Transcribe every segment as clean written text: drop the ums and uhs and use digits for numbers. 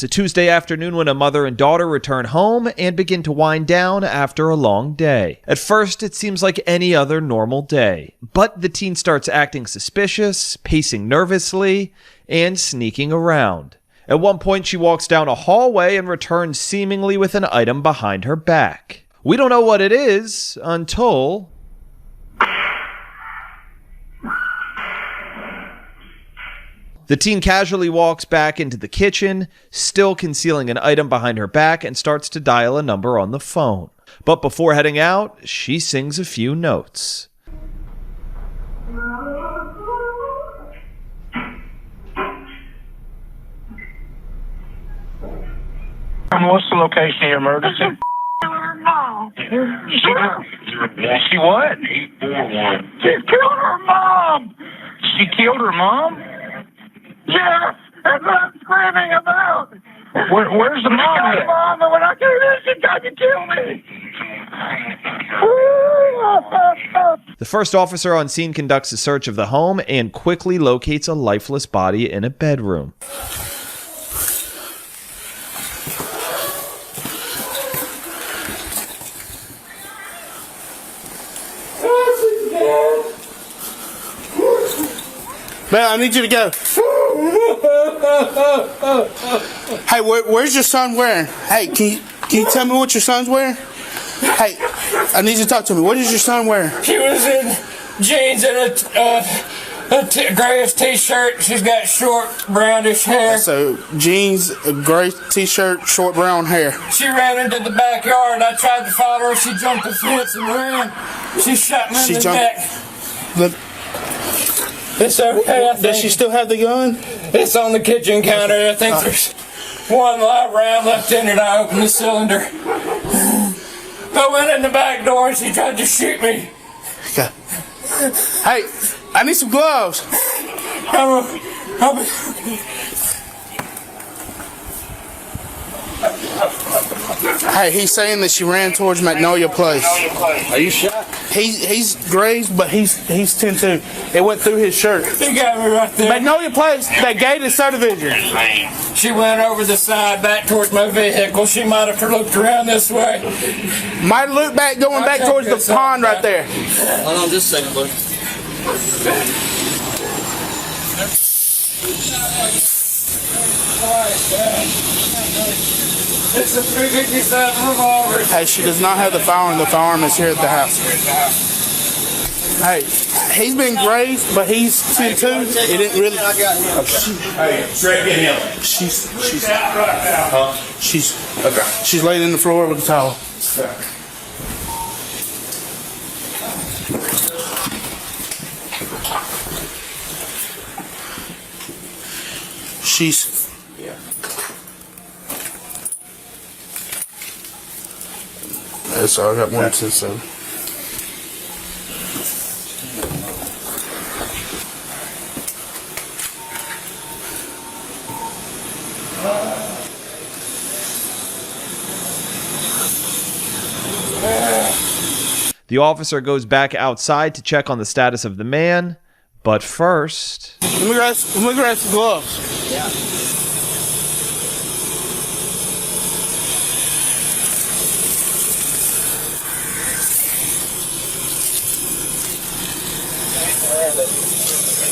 It's a Tuesday afternoon when a mother and daughter return home and begin to wind down after a long day. At first, it seems like any other normal day, but the teen starts acting suspicious, pacing nervously, and sneaking around. At one point, she walks down a hallway and returns seemingly with an item behind her back. We don't know what it is until... the teen casually walks back into the kitchen, still concealing an item behind her back, and starts to dial a number on the phone. But before heading out, she sings a few notes. What's the location of your emergency? Mom. She what? She killed her mom. She killed her mom? Yeah, that's what I'm screaming about. Where's the mom at? Mom, and when I do this, she tried to kill me. The first officer on scene conducts a search of the home and quickly locates a lifeless body in a bedroom. Man, I need you to go. Hey, where's your son wearing? Hey, can you tell me what your son's wearing? Hey, I need you to talk to me. What is your son wearing? He was in jeans and a grayish t-shirt. She's got short, brownish hair. So, jeans, a gray t-shirt, short brown hair. She ran into the backyard. I tried to follow her. She jumped the fence and ran. She shot me in the neck. It's okay, I think. Does she still have the gun? It's on the kitchen counter. I think there's one live round left in it. I opened the cylinder. I went in the back door and she tried to shoot me. Okay. Hey, I need some gloves. I'll be... Hey, he's saying that she ran towards Magnolia Place. Are you shot? He's grazed, but he's 10-2. It went through his shirt. He got me right there. Magnolia Place, that gated subdivision. She went over the side back towards my vehicle. She might have looked around this way. Might have looked back, going back towards the pond right there. Hold on just a second, buddy. It's a 357 revolver. Hey, she does not have the firearm. The firearm is here at the house. Hey, he's been grazed, but he's 10-2. It didn't really. Hey, Greg, get him. She's laying in the floor with a towel. So I got 1-7. The officer goes back outside to check on the status of the man, but first... Let me grab some gloves. Yeah.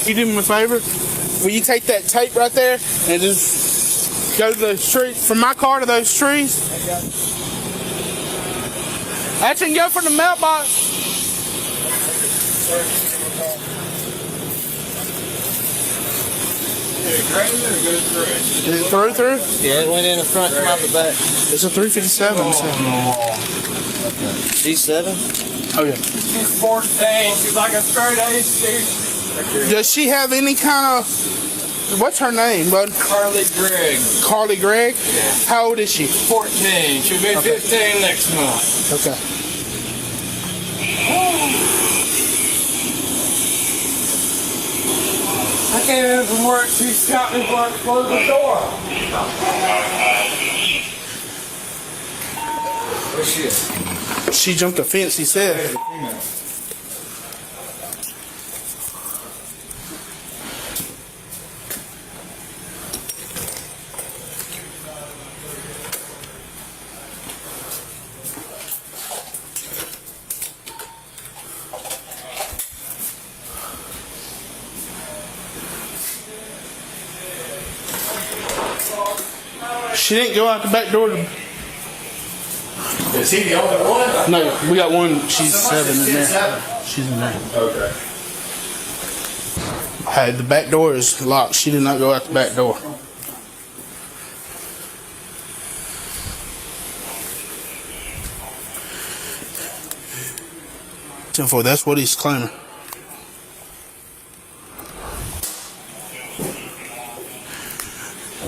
You do me a favor? Will you take that tape right there and just go to those trees, from my car to those trees? Actually, go from the mailbox. Is it through? Yeah, it went in the front, come out the back. It's a 357. So. She's 7? Oh, yeah. She's 14. She's like a straight A student. Does she have any kind of... What's her name, bud? Carly Gregg. Carly Gregg? Yeah. How old is she? 14. She'll be 15 next month. Okay. I came in from work. She shot me before I closed the door. Where's she at? She jumped a fence, he said. She didn't go out the back door. Is he the only one? No, we got one. She's 7 in there. She's in there. Okay. Hey, the back door is locked. She did not go out the back door. 10-4. That's what he's claiming.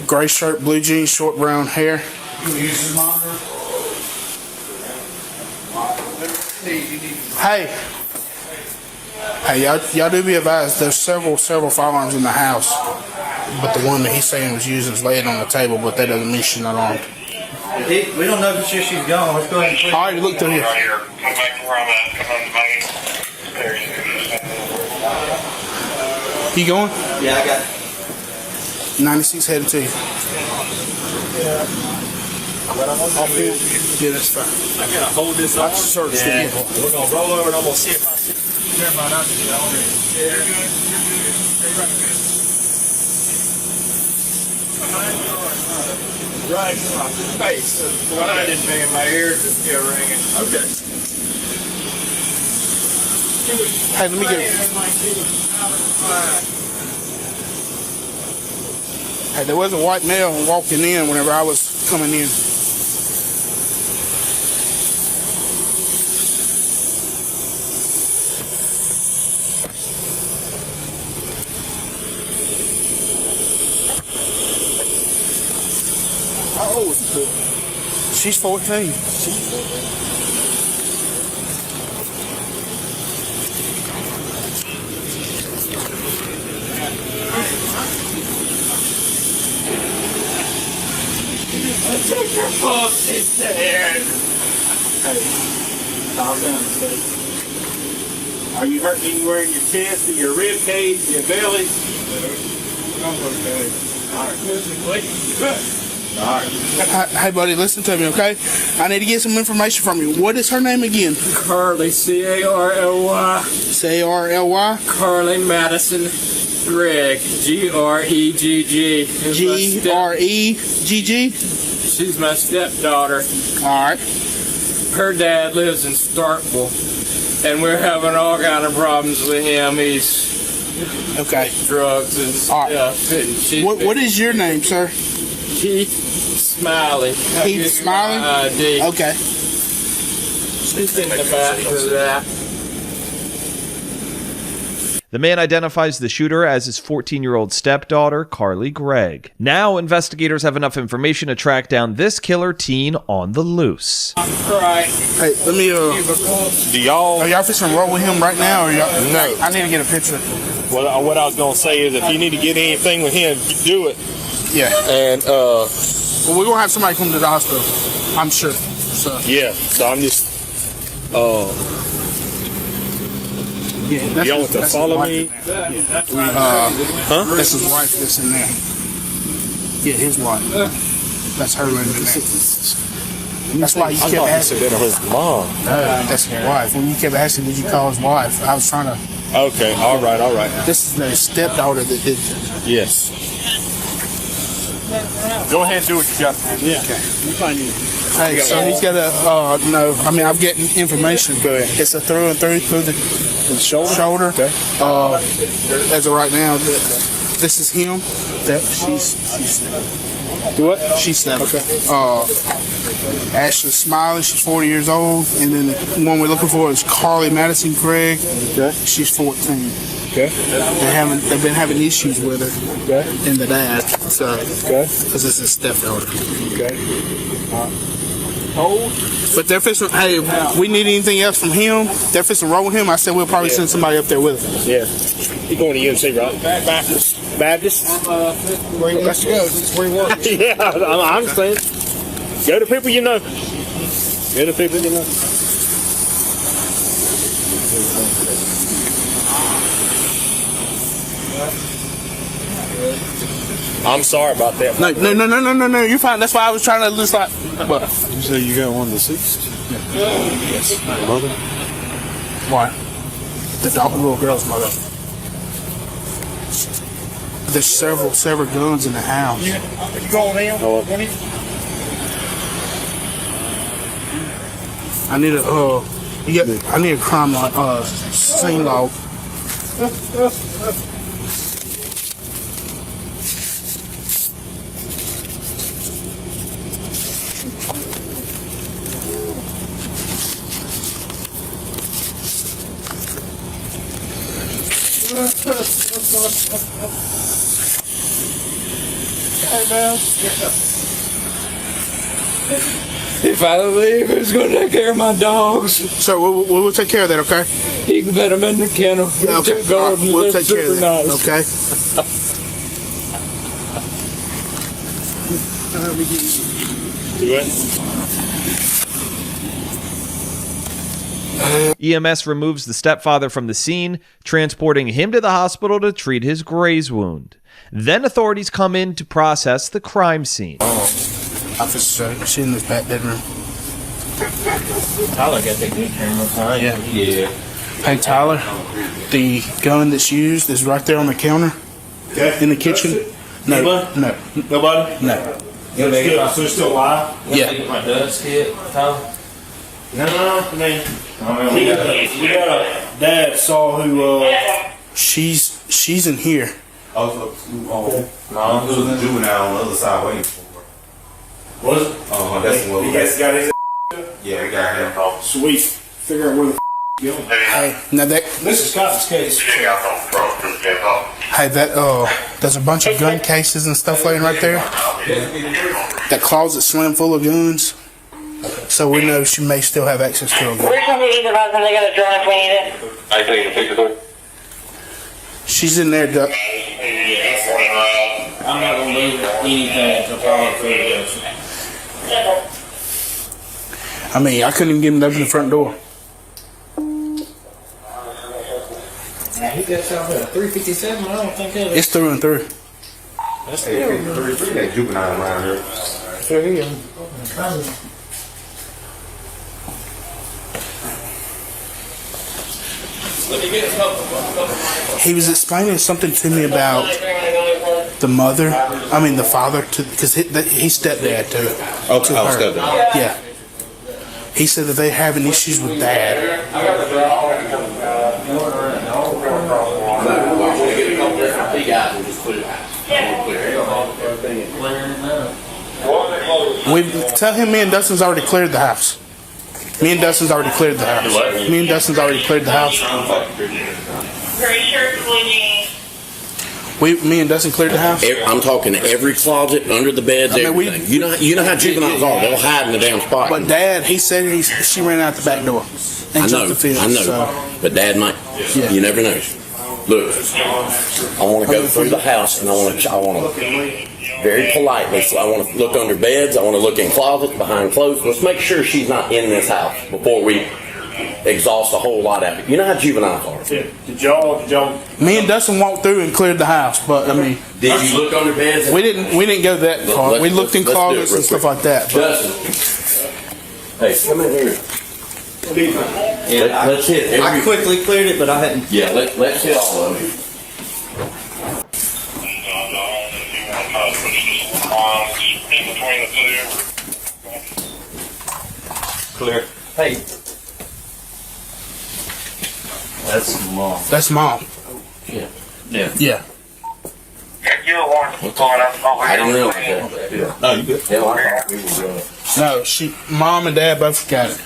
Gray shirt, blue jeans, short brown hair. Hey, y'all do be advised. There's several firearms in the house, but the one that he's saying was used is laying on the table. But that doesn't mean she's not armed. We don't know for sure she's gone. Let's go ahead and put All right, look through here. Right here. Come back to where I'm at. Come on, buddy. There you go. You going? Yeah, I got it. 96 headed to you. Yeah, that's fine. I gotta hold this up. Search the vehicle. We're gonna roll over and I'm gonna see if I see everybody out there already. Yeah. Right in my face. Well, I didn't ring in my ears, it's still ringing. Okay. Hey, let me get. Hey, there was a white male walking in whenever I was coming in. How old is she? She's 14. Take your pulse, it's dead. Hey, calm down, buddy. Are you hurting anywhere in your chest, in your rib cage, your belly? I'm okay. All right, physically. Good. All right. Hey, buddy, listen to me, okay? I need to get some information from you. What is her name again? Carly, C-A-R-L-Y. C-A-R-L-Y? Carly Madison Gregg, G-R-E-G-G. G-R-E-G-G? She's my stepdaughter. All right. Her dad lives in Starkville, and we're having all kind of problems with him. He's Okay. drugs and All right. stuff. And she's What is your name, sir? Keith Smiley. Keith Smiley? ID. Okay. She's in the back of that. The man identifies the shooter as his 14-year-old stepdaughter, Carly Gregg. Now, investigators have enough information to track down this killer teen on the loose. Right. Hey, let me, Do y'all? are y'all fixing to roll with him right now? Or y'all? No. I need to get a picture. Well, what I was gonna say is, if you need to get anything with him, do it. Yeah. And Well, we're going to have somebody come to the hospital. I'm sure. So. yeah. So I'm just. Yeah, that's Y'all want to that's follow his me? wife. Huh? That's his wife that's in there. Yeah, his wife. That's her living in there. That's why you I kept thought you asking. said that was his mom. That's his wife. When you kept asking, did you call his wife? I was trying to. Okay. All right. All right. This is their stepdaughter that did. Yes. Go ahead and do what you got. Yeah. Okay. Hey, so he's got a. No, I mean I'm getting information. Go ahead. It's a through and through the shoulder. Okay. As of right now, this is him. That she's. Do what? She's 7. Okay. Ashley Smiley, she's 40 years old. And then the one we're looking for is Carly Madison Gregg. Okay. She's 14. Okay. They've been having issues with her Okay. and the dad. So, Okay. because it's his stepdaughter. Okay. But they're fixing, hey, we need anything else from him. They're fixing to roll with him. I said we'll probably send somebody up there with him. Yeah. He's going to UNC, right? Baptist. Baptist? Where he wants to go. That's where he works. Yeah, I understand. Go to people you know. Go to people you know. I'm sorry about that. No. You're fine. That's why I was trying to just like. What? You say you got one of the 6th? Yes. Mother? Why? The little girl's mother. There's several guns in the house. You going in? I need a I need a crime log, scene log. If I leave, who's going to take care of my dogs? So we'll take care of that, okay? You can put them in the kennel. Okay. We'll take care of that. Okay. EMS removes the stepfather from the scene, transporting him to the hospital to treat his graze wound. Then authorities come in to process the crime scene. Officer, she's in this back bedroom. Tyler got that good camera, huh? Yeah. Yeah. Hey, Tyler, the gun that's used is right there on the counter in the kitchen. No, no, Nobody? no. So it's still alive? Yeah. My dust kit, Tyler? No, I mean, we got a dad saw who, She's in here. Also, no, there was a juvenile on the other side waiting for her. was it? That's the one. You guys got his Yeah, we got him. Sweet. Figure out where the going. Hey, now that This is Scott's case. hey there's a bunch of gun cases and stuff laying right there. That closet slammed full of guns. So we know she may still have access to a gun. Where's somebody either of them? They got a drone if we need it. I take a picture. She's in there, Duck. I'm not going to move anything until Tyler clears I mean, I couldn't even get him to open the front door. He got out at 357. I don't think that is. It's through and through. That's Hey, we got juvenile around here. through here. Let me get a couple. He was explaining something to me about the mother. I mean, the father, because he's stepdad to her. Stepdad. Yeah. He said that they're having issues with dad. Tell him me and Dustin's already cleared the house. Me and Dustin's already cleared the house. Me and Dustin's already cleared the house. Pretty sure it's blue jeans. Me and Dustin cleared the house. I'm talking every closet, under the beds, I mean, everything. You know how juveniles are. They'll hide in the damn spot. But Dad, he said she ran out the back door and I took know, the field. I know. So. But Dad might. Yeah. You never know. Look, I want to go through the house and I want to very politely. I want to look under beds. I want to look in closets, behind clothes. Let's make sure she's not in this house before we exhaust a whole lot of it. You know how juveniles are. Yeah. Did y'all? Me and Dustin walked through and cleared the house, but I mean, Did you look under beds? we didn't go that far. We looked in let's do it closets real and stuff quick. like that. But Dustin, hey, come in here. Yeah, let's hit. I quickly cleared it, but I hadn't. Yeah, let's hit all of it. In between the two. Clear. Hey. That's mom. that's Mom. Yeah. Yeah. You were one going up over I didn't here. realize that. Yeah. No, you good. Hell, I thought we were No, Mom and Dad both got it.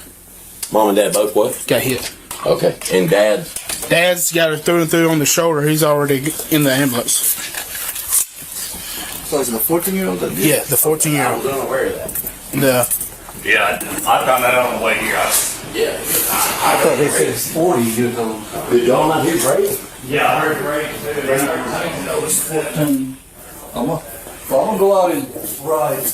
Mom and Dad both what? Got hit. Okay. And Dad? Dad's got it through and through on the shoulder. He's already in the ambulance. So is it a 14-year-old? Yeah, the 14-year-old. unaware of that. Yeah, I found that out on the way here. Yeah. I thought they said it's 40 years old. Did y'all not hear Brady? Yeah, I heard Ray too. I didn't know it was 14. I'm gonna go out and ride.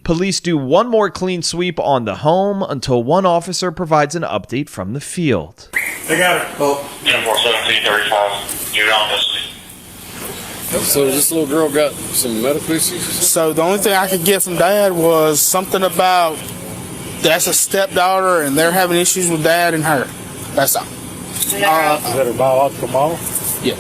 Police do one more clean sweep on the home until one officer provides an update from the field. They got it. 10-4-17-35. You're on this. So this little girl got some medical issues? So the only thing I could get from Dad was something about that's a stepdaughter and they're having issues with Dad and her. That's all. Is that her biological mom? Yeah.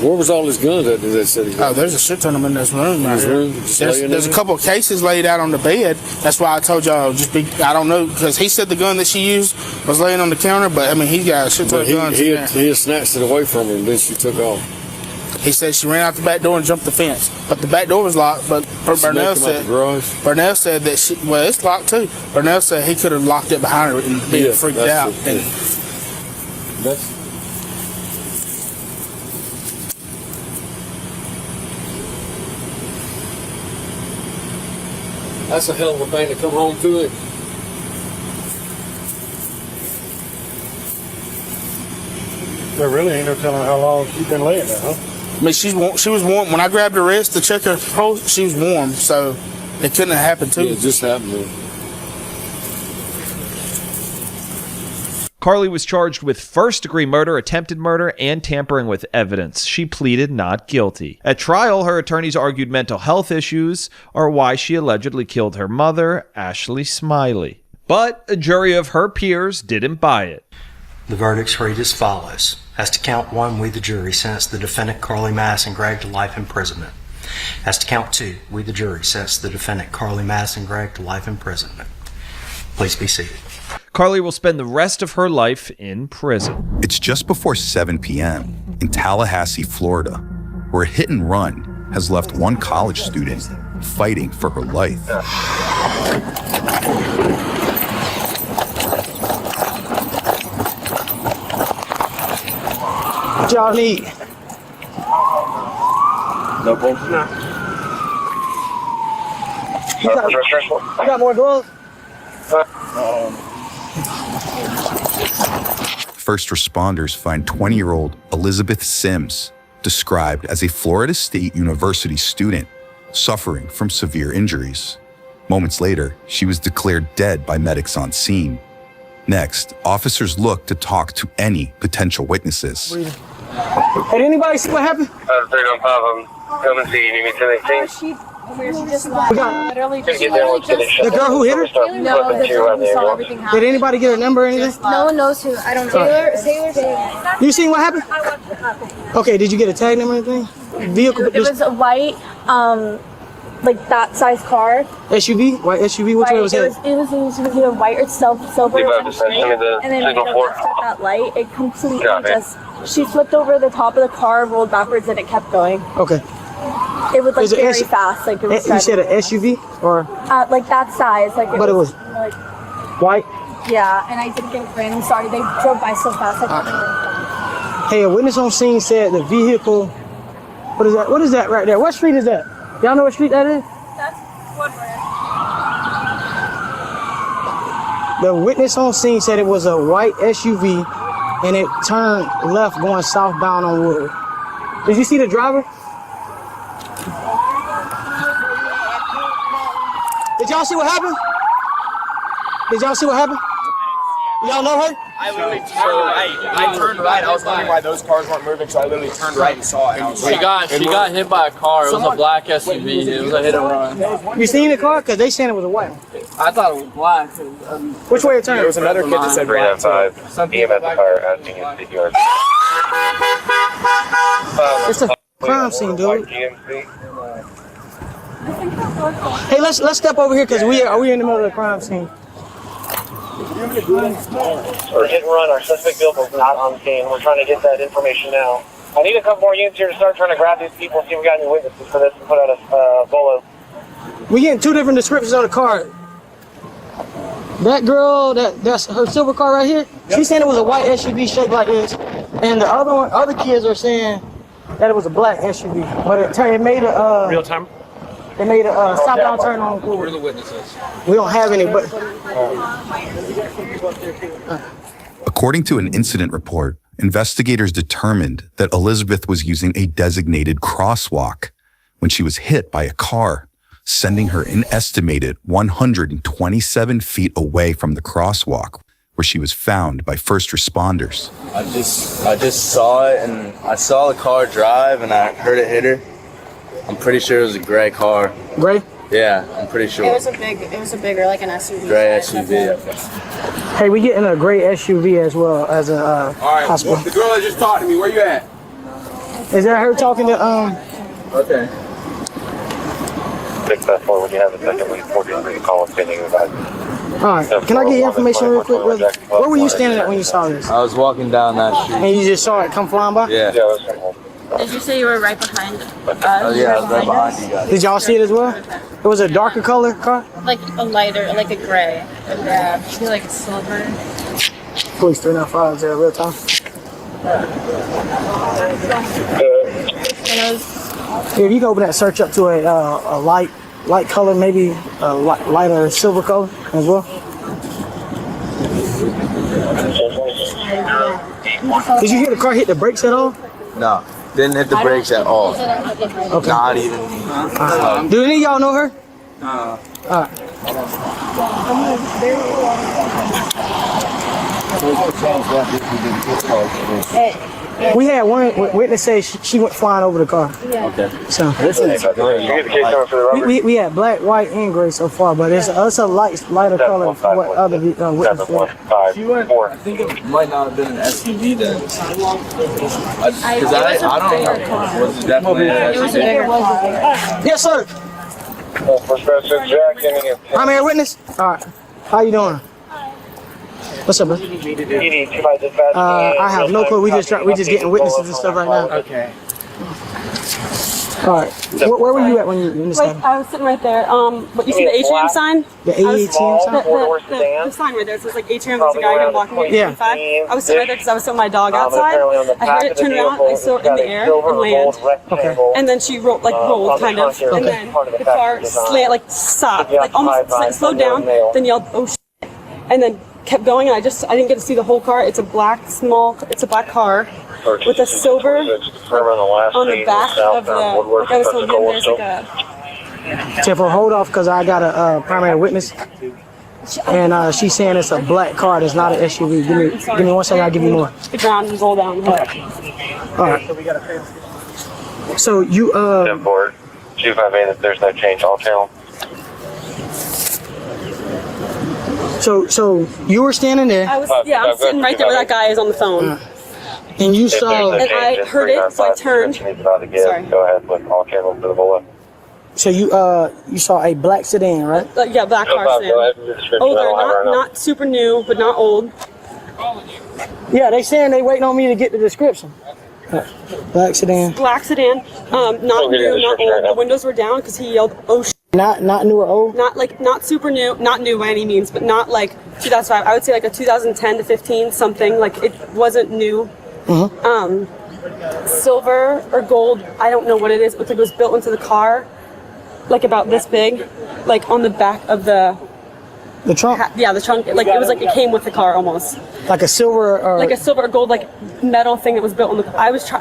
Where was all his guns at that said he got? Oh, there's a shit ton of them in this room. Right his here. room? Just laying There's in a couple of cases laid out on the bed. That's why I told y'all I don't know, because he said the gun that she used was laying on the counter, but I mean, he got a shit ton of guns in there. He had snatched it away from her, and then she took off. He said she ran out the back door and jumped the fence, but the back door was locked. But Burnell said that it's locked too. Burnell said he could have locked it behind her and been freaked out. That's a hell of a thing to come home to it. There really ain't no telling how long she's been laying there, huh? I mean, she was warm. When I grabbed her wrist to check her pulse, she was warm, so it couldn't have happened too. Yeah, it just happened. Carly was charged with first-degree murder, attempted murder, and tampering with evidence. She pleaded not guilty. At trial, her attorneys argued mental health issues are why she allegedly killed her mother, Ashley Smiley. But a jury of her peers didn't buy it. The verdicts read as follows. As to count 1, we the jury sentenced the defendant Carly Madison Gregg to life imprisonment. As to count 2, we the jury sentenced the defendant Carly Madison Gregg to life imprisonment. Please be seated. Carly will spend the rest of her life in prison. It's just before 7 p.m. in Tallahassee, Florida, where a hit and run has left one college student fighting for her life. What y'all need? No problem. No. You got more gloves? First responders find 20-year-old Elizabeth Sims, described as a Florida State University student suffering from severe injuries. Moments later, she was declared dead by medics on scene. Next, officers looked to talk to any potential witnesses. Hey, did anybody see what happened? 315, come and see. You need me to 18? She just left. The girl who hit her? No, the girl who saw everything happen. Did anybody get her number or anything? No one knows who. I don't know. Taylor. You seen what happened? Okay, did you get a tag number or anything? Vehicle? It was a white, like that size car. SUV? White SUV? Which way was it? It was either white or silver. And then made a left at that light. It completely she flipped over the top of the car, rolled backwards, and it kept going. Okay. It was like very fast. Like it was. You said an SUV or? Like that size. Like it was like white. Yeah, and I didn't get random. Sorry, they drove by so fast. Hey, a witness on scene said the vehicle. What is that? What is that right there? What street is that? Y'all know what street that is? That's Woodward. The witness on scene said it was a white SUV, and it turned left going southbound on Woodward. Did you see the driver? Did y'all see what happened? Did y'all see what happened? Y'all know her? I literally turned right. I turned right. I was wondering why those cars weren't moving, so I literally turned right and saw it. She got hit by a car. It was a black SUV. It was a hit and run. You seen the car? Because they saying it was a white one. I thought it was black. Which way it turned? There was another kid that said black. 395. EM at the car asking you to your. It's a crime scene, dude. Hey, let's step over here because we in the middle of the crime scene. Or hit and run. Our suspect vehicle is not on scene. We're trying to get that information now. I need a couple more units here to start trying to grab these people, see if we got any witnesses for this, and put out a bolo. We getting two different descriptions on the car. That girl, that's her silver car right here. Yep. She's saying it was a white SUV shaped like this, and the other kids are saying that it was a black SUV, but it made a real time. They made a southbound turn on. Where are the witnesses? We don't have any, but. According to an incident report, investigators determined that Elizabeth was using a designated crosswalk when she was hit by a car, sending her an estimated 127 feet away from the crosswalk, where she was found by first responders. I just saw it, and I saw the car drive, and I heard it hit her. I'm pretty sure it was a gray car. Gray? Yeah, I'm pretty sure. It was a bigger, like an SUV. Gray SUV. Hey, we getting a gray SUV as well as a all right, hospital. The girl that just talked to me, where you at? Is that her talking to Okay. 654, when you have a second, we 43 call pending about. All right. Can I get your information real quick, brother? Where were you standing at when you saw this? I was walking down that street. And you just saw it come flying by? Yeah. Did you say you were right behind us? Oh, yeah, I was right behind you guys. Did y'all see it as well? It was a darker color car? Like a lighter, like a gray. Yeah, I feel like silver. Police 395 is there real time. Here, you can open that search up to a light color, maybe a lighter silver color as well. Did you hear the car hit the brakes at all? No, didn't hit the brakes at all. Okay. Not even. Do any of y'all know her? No. All right. We had one witness say she went flying over the car. Yeah. Okay. So this is great. we had black, white, and gray so far, but it's a lighter color for what other witnesses. She went. I think it might not have been an SUV then. Because I don't know. Was it definitely an SUV? Yes, sir. Professor Jack, I'm here, witness. All right. How you doing? What's up, bro? I have no clue. We just getting witnesses and stuff right now. Okay. All right. Where were you at when this happened? I was sitting right there. But you see the atrium sign? The ATM sign? The sign right there. It says like atrium. There's a guy going walking here. Yeah. I was sitting right there because I was sitting my dog outside. I heard it turn around. I saw it in the air and land. Okay. And then she rolled kind of. And then the car stopped, like almost slowed down. Then yelled, "Oh shit!" And then kept going. And I didn't get to see the whole car. It's a black car with a silver on the back of the. Like I was telling him, there's like a. Tiffle, hold off because I got a primary witness, and she's saying it's a black car. It's not an SUV. Give me 1 second. I'll give you more. The ground and roll down. All right. So you 258, there's no change. All channel. So you were standing there. I was sitting right there where that guy is on the phone. And you saw. And I heard it, so I turned. Sorry. Go ahead with all channels to the bullet. So you saw a black sedan, right? Yeah, black car sedan. Older, not super new, but not old. Yeah, they saying they waiting on me to get the description. Black sedan. Black sedan, not new, not old. The windows were down because he yelled, "Oh shit." Not new or old? Not super new, not new by any means, but not like 2005. I would say like a 2010 to 15, something. Like it wasn't new. Mm-hmm. Silver or gold, I don't know what it is. It was built into the car, like about this big, like on the back of the trunk. Yeah, the trunk. Like it was like it came with the car almost. Like a silver or like a silver or gold like metal thing that was built on the. I wish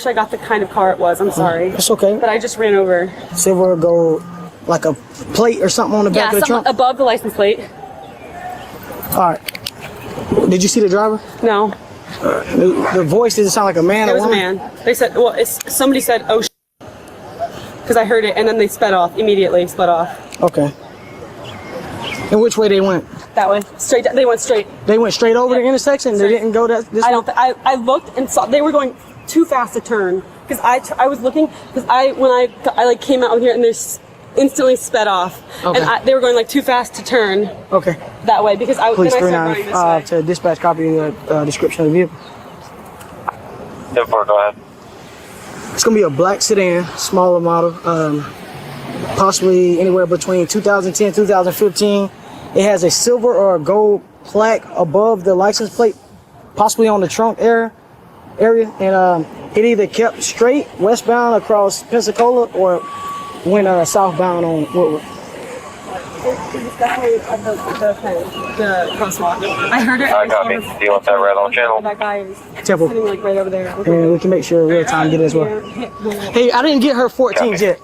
I got the kind of car it was. I'm sorry. It's okay. But I just ran over. Silver or gold, like a plate or something on the back of the trunk. Above the license plate. All right. Did you see the driver? No. The voice didn't sound like a man. It was a man. They said, somebody said, "Oh shit," because I heard it, and then they sped off immediately. Sped off. Okay. And which way they went? That way. Straight. They went straight. They went straight over the intersection. Straight. They didn't go this way? I looked and saw they were going too fast to turn because I was looking because when I came out here and they instantly sped off. Okay. And they were going like too fast to turn. Okay. That way because Police then I started going this way. to dispatch copy of the description of the vehicle. 10-4, go ahead. It's gonna be a black sedan, smaller model, possibly anywhere between 2010 2015. It has a silver or a gold plaque above the license plate, possibly on the trunk area, and it either kept straight westbound across Pensacola or went southbound on Woodward. It's definitely the crosswalk. I heard it. I got me. Do you want that red on channel? That guy is Temple. sitting like right over there. And we can make sure real time get it as well. Hey, I didn't get her 14s yet.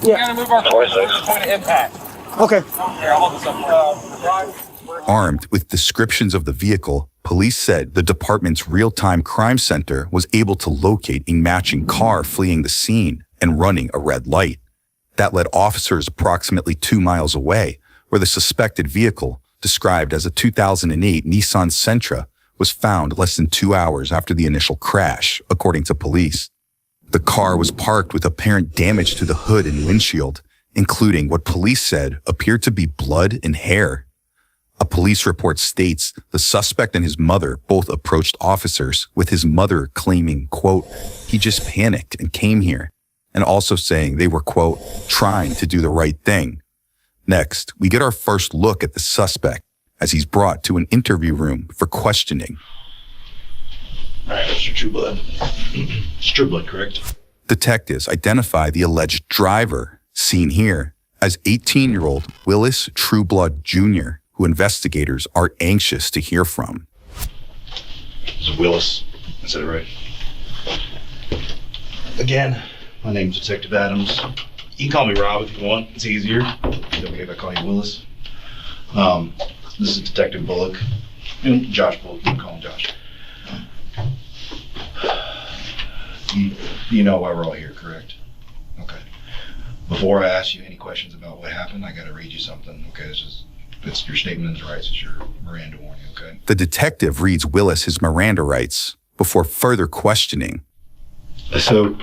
Yeah. We gotta move our point of impact. Okay. Here, I'll hold this up. Armed with descriptions of the vehicle, police said the department's real-time crime center was able to locate a matching car fleeing the scene and running a red light. That led officers approximately 2 miles away, where the suspected vehicle, described as a 2008 Nissan Sentra, was found less than 2 hours after the initial crash, according to police. The car was parked with apparent damage to the hood and windshield, including what police said appeared to be blood and hair. A police report states the suspect and his mother both approached officers, with his mother claiming, quote, he just panicked and came here, and also saying they were, quote, trying to do the right thing. Next, we get our first look at the suspect as he's brought to an interview room for questioning. All right, Mr. Trueblood. It's Trueblood, correct? Detectives identify the alleged driver, seen here, as 18-year-old Willis Trueblood Jr., who investigators are anxious to hear from. It's Willis. Is that right? Again, my name's Detective Adams. You can call me Rob if you want. It's easier. It's okay if I call you Willis. This is Detective Bullock. Josh Bullock. You can call him Josh. You know why we're all here, correct? Okay. Before I ask you any questions about what happened, I gotta read you something, okay? It's your statement of rights. It's your Miranda warning, okay? The detective reads Willis his Miranda rights before further questioning. So,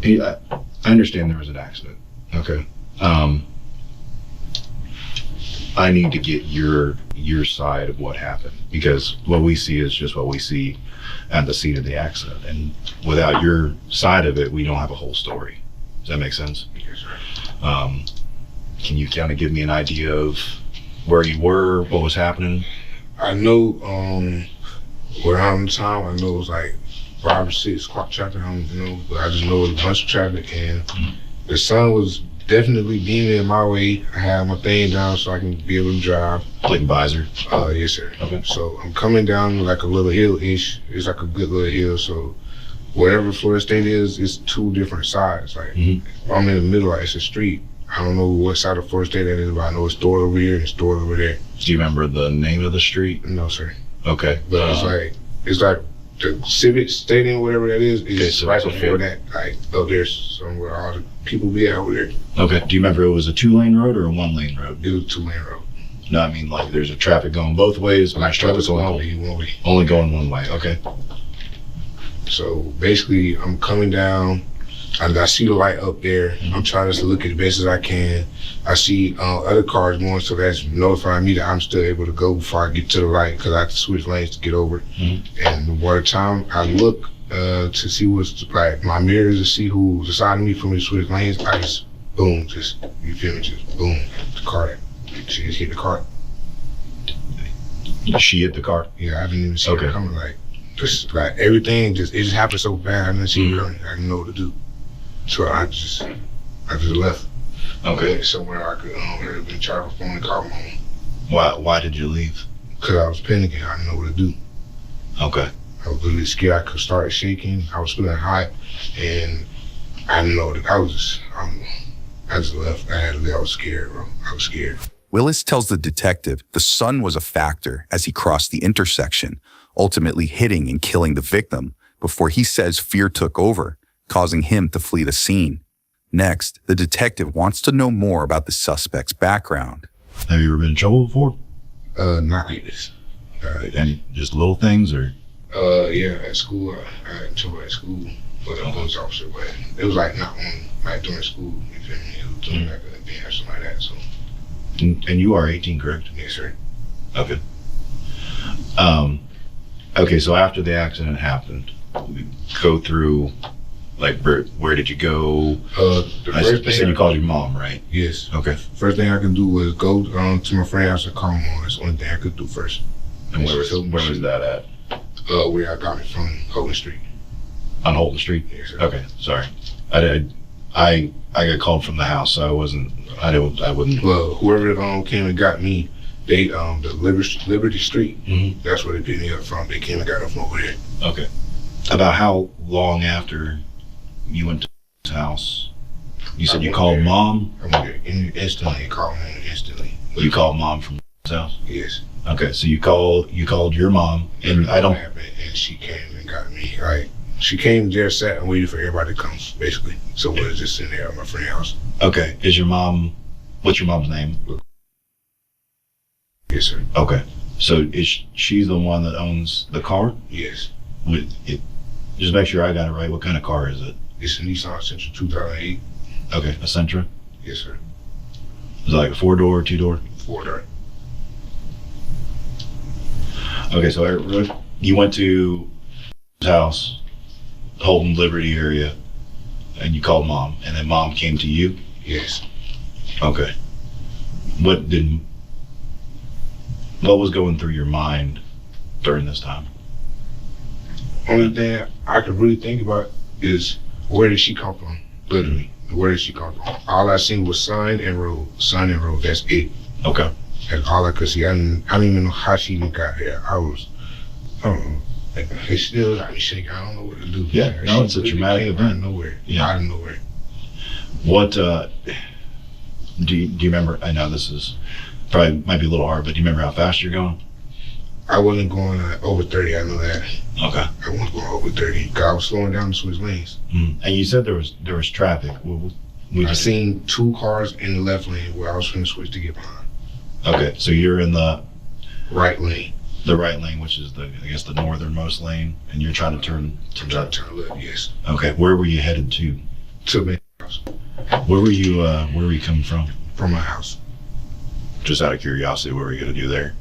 I understand there was an accident, okay? I need to get your side of what happened, because what we see is just what we see at the scene of the accident, and without your side of it, we don't have a whole story. Does that make sense? Yes, sir. Can you kind of give me an idea of where you were, what was happening? I know around the time, I know it was like 5 or 6 o'clock traffic, I don't know, but I just know it was a bunch of traffic, and the sun was definitely beaming in my way. I had my thing down so I can be able to drive. Like visor? Yes, sir. Okay. So I'm coming down like a little hill-ish. It's like a good little hill, so wherever Florida State is, it's 2 different sides. Like, I'm in the middle, like it's a street. I don't know what side of Florida State that is, but I know it's stored over here and stored over there. Do you remember the name of the street? No, sir. Okay. But it's like the Civic Stadium, whatever that is so right before that. Like, up there somewhere all the people be out over there. Okay. Do you remember it was a 2-lane road or a 1-lane road? It was a 2-lane road. No, I mean like there's a traffic going both ways. Like traffic's only one way. Only going one way. Okay. So basically, I'm coming down. And I see the light up there. I'm trying to look at the best as I can. I see other cars going, so that's notifying me that I'm still able to go before I get to the light, because I have to switch lanes to get over. And by the time I look to see what's like my mirrors to see who's beside me for me to switch lanes, I just boom, you feel me, just boom, the car. She just hit the car. She hit the car? Yeah, I didn't even see her coming. Like, just like everything, it just happened so bad. I didn't see her coming. I didn't know what to do. So I just left. Okay. Went somewhere I could been charged phone and call home. Why did you leave? Because I was panicking. I didn't know what to do. Okay. I was really scared. I could start shaking. I was feeling hot, and I didn't know what I just left. I had to leave. I was scared, bro. I was scared. Willis tells the detective the sun was a factor as he crossed the intersection, ultimately hitting and killing the victim, before he says fear took over, causing him to flee the scene. Next, the detective wants to know more about the suspect's background. Have you ever been in trouble before? Not like this. Any just little things, or? Yeah, at school, I had trouble at school, but a police officer, but it was like not like during school, you feel me? It was during like a day or something like that, so. And you are 18, correct? Yes, sir. Okay. Okay, so after the accident happened, we go through, like, where did you go? You said you called your mom, right? Yes. Okay. First thing I can do was go to my friend's house and call my mom. That's the only thing I could do first. And where was that at? Where I got it from, Holton Street. On Holton Street? Yes, sir. Okay, sorry. I got called from the house, so I wouldn't. Well, whoever came and got me, they the Liberty Street. That's where they picked me up from. They came and got up from over there. Okay. About how long after you went to his house? You said you called mom? I went there instantly. Called home instantly. You called mom from his house? Yes. Okay, so you called your mom, and I don't. And she came and got me. Like, she came there, sat and waited for everybody to come, basically. So we was just sitting there at my friend's house. Okay. What's your mom's name? Yes, sir. Okay. So she's the one that owns the car? Yes. Just make sure I got it right. What kind of car is it? It's a Nissan Sentra 2008. Okay, a Sentra? Yes, sir. Is it like a 4-door, 2-door? 4-door. Okay, so you went to his house, Holden Liberty area, and you called mom, and then mom came to you? Yes. Okay. What was going through your mind during this time? Only thing I could really think about is where did she come from? Literally, where did she come from? All I seen was sign and road. That's it. Okay. That's all I could see. I don't even know how she even got here. I don't know. It still got me shaking. I don't know what to do. Yeah, no, it's a traumatic event. Out of nowhere. Yeah. Out of nowhere. What do you remember? I know this is probably might be a little hard, but do you remember how fast you're going? I wasn't going over 30. I know that. Okay. I wasn't going over 30 because I was slowing down to switch lanes. And you said there was traffic. I seen 2 cars in the left lane where I was trying to switch to get behind. Okay, so you're in the right lane. The right lane, which is the northernmost lane, and you're trying to turn to turn left. Yes. Okay, where were you headed to? To my house. Where were you coming from? From my house. Just out of curiosity, what were you gonna do there?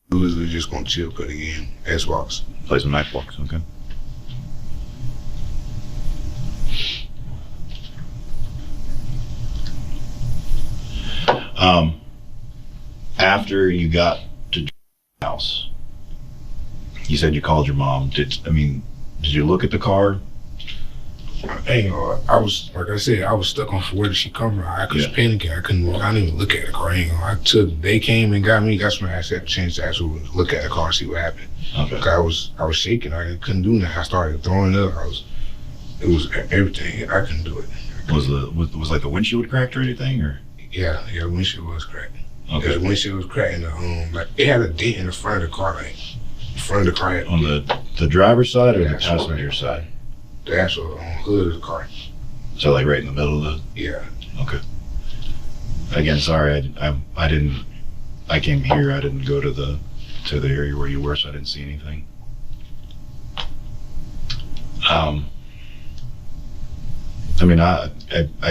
We was just gonna chill, play the game, Xbox. Play some Xbox, okay. After you got to the house, you said you called your mom. Did you look at the car? I was, like I said, I was stuck on where did she come from. I was panicking. I didn't even look at the car. They came and got me. That's when I had a chance to actually look at the car and see what happened. Okay. I was shaking. I couldn't do nothing. I started throwing up. It was everything. I couldn't do it. Was like the windshield cracked or anything, or? Yeah, the windshield was cracked. Okay. The windshield was cracked, and like it had a dent in the front of the car, like the front of the car. On the driver's side or the passenger side? The actual hood of the car. So like right in the middle of the. Yeah. Okay. Again, sorry, I came here. I didn't go to the area where you were, so I didn't see anything. I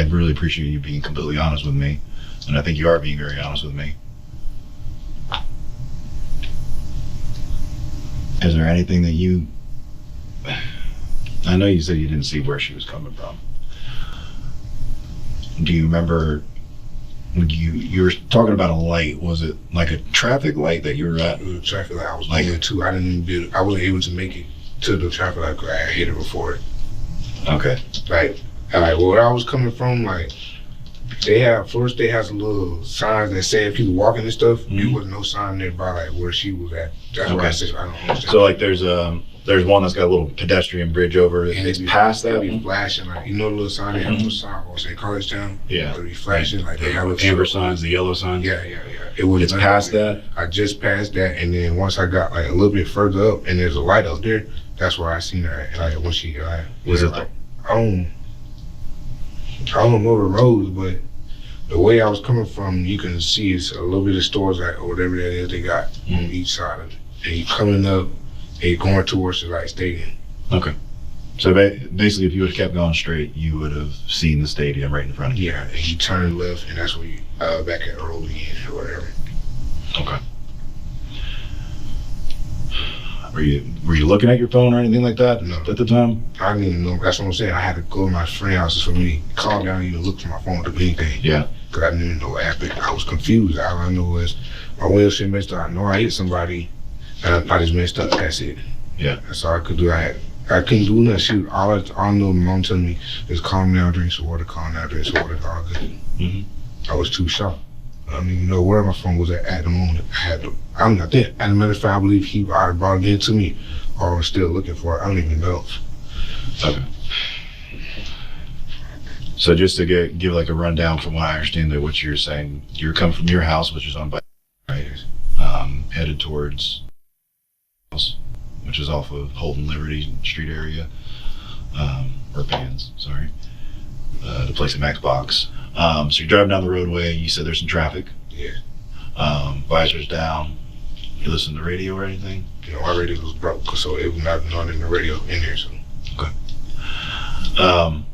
really appreciate you being completely honest with me, and I think you are being very honest with me. Is there anything that I know you said you didn't see where she was coming from. Do you remember you were talking about a light? Was it like a traffic light that you were at? It was a traffic light I was going to. I wasn't able to make it to the traffic light because I had hit it before. Okay. Like where I was coming from, like they have some little signs that say if people walking and stuff. There was no sign nearby like where she was at. That's why I said I don't understand. So like there's one that's got a little pedestrian bridge over it. It's past that. It'll be flashing, like the little sign they have on the sidewalks in College Town. Yeah. It'll be flashing like they have amber signs, the yellow signs. Yeah. It's past that. I just passed that, and then once I got like a little bit further up, and there's a light up there. That's where I seen her. Like when she was it? Like, I don't know the roads, but the way I was coming from, you can see it's a little bit of stores like or whatever that is they got on each side of it. And you coming up, and going towards the like stadium. Okay. So basically, if you would have kept going straight, you would have seen the stadium right in front of you. Yeah, and you turn left, and that's where you back at the road again or whatever. Okay. Were you looking at your phone or anything like that at the time? I didn't even know. That's what I'm saying. I had to go to my friend's house for me to calm down and even look to my phone to do anything. Yeah. Because I didn't even know what happened. I was confused. All I know was my windshield messed up. I know I hit somebody, and I just messed up. That's it. Yeah. That's all I could do. I couldn't do nothing. All I know, my mom telling me is calm down, drink some water, calm down, drink some water, all good. I was too shocked. I don't even know where my phone was at the moment. As a matter of fact, I believe he either brought it in to me or was still looking for it. I don't even know. Okay. So just to give like a rundown from what I understand of what you're saying, you're coming from your house, which is on by right, headed towards house, which is off of Holden Liberty Street area, or Pans, sorry, to play some Xbox. So you're driving down the roadway, you said there's some traffic. Yeah. Visors down. You listen to the radio or anything? My radio was broke, so it was not in the radio in here. So. And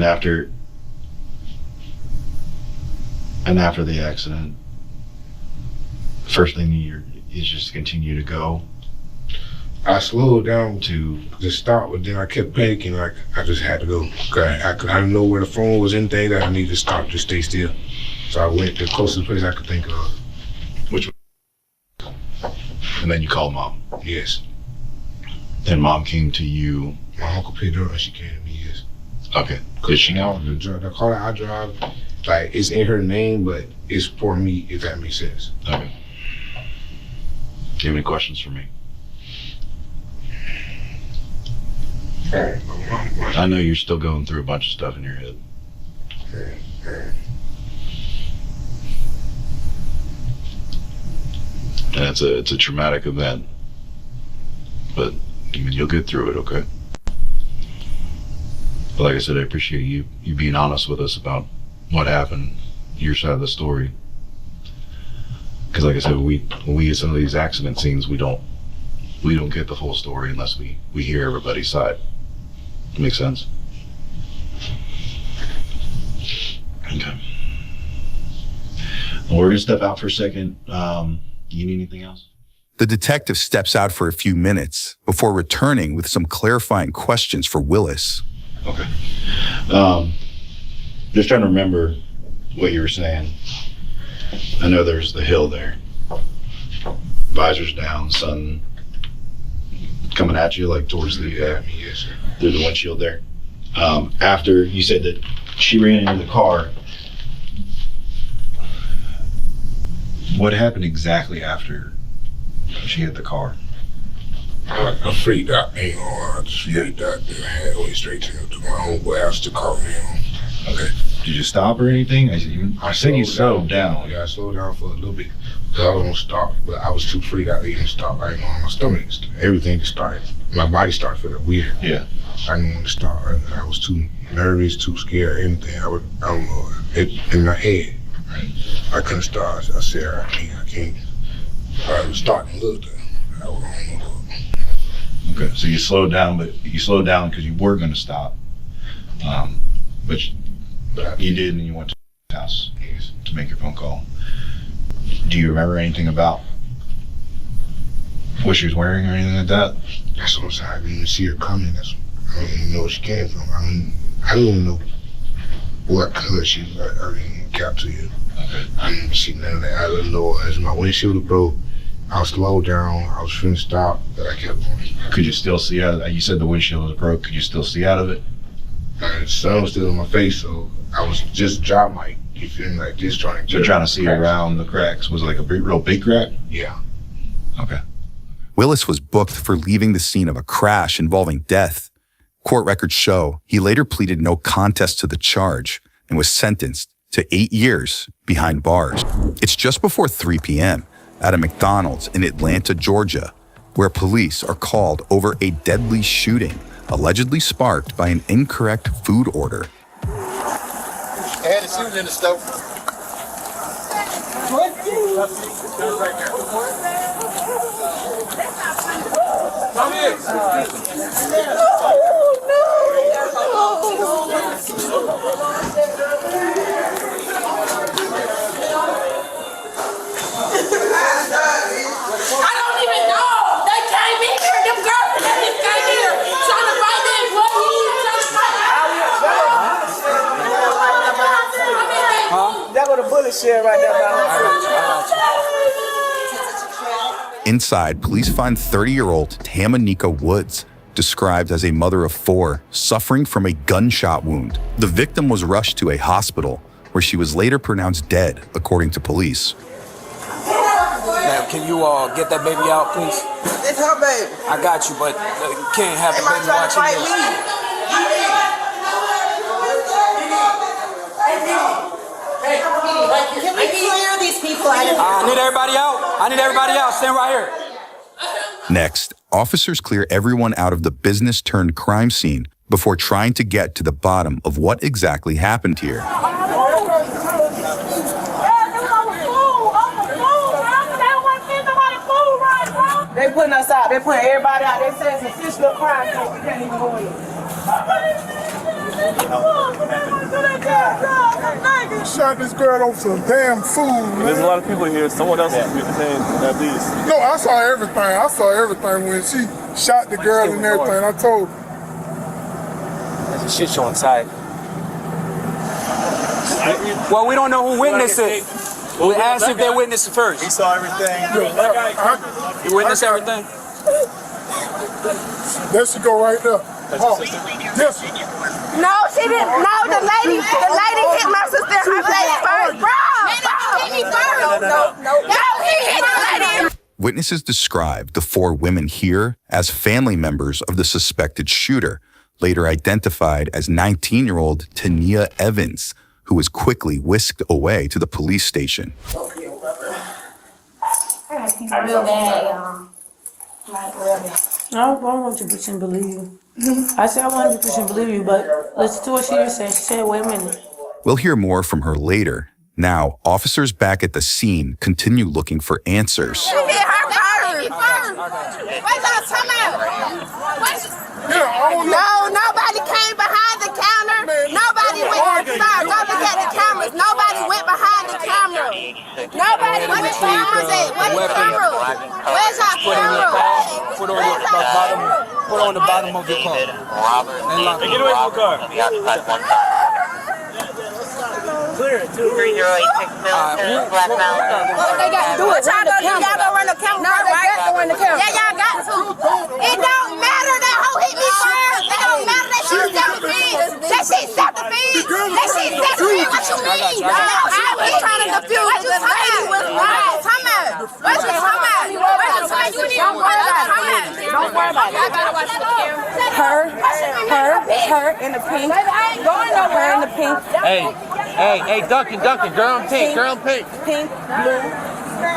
after the accident, first thing is just continue to go. I slowed down to stop, but then I kept panicking. Like I just had to go. I didn't know where the phone was, anything that I needed to stop, just stay still. So I went to the closest place I could think of. Which? And then you called Mom. Yes. Then Mom came to you. My uncle picked her up and she came to me. Yes. Okay. Did she know? The car that I drive, like it's in her name, but it's for me, if that makes sense. Okay. Do you have any questions for me? I know you're still going through a bunch of stuff in your head. And it's a traumatic event, but I mean, you'll get through it, okay? But like I said, I appreciate you being honest with us about what happened, your side of the story. Because like I said, when we get some of these accident scenes, we don't get the full story unless we hear everybody's side. Make sense? Okay. Well, we're gonna step out for a second. You need anything else? The detective steps out for a few minutes before returning with some clarifying questions for Willis. Okay. Just trying to remember what you were saying. I know there's the hill there. Visors down, sun coming at you like towards the yes, through the windshield there. After you said that she ran into the car, what happened exactly after she hit the car? I freaked out. I just freaked out. I had went straight to my homeboy house to call me on. Okay. Did you stop or anything? I said you slowed down. Yeah, I slowed down for a little bit. Because I was gonna stop, but I was too freaked out to even stop. I didn't want my stomach. Everything just started. My body started feeling weird. Yeah. I didn't want to stop. I was too nervous, too scared, anything. I don't know. In my head. Right. I couldn't start. I said, I can't. I was starting to look. I don't know. Okay, so you slowed down, but you slowed down because you were going to stop. But you did, and you went to the house to make your phone call. Do you remember anything about what she was wearing or anything like that? That's what I'm saying. I didn't even see her coming. I don't even know where she came from. I don't even know what color she was. I didn't capture you. Okay. I didn't see none of that. I didn't know as my windshield broke. I was slowed down. I was finna stop, but I kept going. Could you still see out of it? You said the windshield was broke. Could you still see out of it? The sun was still in my face, so I was just driving like, you feel me, like this trying to So trying to see around the cracks. Was it like a real big crack? Yeah. Okay. Willis was booked for leaving the scene of a crash involving death. Court records show he later pleaded no contest to the charge and was sentenced to 8 years behind bars. It's just before 3 p.m. at a McDonald's in Atlanta, Georgia, where police are called over a deadly shooting allegedly sparked by an incorrect food order. I had the shooting in the stove. Come here. I don't even know. They came in here. Them girls and them came here trying to fight me. What he trying to fight? That was a bullet shell right there. Inside, police find 30-year-old Tamanika Woods, described as a mother of 4, suffering from a gunshot wound. The victim was rushed to a hospital, where she was later pronounced dead, according to police. Ma'am, can you get that baby out, please? It's her baby. I got you, but you can't have the baby watching this. Can we clear these people out of here? I need everybody out. I need everybody out. Stand right here. Next, officers clear everyone out of the business-turned-crime scene before trying to get to the bottom of what exactly happened here. They putting us out. They putting everybody out. They saying it's official crime. We can't even go in. Shot this girl on some damn food, man. There's a lot of people here. Someone else has to be detained at least. No, I saw everything. I saw everything when she shot the girl and everything. I told her. There's a shit show inside. Well, we don't know who witnessed it. We asked if they witnessed it first. He saw everything. You witnessed everything? There she go right there. Oh, yes. No, she didn't. No, the lady hit my sister in her face first, bro. Hit me first. No, he hit the lady. Witnesses described the 4 women here as family members of the suspected shooter, later identified as 19-year-old Tania Evans, who was quickly whisked away to the police station. Real bad, y'all. Like, real bad. I 100% believe you. I said I 100% believe you, but listen to what she just said. She said, wait a minute. We'll hear more from her later. Now, officers back at the scene continue looking for answers. She hit her first. Wait, y'all, come out. No, nobody came behind the counter. Nobody went. Stop. Go look at the cameras. Nobody went behind the camera. Nobody went behind the cameras. Where's the camera? Where's our camera? Put on the bottom of your car. Hey, get away from the car. Clear it. 3086 Black Mountain. They got to do it. Y'all go run the camera. No, they got to run the camera. Yeah, y'all got to. It don't matter that hoe hit me first. It don't matter that she self-defeat. That shit self-defeat. That shit self-defeat. What you mean? No, I was trying to defuse it. The lady was right. Come out. What you talking about? Don't worry about it. Don't worry about it. I gotta watch the camera. Her in the pink. Her in the pink. Hey, Duncan, girl in pink, Pink, blue.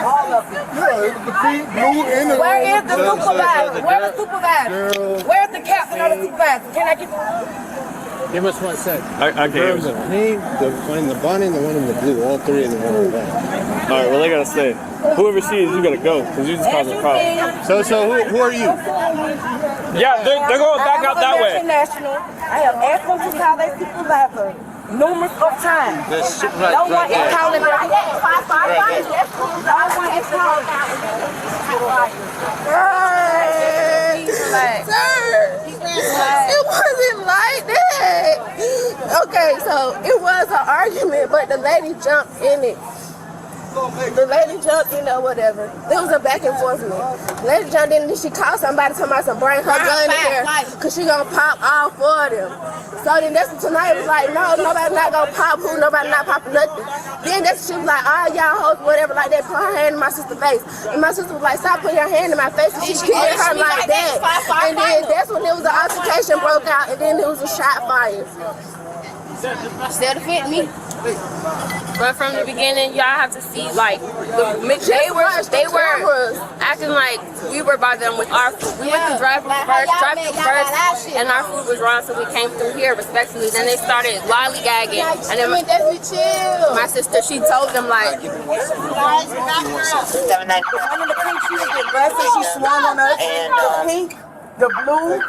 All of them. The pink, blue, and the Where is the supervisor? Where's the supervisor? Where's the captain or the supervisor? Can I get... Give us 1 sec. I can't. There's a pink, the one in the bunny, and the one in the blue. All 3 of them are in the back. All right, well, they gotta stay. Whoever sees, you gotta go, because you just causing a problem. So who are you? Yeah, they're going back out that way. International. I have asked them to call their supervisor numerous of times. No one is calling them. No one is calling It wasn't like that. Okay, so it was an argument, but the lady jumped in it. The lady jumped in or whatever. There was a back and forth. The lady jumped in and she called somebody to bring her gun in here because she gonna pop all 4 of them. So then that's when tonight was like, no, nobody not gonna pop who, nobody not popping nothing. Then that's she was like, all y'all hoes, whatever, like that, put her hand in my sister's face. And my sister was like, stop putting your hand in my face. And she hit her like that. And then that's when there was an altercation broke out and then there was a shot fired. Still defend me. But from the beginning, y'all have to see, like, they were acting like we were by them with our food. We went through drive-through first, and our food was wrong, so we came through here respectfully. Then they started lollygagging, and then my sister, she told them, like, She swung on us. The pink. The blue.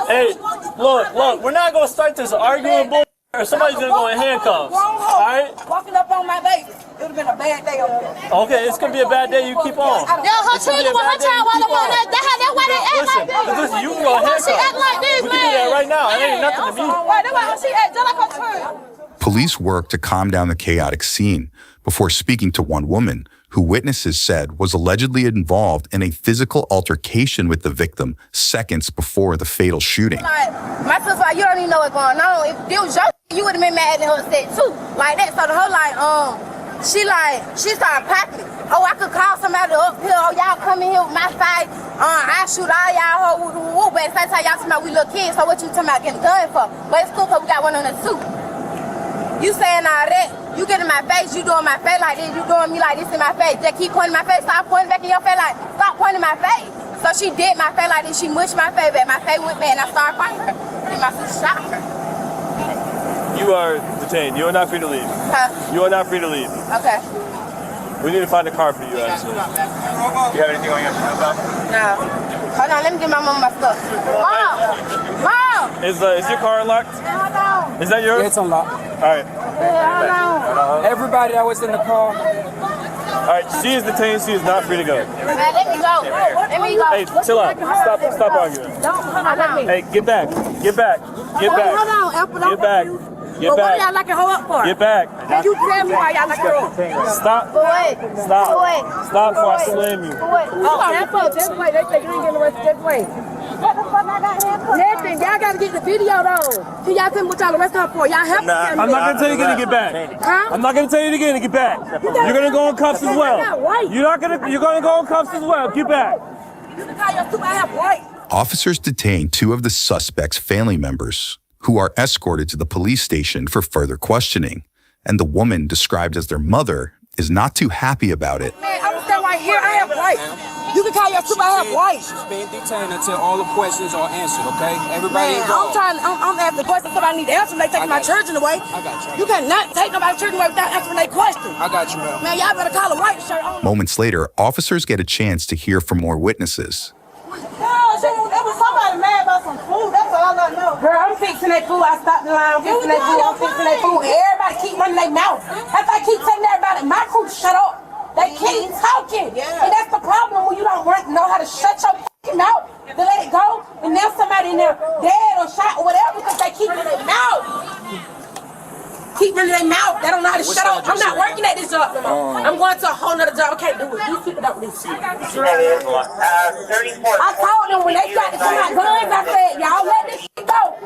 Hey, look, we're not gonna start this arguing, or somebody's gonna go in handcuffs. All right? Walking up on my baby. It would have been a bad day over there. Okay, it's gonna be a bad day. You keep on. Yo, her children with her child while that's why they act like this. Listen, you can go in handcuffs. She act like this, we can do that right now. It ain't nothing to me. That's why she act just like her child. Police worked to calm down the chaotic scene before speaking to one woman who witnesses said was allegedly involved in a physical altercation with the victim seconds before the fatal shooting. My sister, like, you don't even know what's going on. If it was your you would have been mad at her set too. Like that. So the whole she started packing. Oh, I could call somebody up here. Oh, y'all come in here with my fight. I shoot all y'all who but at the same time y'all talking about we little kids, so what you talking about getting a gun for? But it's cool because we got one on the suit. You saying all that, you get in my face, you doing my face like this, you doing me like this in my face. Just keep pointing my face, stop pointing back in your face like, stop pointing my face. So she did my face like this, she mushed my face back, my face went back and I started fighting her. And my sister shot her. You are detained, you are not free to leave. Huh? You are not free to leave. Okay. We need to find a car for you, actually. Do you have anything on your phone? No. Hold on, let me get my mom my stuff. Mom! Is your car unlocked? Is that yours? It's unlocked. All right. Everybody that was in the car. All right, she is detained. She is not free to go. Let me go. Let me go. Hey, chill out. Stop arguing. Hey, get back. Get back. Get back. Hold on, Apple. Get back. Get What back. y'all locking her up for? Get back. Can you tell me why y'all locking her up? Stop. Stop. Stop before I slam you. Oh, this way. They say you ain't getting arrested this way. What the fuck I got here for? Nothing. Y'all gotta get the video though. Can y'all tell me what y'all arrested her for? Y'all have to tell me. I'm not gonna tell you to get back. Huh? I'm not gonna tell you to get back. You're gonna go in cuffs as well. You're gonna go in cuffs as well. Get back. You can call your super. I have white. Officers detained 2 of the suspect's family members, who are escorted to the police station for further questioning. And the woman described as their mother is not too happy about it. Man, I'm standing right here. I have white. You can call your super. I have white. She's being detained until all the questions are answered, okay? Everybody Man, involved. I'm asking questions because I need to answer them. They taking my children away. I got you. You cannot take nobody's children away without answering their questions. I got you, man. Man, y'all better call a white shirt on. Moments later, officers get a chance to hear from more witnesses. There was somebody mad about some food. That's all I know. Girl, I'm fixing that food. I stopped the line. I'm fixing that food. I'm fixing that food. Everybody keep running their mouth. After I keep telling everybody, my crew shut up. They keep talking. And that's the problem when you don't know how to shut your fucking mouth to let it go. And now somebody in there dead or shot or whatever because they keep running their mouth. Keep running their mouth. They don't know how to shut up. I'm not working at this job no more. I'm going to a whole nother job. I can't do it. These people don't do shit. I told them when they tried to come out guns, I said, y'all let this shit go.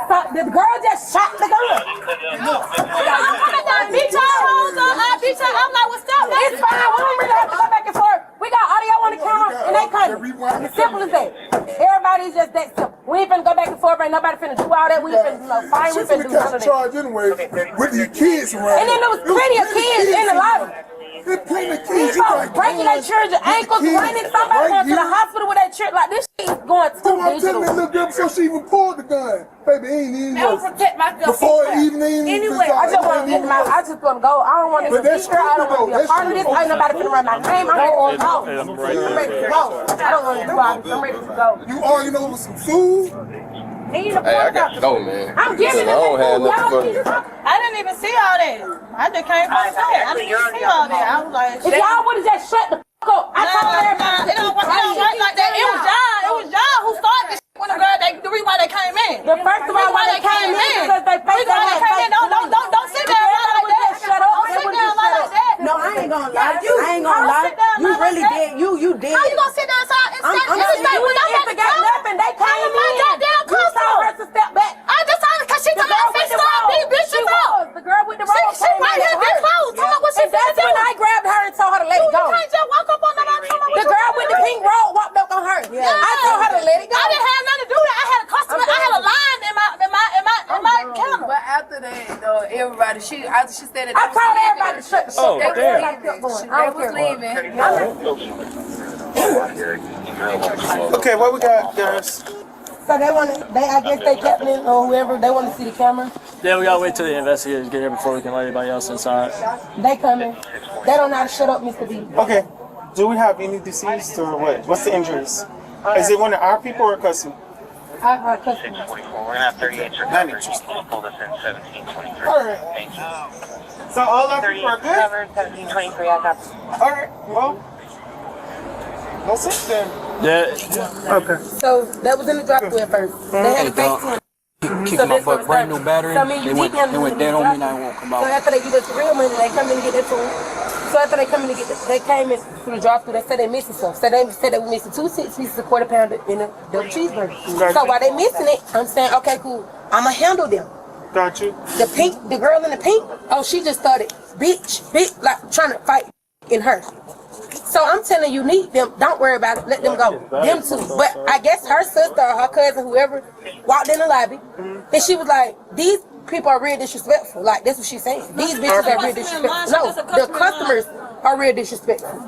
So the girl just shot the gun. I'm beat y'all hoes up. I beat y'all. I'm like, what's up? It's fine. We don't really have to go back and forth. We got audio on the camera and they coming. It's simple as that. Everybody's just that simple. We ain't finna go back and forth. Ain't nobody finna do all that. We ain't finna fight. We finna do none of that. Charge anyway with these kids around. And then there was plenty of kids in the lobby. There's plenty of kids. People breaking their children's ankles, running somebody going to the hospital with that children. Like this shit is going too I'm telling digital. that little girl before she even pulled the gun. Baby, ain't even I will protect myself. before evening. Anyway, I just want to get my. I just want to go. I don't want to But even that's be here. I don't want to be a stupid, part of this. Ain't nobody finna run my name. I'm ready to go. I'm ready to go. I don't want to do all this. I'm ready to go. You arguing over some food? Hey, I got to go, man. I'm giving I don't have nothing for I didn't even see all that. I just came from the side. I didn't even see all that. I was like, if y'all would have just shut the fuck up, I told everybody. It don't work like that. It was y'all who started this shit when the girl. The reason why they came in. The first of all, why they came in because they faced that. Don't sit there and lie like that. Shut up. Don't sit there and lie like that. No, I ain't gonna lie. I ain't gonna lie. You really did. You did. How you gonna sit there and say nothing? They came in. My goddamn customer. You told her to step back. I just told her because she told me to fix up. These bitches up. The girl with the robe. She right here, big clothes. Tell her what she finna do. When I grabbed her and told her to let it go. You can't just walk up on nobody. The girl with the pink robe walked up on her. I told her to let it go. I didn't have nothing to do with that. I had a customer. I had a line in my counter. But after that, though, everybody, she said it. I told everybody to shut the fuck up. They was leaving. Okay, what we got, guys? So I guess they kept in or whoever, they want to see the camera. Yeah, we gotta wait till the investigators get here before we can let anybody else inside. They coming. They don't know how to shut up, Mr. B. Okay. Do we have any deceased or what? What's the injuries? Is it one of our people or a customer? Our customer. We're gonna have 38 Not interested. pull this in 1723. All right. Thank you. So all our people are good? Covered 1723. I got. All right. Well, that's it then. Yeah. Okay. So that was in the drive-thru at first. They had a fake one. Kicking my butt, brand new battery. So, They went dead on me, now I won't come So out. after they give us the real money, they come in and get their food. So after they come in and get they came in through the drive-thru, they said they missing stuff. So they said they were missing 2 6 pieces of quarter pounder in a double cheeseburger. So while they missing it, I'm saying, okay, cool. I'ma handle them. Got you. The girl in the pink, oh, she just started bitch, like trying to fight in her. So I'm telling you, need them. Don't worry about it. Let them go. Them two. But I guess her sister or her cousin, whoever, walked in the lobby, and she was like, "These people are real disrespectful." Like that's what she's saying. These bitches are real disrespectful. No, the customers are real disrespectful.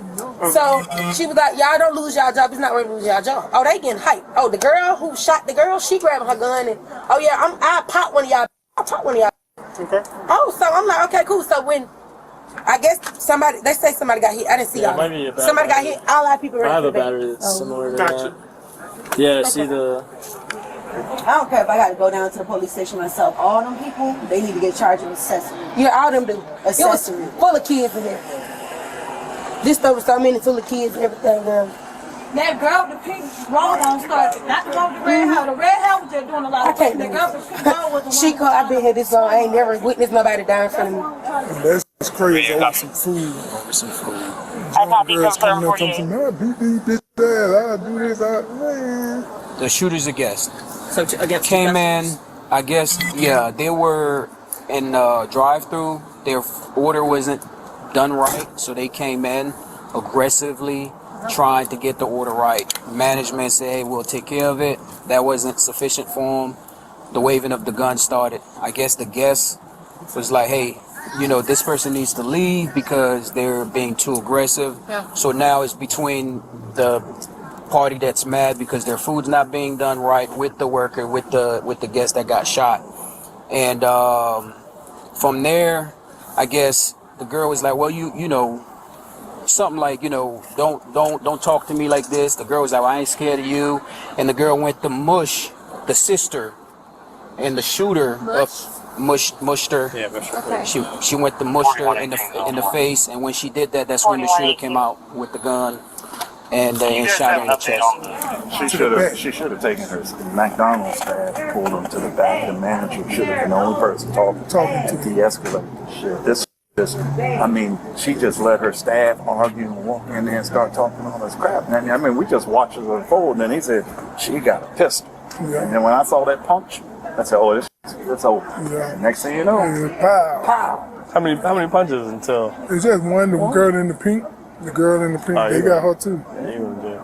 So she was like, "Y'all don't lose y'all job. It's not really lose y'all job." Oh, they getting hyped. Oh, the girl who shot the girl, she grabbing her gun and, oh yeah, I pop one of y'all. I'll pop one of y'all. Okay. Oh, so I'm like, okay, cool. So when I guess they say somebody got hit. I didn't see y'all. Somebody got hit. All our people. I have a battery that's similar to that. Yeah, see the I don't care if I got to go down to the police station myself. All them people, they need to get charged with accessory. Yeah, all them do. Accessory. It was full of kids in there. This store was so many full of kids and everything, girl. That girl with the pink roll on started. Not the girl with the red hair. The red hair was just doing a lot of things. The girl with the pink roll was the one. She called, I've been here this long. I ain't never witnessed nobody dying from me. That's crazy. Over some food. Over some food. Girls coming up to me, I beat these bitches, I do this, man. The shooter's a guest. So came in, I guess, yeah, they were in drive-through. Their order wasn't done right, so they came in aggressively trying to get the order right. Management said, hey, we'll take care of it. That wasn't sufficient for them. The waving of the gun started. I guess the guest was like, hey, you know, this person needs to leave because they're being too aggressive. Yeah. So now it's between the party that's mad because their food's not being done right with the worker, with the guest that got shot. And from there, I guess the girl was like, well, you know, something like, you know, don't talk to me like this. The girl was like, well, I ain't scared of you. And the girl went to mush the sister and the shooter mushed her. Yeah, okay. She went to mush her in the face, and when she did that, that's when the shooter came out with the gun and shot her in the chest. She should have taken her McDonald's staff and pulled them to the back. The manager should have been the only person talking to de-escalate the shit. I mean, she just let her staff argue and walk in there and start talking all this crap. And I mean, we just watched it unfold, and then he said, she got a pistol. Yeah. And then when I saw that punch, I said, oh, it's over. Yeah. Next thing you know, pow. How many punches until? It's just one, the girl in the pink. The girl in the pink, they got her too. Yeah, you in jail.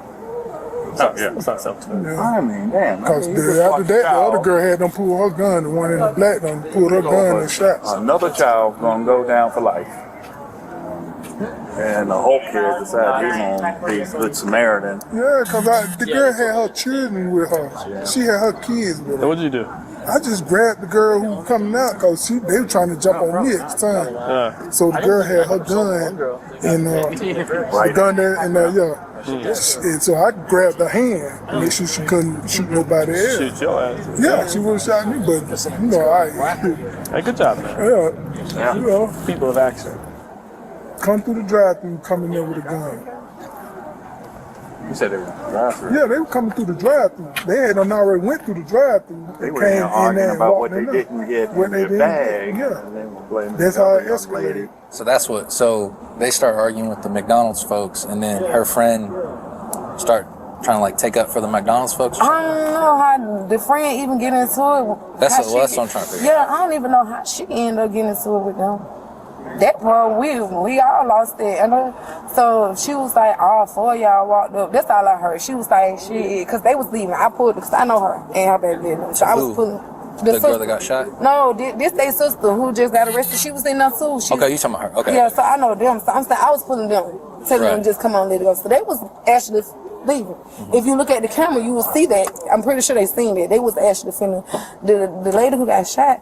It's not self-defense. Yeah. I mean, damn. Because after that, the other girl had them pull her gun. The one in the black done pulled her gun and shot. Another child gonna go down for life. And the whole kid decided he's gonna be a good Samaritan. Yeah, because the girl had her children with her. Yeah. She had her kids with her. And what'd you do? I just grabbed the girl who was coming out because they were trying to jump on me at the time. Yeah. So the girl had her gun and the gun there and and so I grabbed her hand to make sure she couldn't shoot nobody else. Shoot your ass. Yeah, she would have shot me, but you know, hey, good job, man. Yeah. You know. People of action. Come through the drive-thru, coming there with a gun. You said they were drive-thru? Yeah, they were coming through the drive-thru. They had already went through the drive-thru. They were arguing about what they didn't get in their bag. Yeah. That's how it escalated. So they start arguing with the McDonald's folks, and then her friend start trying to like take up for the McDonald's folks. I don't know how the friend even get into it. That's what I'm trying to figure out. Yeah, I don't even know how she ended up getting into it with them. That bro, we all lost it. And so she was like, all four of y'all walked up. That's all I heard. She was like, because they was leaving. I pulled because I know her and her baby didn't. So I was pulling. The girl that got shot? No, this they sister who just got arrested. She was in there too. Okay, you talking about her? Okay. Yeah, so I know them. So I'm saying I was pulling them, telling them just come on, let it go. So they was actually leaving. Mm-hmm. If you look at the camera, you will see that. I'm pretty sure they seen that. They was actually finna. The lady who got shot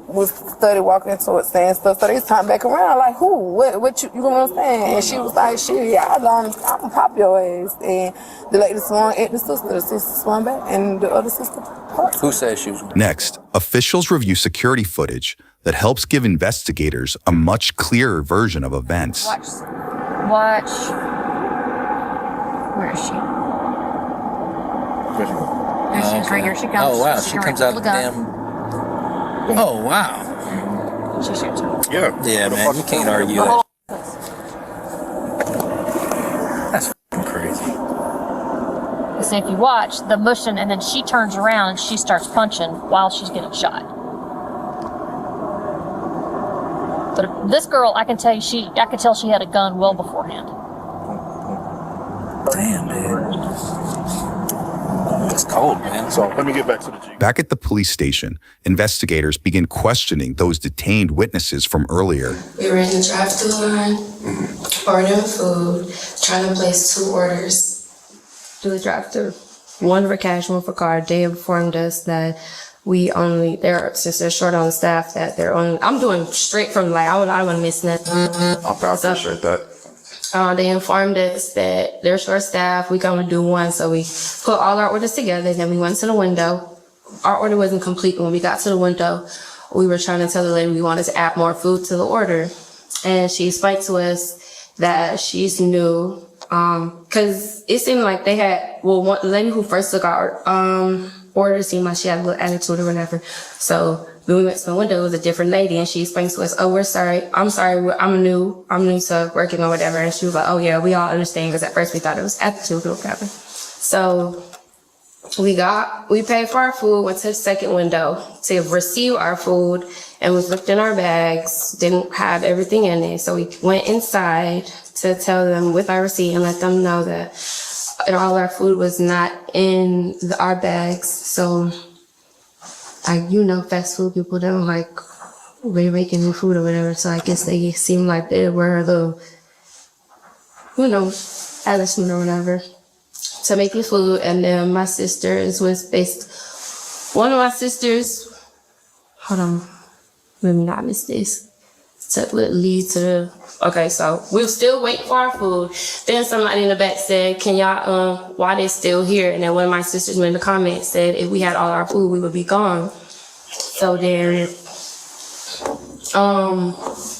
was started walking towards saying stuff. So they turned back around like, who? What you know what I'm saying? And she was like, shit, I'm gonna pop your ass. And the lady swung at the sister swung back, and the other sister popped. Who said she was? Next, officials review security footage that helps give investigators a much clearer version of events. Watch. Where is she? She's right here. She comes. Oh wow, she comes out of the damn. Oh wow. She shoots her. Yeah, man, you can't argue that. That's f***ing crazy. So if you watch the motion, and then she turns around and she starts punching while she's getting shot. But this girl, I can tell she had a gun well beforehand. Damn, dude. It's cold, man. So let me get back to the Jeep. Back at the police station, investigators begin questioning those detained witnesses from earlier. We were in the drive-thru line, ordering food, trying to place 2 orders. To the drive-thru, one for cash, one for card. They informed us that since they're short on staff, that they're on. I'm doing straight from I don't want to miss nothing. I appreciate that. They informed us that they're short staff. We gonna do one, so we put all our orders together. Then we went to the window, our order wasn't complete. When we got to the window, we were trying to tell the lady we wanted to add more food to the order. And she explained to us that she's new, cause it seemed like they had, the lady who first took our, order seemed like she had a little attitude or whatever. So when we went to the window, it was a different lady, and she explained to us, "Oh, we're sorry. I'm sorry. I'm new to working or whatever." And she was like, "Oh yeah, we all understand," because at first we thought it was attitude or whatever. So we paid for our food, went to the second window to receive our food, and was looked in our bags, didn't have everything in it. So we went inside to tell them with our receipt and let them know that all our food was not in our bags. So, fast food people don't like making new food or whatever. So I guess they seemed like they were attitude or whatever to make this food. And then my sisters one of my sisters, hold on, let me not miss this. Okay, so we were still waiting for our food. Then somebody in the back said, "Can y'all, why they still here?" And then one of my sisters made a comment, said if we had all our food, we would be gone. So then,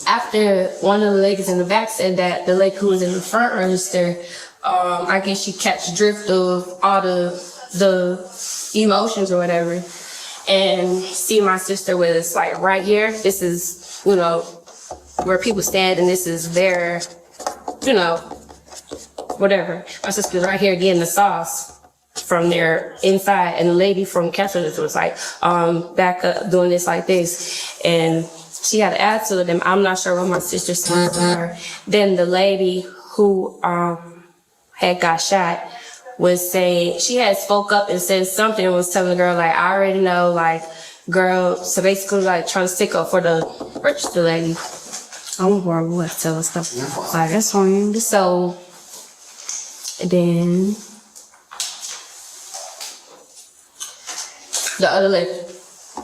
after one of the ladies in the back said that, the lady who was in the front register, I guess she catch drift of all the emotions or whatever. And see my sister was like right here. This is, where people stand, and this is their, whatever. My sister's right here getting the sauce from their inside, and the lady from catching this was like, back up, doing this like this. And she had an attitude of them. I'm not sure what my sister said to her. Then the lady who, had got shot was saying, she had spoke up and said something, and was telling the girl, like, "I already know, like, girl," so basically like trying to stick up for the register lady. I'm horrible at telling stuff like that's fine. So then the other lady,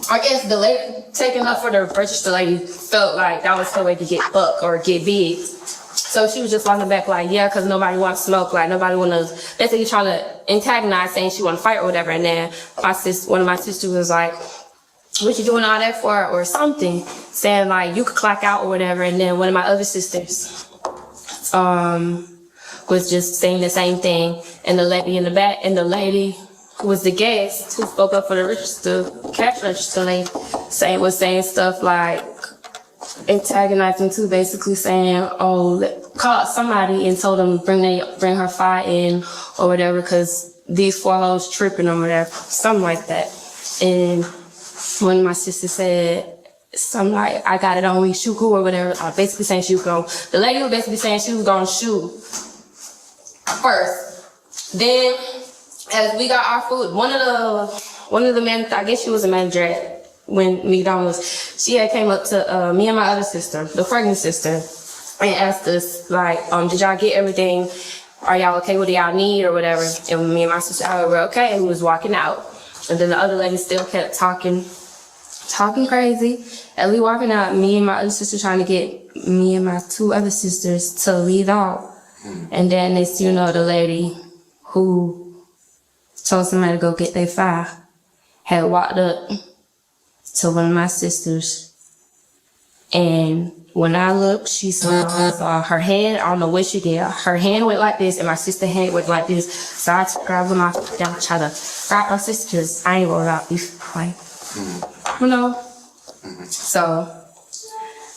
I guess the lady taking up for the register lady felt like that was her way to get buck or get big. So she was just walking back like, yeah, because nobody wants smoke, like nobody want to, basically trying to antagonize, saying she want to fight or whatever. And then one of my sisters was like, "What you doing all that for?" or something, saying like, "You could clock out," or whatever. And then one of my other sisters was just saying the same thing. And the lady in the back, and the lady who was the guest who spoke up for the cash register lady, was saying stuff like antagonizing too, basically saying, called somebody and told them bring her file in or whatever, because these 4 hoes tripping or whatever, something like that. And one of my sisters said something like, "I got it on me, shoot who," or whatever. Basically saying the lady was basically saying she was gonna shoot first. Then, as we got our food, one of the men, I guess she was a manager at McDonald's, she had came up to me and my other sister, the pregnant sister, and asked us like, "Did y'all get everything? Are y'all okay? What do y'all need or whatever?" And me and my sister were okay, and we was walking out. And then the other lady still kept talking crazy. As we walking out, me and my other sister trying to get me and my 2 other sisters to leave out. And then the lady who told somebody to go get their file had walked up to one of my sisters. And when I looked, she saw her hand. I don't know what she did. Her hand went like this, and my sister's hand went like this. So I grabbed my down, try to grab my sister's. I ain't worried about these, like, So,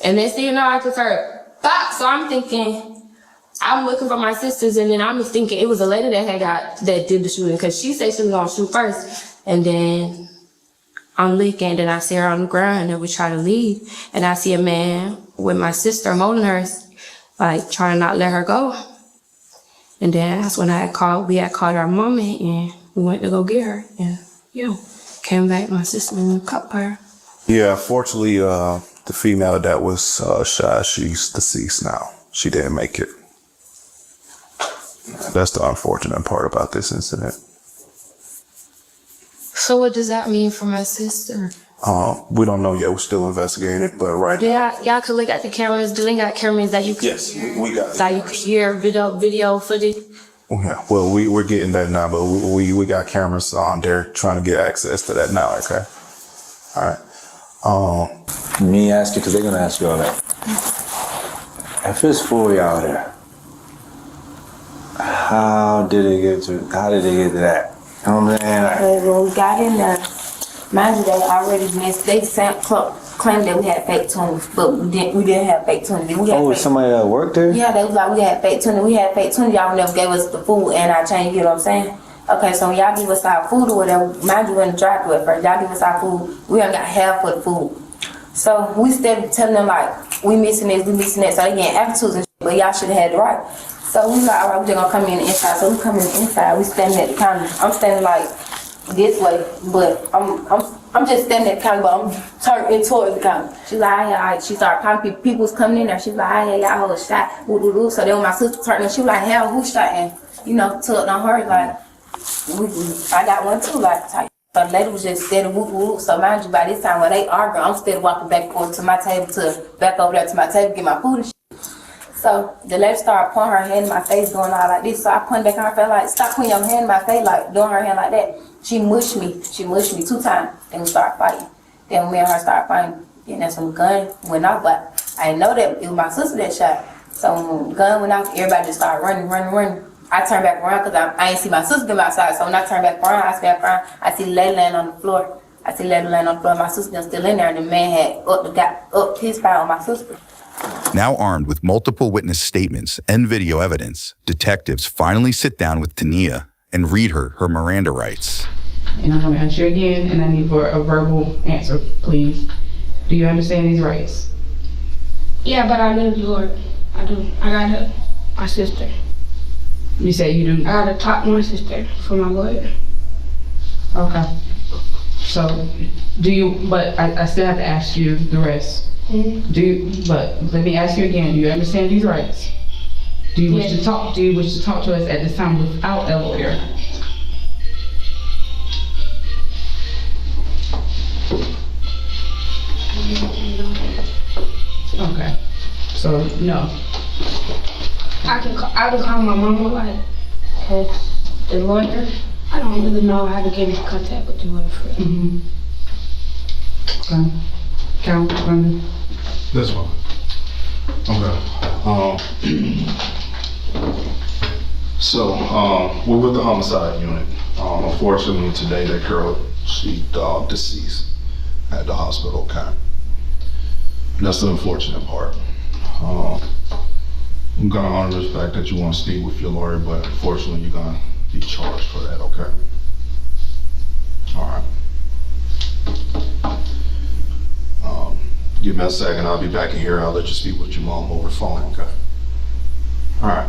and then I just heard pop. So I'm thinking, I'm looking for my sisters, and then I'm thinking it was a lady that did the shooting, because she said she was gonna shoot first, and then I'm looking, and I see her on the ground, and we try to leave, and I see a man with my sister holding her, like trying to not let her go. And then that's when we had called our mommy, and we went to go get her, and came back, my sister caught her. Yeah, fortunately, the female that was shot, she's deceased now. She didn't make it. That's the unfortunate part about this incident. So what does that mean for my sister? We don't know yet. We're still investigating it, but right now. Y'all could look at the cameras. Do they got cameras that you could? Yes, we got it. That you could hear video footage? Yeah, well, we're getting that now, but we got cameras on there trying to get access to that now, okay? All right. Me ask you, because they're going to ask you all that. If it's full y'all there, how did they get to that? You know what I'm saying? Because when we got in there, mind you, they already missed. They claimed that we had fake tunnels, but we didn't have fake tunnels. Somebody that worked there? Yeah, they was like, we had fake tunnels. We had fake tunnels. Y'all never gave us the food and our change. You know what I'm saying? Okay, so when y'all give us our food or whatever, mind you, we're in the drive-thru at first. Y'all give us our food. We only got half of the food. So we started telling them like, we missing this, we missing that. So they getting attitudes and shit, but y'all should have had the right. So we like, all right, we're just gonna come in the inside. So we come in the inside. We standing at the counter. I'm standing like this way, but I'm just standing at the counter, but I'm turning towards the counter. She's like, all right. She started calling people. People was coming in there. She's like, all right, y'all hold a shot. Woo. So then when my sister turned, she was like, hell, who shot? And tugged on her like, I got one too, like type. So the lady was just steady whoop. So mind you, by this time when they arguing, I'm still walking back and forth to my table back over there to my table, get my food and shit. So the lady started putting her hand in my face, doing all like this. So I pointed back on her face like, stop putting your hand in my face, like doing her hand like that. She mushed me 2 times. Then we started fighting. Then when me and her started fighting, then that's when the gun went off. But I didn't know that it was my sister that shot. So when the gun went off, everybody just started running. I turned back around because I ain't see my sister come outside. So when I turned back around, I see the lady laying on the floor. My sister was still in there, and the man had up his fire on my sister. Now armed with multiple witness statements and video evidence, detectives finally sit down with Tania and read her Miranda rights. And I'm going to ask you again, and I need for a verbal answer, please. Do you understand these rights? Yeah, but I need Lord. I do. I gotta my sister. You say you do? I gotta talk to my sister for my lawyer. Okay. So, but I still have to ask you the rest. Mm-hmm. But let me ask you again, do you understand these rights? Do you wish to talk to us at this time without a lawyer? Okay. So, no. I can call my mama, like, the lawyer. I don't really know how to get in contact with the lawyer for it. Mm-hmm. Okay. Count, This one. Okay. So, we're with the homicide unit. Unfortunately, today that girl, she deceased at the hospital, okay? And that's the unfortunate part. I'm gonna honor the fact that you want to speak with your lawyer, but unfortunately, you're gonna be charged for that, okay? All right. Give me a second, I'll be back in here. I'll let you speak with your mom over the phone, okay? All right.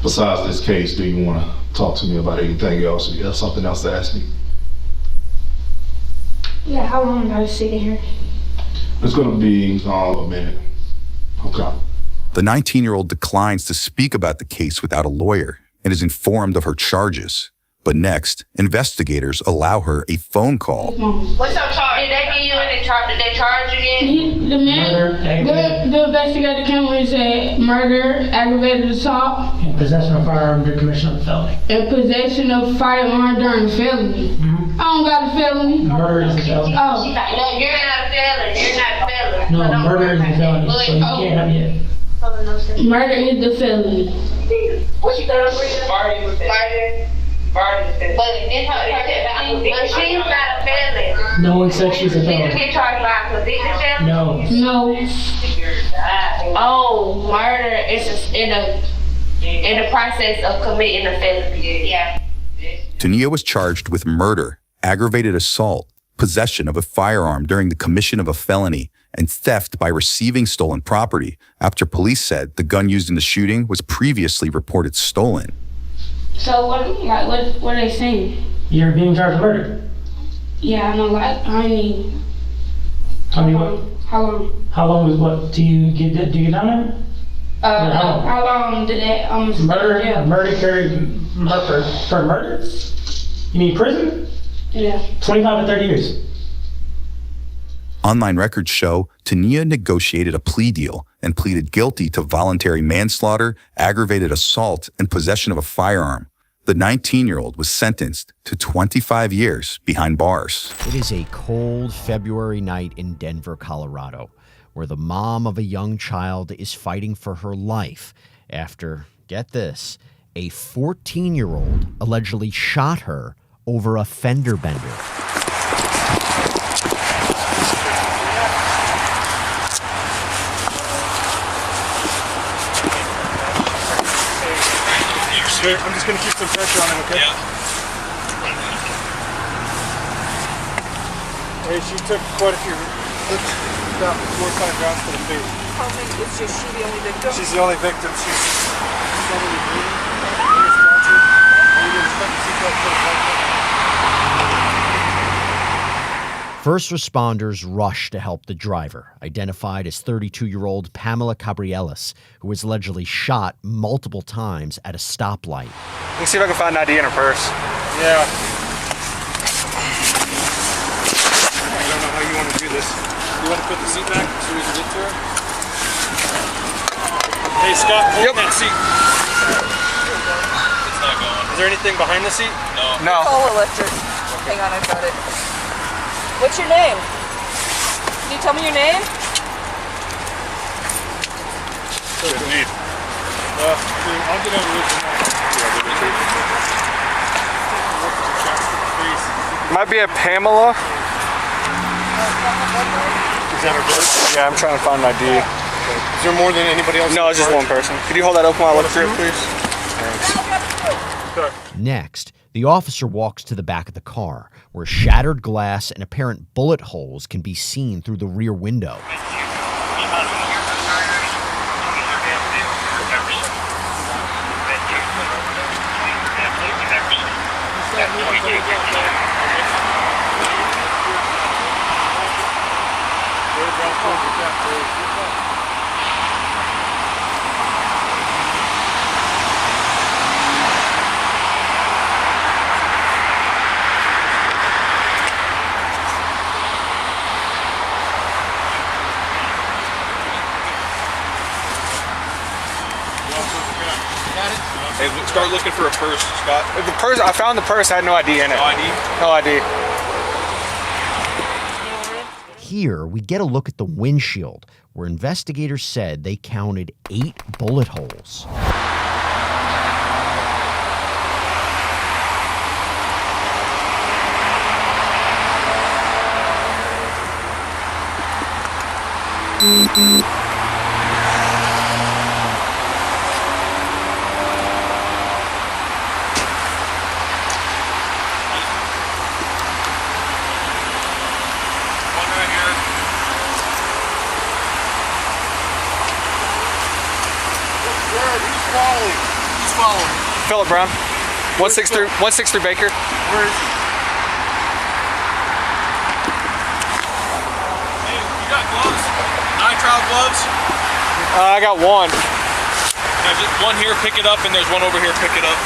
Besides this case, do you want to talk to me about anything else? Do you have something else to ask me? Yeah, how long are you sitting here? It's gonna be a minute. Okay. The 19-year-old declines to speak about the case without a lawyer and is informed of her charges. But next, investigators allow her a phone call. What's up, charge? Did they give you any charge? Did they charge you again? The investigator came and said murder, aggravated assault, and possession of firearm during commission of a felony. And possession of firearm during felony. I don't got a felony. Murder is a felony. Oh. No, you're not a felon. You're not a felon. No, murder is a felony, so you can't have it. Murder is the felony. What you got to Murder. But she's not a felon. No one said she's a felon. Did you get charged by a convicted felon? No. Oh, murder is in the process of committing a felony. Yeah. Tania was charged with murder, aggravated assault, possession of a firearm during the commission of a felony, and theft by receiving stolen property after police said the gun used in the shooting was previously reported stolen. So what are they saying? You're being charged with murder. Yeah, I know, like, I mean, Tell me what? How long? How long is what? Do you get down there? How long did that Murder carried for murder? You mean prison? Yeah. 25 to 30 years. Online records show Tania negotiated a plea deal and pleaded guilty to voluntary manslaughter, aggravated assault, and possession of a firearm. The 19-year-old was sentenced to 25 years behind bars. It is a cold February night in Denver, Colorado, where the mom of a young child is fighting for her life after, get this, a 14-year-old allegedly shot her over a fender bender. I'm just going to keep some pressure on him, okay? Yeah. Hey, she took quite a few, about 4 or 5 rounds to the face. How many? Is just she the only victim? She's the only victim. She's heavily bleeding, unresponsive. We didn't expect to see that. First responders rushed to help the driver, identified as 32-year-old Pamela Cabrielas, who was allegedly shot multiple times at a stoplight. Let me see if I can find an ID in her purse. Yeah. I don't know how you want to do this. You want to put the seat back so we can get to her? Hey, Scott, hold that seat. It's not going. Is there anything behind the seat? No. It's all electric. Hang on, I've got it. What's your name? Can you tell me your name? Good name. I'll get over with tonight. Might be a Pamela. Is that her birth? Yeah, I'm trying to find an ID. Is there more than anybody else? No, it's just one person. Could you hold that open while I look through it, please? Thanks. Next, the officer walks to the back of the car, where shattered glass and apparent bullet holes can be seen through the rear window. Hey, start looking for a purse, Scott. The purse, I found the purse, had no ID in it. No ID? No ID. Here, we get a look at the windshield, where investigators said they counted 8 bullet holes. Philip Brown, 163 Baker. Where is he? Hey, you got gloves? Nitrile gloves? I got one. There's just one here, pick it up, and there's one over here, pick it up.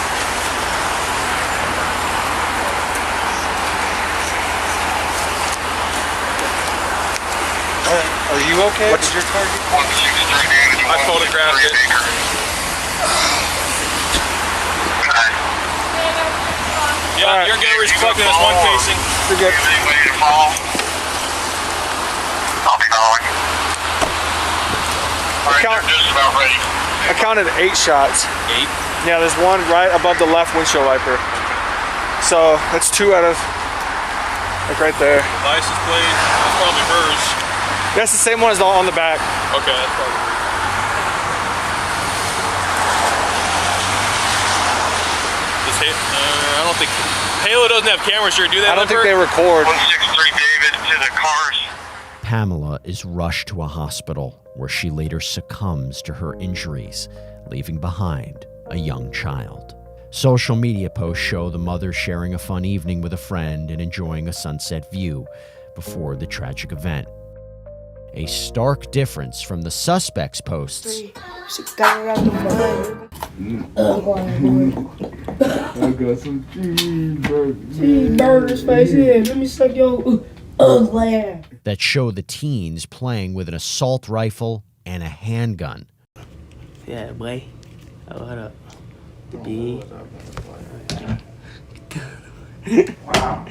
Are you okay? What's your target? I photographed it. Yeah, right. You're good. We're collecting this one casing. You're good. Anybody to follow? I'll be following. Alright, they're just about ready. I counted 8 shots. 8? Yeah, there's one right above the left windshield wiper. So that's 2 out of, like right there. License plate, that's probably hers. That's the same one as on the back. Okay, that's probably hers. I don't think Halo doesn't have cameras here. Do they? I don't think they record. 163 David to the cars. Pamela is rushed to a hospital where she later succumbs to her injuries, leaving behind a young child. Social media posts show the mother sharing a fun evening with a friend and enjoying a sunset view before the tragic event. A stark difference from the suspect's posts. I got some cheeseburgers. Cheeseburgers, face here. Let me suck your ugly ass. that show the teens playing with an assault rifle and a handgun. Yeah, boy. Oh, what up? B. Wow.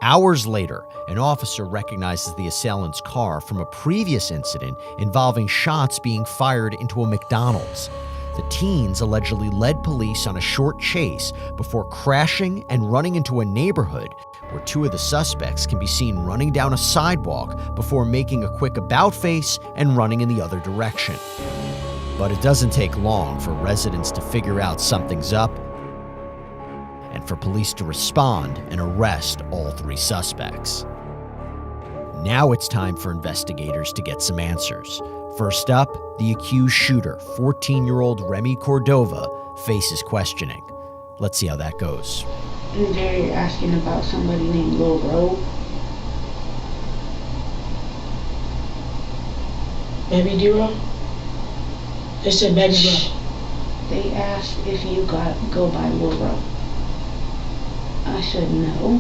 Hours later, an officer recognizes the assailant's car from a previous incident involving shots being fired into a McDonald's. The teens allegedly led police on a short chase before crashing and running into a neighborhood where two of the suspects can be seen running down a sidewalk before making a quick about-face and running in the other direction. But it doesn't take long for residents to figure out something's up and for police to respond and arrest all three suspects. Now it's time for investigators to get some answers. First up, the accused shooter, 14-year-old Remy Cordova, faces questioning. Let's see how that goes. They're asking about somebody named Lil Bro. Baby D-Ro? They said Baby Bro. They asked if you go by Lil Bro. I said no.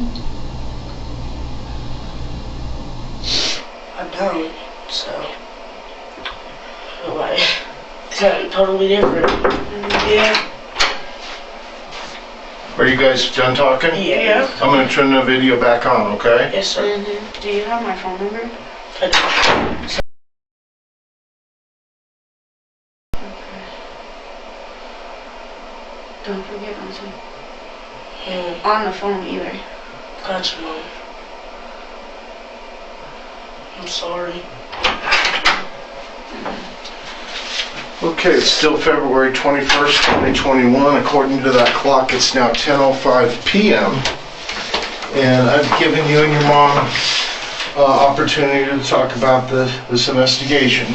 I don't, so. Like, it's totally different. Yeah. Are you guys done talking? Yeah. I'm going to turn the video back on, okay? Yes, sir. Do you have my phone number? Don't forget something. On the phone either. Gotcha, Mom. I'm sorry. Okay, it's still February 21st, 2021. According to that clock, it's now 10:05 p.m. And I've given you and your mom opportunity to talk about this investigation.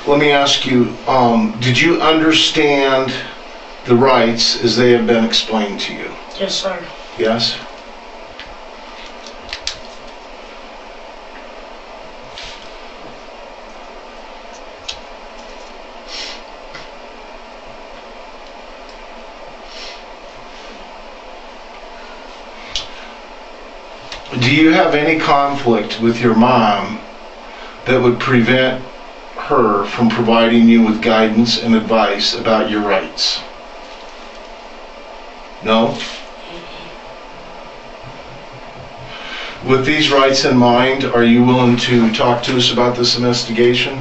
Let me ask you, did you understand the rights as they have been explained to you? Yes, sir. Yes? Do you have any conflict with your mom that would prevent her from providing you with guidance and advice about your rights? No? With these rights in mind, are you willing to talk to us about this investigation?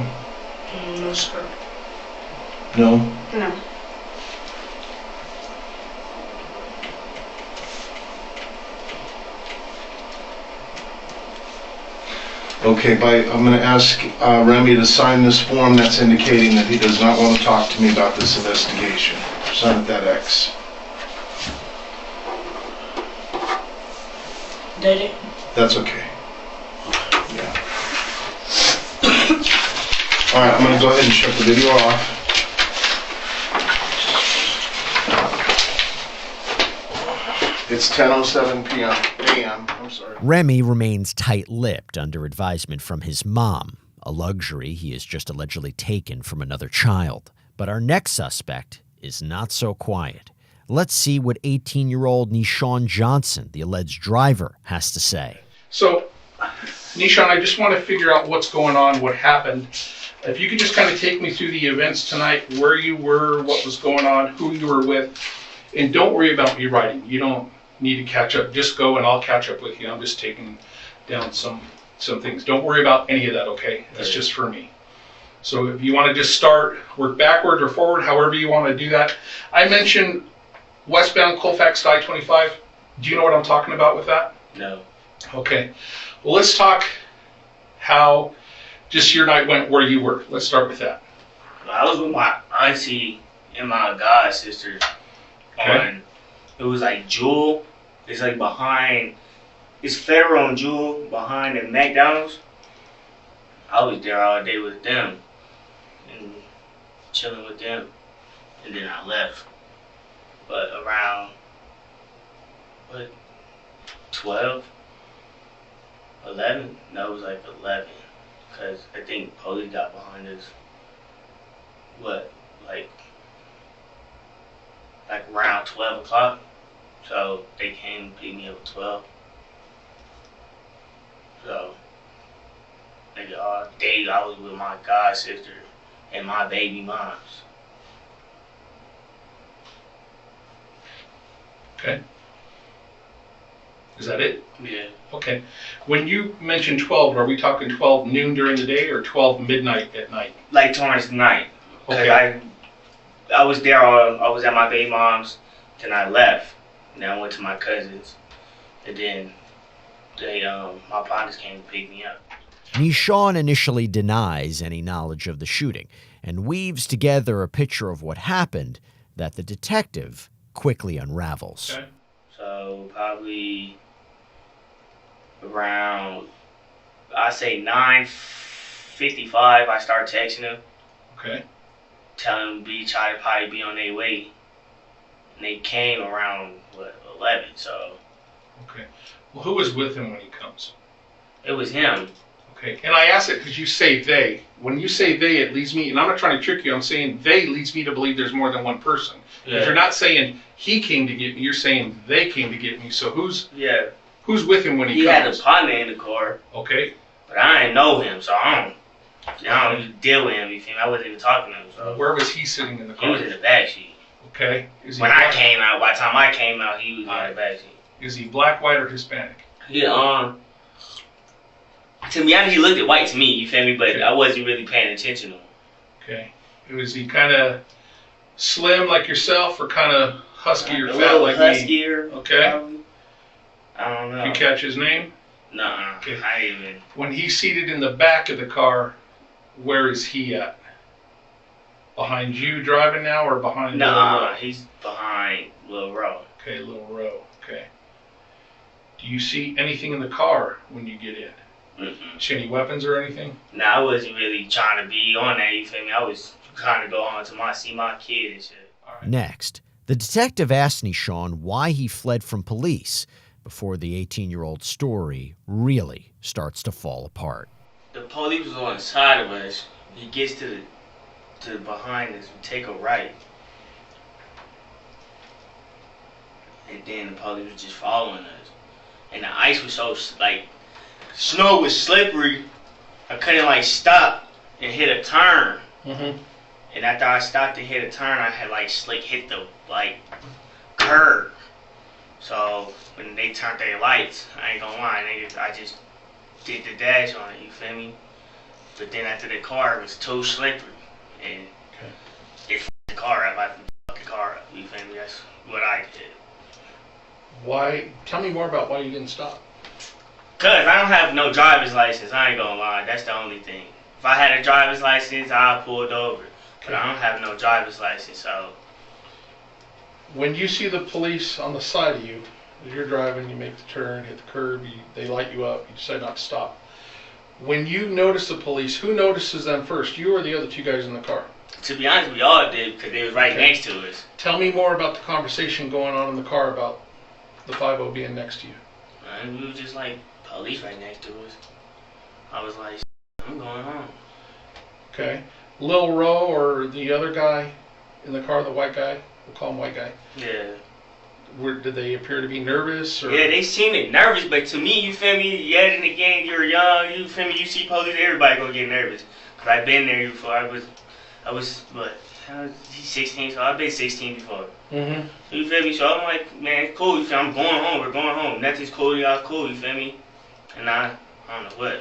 No, sir. No? No. Okay, I'm going to ask Remy to sign this form that's indicating that he does not want to talk to me about this investigation. Sign it that X. Did it? That's okay. Yeah. All right, I'm going to go ahead and shut the video off. It's 10:07 a.m. I'm sorry. Remy remains tight-lipped under advisement from his mom, a luxury he has just allegedly taken from another child. But our next suspect is not so quiet. Let's see what 18-year-old Nishawn Johnson, the alleged driver, has to say. So, Nishawn, I just want to figure out what's going on, what happened. If you could just kind of take me through the events tonight, where you were, what was going on, who you were with, and don't worry about me writing. You don't need to catch up. Just go and I'll catch up with you. I'm just taking down some things. Don't worry about any of that, okay? That's just for me. So if you want to just start, work backward or forward, however you want to do that. I mentioned westbound Colfax to I-25. Do you know what I'm talking about with that? No. Okay. Well, let's talk how just your night went where you were. Let's start with that. I was with my auntie and my god sister. Okay. It was like Jewel. It's like behind, it's Federal and Jewel behind the McDonald's. I was there all day with them and chilling with them, and then I left. But around, 12, 11? No, it was like 11, because I think police got behind us, like like around 12 o'clock. So they came and picked me up at 12. So, nigga, all day I was with my god sister and my baby moms. Okay. Is that it? Yeah. Okay. When you mentioned 12, are we talking 12 noon during the day or 12 midnight at night? Like towards night. Okay. I was there, I was at my baby mom's, then I left. And then I went to my cousin's. And then my partners came to pick me up. Nishan initially denies any knowledge of the shooting and weaves together a picture of what happened that the detective quickly unravels. Okay. So probably around, I say 9:55, I start texting them. Okay. Telling them try to probably be on their way. And they came around, 11, so. Okay. Well, who was with him when he comes? It was him. Okay. And I ask it because you say they. When you say they, it leads me, and I'm not trying to trick you, I'm saying they leads me to believe there's more than one person. Yeah. If you're not saying he came to get me, you're saying they came to get me. So who's with him when he comes? He had a partner in the car. Okay. But I didn't know him, so I don't even deal with him, you feel me? I wasn't even talking to him, so. Where was he sitting in the car? He was in the backseat. Okay. When I came out, by the time I came out, he was in the backseat. Is he black, white, or Hispanic? To be honest, he looked white to me, you feel me? But I wasn't really paying attention to him. Okay. Was he kind of slim like yourself, or kind of husky or A fat little like huskier, me? Okay. probably. I don't know. You catch his name? Nuh-uh. Okay. I didn't even. When he's seated in the back of the car, where is he at? Behind you driving now, or behind Lil Nuh-uh. Row? He's behind Lil Row. Okay, Lil Row. Okay. Do you see anything in the car when you get in? Mm-mm. See any weapons or anything? Nah, I wasn't really trying to be on that, you feel me? I was trying to go on to see my kid and shit. Next, the detective asked Nishan why he fled from police before the 18-year-old story really starts to fall apart. The police was on the side of us. He gets to the behind us, we take a right. And then the police was just following us. And the ice was so, snow was slippery. I couldn't, stop and hit a turn. Mm-hmm. And after I stopped and hit a turn, I had, hit the, curb. So, when they turned their lights, I ain't gonna lie, I just did the dash on it, you feel me? But then after the car, it was too slippery. And it f***ed the car up. I f***ed the car up, you feel me? That's what I did. Why? Tell me more about why you didn't stop. Cause I don't have no driver's license, I ain't gonna lie, that's the only thing. If I had a driver's license, I'd pulled over. But I don't have no driver's license, so. When you see the police on the side of you, as you're driving, you make the turn, hit the curb, they light you up, you decide not to stop. When you notice the police, who notices them first, you or the other two guys in the car? To be honest, we all did, because they was right next to us. Tell me more about the conversation going on in the car about the 5-0 being next to you. And we was just police right next to us. I was like, I'm going home. Okay. Lil Row or the other guy in the car, the white guy, we'll call him white guy. Yeah. Did they appear to be nervous? Or? Yeah, they seemed nervous, but to me, you feel me, yet in the game, you're young, you feel me, you see police, everybody gonna get nervous. Cause I've been there before, I was 16, so I've been 16 before. Mm-hmm. You feel me? So I'm like, man, it's cool, you feel me? I'm going home, we're going home. Nothing's cool, y'all cool, you feel me? And I don't know what.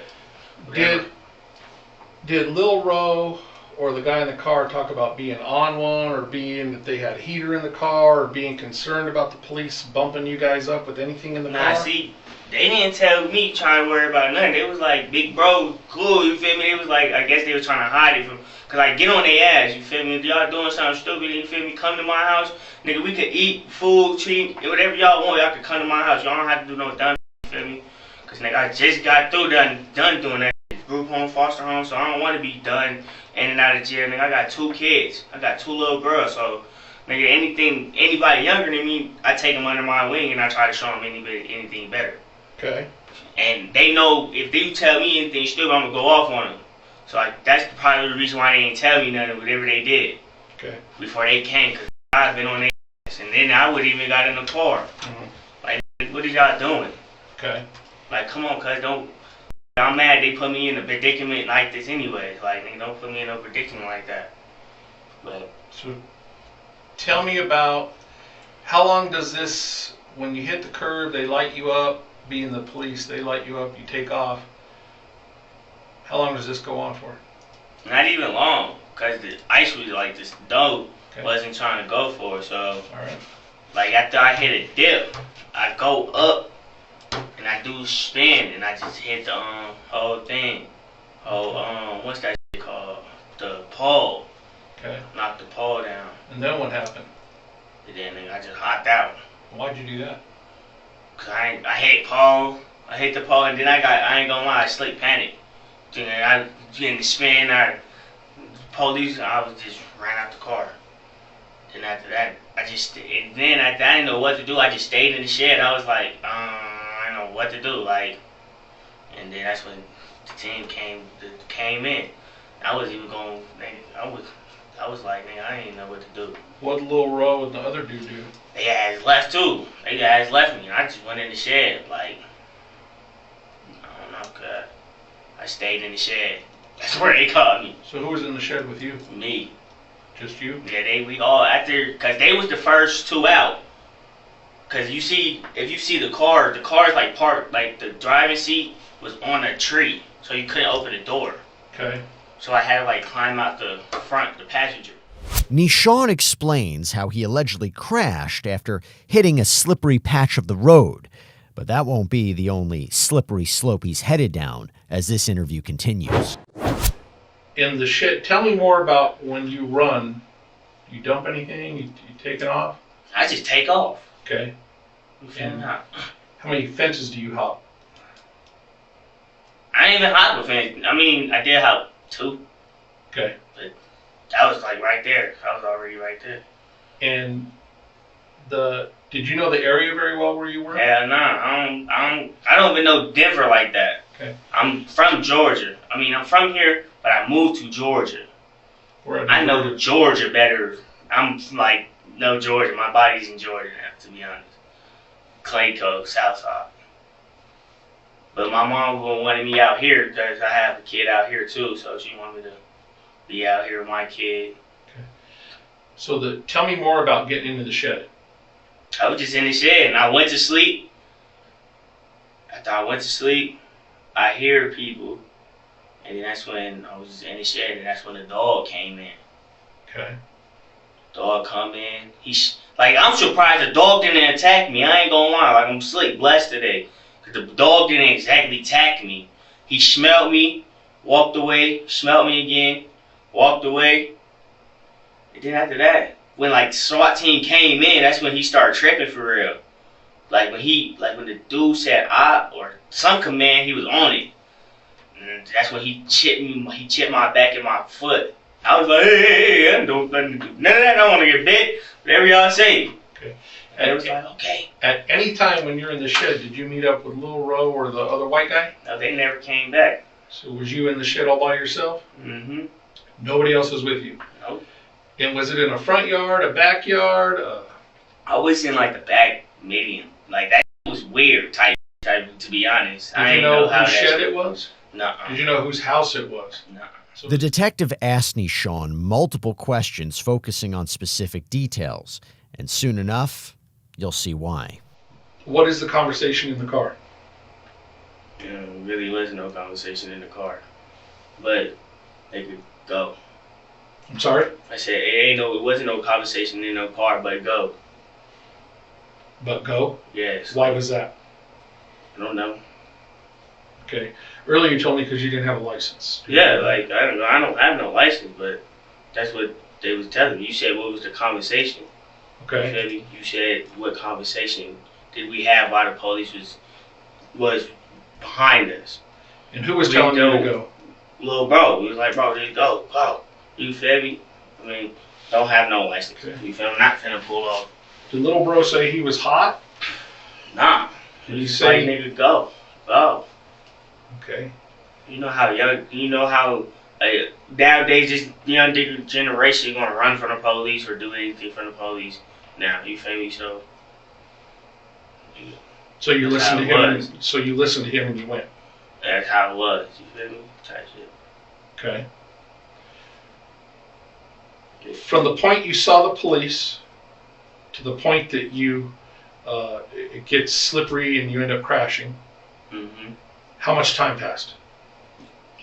Did Lil Row or the guy in the car talk about being on one, or being that they had a heater in the car, or being concerned about the police bumping you guys up with anything in the car? Nah, see, they didn't tell me trying to worry about nothing. They was like, big bro, cool, you feel me? They was like, I guess they were trying to hide it from, cause I get on their ass, you feel me? If y'all doing something stupid, you feel me? Come to my house, nigga, we could eat, food, treat, whatever y'all want, y'all could come to my house. Y'all don't have to do no dumb, you feel me? Cause nigga, I just got through done doing that. Group home, foster home, so I don't want to be done in and out of jail. Nigga, I got 2 kids. I got 2 little girls, so nigga, anybody younger than me, I take them under my wing and I try to show them anything better. Okay. And they know if they tell me anything stupid, I'm gonna go off on them. So that's probably the reason why they didn't tell me nothing, whatever they did. Okay. Before they came, cause I've been on their ass, then I would even got in the car. Like, what are y'all doing? Okay. Like, come on, cuz don't. I'm mad they put me in a predicament like this anyway. Like, they don't put me in a predicament like that. But so, tell me about how long does this? When you hit the curb, they light you up. Being the police, they light you up. You take off. How long does this go on for? not even long, cause the ice was like this dope. Wasn't trying to go for it, so like after I hit a dip, I go up and I do a spin and I just hit the whole thing. What's that shit called? The pole. Okay. Knocked the pole down. And then what happened? And then I just hopped out. Why'd you do that? Cause I hit pole. I hit the pole and then I ain't gonna lie, I sleep panic. Then I getting the spin, police, I was just ran out the car. Then after that, I didn't know what to do. I just stayed in the shed. I was like, I don't know what to do. Like, and then that's when the team came in. I was even going. I was like, nigga, I didn't know what to do. What did Lil Roe and the other dude do? They guys left too. They guys left me. I just went in the shed. Like, I don't know, cuz I stayed in the shed. That's where they caught me. So who was in the shed with you? Me. Just you? Yeah, we all cause they was the first two out. Cause if you see the car's like parked, like the driving seat was on a tree, so you couldn't open the door. Okay. So I had to like climb out the front, the passenger. Nishan explains how he allegedly crashed after hitting a slippery patch of the road. But that won't be the only slippery slope he's headed down as this interview continues. In the shed, tell me more about when you run. You dump anything? You take it off? I just take off. Okay. And how many fences do you hop? I ain't even hop a fence. I mean, I did hop 2. Okay. But that was like right there. I was already right there. And did you know the area very well where you were? Yeah, nah. I don't even know Denver like that. Okay. I'm from Georgia. I mean, I'm from here, but I moved to Georgia. I know Georgia better. I'm like, no Georgia. My body's in Georgia now, to be honest. Clayco, Southside. But my mom wanted me out here because I have a kid out here too, so she wanted me to be out here with my kid. Okay. So tell me more about getting into the shed. I was just in the shed and I went to sleep. After I went to sleep, I hear people. And then that's when I was in the shed, and that's when the dog came in. Okay. Dog come in. I'm surprised the dog didn't attack me. I ain't gonna lie. Like, I'm sleep blessed today. Cause the dog didn't exactly attack me. He smelled me, walked away, smelled me again, walked away. And then after that, when like the SWAT team came in, that's when he started tripping for real. Like when the dude said or some command, he was on it. And that's when he chipped me. He chipped my back and my foot. I was like, hey, I don't none of that. I don't want to get bit. Whatever y'all say. Okay. And it was like, okay. At any time when you're in the shed, did you meet up with Lil Roe or the other white guy? No, they never came back. So was you in the shed all by yourself? Mm-hmm. Nobody else was with you? Nope. And was it in a front yard, a backyard? I was in like the back medium. Like that was weird type to be honest. Did you know whose shed it was? No. Did you know whose house it was? No. The detective asked Nishan multiple questions focusing on specific details, and soon enough, you'll see why. What is the conversation in the car? Yeah, really was no conversation in the car. But they could go. I'm sorry? I said it wasn't no conversation in no car, but go. But go? Yes. Why was that? I don't know. Okay. Earlier you told me because you didn't have a license. Yeah, like I don't have no license, but that's what they was telling me. You said what was the conversation? Okay. You said what conversation did we have while the police was behind us? And who was telling you to go? Little bro. We was like, bro, just go. You feel me? I mean, don't have no license. Okay. You feel me? I'm not finna pull off. Did little bro say he was hot? Nah. Did he say nigga go? Okay. You know how nowadays this young generation gonna run from the police or do anything from the police. now. You feel me? So you that's listened to how it him. was. So you listened to him and you went. That's how it was. You feel me? Type shit. Okay. From the point you saw the police to the point that you it gets slippery and you end up crashing, how much time passed?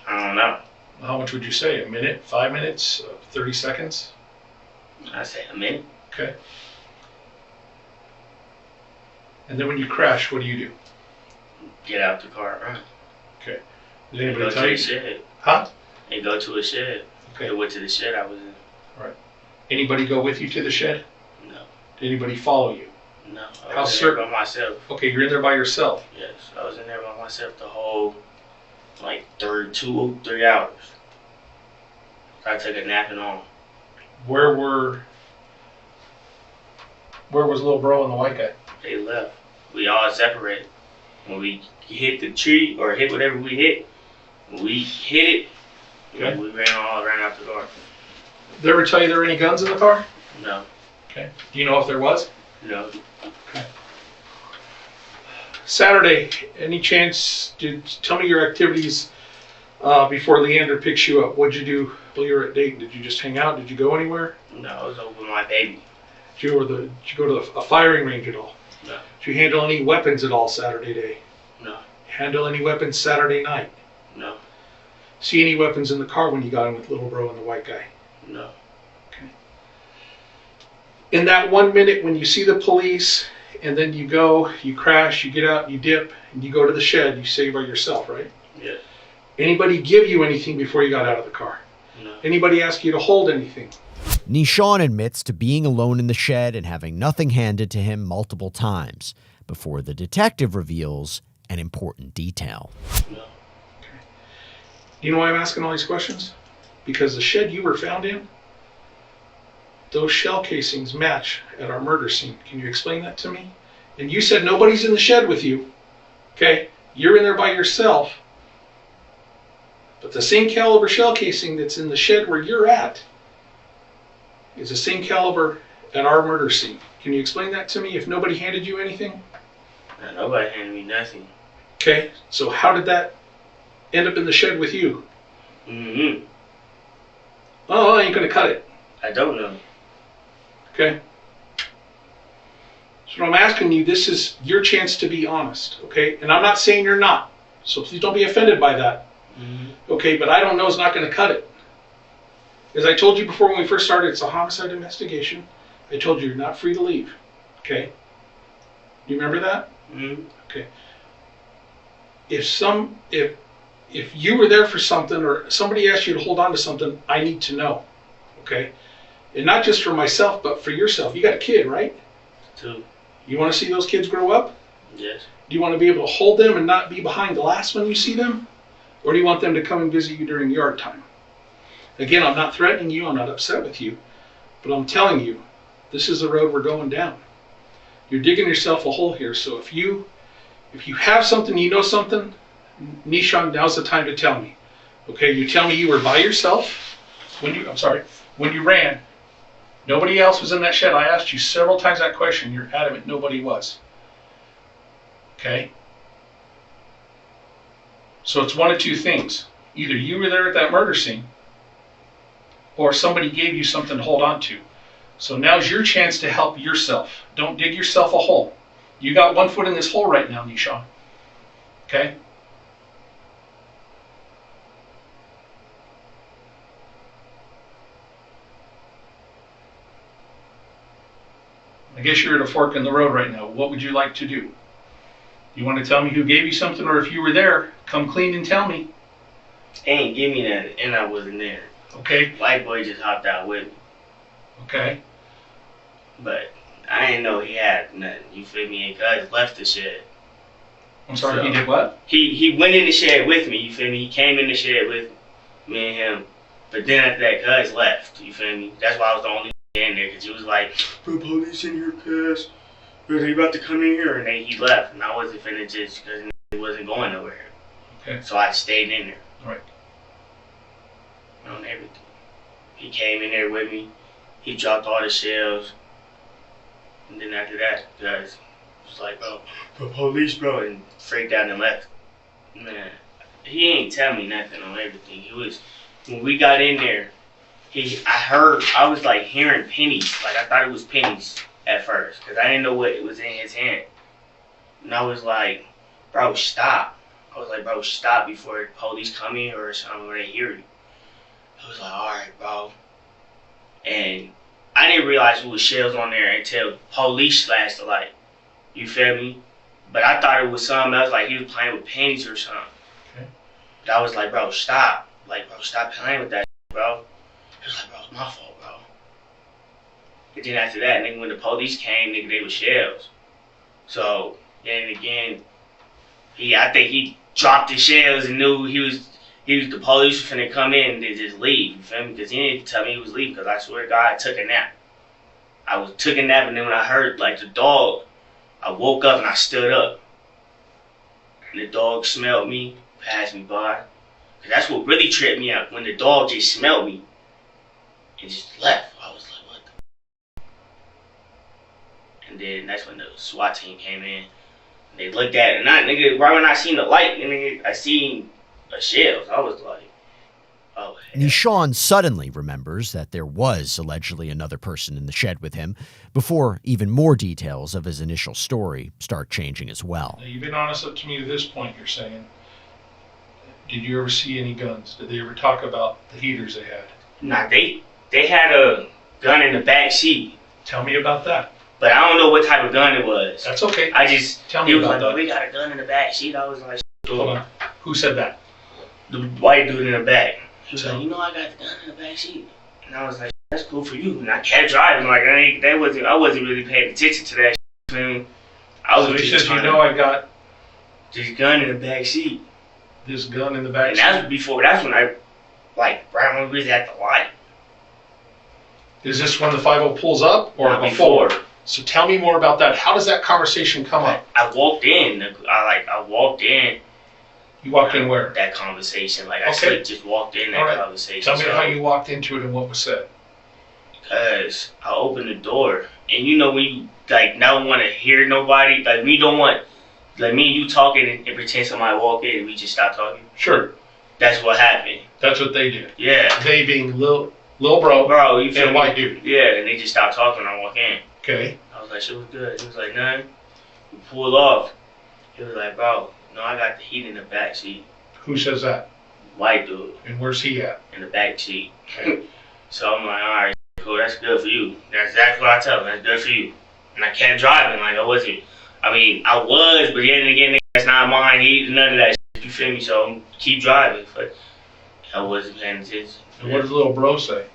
I don't know. How much would you say? A minute? 5 minutes? 30 seconds? I say a minute. Okay. And then when you crash, what do you do? Get out the car, run. Okay. Did Go anybody to tell you? the shed. Huh? And go to a shed. Okay. I went to the shed I was in. Right. Anybody go with you to the shed? No. Did anybody follow you? No. I How was in there certain? by myself. Okay, you're in there by yourself. Yes. I was in there by myself the whole, like, 2-3 hours. I took a nap and all. Where was little bro and the white guy? They left. We all separated. When we hit the tree or hit whatever we hit, when we hit it, Okay. we ran out the car. Did they ever tell you there were any guns in the car? No. Okay. Do you know if there was? No. Okay. Saturday, any chance, tell me your activities before Leander picks you up. What'd you do while you were at Dayton? Did you just hang out? Did you go anywhere? No, I was over with my baby. Did you go to a firing range at all? No. Did you handle any weapons at all Saturday day? No. Handle any weapons Saturday night? No. See any weapons in the car when you got in with little bro and the white guy? No. Okay. In that 1 minute when you see the police and then you go, you crash, you get out, you dip, and you go to the shed, you say by yourself, right? Yeah. Anybody give you anything before you got out of the car? No. Anybody ask you to hold anything? Nishan admits to being alone in the shed and having nothing handed to him multiple times before the detective reveals an important detail. No. You know why I'm asking all these questions? Because the shed you were found in, those shell casings match at our murder scene. Can you explain that to me? And you said nobody's in the shed with you. Okay? You're in there by yourself. But the same caliber shell casing that's in the shed where you're at is the same caliber at our murder scene. Can you explain that to me if nobody handed you anything? No, nobody handed me nothing. Okay, so how did that end up in the shed with you? Oh, I ain't gonna cut it. I don't know. Okay? So what I'm asking you, this is your chance to be honest, okay? And I'm not saying you're not, so please don't be offended by that. Okay, but I don't know is not gonna cut it. As I told you before when we first started, it's a homicide investigation. I told you you're not free to leave, okay? You remember that? Okay. If you were there for something or somebody asked you to hold on to something, I need to know, okay? And not just for myself, but for yourself. You got a kid, right? 2. You want to see those kids grow up? Yes. Do you want to be able to hold them and not be behind glass when you see them? Or do you want them to come and visit you during yard time? Again, I'm not threatening you, I'm not upset with you, but I'm telling you, this is the road we're going down. You're digging yourself a hole here, so if you have something, you know something, Nishan, now's the time to tell me. Okay, you tell me you were by yourself when you ran. Nobody else was in that shed. I asked you several times that question. You're adamant nobody was. Okay? So it's one of two things. Either you were there at that murder scene, or somebody gave you something to hold on to. So now's your chance to help yourself. Don't dig yourself a hole. You got 1 foot in this hole right now, Nishan. Okay? I guess you're at a fork in the road right now. What would you like to do? You want to tell me who gave you something, or if you were there, come clean and tell me. Ain't give me that, and I wasn't there. Okay. White boy just hopped out with me. Okay. But I didn't know he had nothing. You feel me? And cuz left the shed. I'm sorry, he did what? He went in the shed with me. You feel me? He came in the shed with me and him. But then after that, cuz left. You feel me? That's why I was the only in there, because he was like, "The police in here, cuz. Are they about to come in here?" And then he left, and I wasn't finna just because he wasn't going nowhere. Okay. So I stayed in there. All right. On everything. He came in there with me. He dropped all the shells. And then after that, guys was like, bro, the police, bro, and freaked out and left. Man, he ain't tell me nothing on everything. He was, when we got in there, I was like hearing pennies. Like I thought it was pennies at first, because I didn't know what was in his hand. And I was like, bro, stop. I was like, bro, stop before the police come in or something, or they hear you. I was like, all right, bro. And I didn't realize it was shells on there until police flashed the light. You feel me? But I thought it was something else, like he was playing with pennies or something. Okay. But I was like, bro, stop. Like, bro, stop playing with that, bro. He was like, bro, it's my fault, bro. And then after that, nigga, when the police came, nigga, they were shells. So, then again, I think he dropped the shells and knew the police was finna come in and they just leave, you feel me? Because he didn't tell me he was leaving, because I swear to God, I took a nap. I took a nap, and then when I heard, like, the dog, I woke up and I stood up. And the dog smelled me, passed me by. Cause that's what really tripped me out, when the dog just smelled me and just left. I was like, what the? And then that's when the SWAT team came in. And they looked at it, and nigga, right when I seen the light, nigga, I seen the shells. I was like, oh. Nishan suddenly remembers that there was allegedly another person in the shed with him before even more details of his initial story start changing as well. Now, you've been honest up to me to this point, you're saying. Did you ever see any guns? Did they ever talk about the heaters they had? Nah, they had a gun in the back seat. Tell me about that. But I don't know what type of gun it was. That's okay. Tell me about like, that. Oh, we got a gun in the back seat. I was like, hold on. Who said that? The white dude in the back. He was like, you know, I got the gun in the back seat. And I was like, that's cool for you. And I kept driving. Like, I wasn't really paying attention to that shit. I was he says, you know, I got this gun in the back seat. This gun in the back and seat? That's when I, like, right when we was at the light. Is this when the 50 pulls up or before? So tell me more about that. How does that conversation come up? I walked in. I walked in. You walked in where? That conversation. Like, I just walked in that conversation. Tell me how you walked into it and what was said. Because I opened the door. And you know when you, like, don't want to hear nobody. Like, we don't want, like, me and you talking and pretend somebody walk in and we just stop talking. Sure. That's what happened. That's what they did. Yeah. They being Lil Bro, you feel and me? white dude. Yeah, and they just stopped talking and I walk in. Okay. I was like, shit was good. He was like, nothing. We pulled off. He was like, bro, no, I got the heat in the back seat. Who says that? White dude. And where's he at? In the back seat. Okay. So I'm like, all right, cool, that's good for you. That's exactly what I tell him, that's good for you. And I kept driving, like I was, but then again, that's not mine, none of that shit, you feel me? So keep driving, but I wasn't paying attention. And what did little bro say?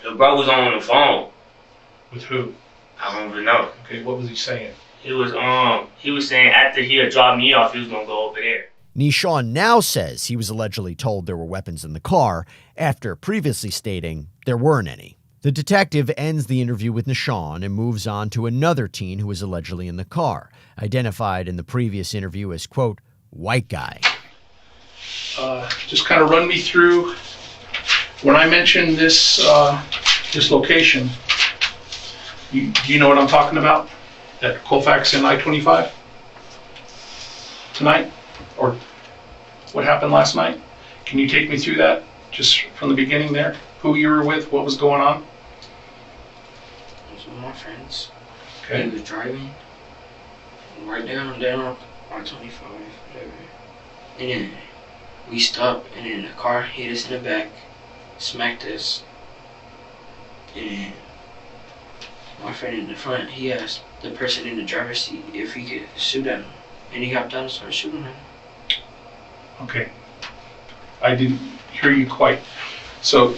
The bro was on the phone. With who? I don't even know. Okay, what was he saying? He was saying after he had dropped me off, he was gonna go over there. Nishan now says he was allegedly told there were weapons in the car after previously stating there weren't any. The detective ends the interview with Nishan and moves on to another teen who was allegedly in the car, identified in the previous interview as, quote, white guy. Just kind of run me through, when I mentioned this location, do you know what I'm talking about? At Colfax and I-25? Tonight? Or what happened last night? Can you take me through that, just from the beginning there? Who you were with, what was going on? I was with my friends. Okay. He was driving. Right down on I-25, whatever. And then we stopped, and then the car hit us in the back, smacked us. And my friend in the front, he asked the person in the driver's seat if he could shoot at him. And he got down and started shooting at him. Okay. I didn't hear you quite. So,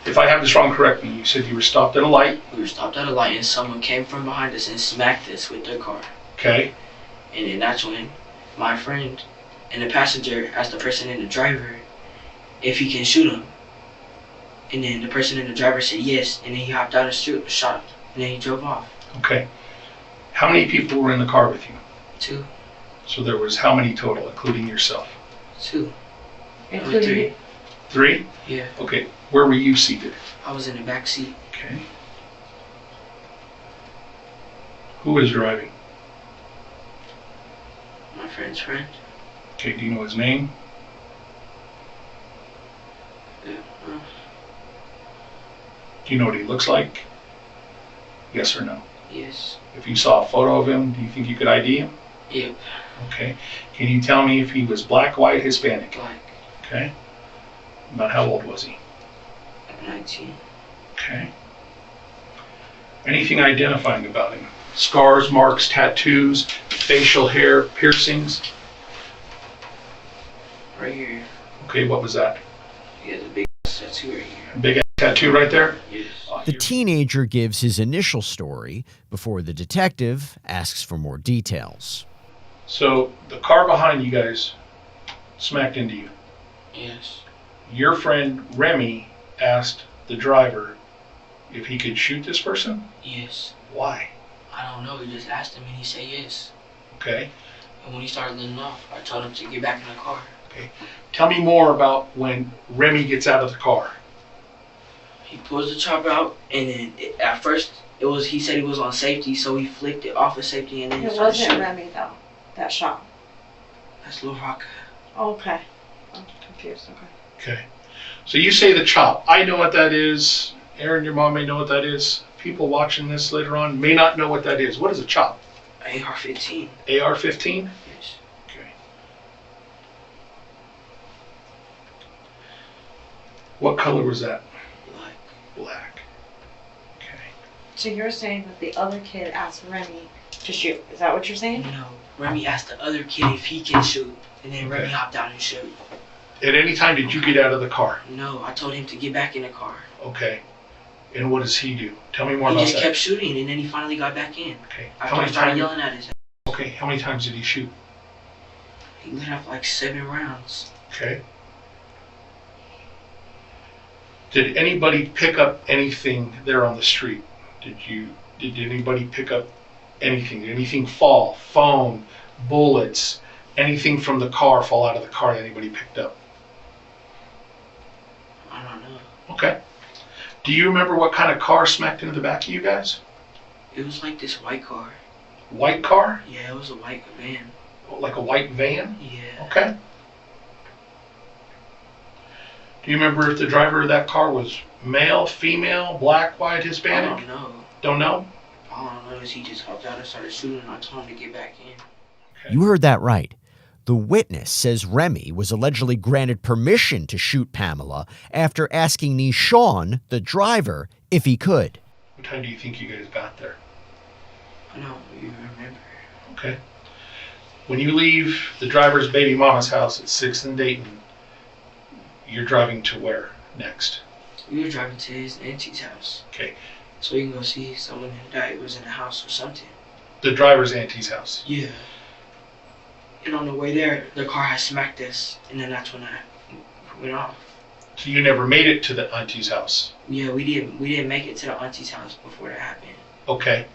if I have this wrong, correct me. You said you were stopped at a light. We were stopped at a light and someone came from behind us and smacked us with their car. Okay. And then that's when my friend and the passenger asked the person in the driver if he can shoot him. And then the person in the driver said yes, and then he hopped out and shot, and then he drove off. Okay. How many people were in the car with you? 2. So there was how many total, including yourself? 2. Or 3. 3? Yeah. Okay. Where were you seated? I was in the back seat. Okay. Who is driving? My friend's friend. Okay, do you know his name? Yeah. Do you know what he looks like? Yes or no? Yes. If you saw a photo of him, do you think you could ID him? Yep. Okay. Can you tell me if he was black, white, Hispanic? Black. Okay. About how old was he? 19. Okay. Anything identifying about him? Scars, marks, tattoos, facial hair, piercings? Right here. Okay, what was that? He has a big tattoo right here. Big tattoo right there? Yes. The teenager gives his initial story before the detective asks for more details. So the car behind you guys smacked into you. Yes. Your friend Remy asked the driver if he could shoot this person? Yes. Why? I don't know. He just asked him and he said yes. Okay. And when he started letting off, I told him to get back in the car. Okay. Tell me more about when Remy gets out of the car. He pulls the chop out, and then at first he said he was on safety, so he flicked it off of safety and then It started wasn't shooting. Remy though, that shot. That's Lil Rock. Okay. I'm confused, okay. Okay. So you say the chop. I know what that is. Aaron, your mom may know what that is. People watching this later on may not know what that is. What is a chop? AR-15. AR-15? Yes. Okay. What color was that? Black. Black. Okay. So you're saying that the other kid asked Remy to shoot. Is that what you're saying? No. Remy asked the other kid if he can shoot, and then Remy hopped out and shoot. At any time did you get out of the car? No, I told him to get back in the car. Okay. And what does he do? Tell me more He about just that. kept shooting, and then he finally got back in. Okay. After I started yelling at his ass. Okay. How many times did he shoot? He let off like 7 rounds. Okay. Did anybody pick up anything there on the street? Did anybody pick up anything? Did anything fall? Phone, bullets, anything from the car fall out of the car that anybody picked up? I don't know. Okay. Do you remember what kind of car smacked into the back of you guys? It was like this white car. White car? Yeah, it was a white van. Like a white van? Yeah. Okay. Do you remember if the driver of that car was male, female, black, white, Hispanic? I don't know. Don't know? All I know is he just hopped out and started shooting, and I told him to get back in. You heard that right. The witness says Remy was allegedly granted permission to shoot Pamela after asking Nishan, the driver, if he could. What time do you think you guys got there? I don't even remember. Okay. When you leave the driver's baby mama's house at 6th and Dayton, you're driving to where next? We were driving to his auntie's house. Okay. So we can go see someone that was in the house or something. The driver's auntie's house? Yeah. And on the way there, the car had smacked us, and then that's when I went off. So you never made it to the auntie's house? Yeah, we didn't make it to the auntie's house before that happened. Okay.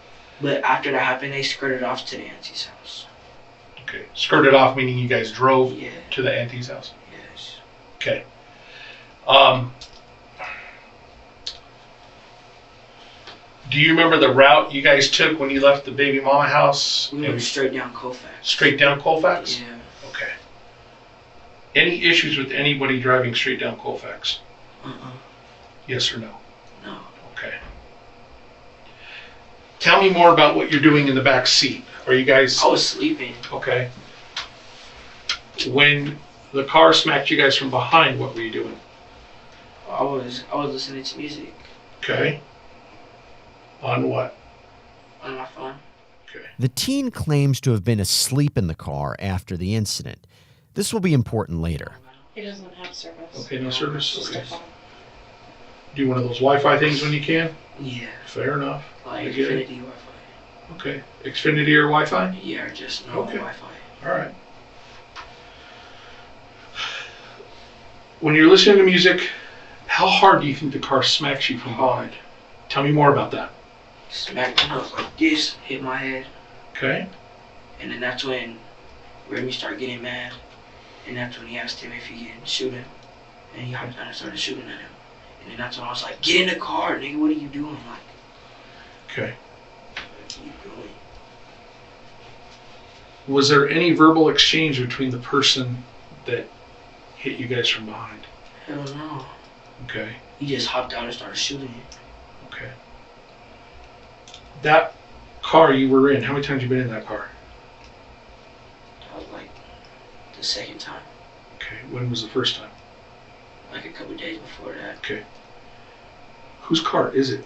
But after that happened, they skirted off to the auntie's house. Okay. Skirted off meaning you guys drove Yeah. to the auntie's house? Yes. Okay. Do you remember the route you guys took when you left the baby mama house? We went straight down Colfax. Straight down Colfax? Yeah. Okay. Any issues with anybody driving straight down Colfax? Yes or no? No. Okay. Tell me more about what you're doing in the back seat. Are you guys... I was sleeping. Okay. When the car smacked you guys from behind, what were you doing? I was listening to music. Okay. On what? On my phone. Okay. The teen claims to have been asleep in the car after the incident. This will be important later. He doesn't have service. Okay, no service? Just Okay. a phone. Do one of those Wi-Fi things when you can? Yeah. Fair enough. Like I get it. Xfinity Wi-Fi. Okay. Xfinity or Wi-Fi? Yeah, or just normal Okay. Wi-Fi. All right. When you're listening to music, how hard do you think the car smacks you from behind? Tell me more about that. Smacked me up like this, hit my head. Okay. And then that's when Remy started getting mad. And that's when he asked him if he can shoot him. And he hopped down and started shooting at him. And then that's when I was like, get in the car, nigga, what are you doing? Like, Okay. what are you doing? Was there any verbal exchange between the person that hit you guys from behind? Hell no. Okay. He just hopped out and started shooting it. Okay. That car you were in, how many times you been in that car? That was like the second time. Okay. When was the first time? Like a couple days before that. Okay. Whose car is it?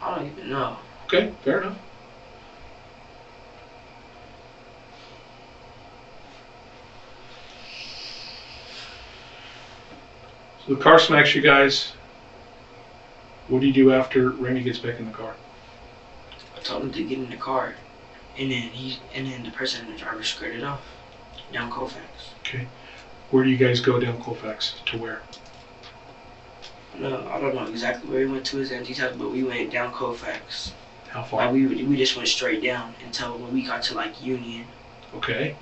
I don't even know. Okay, fair enough. So the car smacks you guys. What do you do after Remy gets back in the car? I told him to get in the car, and then the person in the driver skirted off down Colfax. Okay. Where do you guys go down Colfax? To where? No, I don't know exactly where we went to his auntie's house, but we went down Colfax. How far? Like we just went straight down until when we got to like Union. Okay.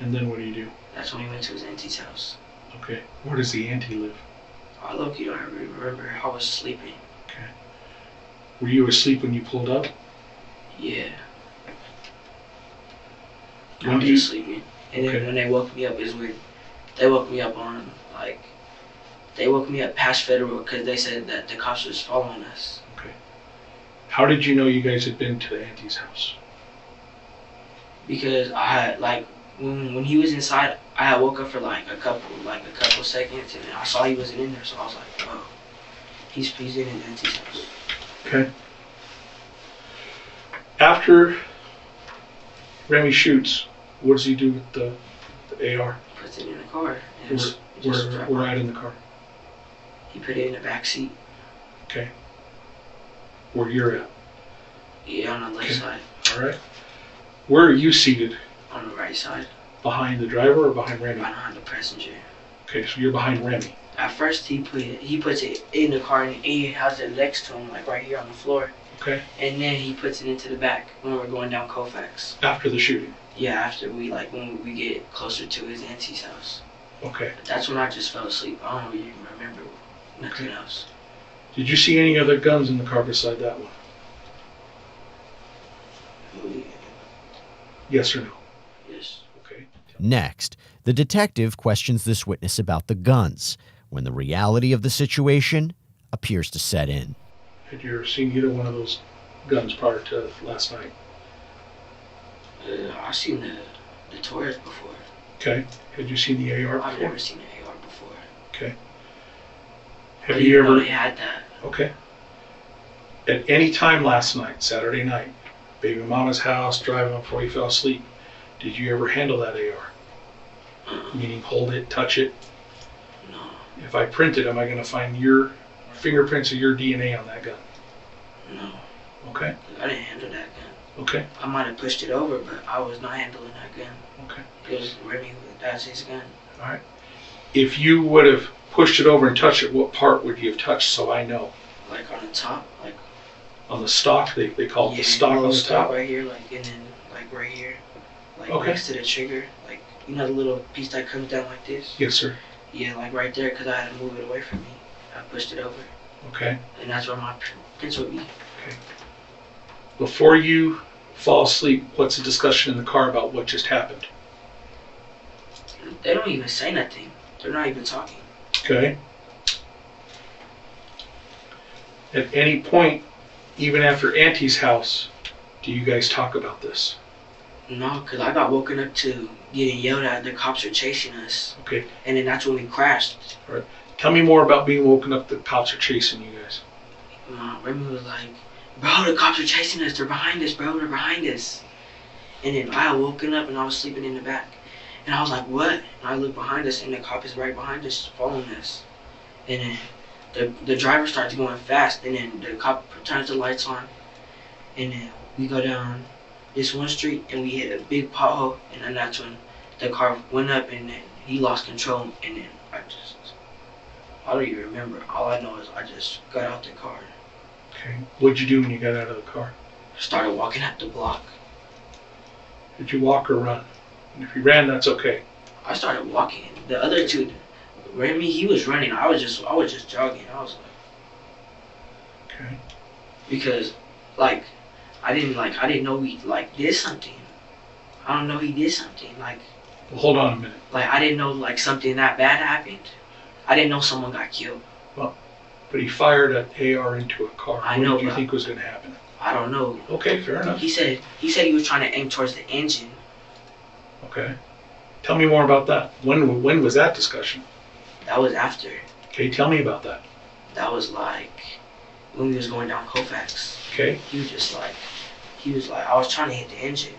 And then what do you do? That's when we went to his auntie's house. Okay. Where does the auntie live? I low-key don't remember. I was sleeping. Okay. Were you asleep when you pulled up? Yeah. When I was do you- just sleeping. And then when they woke me up, it's weird. They woke me up on like. They woke me up past Federal because they said that the cops was following us. Okay. How did you know you guys had been to the auntie's house? Because I had like when he was inside, I had woke up for like a couple seconds, and I saw he wasn't in there, so I was like, oh, he's in his auntie's house. Okay. After Remy shoots, what does he do with the AR? Puts it in the car. And Where at in the car? He put it in the back seat. Okay. Where you're at? Yeah, on the left side. All right. Where are you seated? On the right side. Behind the driver or behind Remy? Behind the passenger. Okay, so you're behind Remy. At first, he puts it in the car and he has it next to him, like right here on the floor. Okay. And then he puts it into the back when we're going down Colfax. After the shooting? Yeah, after when we get closer to his auntie's house. Okay. That's when I just fell asleep. I don't really remember nothing else. Did you see any other guns in the car beside that one? Yes or no? Yes. Okay. Next, the detective questions this witness about the guns, when the reality of the situation appears to set in. Had you ever seen either one of those guns prior to last night? I've seen the Taurus before. Okay. Had you seen the AR before? I've never seen an AR before. Okay. I Have you didn't know ever? they had that. Okay. At any time last night, Saturday night, baby mama's house, driving before you fell asleep, did you ever handle that AR? Meaning hold it, touch it? No. If I print it, am I going to find your fingerprints or your DNA on that gun? No. Okay. I didn't handle that gun. Okay. I might have pushed it over, but I was not handling that gun. Okay. It was Remy, that's his gun. All right. If you would have pushed it over and touched it, what part would you have touched so I know? Like on the top, like. On the stock, they call it the stock on the top? Right here, like, and then like right here. Like Okay. next to the trigger. Like, you know the little piece that comes down like this? Yes, sir. Yeah, like right there, because I had to move it away from me. I pushed it over. Okay. And that's where my prints would be. Okay. Before you fall asleep, what's the discussion in the car about what just happened? They don't even say nothing. They're not even talking. Okay. At any point, even after Auntie's house, do you guys talk about this? No, because I got woken up to getting yelled at. The cops are chasing us. Okay. And then that's when we crashed. All right. Tell me more about being woken up. The cops are chasing you guys. Remy was like, bro, the cops are chasing us. They're behind us, bro. They're behind us. And then I had woken up and I was sleeping in the back. And I was like, what? And I looked behind us and the cop is right behind us, following us. And then the driver starts going fast. And then the cop turns the lights on. And then we go down this one street and we hit a big pothole. And then that's when the car went up and then he lost control. And then I don't even remember. All I know is I just got out the car. Okay. What'd you do when you got out of the car? Started walking up the block. Did you walk or run? And if you ran, that's okay. I started walking. The other two, Remy, he was running. I was just jogging. I was like, okay. Because, like, I didn't know he like did something. I don't know he did something like. Well, hold on a minute. Like I didn't know like something that bad happened. I didn't know someone got killed. Well, but he fired an AR into a car. I know. What did you think was going to happen? I don't know. Okay, fair enough. He said he was trying to aim towards the engine. Okay. Tell me more about that. When was that discussion? That was after. Okay, tell me about that. That was like when we was going down Colfax. Okay. He was like, I was trying to hit the engine.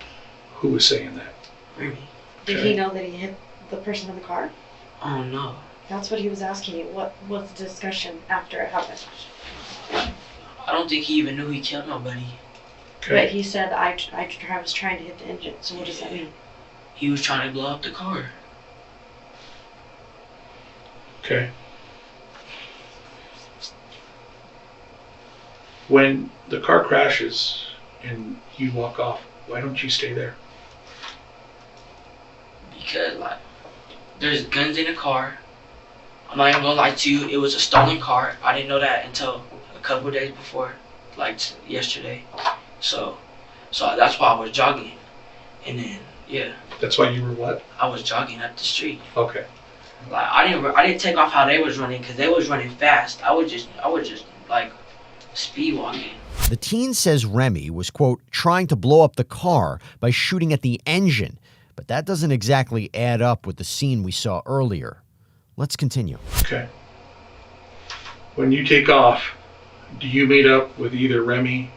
Who was saying that? Remy. Did he know that he hit the person in the car? Oh no. That's what he was asking you. What was the discussion after it happened? I don't think he even knew he killed nobody. Okay. But he said I was trying to hit the engine. So what does that mean? He was trying to blow up the car. Okay. When the car crashes and you walk off, why don't you stay there? Because like there's guns in the car. I'm not even gonna lie to you, it was a stolen car. I didn't know that until a couple days before, like yesterday. So that's why I was jogging. And then yeah. That's why you were what? I was jogging up the street. Okay. Like I didn't take off how they was running because they was running fast. I was just like speed walking. The teen says Remy was, quote, trying to blow up the car by shooting at the engine, but that doesn't exactly add up with the scene we saw earlier. Let's continue. Okay. When you take off, do you meet up with either Remy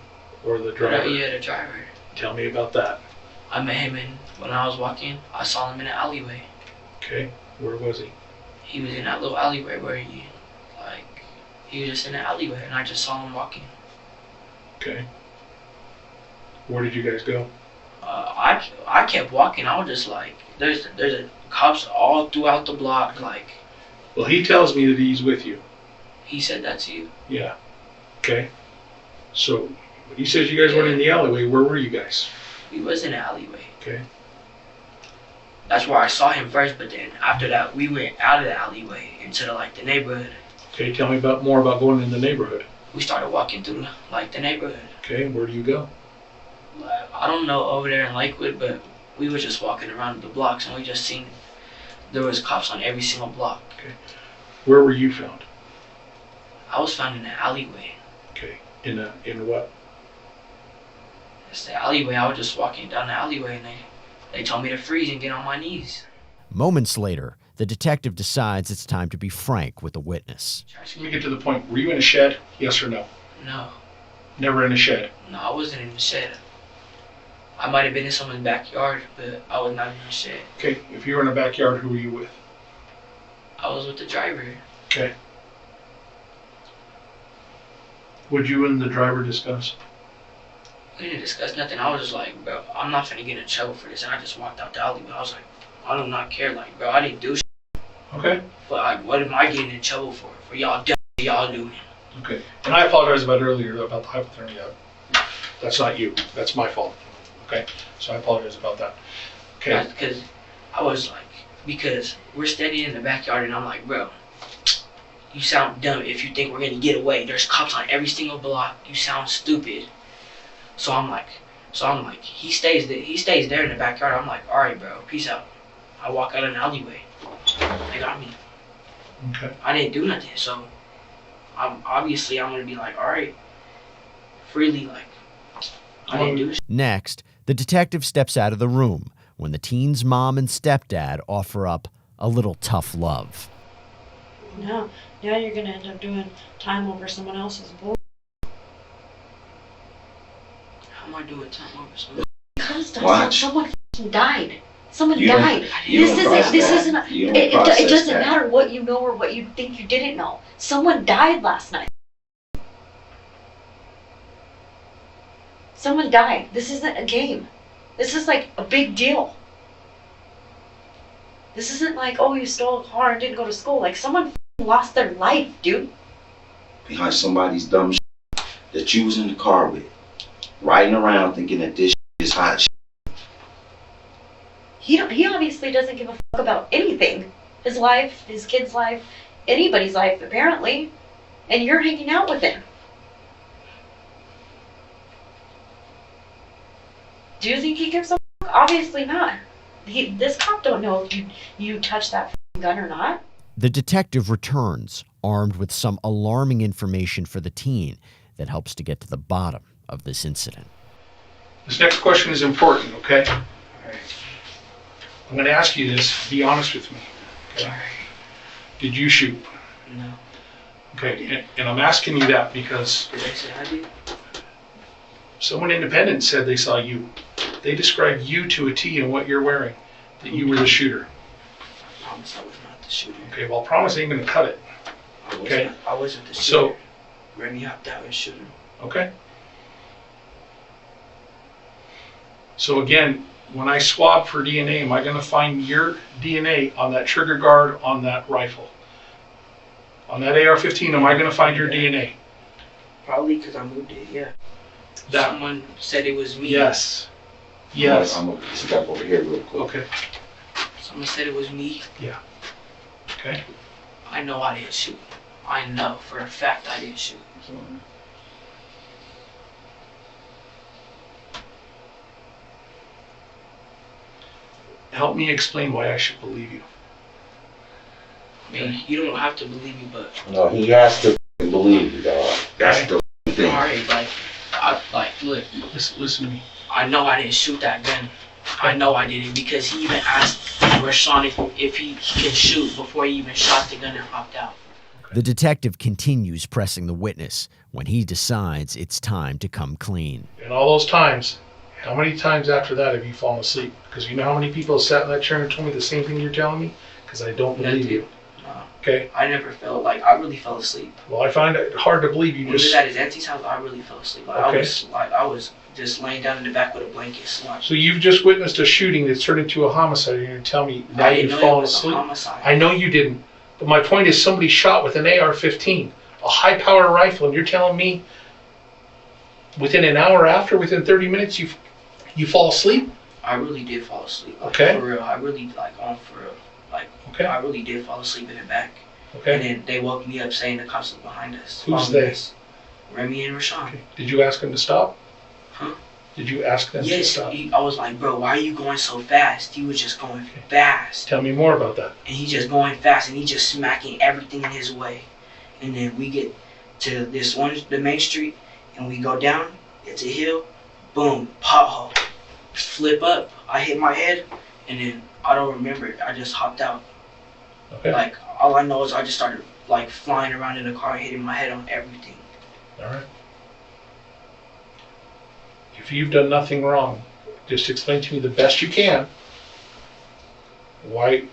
or the driver? Yeah, the driver. Tell me about that. I met him when I was walking. I saw him in an alleyway. Okay. Where was he? He was in that little alleyway where he was just in an alleyway and I just saw him walking. Okay. Where did you guys go? I kept walking. I was just like, there's a cops all throughout the block. Like. Well, he tells me that he's with you. He said that to you. Yeah. Okay. So when he says you guys went in the alleyway, where were you guys? We was in an alleyway. Okay. That's where I saw him first, but then after that, we went out of the alleyway into the neighborhood. Okay, tell me more about going in the neighborhood. We started walking through the neighborhood. Okay, where do you go? I don't know, over there in Lakewood, but we were just walking around the blocks and we just seen there was cops on every single block. Okay. Where were you found? I was found in an alleyway. Okay. In what? It's the alleyway. I was just walking down the alleyway and they told me to freeze and get on my knees. Moments later, the detective decides it's time to be frank with the witness. Let me get to the point. Were you in a shed? Yes or no? No. Never in a shed? No, I wasn't in the shed. I might have been in someone's backyard, but I was not in the shed. Okay, if you were in a backyard, who were you with? I was with the driver. Okay. What'd you and the driver discuss? We didn't discuss nothing. I was just like, bro, I'm not finna get in trouble for this. And I just walked out the alleyway. I was like, I do not care. Like, bro, I didn't do shit. Okay. But like, what am I getting in trouble for? For y'all doing it. Okay. And I apologize about earlier about the hypothermia. That's not you. That's my fault. Okay. So I apologize about that. Okay. Because I was like, because we're standing in the backyard and I'm like, bro, you sound dumb if you think we're gonna get away. There's cops on every single block. You sound stupid. So I'm like, he stays there in the backyard. I'm like, all right, bro, peace out. I walk out an alleyway. They got me. Okay. I didn't do nothing, so I'm gonna be like, all right, freely, like, I didn't do shit. Next, the detective steps out of the room when the teen's mom and stepdad offer up a little tough love. No, now you're gonna end up doing time over someone else's bull. How am I doing time over someone? Because Watch. someone died. Someone You don't- died. you This don't isn't. This process isn't. that. You don't It process doesn't that. matter what you know or what you think you didn't know. Someone died last night. Someone died. This isn't a game. This is like a big deal. This isn't like, oh, you stole a car and didn't go to school. Like, someone lost their life, dude. Behind somebody's dumb that you was in the car with, riding around thinking that this is hot shit. He obviously doesn't give a fuck about anything. His life, his kid's life, anybody's life, apparently. And you're hanging out with him. Do you think he gives a fuck? Obviously not. This cop don't know if you touch that gun or not. The detective returns, armed with some alarming information for the teen that helps to get to the bottom of this incident. This next question is important, okay? All right. I'm going to ask you this. Be honest with me. Okay? All right. Did you shoot? No. Okay, and I'm asking you that because Did I say I did? someone independent said they saw you. They described you to a T and what you're wearing, that you were the shooter. I promise I was not the shooter. Okay, well, promise ain't going to cut it. Okay? I wasn't the shooter. So, Remy hopped out and shot him. okay. So again, when I swab for DNA, am I going to find your DNA on that trigger guard on that rifle? On that AR-15, am I going to find your DNA? Probably because I moved it, yeah. That, Someone said it was me. yes. Yes. I'm gonna step over here real quick. Okay. Someone said it was me. Yeah. Okay. I know I didn't shoot. I know for a fact I didn't shoot. Help me explain why I should believe you. I mean, you don't have to believe me, but No, he has to believe you, dog. That's the thing. alright, look. Listen to me. I know I didn't shoot that gun. I know I didn't because he even asked Rashawn if he can shoot before he even shot the gun and hopped out. The detective continues pressing the witness when he decides it's time to come clean. And all those times, how many times after that have you fallen asleep? Because you know how many people have sat in that chair and told me the same thing you're telling me? Because I don't believe you. No. Okay? I never felt like I really fell asleep. Well, I find it hard to believe you When we was just... at his auntie's house, I really fell asleep. I was just laying down in the back with a blanket slouched. So you've just witnessed a shooting that's turned into a homicide and you're telling me now you've fallen asleep? I know you didn't. But my point is somebody shot with an AR-15, a high-power rifle, and you're telling me within an hour after, within 30 minutes, you fall asleep? I really did fall asleep. Like, Okay. For real. I really, for real. Okay. I really did fall asleep in the back. Okay. And then they woke me up saying the cops were behind us. Who's following they? us. Remy and Rashawn. Okay. Did you ask them to stop? Huh? Did you ask them to Yes. stop? I was like, bro, why are you going so fast? He was just going fast. Tell me more about that. And he just going fast and he just smacking everything in his way. And then we get to the main street, and we go down. It's a hill. Boom, pothole. Flip up. I hit my head, and then I don't remember it. I just hopped out. Okay. Like, all I know is I just started like flying around in the car and hitting my head on everything. All right. If you've done nothing wrong, just explain to me the best you can. Why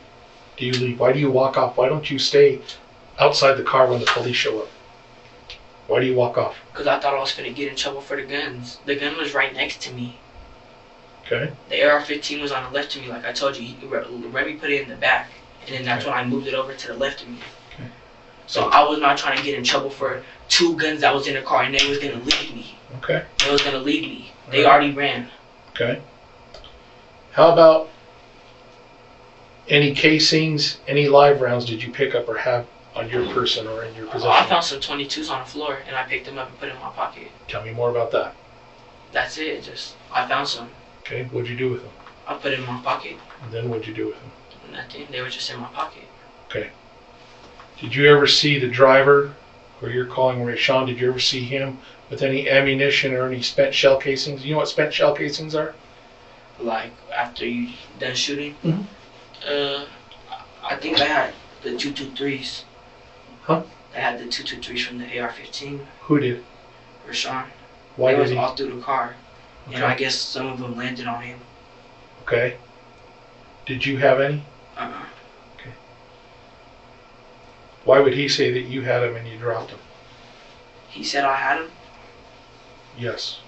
do you leave? Why do you walk off? Why don't you stay outside the car when the police show up? Why do you walk off? Because I thought I was going to get in trouble for the guns. The gun was right next to me. Okay. The AR-15 was on the left of me, like I told you. Remy put it in the back, and then that's when I moved it over to the left of me. Okay. So I was not trying to get in trouble for two guns that was in the car, and they was going to leave me. Okay. They was going to leave me. They already ran. Okay. How about any casings, any live rounds did you pick up or have on your person or in your possession? I found some 22s on the floor, and I picked them up and put them in my pocket. Tell me more about that. That's it. I found some. Okay. What'd you do with them? I put it in my pocket. And then what'd you do with them? Nothing. They were just in my pocket. Okay. Did you ever see the driver, or you're calling Rashawn, did you ever see him with any ammunition or any spent shell casings? You know what spent shell casings are? Like, after you done shooting? Mm-hmm. I think I had the 223s. Huh? I had the 223s from the AR-15. Who did? Rashawn. Why it did was he? all through the car. Okay. And I guess some of them landed on him. Okay. Did you have any? Uh-uh. Okay. Why would he say that you had them and you dropped them? He said I had them? Yes.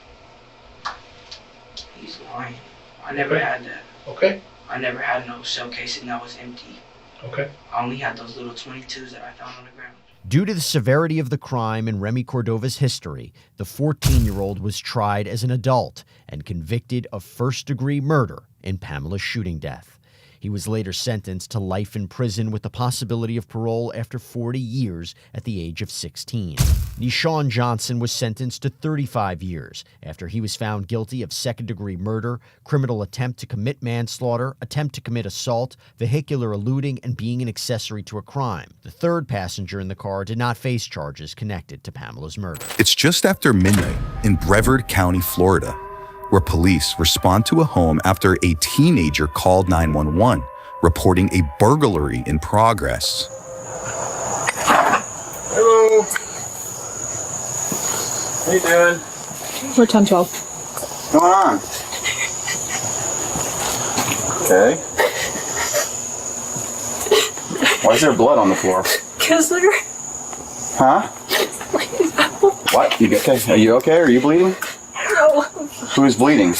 He's lying. I never had that. Okay. I never had no shell casing that was empty. Okay. I only had those little 22s that I found on the ground. Due to the severity of the crime and Remy Cordova's history, the 14-year-old was tried as an adult and convicted of first-degree murder in Pamela's shooting death. He was later sentenced to life in prison with the possibility of parole after 40 years at the age of 16. Nishawn Johnson was sentenced to 35 years after he was found guilty of second-degree murder, criminal attempt to commit manslaughter, attempt to commit assault, vehicular eluding, and being an accessory to a crime. The third passenger in the car did not face charges connected to Pamela's murder. It's just after midnight in Brevard County, Florida, where police respond to a home after a teenager called 911, reporting a burglary in progress. Hello. How you doing? We're 1012. What's going on? Okay. Why is there blood on the floor? Because they're... Huh? What? You okay? Are you okay? Are you bleeding? No. Who is bleeding?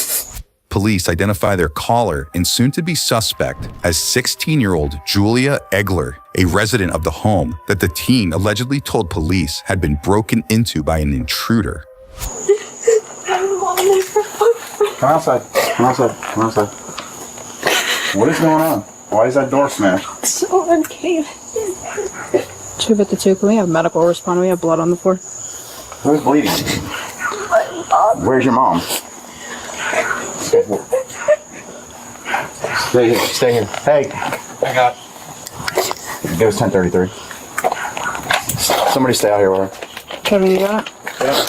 Police identify their caller and soon-to-be suspect as 16-year-old Julia Egler, a resident of the home that the teen allegedly told police had been broken into by an intruder. Come outside. Come outside. Come outside. What is going on? Why is that door smashed? Someone came. 252, can we have medical respond? We have blood on the floor. Who's bleeding? My mom. Where's your mom? Stay here. Stay here. Hey. I got. It was 10:33. Somebody stay out here with her. Kevin, you got it? Yeah.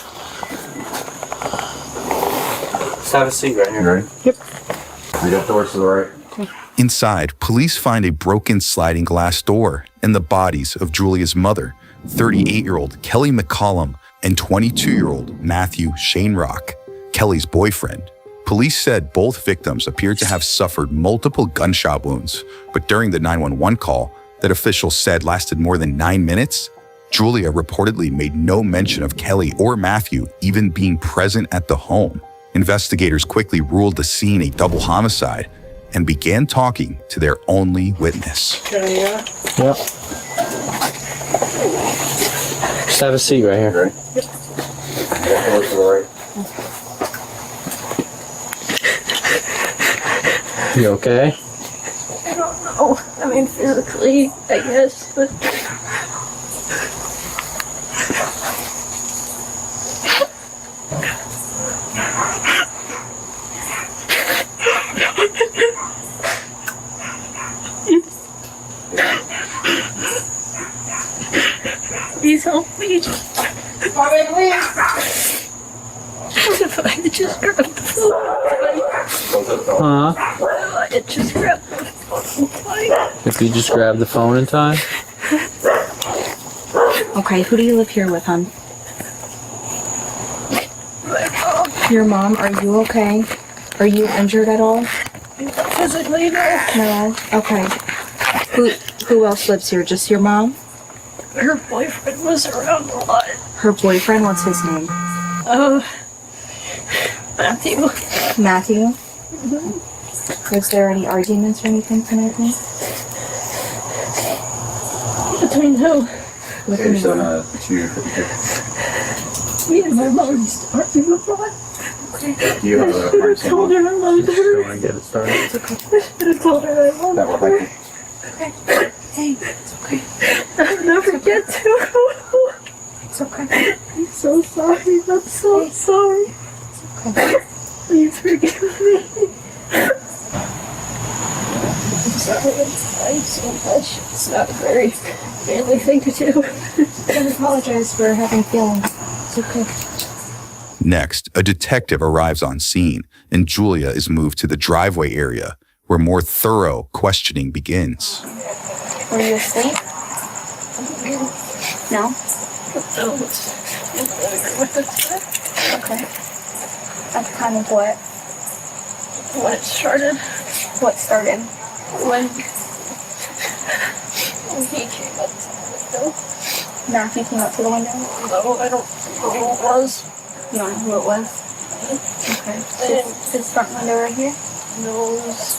Let's have a seat right here. Ready? Yep. You got doors to the right. Okay. Inside, police find a broken sliding glass door and the bodies of Julia's mother, 38-year-old Kelly McCollum, and 22-year-old Matthew Shanerock, Kelly's boyfriend. Police said both victims appeared to have suffered multiple gunshot wounds, but during the 911 call that officials said lasted more than 9 minutes, Julia reportedly made no mention of Kelly or Matthew even being present at the home. Investigators quickly ruled the scene a double homicide and began talking to their only witness. Yep. Just have a seat right here. Ready? Yep. Doors to the right. You okay? I don't know. I mean, physically, I guess, but... Please help me. Bobby, please. If I had just grabbed the phone. Huh? I just grabbed the phone. If you just grab the phone in time? Okay, who do you live here with, hon? Your mom, are you okay? Are you injured at all? Physically, no. No? Okay. Who else lives here? Just your mom? Her boyfriend was around a lot. Her boyfriend? What's his name? Matthew. Matthew? Mm-hmm. Was there any arguments or anything tonight? Between who? With Me and my mom used to argue before. Okay. Do you have a I told her I loved her. want to get it started? It's okay. I told her I loved That will her. help you. Okay. Hey, it's okay. I'll never get to. It's okay. I'm so sorry. I'm so sorry. It's okay. Please forgive me. I'm sorry. I'm so much. It's not a very manly thing to do. I apologize for having feelings. It's okay. Next, a detective arrives on scene, and Julia is moved to the driveway area, where more thorough questioning begins. Were you asleep? No? Okay. At the time of what? When it started. What started? When he came up to the window. Matthew came up to the window? No, I don't know who it was. You don't know who it was? Okay. His front window right here? No, it was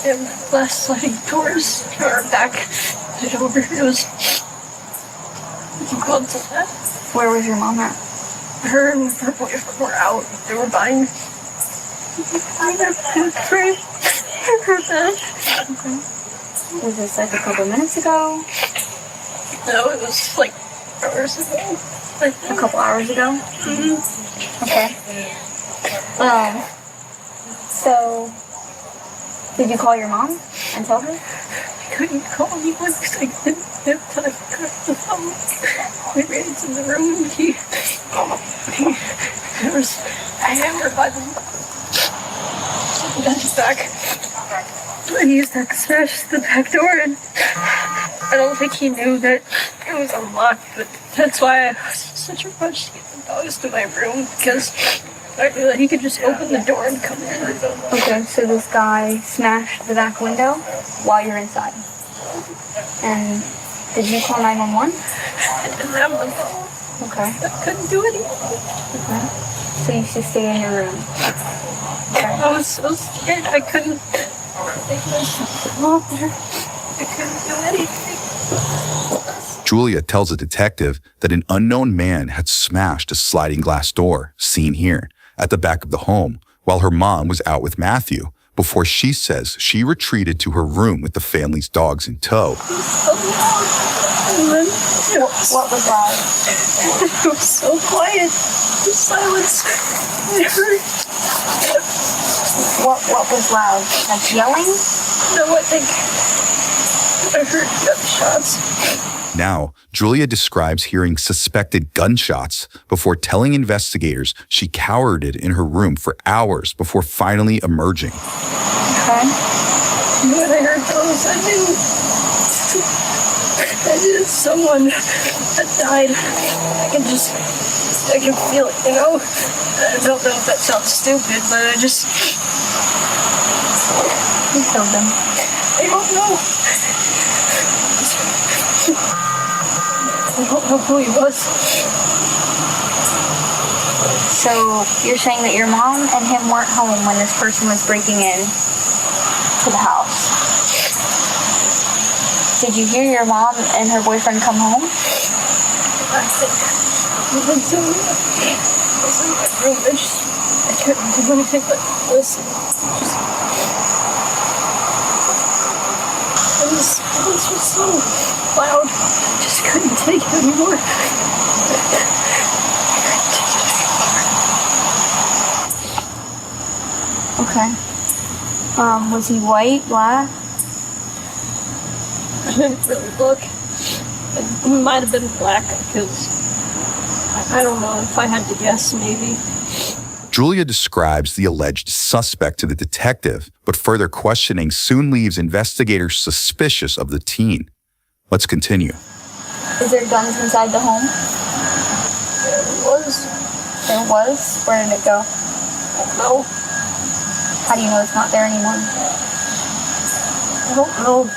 in last sliding doors. Or back. It was... You can call it that. Where was your mom at? Her and her boyfriend were out. They were buying their food free. I heard that. Okay. Was this like a couple minutes ago? No, it was like hours ago. A couple hours ago? Mm-hmm. Okay. So, did you call your mom and tell her? I couldn't call anyone because I didn't have time to cut the phone. I ran into the room and there was a hammer by the back. And he used that to smash the back door, and I don't think he knew that it was unlocked, but that's why I was in such a rush to get the dogs to my room, because I knew that he could just open the door and come in. Okay, so this guy smashed the back window while you're inside. And did you call 911? I didn't have the phone. Okay. I couldn't do anything. Okay. So you should stay in your room. Okay. I was so scared. I couldn't take myself off there. I couldn't do anything. Julia tells a detective that an unknown man had smashed a sliding glass door, seen here, at the back of the home, while her mom was out with Matthew, before she says she retreated to her room with the family's dogs in tow. What was loud? It was so quiet. The silence. I heard. What was loud? Like yelling? No, I think I heard gunshots. Now, Julia describes hearing suspected gunshots before telling investigators she cowered in her room for hours before finally emerging. Okay. When I heard those, I knew someone had died. I can feel it, you know? I don't know if that sounds stupid, but I just... Who killed them? I don't know. I don't know who he was. So you're saying that your mom and him weren't home when this person was breaking in to the house. Did you hear your mom and her boyfriend come home? I think I was in my room. I couldn't do anything but listen. This was so loud. I just couldn't take it anymore. Okay. Was he white, black? I didn't really look. It might have been black, because I don't know, if I had to guess, maybe. Julia describes the alleged suspect to the detective, but further questioning soon leaves investigators suspicious of the teen. Let's continue. Is there guns inside the home? There was. There was? Where did it go? I don't know. How do you know it's not there anymore? I don't know.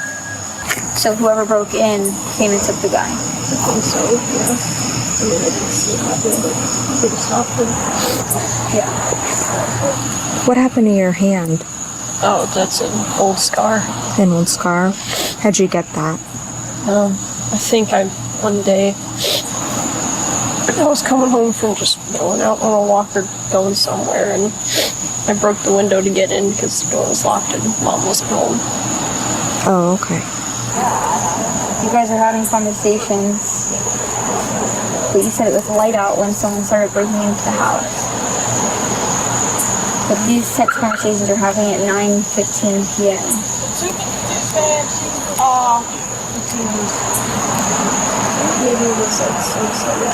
So whoever broke in came and took the guy? I think so, yeah. I mean, I didn't see it happen, but I could have stopped him. Yeah. What happened to your hand? Oh, that's an old scar. An old scar? How'd you get that? I think one day, I was coming home from just going out on a walk or going somewhere, and I broke the window to get in because the door was locked and Mom wasn't home. Oh, okay. You guys are having conversations, but you said it was light out when someone started breaking into the house. But these text conversations are happening at 9:15 p.m. Maybe it was like suicide.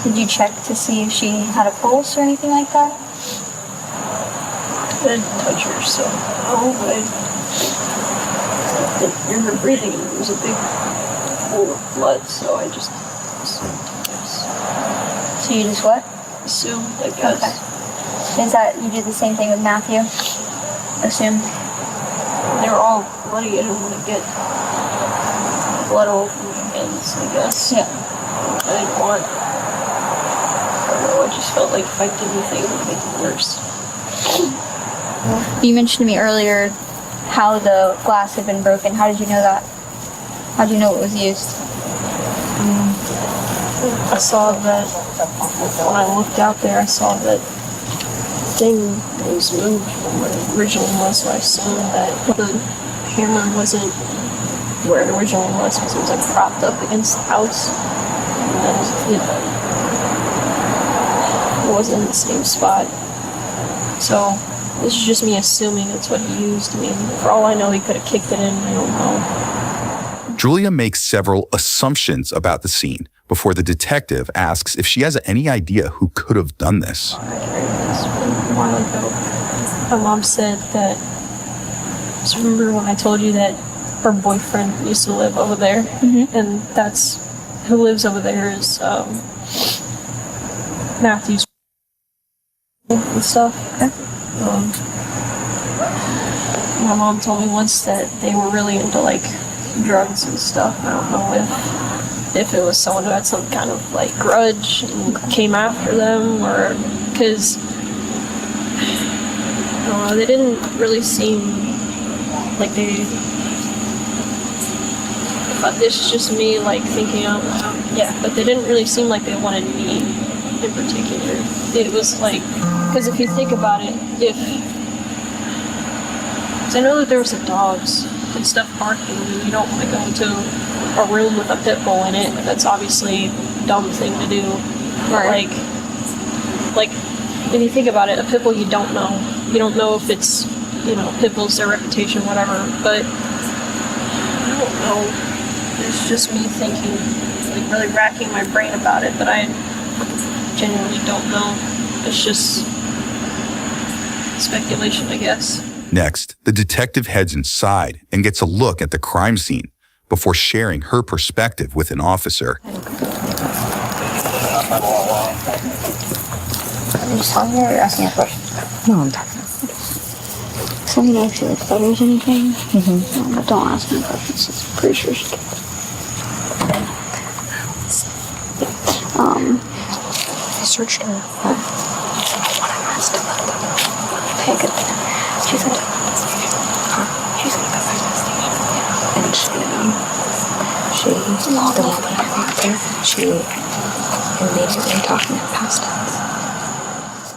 Did you check to see if she had a pulse or anything like that? I didn't touch her, so I didn't hear her breathing. It was a big pool of blood, so I just assumed, I guess. So you just what? Assumed, I guess. Okay. Is that, you did the same thing with Matthew? Assume? They were all bloody. I didn't want to get blood all over my hands, I guess. Yeah. I didn't want, I don't know, I just felt like if I did anything, it would make it worse. You mentioned to me earlier how the glass had been broken. How did you know that? How did you know it was used? I saw that, when I looked out there, I saw that thing was moved from what it originally was, so I assumed that the hammer wasn't where it originally was, because it was like propped up against the house. And it wasn't in the same spot. So this is just me assuming that's what he used. I mean, for all I know, he could have kicked it in. I don't know. Julia makes several assumptions about the scene before the detective asks if she has any idea who could have done this. A while ago, my mom said that, just remember when I told you that her boyfriend used to live over there, and that's who lives over there is Matthew's and stuff. My mom told me once that they were really into like drugs and stuff. I don't know if it was someone who had some kind of like grudge and came after them, or because they didn't really seem like they. But this is just me like thinking out loud. Yeah, but they didn't really seem like they wanted me in particular. It was like, because if you think about it, because I know that there was some dogs and stuff barking, and you don't want to go into a room with a pit bull in it. That's obviously a dumb thing to do. Right. Like if you think about it, a pit bull you don't know. You don't know if it's, pit bulls, their reputation, whatever. But I don't know. It's just me thinking, like really racking my brain about it, but I genuinely don't know. It's just speculation, I guess. Next, the detective heads inside and gets a look at the crime scene before sharing her perspective with an officer. Are you just telling me or asking a question? No, I'm talking. So you know if she like utters anything? No, but don't ask any questions. I'm pretty sure she can. I searched her. I want to ask about them. Okay, good. She's gonna go back to the station. She's gonna go back to the station. And she the woman I walked there, she immediately talking in past tense.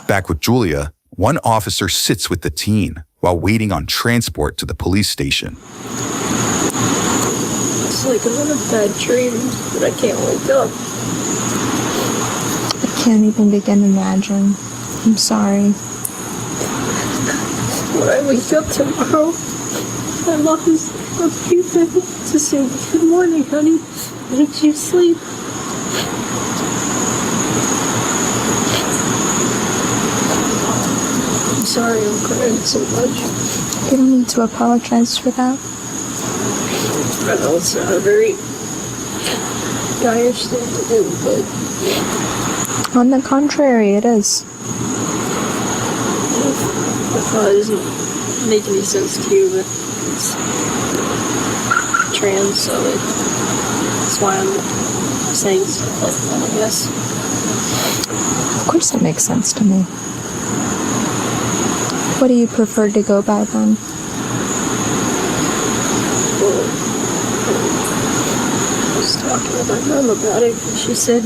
Back with Julia, one officer sits with the teen while waiting on transport to the police station. It's like another bad dream, but I can't wake up. I can't even begin to imagine. I'm sorry. When I wake up tomorrow, my mom's going to say, "Good morning, honey. Did you sleep?" I'm sorry I'm crying so much. You don't need to apologize for that. I know it's not a very guyerish thing to do, but... On the contrary, it is. I thought it doesn't make any sense to you, but it's trans, so that's why I'm saying stuff like that, I guess. Of course it makes sense to me. What do you prefer to go by then? Well, I was talking with my mom about it, and she said,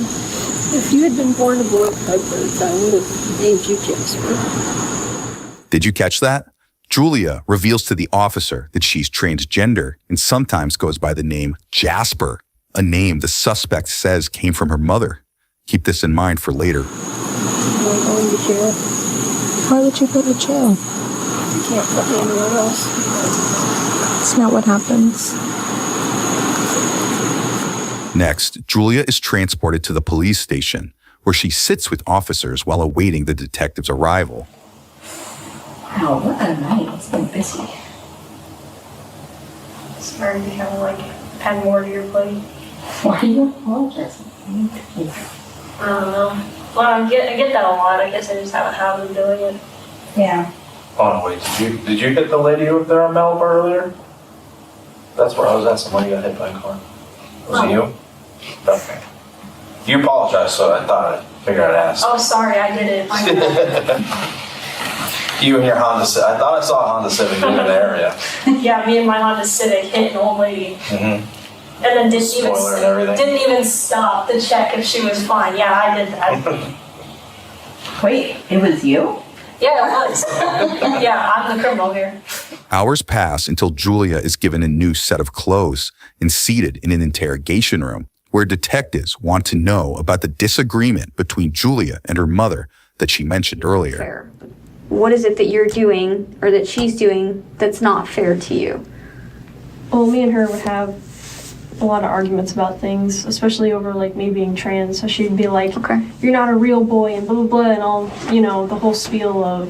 if you had been born a boy by birth, I would have named you Jasper. Did you catch that? Julia reveals to the officer that she's transgender and sometimes goes by the name Jasper, a name the suspect says came from her mother. Keep this in mind for later. I'm going to jail. Why would you go to jail? You can't put me anywhere else. That's not what happens. Next, Julia is transported to the police station, where she sits with officers while awaiting the detective's arrival. Wow, what a night. It's been busy. Sorry you haven't, had more to your plate. Why are you apologizing? I don't know. Well, I get that a lot. I guess I just haven't had them doing it. Yeah. Oh, wait, did you hit the lady up there on Malibu earlier? That's where I was at. Somebody got hit by a car. Was it you? Okay. You apologized, so I thought I'd figure I'd ask. Oh, sorry, I did it. You and your Honda Civic. I thought I saw a Honda Civic in the area. Yeah, me and my Honda Civic hit an old lady. Mm-hmm. And then Spoiler and everything. didn't even stop to check if she was fine. Yeah, I did that. Wait, it was you? Yeah, it was. Yeah, I'm the criminal here. Hours pass until Julia is given a new set of clothes and seated in an interrogation room where detectives want to know about the disagreement between Julia and her mother that she mentioned earlier. Fair. What is it that you're doing or that she's doing that's not fair to you? Well, me and her would have a lot of arguments about things, especially over like me being trans. So she'd be like, "Okay, you're not a real boy," and blah blah blah, and all, you know, the whole spiel of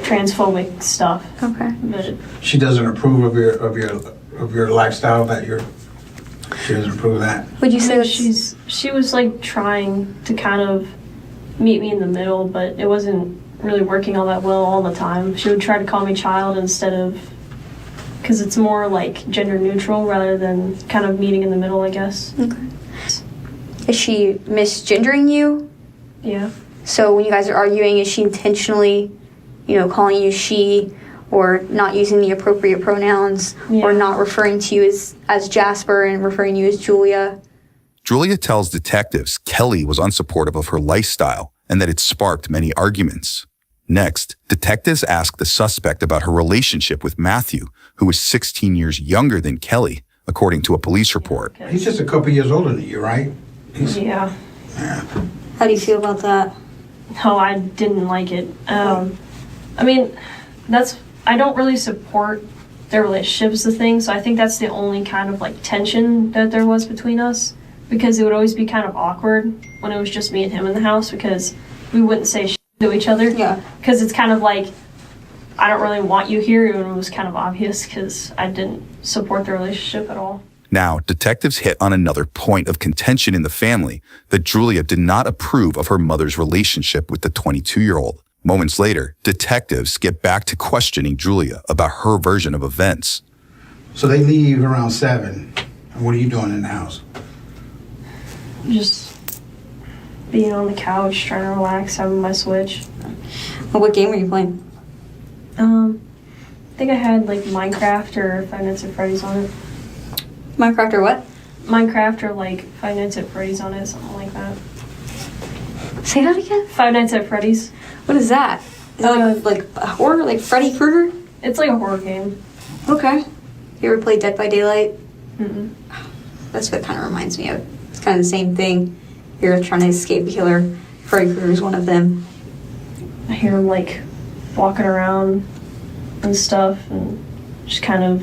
transphobic stuff. Okay. But She doesn't approve of your lifestyle. She doesn't approve of that. Would you say she was like trying to kind of meet me in the middle, but it wasn't really working all that well all the time. She would try to call me child instead of, because it's more like gender neutral rather than kind of meeting in the middle, I guess. Okay. Is she misgendering you? Yeah. So when you guys are arguing, is she intentionally, calling you she, or not using the appropriate pronouns, or not referring to you as Jasper and referring to you as Julia? Julia tells detectives Kelly was unsupportive of her lifestyle and that it sparked many arguments. Next, detectives ask the suspect about her relationship with Matthew, who was 16 years younger than Kelly, according to a police report. He's just a couple years older than you, right? Yeah. How do you feel about that? No, I didn't like it. I mean, I don't really support their relationship is the thing, so I think that's the only kind of like tension that there was between us, because it would always be kind of awkward when it was just me and him in the house, because we wouldn't say shit to each other. Yeah. Because it's kind of like, I don't really want you here, and it was kind of obvious because I didn't support the relationship at all. Now, detectives hit on another point of contention in the family, that Julia did not approve of her mother's relationship with the 22-year-old. Moments later, detectives get back to questioning Julia about her version of events. So they leave around 7. And what are you doing in the house? Just being on the couch, trying to relax, having my Switch. Well, what game were you playing? I think I had like Minecraft or Five Nights at Freddy's on it. Minecraft or what? Minecraft or like Five Nights at Freddy's on it, something like that. Say that again? Five Nights at Freddy's. What is that? Is that like a horror, like Freddy Krueger? It's like a horror game. Okay. You ever played Dead by Daylight? Mm-mm. That's what it kind of reminds me of. It's kind of the same thing. You're trying to escape the killer. Freddy Krueger's one of them. I hear him like walking around and stuff, and just kind of.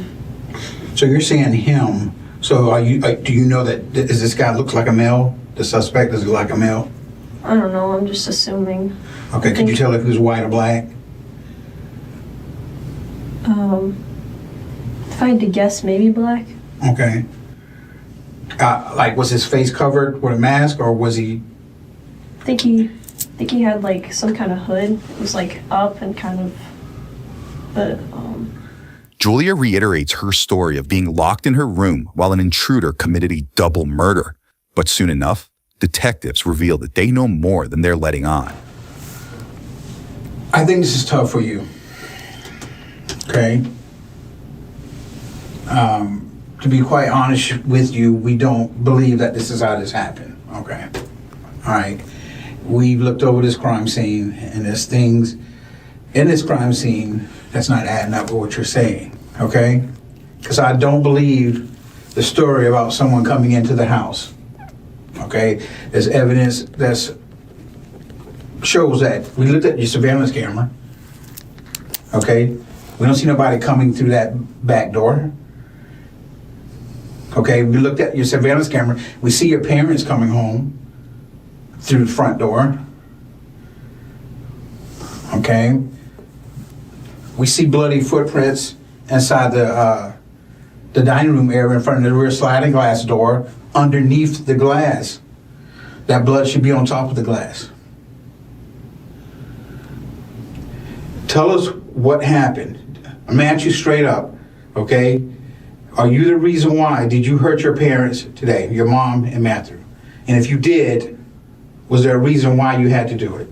So you're saying him. So do you know that does this guy look like a male? The suspect does he look like a male? I don't know. I'm just assuming. Okay. Could you tell if he was white or black? If I had to guess, maybe black. Okay. Like, was his face covered with a mask, or was he? I think he had like some kind of hood. It was like up and kind of, but. Julia reiterates her story of being locked in her room while an intruder committed a double murder. But soon enough, detectives reveal that they know more than they're letting on. I think this is tough for you. Okay. To be quite honest with you, we don't believe that this is how this happened. Okay. All right. We've looked over this crime scene, and there's things in this crime scene that's not adding up with what you're saying. Okay? Because I don't believe the story about someone coming into the house. Okay? There's evidence that shows that. We looked at your surveillance camera. Okay? We don't see nobody coming through that back door. Okay? We looked at your surveillance camera. We see your parents coming home through the front door. Okay? We see bloody footprints inside the dining room area in front of the rear sliding glass door underneath the glass. That blood should be on top of the glass. Tell us what happened. I'm gonna ask you straight up, okay? Are you the reason why did you hurt your parents today, your mom and Matthew? And if you did, was there a reason why you had to do it?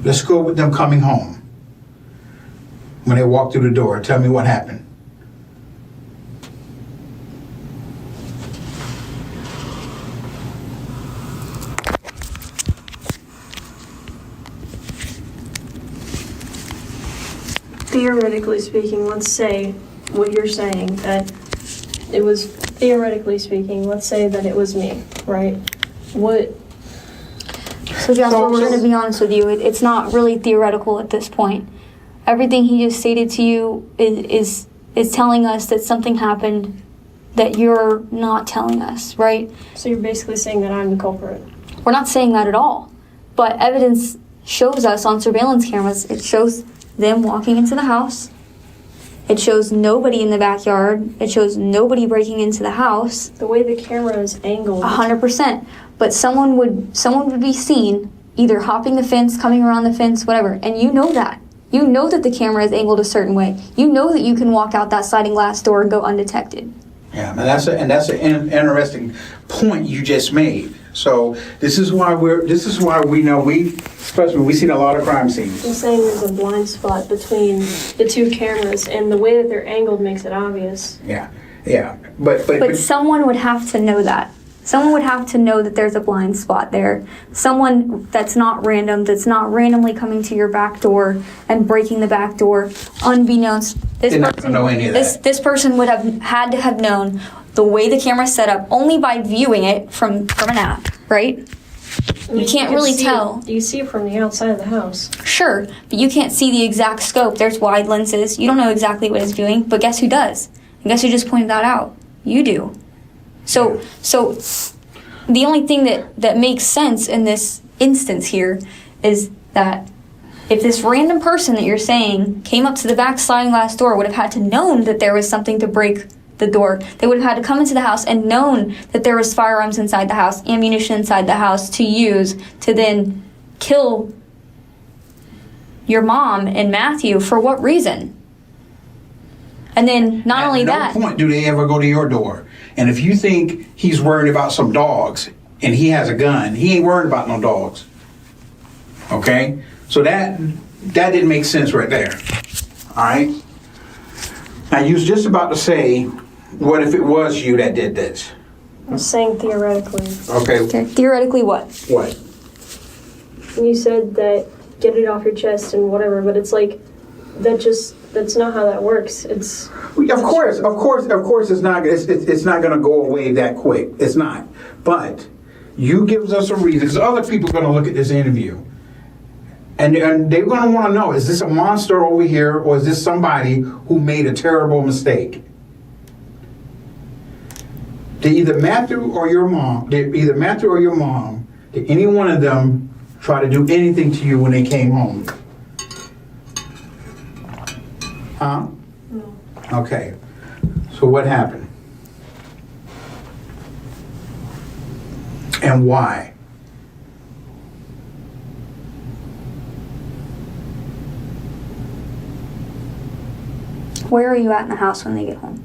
Let's go with them coming home. When they walked through the door, tell me what happened. theoretically speaking, let's say what you're saying, that it was, theoretically speaking, let's say that it was me, right? What? So Jasper, we're going to be honest with you. It's not really theoretical at this point. Everything he just stated to you is telling us that something happened that you're not telling us, right? So you're basically saying that I'm the culprit? We're not saying that at all. But evidence shows us on surveillance cameras, it shows them walking into the house. It shows nobody in the backyard. It shows nobody breaking into the house. The way the camera is angled. 100%. But someone would be seen either hopping the fence, coming around the fence, whatever. And you know that. You know that the camera is angled a certain way. You know that you can walk out that sliding glass door and go undetected. Yeah, and that's an interesting point you just made. So this is why we know trust me, we've seen a lot of crime scenes. I'm saying there's a blind spot between the two cameras, and the way that they're angled makes it obvious. Yeah, but someone would have to know that. Someone would have to know that there's a blind spot there. Someone that's not random, that's not randomly coming to your back door and breaking the back door unbeknownst. They're not gonna know any of that. This person would have had to have known the way the camera's set up only by viewing it from an app, right? You can't really tell. You see it from the outside of the house. Sure, but you can't see the exact scope. There's wide lenses. You don't know exactly what it's viewing, but guess who does? And guess who just pointed that out? You do. So the only thing that makes sense in this instance here is that if this random person that you're saying came up to the back sliding glass door would have had to known that there was something to break the door, they would have had to come into the house and known that there was firearms inside the house, ammunition inside the house to use to then kill your mom and Matthew. For what reason? And then not only that, at no point do they ever go to your door. And if you think he's worried about some dogs and he has a gun, he ain't worried about no dogs. Okay? So that didn't make sense right there. All right? Now, you was just about to say, what if it was you that did this? I'm saying theoretically. Okay. Theoretically what? What? You said that get it off your chest and whatever, but it's like, that's not how that works. It's... Of course, it's not going to go away that quick. It's not. But you gives us a reason, because other people are going to look at this interview, and they're going to want to know: is this a monster over here, or is this somebody who made a terrible mistake? Did either Matthew or your mom? Did any one of them try to do anything to you when they came home? Huh? No. Okay. So what happened? And why? Where are you at in the house when they get home?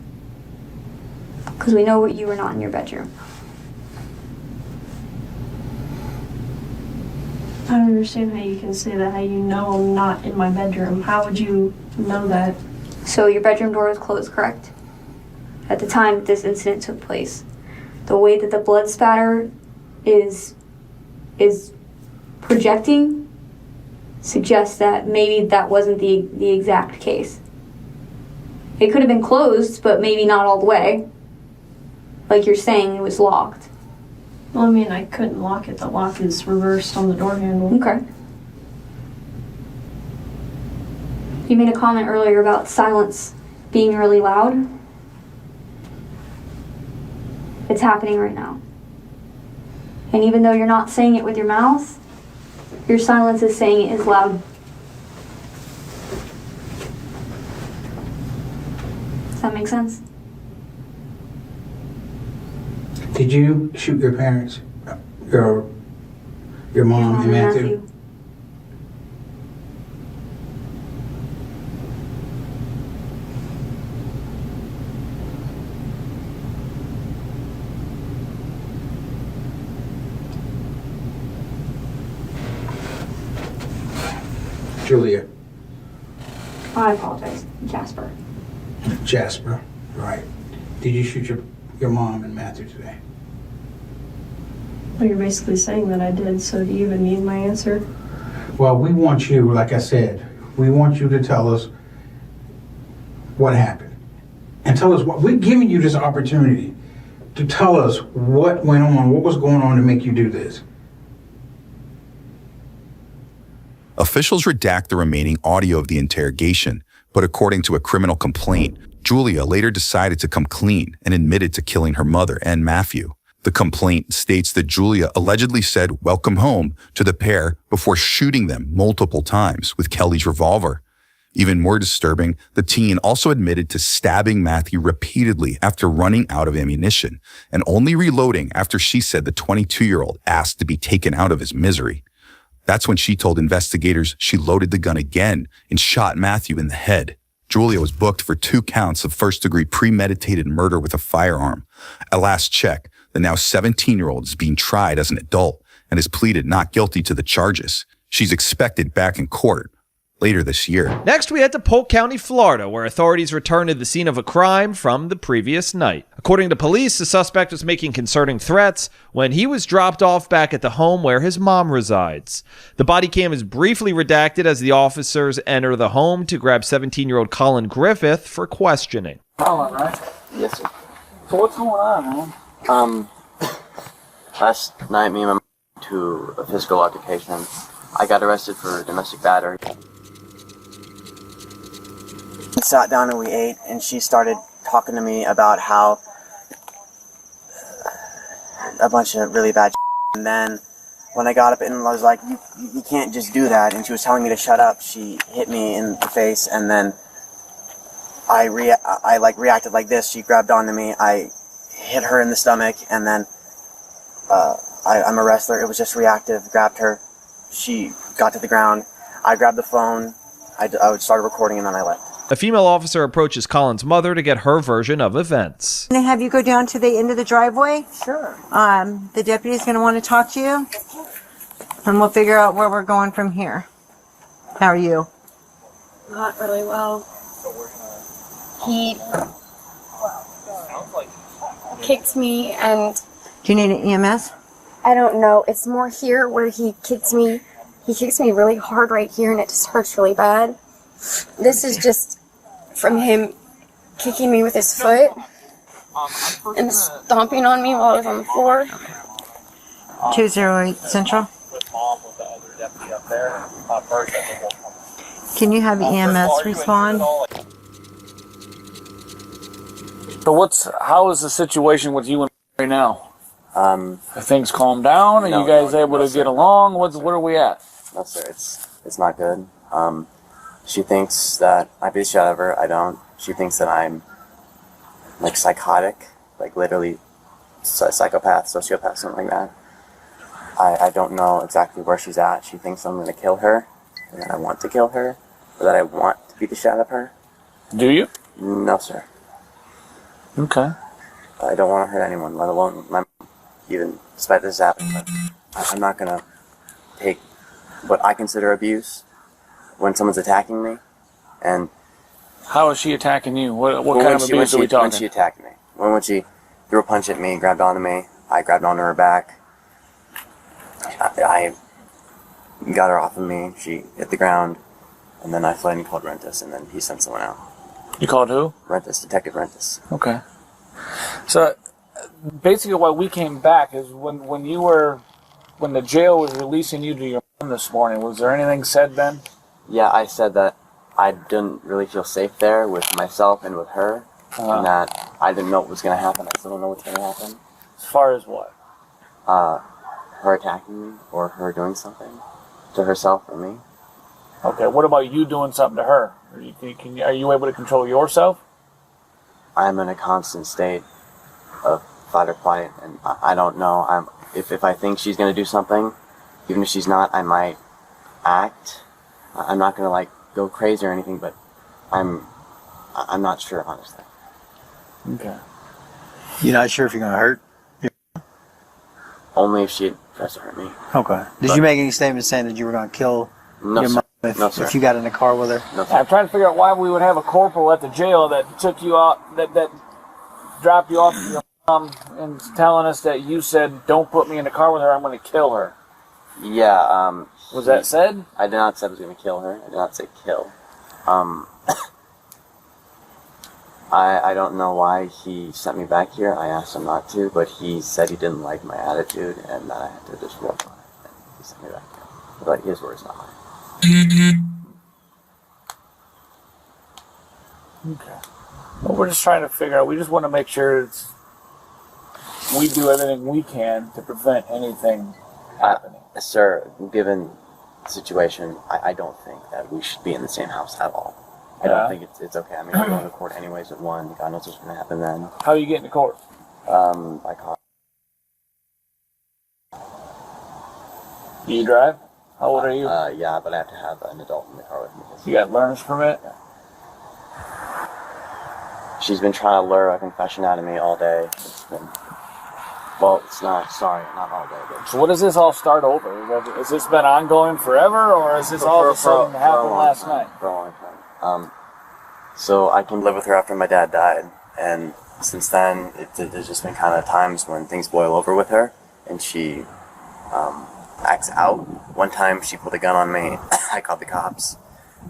Because we know you were not in your bedroom. I don't understand how you can say that, how you know I'm not in my bedroom. How would you know that? So your bedroom door was closed, correct? At the time that this incident took place. The way that the blood spatter is projecting suggests that maybe that wasn't the exact case. It could have been closed, but maybe not all the way. Like you're saying, it was locked. Well, I mean, I couldn't lock it. The lock is reversed on the door handle. Okay. You made a comment earlier about silence being really loud. It's happening right now. And even though you're not saying it with your mouth, your silence is saying it is loud. Does that make sense? Did you shoot your parents, your mom and Matthew? Julia. I apologize. Jasper, right. Did you shoot your mom and Matthew today? Well, you're basically saying that I did, so do you even need my answer? Well, we want you, like I said, we want you to tell us what happened. And tell us what, we're giving you this opportunity to tell us what went on, what was going on to make you do this. Officials redact the remaining audio of the interrogation, but according to a criminal complaint, Julia later decided to come clean and admitted to killing her mother and Matthew. The complaint states that Julia allegedly said "welcome home" to the pair before shooting them multiple times with Kelly's revolver. Even more disturbing, the teen also admitted to stabbing Matthew repeatedly after running out of ammunition and only reloading after she said the 22-year-old asked to be taken out of his misery. That's when she told investigators she loaded the gun again and shot Matthew in the head. Julia was booked for 2 counts of first-degree premeditated murder with a firearm. At last check, the now 17-year-old is being tried as an adult and has pleaded not guilty to the charges. She's expected back in court later this year. Next, we head to Polk County, Florida, where authorities returned to the scene of a crime from the previous night. According to police, the suspect was making concerning threats when he was dropped off back at the home where his mom resides. The body cam is briefly redacted as the officers enter the home to grab 17-year-old Colin Griffith for questioning. Colin, right? Yes, sir. So what's going on, man? Last night, me and my mom went to a physical altercation. I got arrested for domestic battery. We sat down and we ate, and she started talking to me about how a bunch of really bad shit. And then when I got up and I was like, you can't just do that, and she was telling me to shut up, she hit me in the face, and then I reacted like this. She grabbed onto me, I hit her in the stomach, and then I'm a wrestler. It was just reactive. Grabbed her. She got to the ground. I grabbed the phone. I started recording, and then I left. A female officer approaches Colin's mother to get her version of events. Can I have you go down to the end of the driveway? Sure. The deputy's going to want to talk to you, and we'll figure out where we're going from here. How are you? Not really well. He kicked me, and Do you need an EMS? I don't know. It's more here where he kicks me. He kicks me really hard right here, and it just hurts really bad. This is just from him kicking me with his foot and stomping on me while I was on the floor. 208 Central. Can you have EMS respond? So how is the situation with you and right now? Have things calmed down? Are you guys able to get along? Where are we at? No, sir. It's not good. She thinks that I beat the shit out of her. I don't. She thinks that I'm like psychotic, like literally psychopath, sociopath, something like that. I don't know exactly where she's at. She thinks I'm going to kill her, and that I want to kill her, or that I want to beat the shit out of her. Do you? No, sir. Okay. I don't want to hurt anyone, let alone my mom, even despite this happening. But I'm not going to take what I consider abuse when someone's attacking me. And how is she attacking you? What kind of abuse are we talking? When she attacked me. When she threw a punch at me, grabbed onto me, I grabbed onto her back. I got her off of me, she hit the ground, and then I fled and called Rentis, and then he sent someone out. You called who? Rentis, Detective Rentis. Okay. So basically what we came back is when the jail was releasing you to your mom this morning, was there anything said then? Yeah, I said that I didn't really feel safe there with myself and with her, and that I didn't know what was going to happen. I still don't know what's going to happen. As far as what? Her attacking me or her doing something to herself or me. Okay, what about you doing something to her? Are you able to control yourself? I'm in a constant state of fight or flight, and I don't know. If I think she's going to do something, even if she's not, I might act. I'm not going to go crazy or anything, but I'm not sure, honestly. Okay. You're not sure if you're going to hurt? Only if she tries to hurt me. Okay. Did you make any statements saying that you were going to kill your mom if you got in a car with her? No, I'm trying to figure out why we would have a corporal at the jail that took you out, that dropped you off to your mom and telling us that you said, don't put me in the car with her, I'm going to kill her. Yeah, was that said? I did not say I was going to kill her. I did not say kill. I don't know why he sent me back here. I asked him not to, but he said he didn't like my attitude and that I had to just work on it. And he sent me back here. But his word's not mine. Okay. Well, we're just trying to figure out. We just want to make sure we do everything we can to prevent anything happening. Sir, given the situation, I don't think that we should be in the same house at all. I don't think it's okay. I mean, we're going to court anyways at 1. God knows what's going to happen then. How are you getting to court? By car. Do you drive? How old are you? Yeah, but I have to have an adult in the car with me. You got learner's permit? Yeah. She's been trying to lure a confession out of me all day. It's been... Well, it's not, sorry, not all day. But So what does this all start over? Has this been ongoing forever, or is this all of a sudden happened last night? For a long time. So I came live with her after my dad died, and since then, there's just been kind of times when things boil over with her, and she acts out. One time, she pulled a gun on me. I called the cops.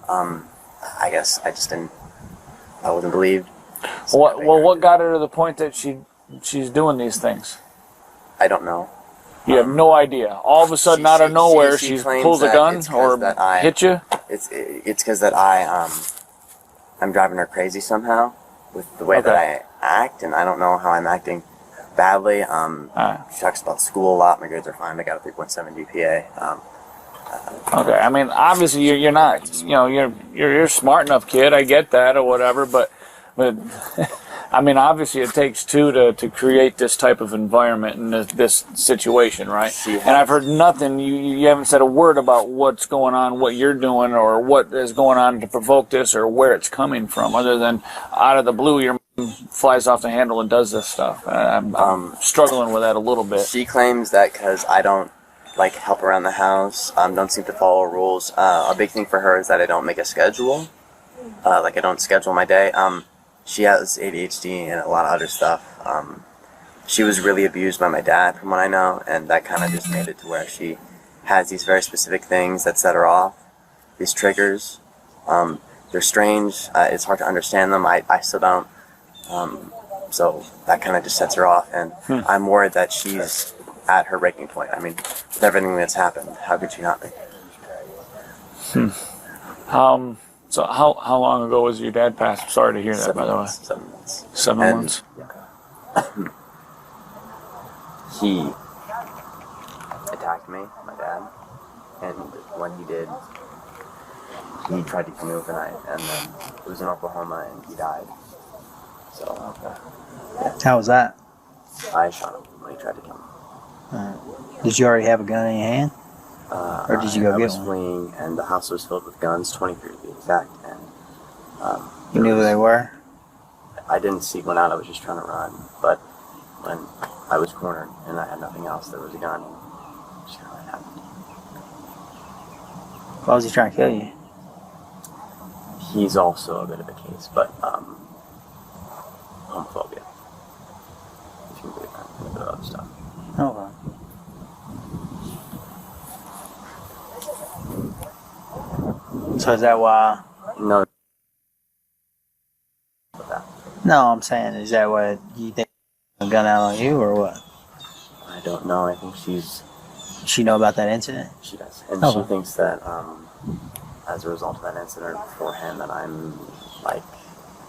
I guess I wasn't believed. So what got her to the point that she's doing these things? I don't know. You have no idea. All of a sudden, out of nowhere, she pulls a gun or hit you? It's because that I'm driving her crazy somehow with the way that I act, and I don't know how I'm acting badly. She talks about school a lot. My grades are fine. I got a 3.7 GPA. Okay, I mean, obviously you're not, you're a smart enough kid. I get that or whatever, but I mean, obviously it takes two to create this type of environment in this situation, right? And I've heard nothing. You haven't said a word about what's going on, what you're doing, or what is going on to provoke this, or where it's coming from, other than out of the blue, your mom flies off the handle and does this stuff. I'm struggling with that a little bit. She claims that because I don't help around the house, don't seem to follow rules. A big thing for her is that I don't make a schedule. I don't schedule my day. She has ADHD and a lot of other stuff. She was really abused by my dad, from what I know, and that kind of just made it to where she has these very specific things that set her off, these triggers. They're strange. It's hard to understand them. I still don't. So that kind of just sets her off, and I'm worried that she's at her breaking point. I mean, with everything that's happened, how could she not be? So how long ago was your dad passed? Sorry to hear that, by the way. 7 months. 7 months? Yeah. He attacked me, my dad, and when he did, he tried to kill me overnight, and then it was in Oklahoma, and he died. So, yeah. How was that? I shot him when he tried to kill me. Did you already have a gun in your hand? Or did you go get one? I was fleeing, and the house was filled with guns, 23 to be exact. And you knew who they were? I didn't seek one out. I was just trying to run. But when I was cornered and I had nothing else, there was a gun. And just kind of happened. Why was he trying to kill you? He's also a bit of a case, but homophobia. If you can believe that, and a bit of other stuff. Okay. So is that why? No. No, I'm saying, is that what you think a gun out on you, or what? I don't know. I think she know about that incident? She does. And she thinks that as a result of that incident beforehand that I'm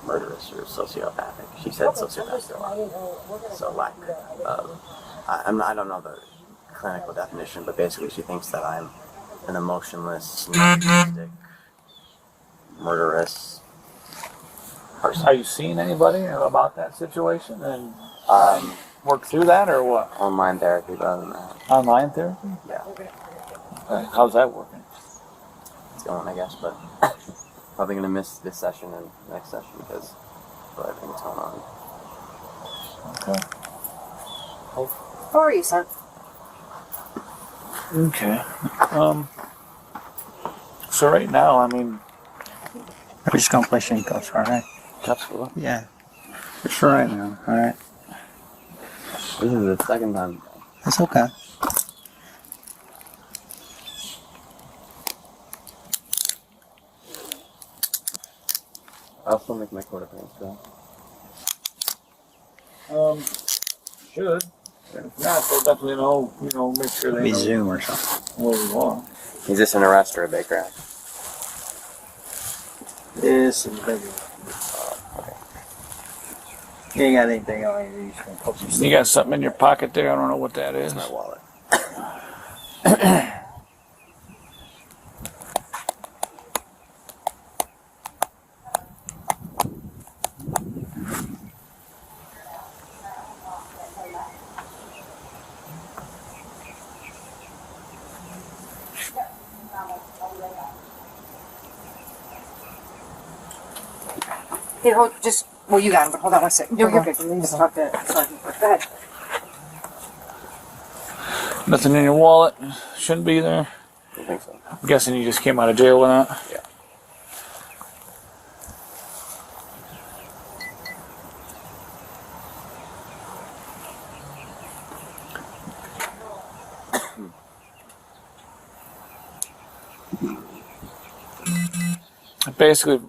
murderous or sociopathic. She said sociopathic a lot. So I don't know the clinical definition, but basically she thinks that I'm an emotionless, narcissistic, murderous person. Are you seeing anybody about that situation and work through that, or what? Online therapy, but other than that. Online therapy? Yeah. How's that working? It's going, I guess, but probably going to miss this session and next session because of everything that's going on. Okay. How are you, son? Okay. So right now, I mean, we're just gonna play shin cuffs, all right? Cuffs for what? Yeah. Just for right now, all right? This is the second time. That's okay. I'll still make my court appearance, though. Should. If not, they'll definitely know, make sure they know Zoom or something. where you are. Is this an arrest or a Baker Act? This is bigger. You ain't got anything on you. You got something in your pocket there? I don't know what that is. My wallet. Here, hold, just, well, you got him, but hold on one second. You're good. Let me just talk to Sergeant. Go ahead. Nothing in your wallet? Shouldn't be there? I think so. I'm guessing you just came out of jail with that? Yeah. Basically,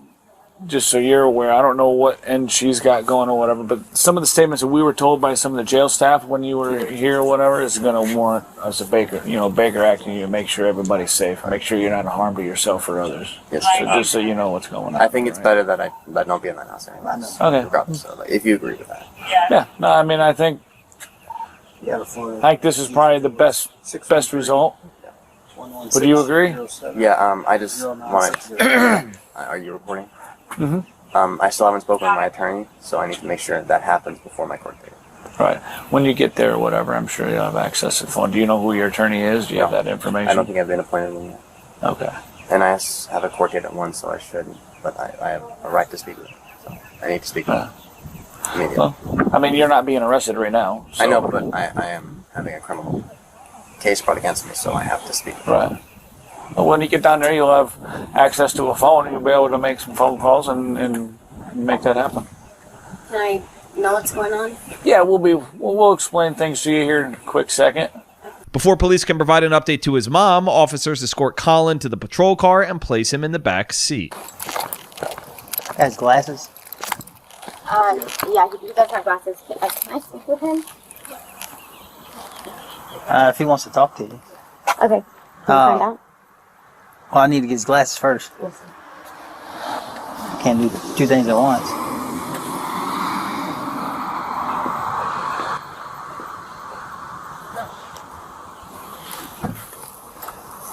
just so you're aware, I don't know what end she's got going or whatever, but some of the statements that we were told by some of the jail staff when you were here or whatever is going to warrant us a Baker Act, you to make sure everybody's safe, make sure you're not a harm to yourself or others. Yes. So just so you know what's going on. I think it's better that I don't be in that house anymore. Okay. Regardless, so, if you agree with that. Yeah. No, I mean, I think this is probably the best result. But do you agree? Yeah. I just wanted. Are you recording? Mm-hmm. I still haven't spoken with my attorney, so I need to make sure that happens before my court date. Right. When you get there or whatever, I'm sure you'll have access to the phone. Do you know who your attorney is? Do you have that information? I don't think I've been appointed with him yet. Okay. And I have a court date at 1, so I should, but I have a right to speak with him. So I need to speak with him immediately. Well, I mean, you're not being arrested right now. So. I know, but I am having a criminal case brought against me, so I have to speak with him. Right. Well, when you get down there, you'll have access to a phone, and you'll be able to make some phone calls and make that happen. Can I know what's going on? Yeah, we'll explain things to you here in a quick second. Before police can provide an update to his mom, officers escort Colin to the patrol car and place him in the back seat. Has glasses? Yeah, he does have glasses. Can I speak with him? If he wants to talk to you. Okay. Can you find out? Well, I need to get his glasses first. Yes. Can't do 2 things at once.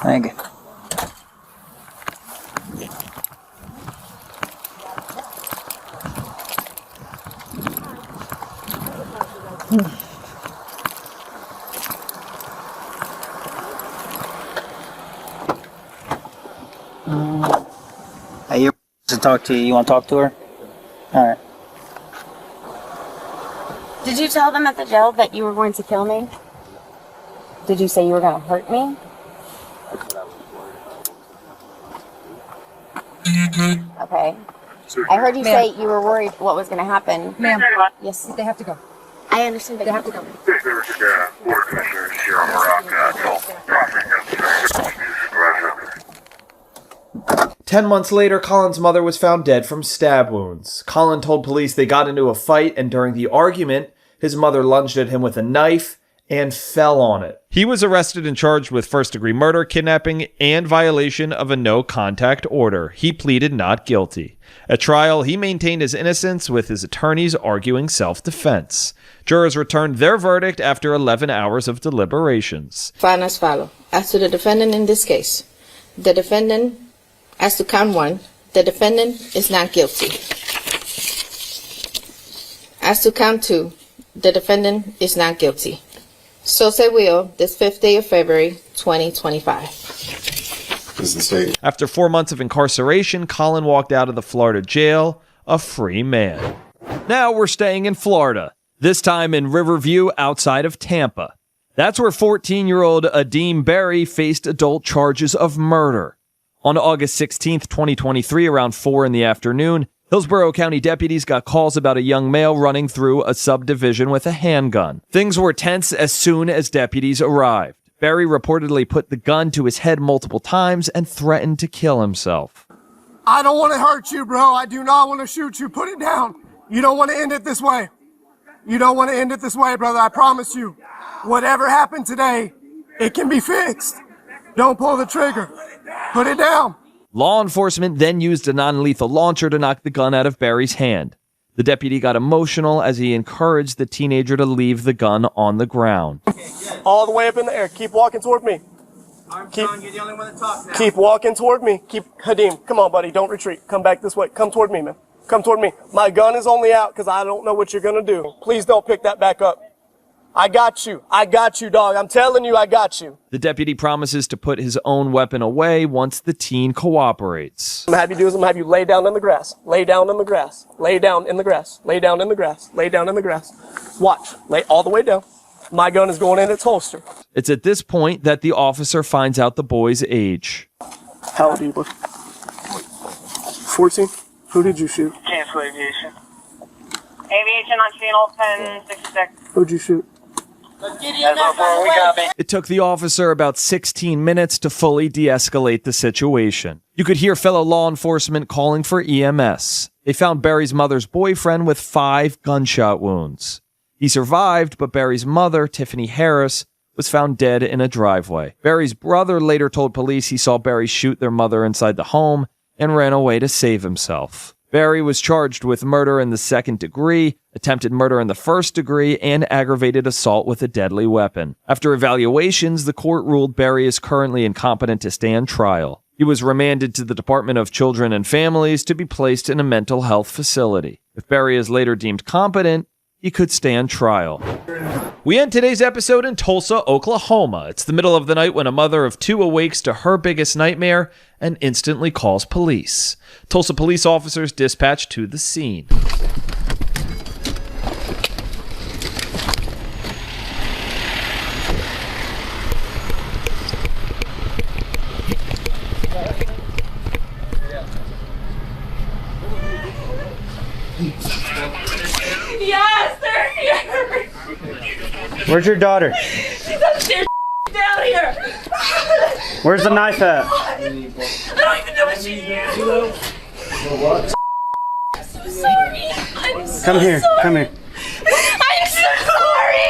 Thank you. Hey, you're to talk to you. You want to talk to her? All right. Did you tell them at the jail that you were going to kill me? Did you say you were going to hurt me? Okay. I heard you say you were worried what was going to happen. Ma'am. Yes. They have to go. I understand, but They have to go. 10 months later, Colin's mother was found dead from stab wounds. Colin told police they got into a fight, and during the argument, his mother lunged at him with a knife and fell on it. He was arrested and charged with first-degree murder, kidnapping, and violation of a no-contact order. He pleaded not guilty. At trial, he maintained his innocence, with his attorneys arguing self-defense. Jurors returned their verdict after 11 hours of deliberations. Found as follows. As to the defendant in this case, the defendant, as to count 1, the defendant is not guilty. As to count 2, the defendant is not guilty. So say will, this 5th day of February, 2025. After 4 months of incarceration, Colin walked out of the Florida jail a free man. Now we're staying in Florida, this time in Riverview outside of Tampa. That's where 14-year-old Adeem Berry faced adult charges of murder. On August 16th, 2023, around 4 in the afternoon, Hillsborough County deputies got calls about a young male running through a subdivision with a handgun. Things were tense as soon as deputies arrived. Berry reportedly put the gun to his head multiple times and threatened to kill himself. I don't want to hurt you, bro. I do not want to shoot you. Put it down. You don't want to end it this way. You don't want to end it this way, brother. I promise you. Whatever happened today, it can be fixed. Don't pull the trigger. Put it down. Law enforcement then used a non-lethal launcher to knock the gun out of Barry's hand. The deputy got emotional as he encouraged the teenager to leave the gun on the ground. All the way up in the air. Keep walking toward me. Keep walking toward me. Hadim, come on, buddy. Don't retreat. Come back this way. Come toward me, man. Come toward me. My gun is only out because I don't know what you're going to do. Please don't pick that back up. I got you. I got you, dog. I'm telling you, I got you. The deputy promises to put his own weapon away once the teen cooperates. I'm going to have you do is I'm going to have you lay down in the grass. Lay down in the grass. Lay down in the grass. Lay down in the grass. Lay down in the grass. Watch. Lay all the way down. My gun is going in its holster. It's at this point that the officer finds out the boy's age. How old are you, bro? 14? Who did you shoot? Cancel aviation. Aviation on channel 1066. Who'd you shoot? It took the officer about 16 minutes to fully de-escalate the situation. You could hear fellow law enforcement calling for EMS. They found Barry's mother's boyfriend with 5 gunshot wounds. He survived, but Barry's mother, Tiffany Harris, was found dead in a driveway. Barry's brother later told police he saw Barry shoot their mother inside the home and ran away to save himself. Barry was charged with murder in the 2nd degree, attempted murder in the 1st degree, and aggravated assault with a deadly weapon. After evaluations, the court ruled Barry is currently incompetent to stand trial. He was remanded to the Department of Children and Families to be placed in a mental health facility. If Barry is later deemed competent, he could stand trial. We end today's episode in Tulsa, Oklahoma. It's the middle of the night when a mother of 2 awakes to her biggest nightmare and instantly calls police. Tulsa police officers dispatched to the scene. Yes, they're here. Where's your daughter? She's upstairs down here. Where's the knife at? I don't even know what she used. I'm so sorry. I'm so Come here. sorry. Come here. I'm so sorry.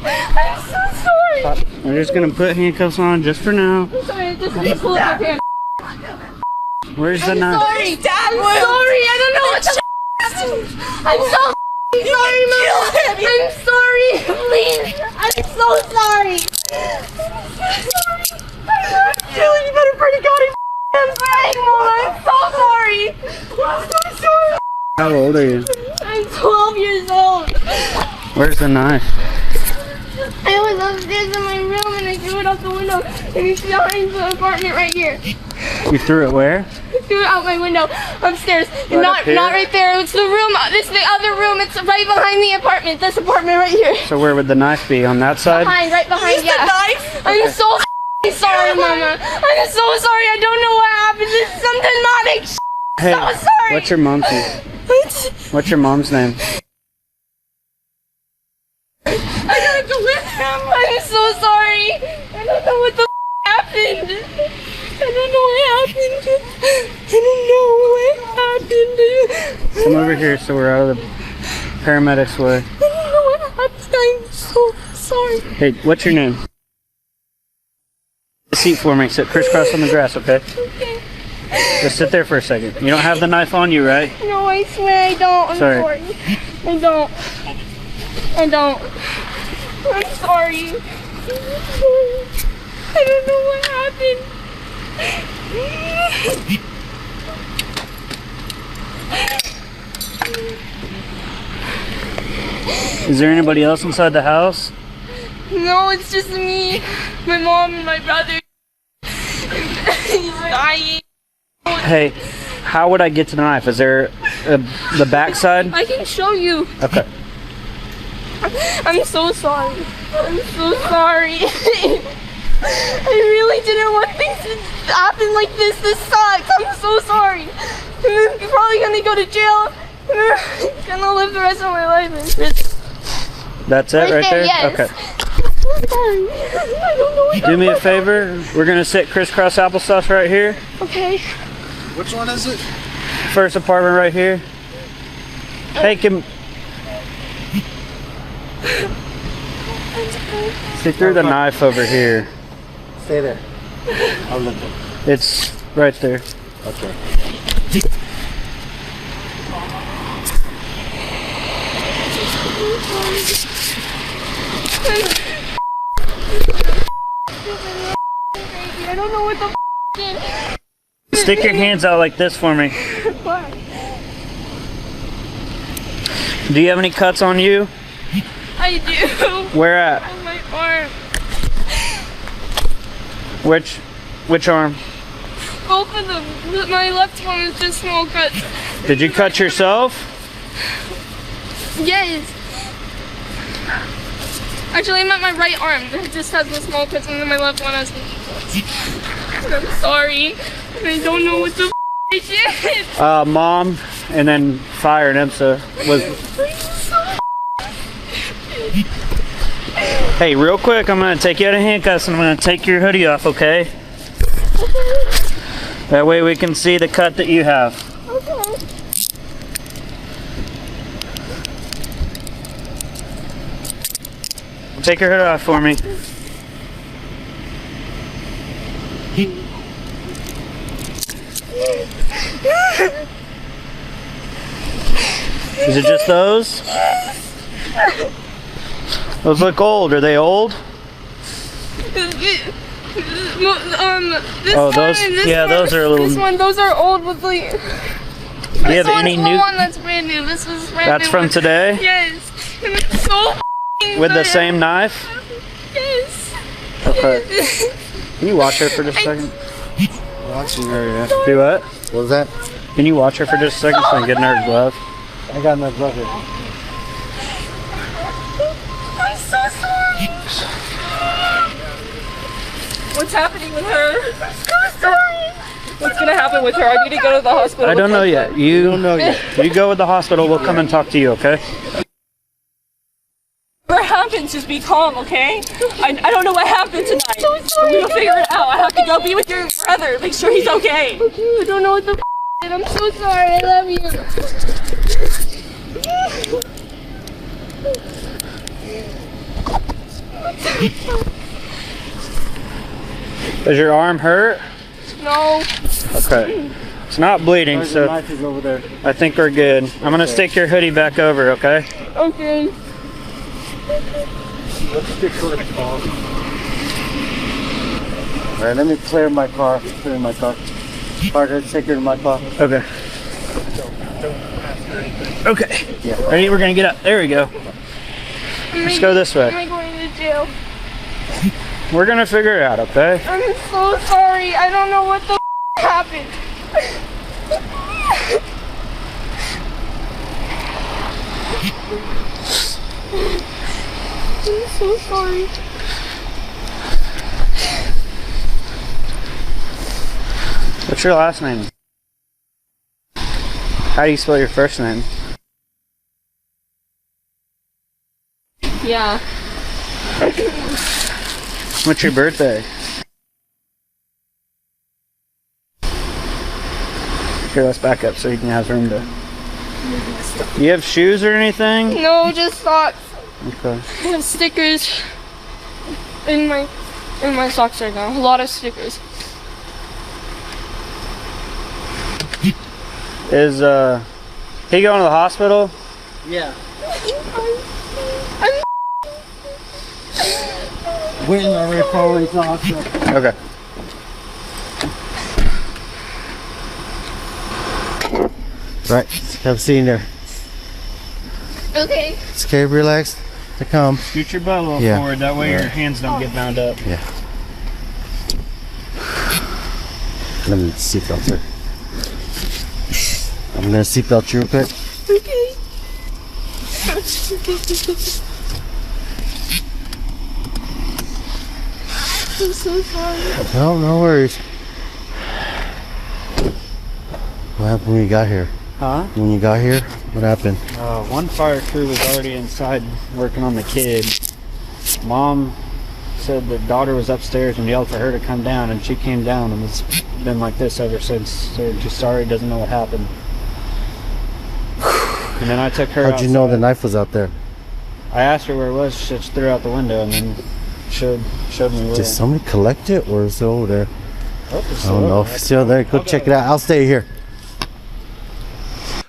I'm so sorry. We're just gonna put handcuffs on just for now. I'm sorry. Just pull up your pants. Where's the I'm knife? sorry, Dad. I'm sorry. I don't know what to. I'm so sorry, Mom. I'm sorry. Please. I'm so sorry. I love you. You better pray to God. I'm sorry, Mom. I'm so sorry. I'm so sorry. How old are you? I'm 12 years old. Where's the knife? I was upstairs in my room and I threw it out the window and it's behind the apartment right here. You threw it where? I threw it out my window upstairs. Right not up here? right there. It's the room. It's the other room. It's right behind the apartment. This apartment right here. So where would the knife be? On that side? Right behind. Yeah. I'm so sorry, Mama. I'm so sorry. I don't know what happened. This is some demonic. Hey, So sorry. what's your mom's name? What's your mom's name? I gotta go with him. I'm so sorry. I don't know what the happened. I don't know what happened. I don't know what happened. Come over here so we're out of the paramedics' way. I don't know what happened. I'm so sorry. Hey, what's your name? Seat for me. Sit crisscross on the grass, okay? Okay. Just sit there for a second. You don't have the knife on you, right? No, I swear I don't. I'm Sorry. sorry. I don't. I don't. I'm sorry. I don't know what happened. Is there anybody else inside the house? No, it's just me, my mom, and my brother. He's dying. Hey, how would I get to the knife? Is there the back side? I can show you. Okay. I'm so sorry. I'm so sorry. I really didn't want things to happen like this. This sucks. I'm so sorry. I'm probably gonna go to jail. I'm gonna live the rest of my life in prison. That's it right there? Yes. Okay. I'm sorry. I don't know what Do me a favor. We're going to sit crisscross applesauce right here. Okay. Which one is it? First apartment right here. Hey, She threw the knife over here. Stay there. I'll look. It's right there. Okay. I don't know what the did. Stick your hands out like this for me. What? Do you have any cuts on you? I do. Where at? On my arm. Which arm? Both of them. My left one is just small cuts. Did you cut yourself? Yes. Actually, I'm at my right arm. It just has the small cuts, and then my left one has the cuts. I'm sorry. I don't know what the I did. Mom, and then fire and IMSA was. Hey, real quick, I'm gonna take you out of handcuffs and I'm gonna take your hoodie off, okay? That way we can see the cut that you have. Okay. Take your hood off for me. Is it just those? Those look old. Are they old? This Oh, those- one and this yeah, one, those are a little- This one, those are old with like. Do you have any new? one that's brand new. This was brand That's new from one. today? Yes. And it's so With the good. same knife? Yes. Okay. Can you watch her for just a second? Watching her, yeah. Do what? What was that? Can you watch her for just a second so I can get in her glove? I got my glove here. I'm so sorry. What's happening with her? I'm so sorry. What's gonna happen with her? I need to go to the hospital. I don't know yet. You don't know yet. You go with the hospital. We'll come and talk to you, okay? Whatever happens, just be calm, okay? I don't know what happened tonight. I'm so sorry. We'll figure it out. I have to go be with your brother. Make sure he's okay. Okay, I don't know what the did. I'm so sorry. I love you. Does your arm hurt? No. Okay. It's not bleeding, The so knife is over there. I think we're good. I'm gonna stick your hoodie back over, okay? Okay. Let's get to the car. Alright, let me clear my car. Clear my car. Carter, take her to my car. Okay. Okay. Yeah. Ready? We're gonna get up. There we go. Let's go this Am way. I going to jail? We're gonna figure it out, okay? I'm so sorry. I don't know what the happened. I'm so sorry. What's your last name? How do you spell your first name? Yeah. What's your birthday? Here, let's back up so you can have room to. You have shoes or anything? No, just socks. Okay. I have stickers in my socks right now. A lot of stickers. Is he going to the hospital? Yeah. I'm When are we following to the hospital? Okay. Right. Have a seat in there. okay. It's okay, relax. To come. Scoot your butt a little Yeah. forward. That way your Right. hands don't get bound up. Yeah. Let me seatbelt her. I'm gonna seatbelt you real quick. Okay. I'm so sorry. No, no worries. What happened when you got here? Huh? When you got here, what happened? One fire crew was already inside working on the kid. Mom said the daughter was upstairs and yelled for her to come down, and she came down, and it's been like this ever since. So she's sorry, doesn't know what happened. And then I took her How'd you know outside. the knife was out there? I asked her where it was. She just threw it out the window and then showed me where. Did somebody collect it or is it over there? Oh, I don't know if it's still there. Go check it out. I'll stay here.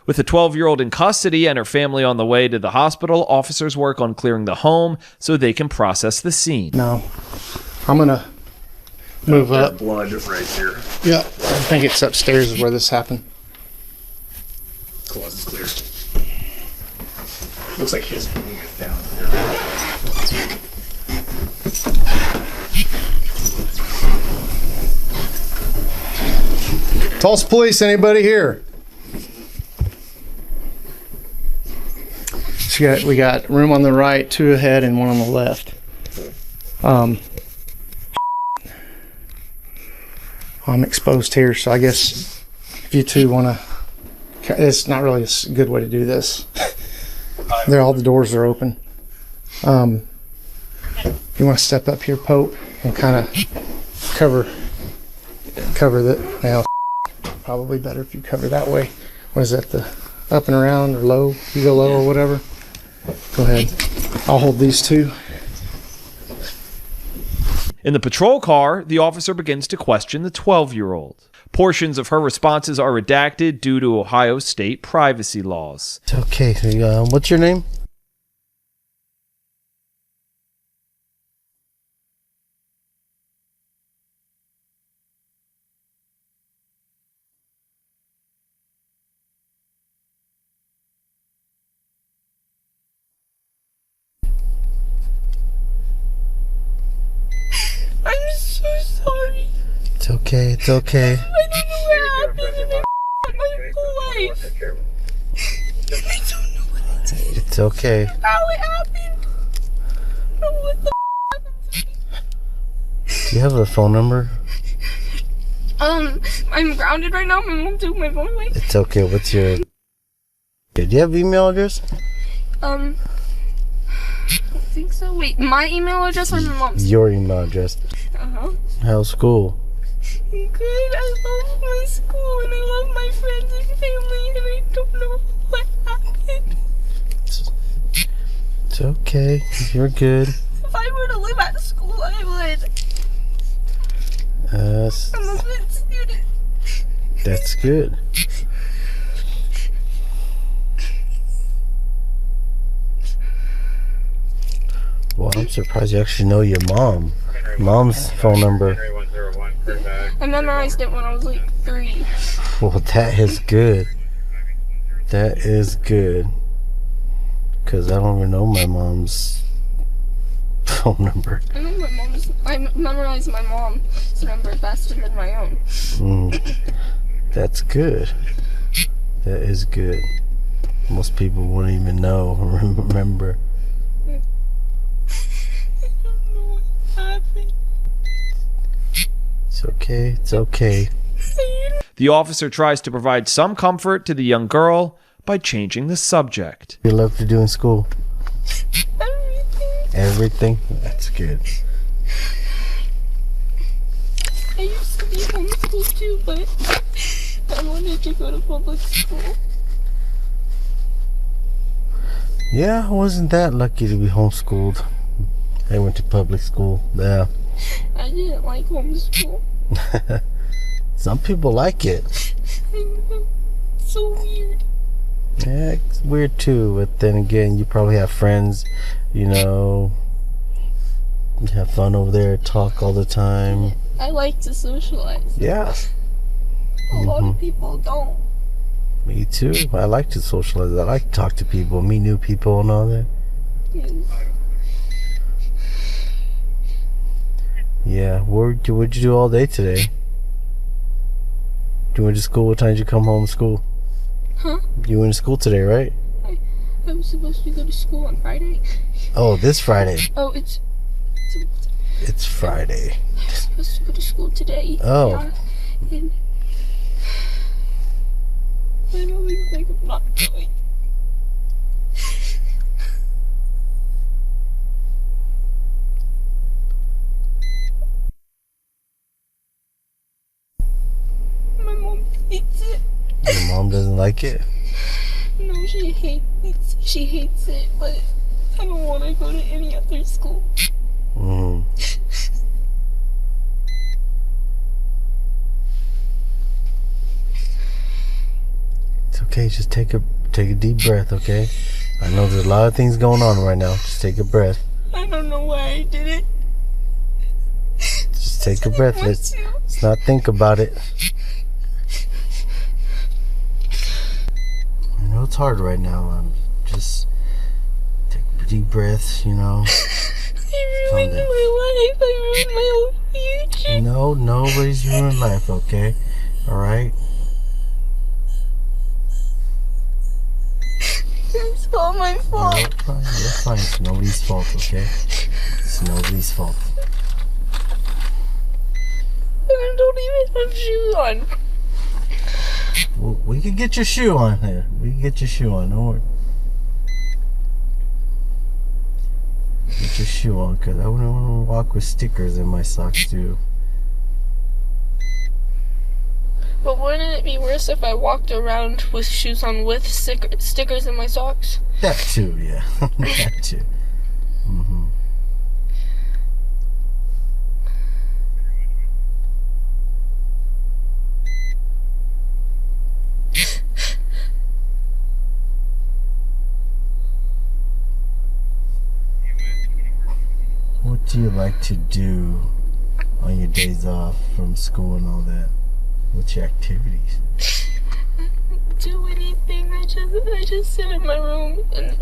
With the 12-year-old in custody and her family on the way to the hospital, officers work on clearing the home so they can process the scene. No, I'm gonna move up. Blood right here. Yeah, I think it's upstairs is where this happened. Closet's clear. Looks like his wing is down here. Tulsa Police, anybody here? So we got room on the right, 2 ahead, and 1 on the left. I'm exposed here, so I guess if you two want to, it's not really a good way to do this. All the doors are open. If you want to step up here, Pope, and kind of cover that. Now, probably better if you cover that way. What is that, the up and around or low? You go low or whatever. Go ahead. I'll hold these two. In the patrol car, the officer begins to question the 12-year-old. Portions of her responses are redacted due to Ohio state privacy laws. Okay, what's your name? I'm so sorry. It's okay, it's okay. I don't know what happened in my whole life. I don't know what it is. It's okay. How it happened. I don't know what the happened to me. Do you have a phone number? I'm grounded right now. My mom took my phone away. It's okay, what's your... Do you have email address? I think so. Wait, my email address or my mom's? Your email address. Uh-huh. How's school? Good. I love my school and I love my friends and family and I don't know what happened. It's okay. You're good. If I were to live at school, I would. I'm a good student. That's good. Well, I'm surprised you actually know your mom. Mom's phone number. I memorized it when I was like 3. Well, that is good. That is good. Because I don't even know my mom's phone number. I know my mom's. I memorized my mom's number faster than my own. That's good. That is good. Most people wouldn't even know or remember. It's okay. It's okay. The officer tries to provide some comfort to the young girl by changing the subject. What do you love to do in school? Everything? That's good. I used to be homeschooled too, but I wanted to go to public school. Yeah, I wasn't that lucky to be homeschooled. I went to public school. Yeah. I didn't like homeschool. Some people like it. I know. It's so weird. Yeah, it's weird too, but then again, you probably have friends, you know, you have fun over there, talk all the time. I like to socialize. Yeah. A lot of people don't. Me too. I like to socialize. I like to talk to people, meet new people and all that. Yeah, what'd you do all day today? You went to school? What time did you come home from school? Huh? You went to school today, right? I was supposed to go to school on Friday. Oh, this Friday. Oh, It's Friday. I was supposed to go to school today. Oh. Yeah, and my mom was like, I'm not going. My mom hates it. Your mom doesn't like it? No, she hates it, but I don't want to go to any other school. Mm. It's okay. Just take a deep breath, okay? I know there's a lot of things going on right now. Just take a breath. I don't know why I did it. Just take a breath. Let's not think about it. I know it's hard right now. Just take a deep breath, you know. I ruined my life. I ruined my whole future. No, nobody's ruined life, okay? Alright? It's all my fault. You're fine. It's nobody's fault, okay? It's nobody's fault. I don't even have shoes on. Well, we can get your shoe on here. We can get your shoe on. Don't worry. Get your shoe on, because I wouldn't want to walk with stickers in my socks, too. But wouldn't it be worse if I walked around with shoes on with stickers in my socks? That too, yeah. That too. Mm-hmm. What do you like to do on your days off from school and all that? What's your activities? Do anything. I just sit in my room and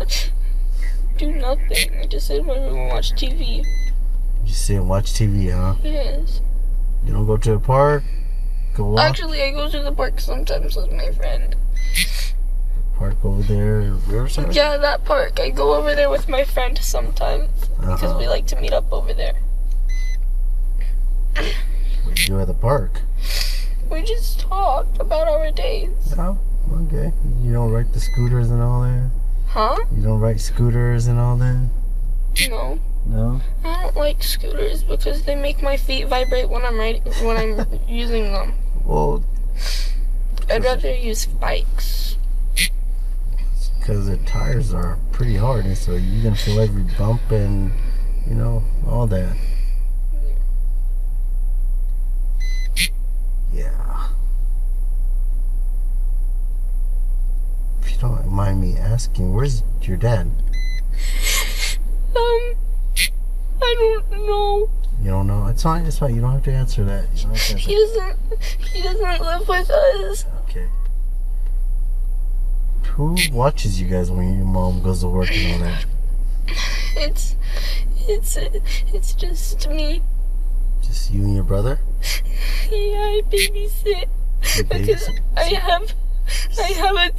do nothing. I just sit in my room and watch TV. You sit and watch TV, huh? Yes. You don't go to the park? Go walk? Actually, I go to the park sometimes with my friend. Park over there, Riverside? Yeah, that park. I go over there with my friend sometimes because we like to meet up over there. What do you do at the park? We just talk about our days. Oh, okay. You don't ride the scooters and all that? Huh? You don't ride scooters and all that? No. No? I don't like scooters because they make my feet vibrate when I'm using them. Well, I'd rather use bikes. because the tires are pretty hard, and so you're gonna feel every bump and, you know, all that. Yeah. If you don't mind me asking, where's your dad? I don't know. You don't know? It's fine. It's fine. You don't have to answer that. You don't have to answer. He doesn't live with us. Okay. Who watches you guys when your mom goes to work and all that? It's just me. Just you and your brother? Yeah, I babysit because I have a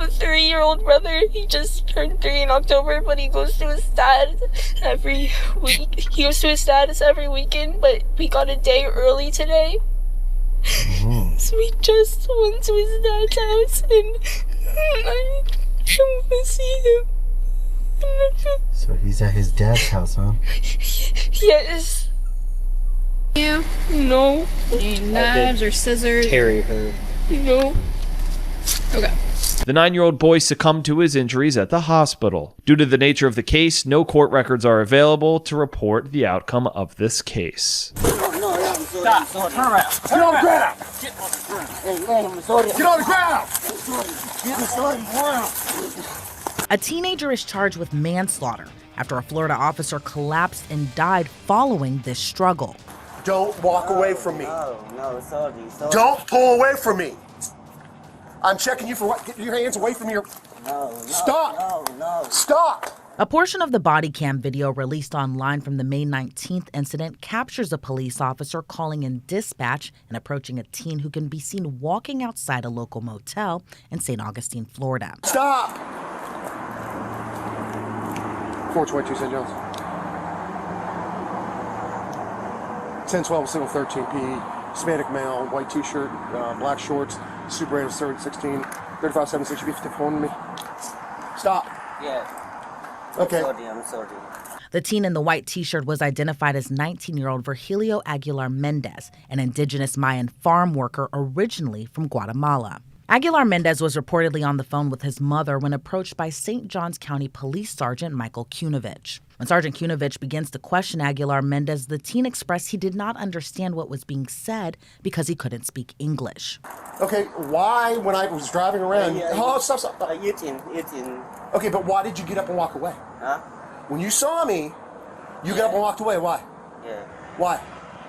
3-year-old brother. He just turned 3 in October, but he goes to his dad's every week. He goes to his dad's every weekend, but we got a day early today. Mm-hmm. So we just went to his dad's house, and I don't want to see him. So he's at his dad's house, huh? Yes. You? No. Any knives or scissors? Carry her. No. Okay. The 9-year-old boy succumbed to his injuries at the hospital. Due to the nature of the case, no court records are available to report the outcome of this case. Stop. Turn around. Get on the ground. Get on the ground. A teenager is charged with manslaughter after a Florida officer collapsed and died following this struggle. Don't walk away from me. No, sorry. Don't pull away from me. I'm checking you for what? Get your hands away from your... Stop. Stop. A portion of the body cam video released online from the May 19th incident captures a police officer calling in dispatch and approaching a teen who can be seen walking outside a local motel in St. Augustine, Florida. Stop. 422 St. John's. 10-12, single 13 PE, Hispanic male, white t-shirt, black shorts, Super 8 third 16, 3576. You be 54 on me. Stop. Yeah. Okay. I'm sorry. The teen in the white t-shirt was identified as 19-year-old Virgilio Aguilar Mendez, an indigenous Mayan farm worker originally from Guatemala. Aguilar Mendez was reportedly on the phone with his mother when approached by St. Johns County Police Sergeant Michael Kunovich. When Sergeant Kunovich begins to question Aguilar Mendez, the teen expressed he did not understand what was being said because he couldn't speak English. Okay, why, when I was driving around... stop. Eating. Okay, but why did you get up and walk away? Huh? When you saw me, you got up and walked away. Why? Yeah. Why?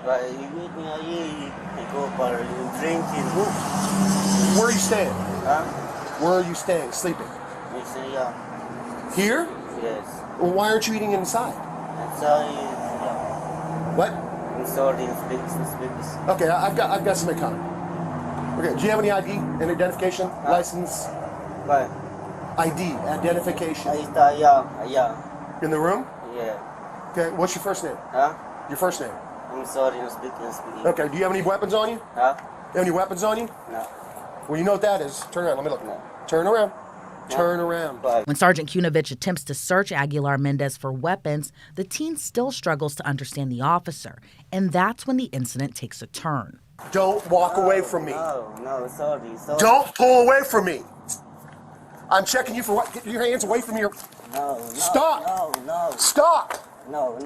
But you meet me here, I go for drinking. Where are you staying? Huh? Where are you staying? Sleeping? You say, yeah. Here? Yes. Well, why aren't you eating inside? I'm sorry. Yeah. What? I'm sorry, it's Okay, I've got somebody coming. Okay, do you have any ID and identification? License? What? ID, identification. Yeah. In the room? Yeah. Okay, what's your first name? Huh? Your first name? I'm sorry, I'm speaking. Okay, do you have any weapons on you? Huh? You have any weapons on you? No. Well, you know what that is. Turn around, let me look. No. Turn around. No. Turn around. When Sergeant Kunovich attempts to search Aguilar Mendez for weapons, the teen still struggles to understand the officer, and that's when the incident takes a turn. Don't walk away from me. No, sorry. Don't pull away from me. I'm checking you for what? Get your hands away from your... No. Stop. No. Stop. No.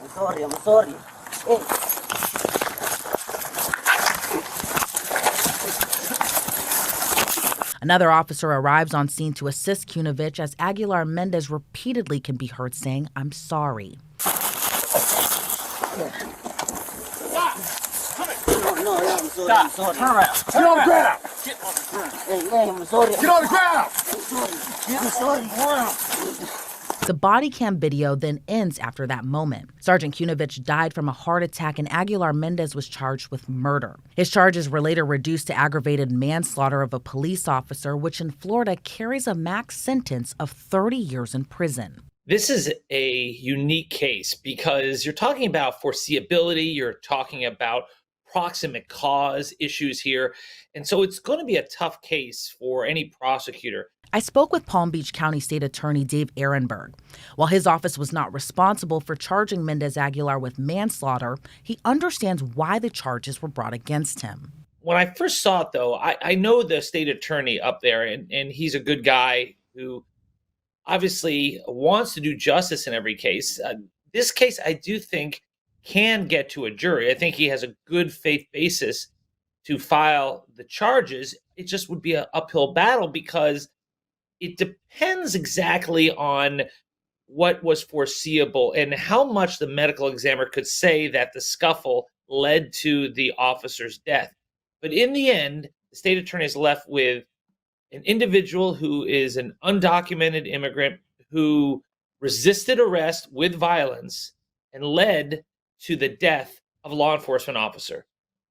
I'm sorry. Hey. Another officer arrives on scene to assist Kunovich as Aguilar Mendez repeatedly can be heard saying, "I'm sorry." No, I'm sorry. I'm sorry. Turn around. Get on the ground. Get on the ground. Hey, I'm sorry. Get on the ground. I'm sorry. The body cam video then ends after that moment. Sergeant Kunovich died from a heart attack and Aguilar Mendez was charged with murder. His charges were later reduced to aggravated manslaughter of a police officer, which in Florida carries a max sentence of 30 years in prison. This is a unique case because you're talking about foreseeability, you're talking about proximate cause issues here, and so it's going to be a tough case for any prosecutor. I spoke with Palm Beach County State Attorney Dave Ehrenberg. While his office was not responsible for charging Mendez Aguilar with manslaughter, he understands why the charges were brought against him. When I first saw it, though, I know the state attorney up there, and he's a good guy who obviously wants to do justice in every case. This case, I do think, can get to a jury. I think he has a good faith basis to file the charges. It just would be an uphill battle because it depends exactly on what was foreseeable and how much the medical examiner could say that the scuffle led to the officer's death. But in the end, the state attorney is left with an individual who is an undocumented immigrant who resisted arrest with violence and led to the death of a law enforcement officer.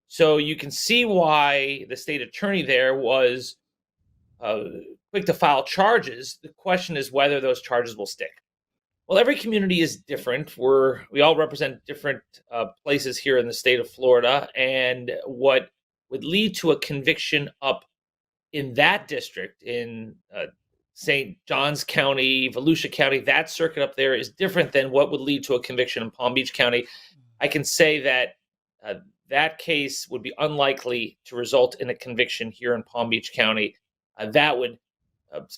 So you can see why the state attorney there was quick to file charges. The question is whether those charges will stick. Well, every community is different. We all represent different places here in the state of Florida, and what would lead to a conviction up in that district, in St. Johns County, Volusia County, that circuit up there is different than what would lead to a conviction in Palm Beach County. I can say that that case would be unlikely to result in a conviction here in Palm Beach County. That would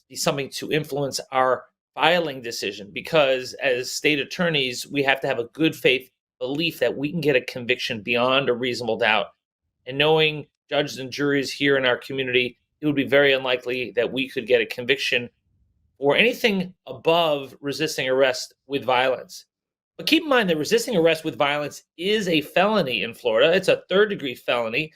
be something to influence our filing decision because as state attorneys, we have to have a good faith belief that we can get a conviction beyond a reasonable doubt. And knowing judges and juries here in our community, it would be very unlikely that we could get a conviction for anything above resisting arrest with violence. But keep in mind that resisting arrest with violence is a felony in Florida. It's a third-degree felony.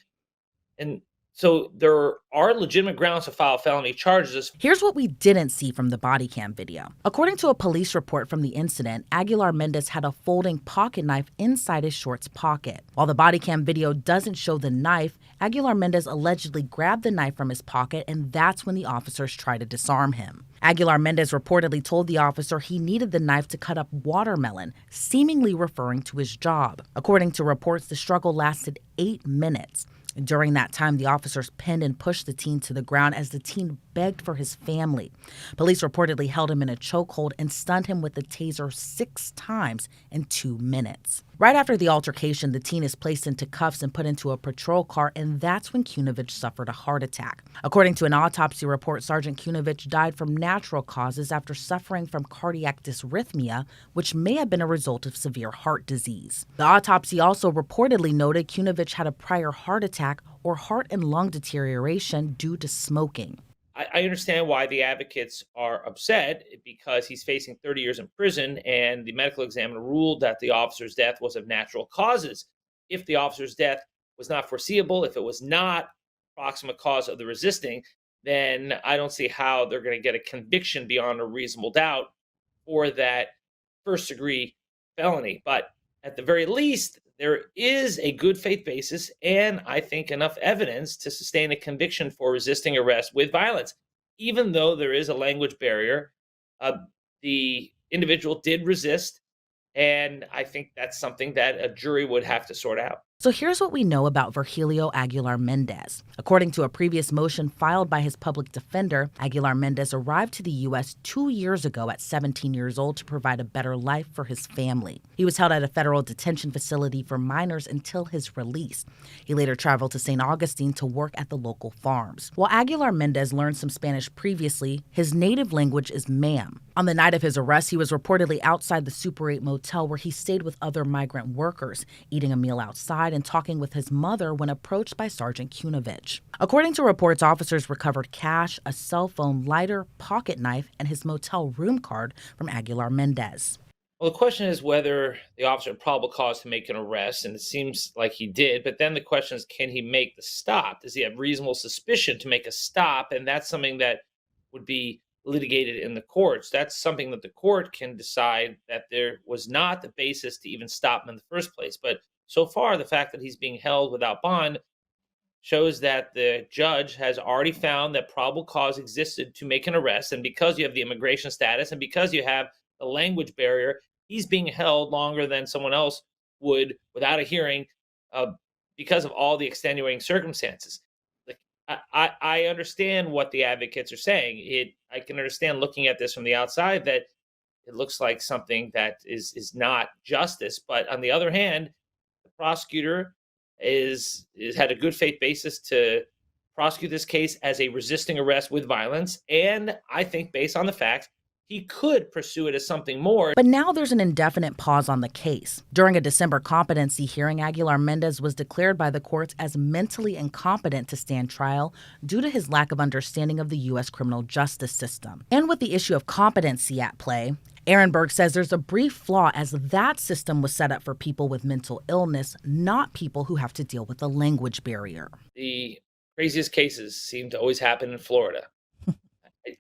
And so there are legitimate grounds to file felony charges. Here's what we didn't see from the body cam video. According to a police report from the incident, Aguilar Mendez had a folding pocket knife inside his shorts pocket. While the body cam video doesn't show the knife, Aguilar Mendez allegedly grabbed the knife from his pocket, and that's when the officers tried to disarm him. Aguilar Mendez reportedly told the officer he needed the knife to cut up watermelon, seemingly referring to his job. According to reports, the struggle lasted 8 minutes. During that time, the officers pinned and pushed the teen to the ground as the teen begged for his family. Police reportedly held him in a chokehold and stunned him with the taser 6 times in 2 minutes. Right after the altercation, the teen is placed into cuffs and put into a patrol car, and that's when Kunovich suffered a heart attack. According to an autopsy report, Sergeant Kunovich died from natural causes after suffering from cardiac dysrhythmia, which may have been a result of severe heart disease. The autopsy also reportedly noted Kunovich had a prior heart attack or heart and lung deterioration due to smoking. I understand why the advocates are upset, because he's facing 30 years in prison, and the medical examiner ruled that the officer's death was of natural causes. If the officer's death was not foreseeable, if it was not proximate cause of the resisting, then I don't see how they're going to get a conviction beyond a reasonable doubt for that first-degree felony. But at the very least, there is a good faith basis and I think enough evidence to sustain a conviction for resisting arrest with violence. Even though there is a language barrier, the individual did resist, and I think that's something that a jury would have to sort out. So here's what we know about Virgilio Aguilar Mendez. According to a previous motion filed by his public defender, Aguilar Mendez arrived to the U.S. 2 years ago at 17 years old to provide a better life for his family. He was held at a federal detention facility for minors until his release. He later traveled to St. Augustine to work at the local farms. While Aguilar Mendez learned some Spanish previously, his native language is ma'am. On the night of his arrest, he was reportedly outside the Super 8 motel where he stayed with other migrant workers, eating a meal outside and talking with his mother when approached by Sergeant Kunovich. According to reports, officers recovered cash, a cell phone, lighter, pocket knife, and his motel room card from Aguilar Mendez. Well, the question is whether the officer had probable cause to make an arrest, and it seems like he did. But then the question is, can he make the stop? Does he have reasonable suspicion to make a stop? And that's something that would be litigated in the courts. That's something that the court can decide that there was not the basis to even stop him in the first place. But so far, the fact that he's being held without bond shows that the judge has already found that probable cause existed to make an arrest. And because you have the immigration status and because you have the language barrier, he's being held longer than someone else would without a hearing because of all the extenuating circumstances. I understand what the advocates are saying. I can understand looking at this from the outside that it looks like something that is not justice. But on the other hand, the prosecutor is had a good faith basis to prosecute this case as a resisting arrest with violence. And I think based on the facts, he could pursue it as something more. But now there's an indefinite pause on the case. During a December competency hearing, Aguilar Mendez was declared by the courts as mentally incompetent to stand trial due to his lack of understanding of the U.S. criminal justice system. And with the issue of competency at play, Ehrenberg says there's a brief flaw as that system was set up for people with mental illness, not people who have to deal with a language barrier. The craziest cases seem to always happen in Florida.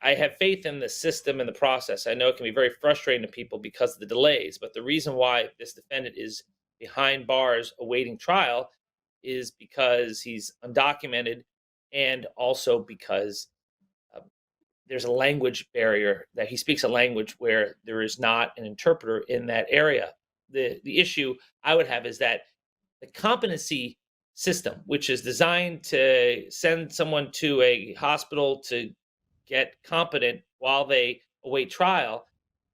I have faith in the system and the process. I know it can be very frustrating to people because of the delays, but the reason why this defendant is behind bars awaiting trial is because he's undocumented and also because there's a language barrier, that he speaks a language where there is not an interpreter in that area. The issue I would have is that the competency system, which is designed to send someone to a hospital to get competent while they await trial,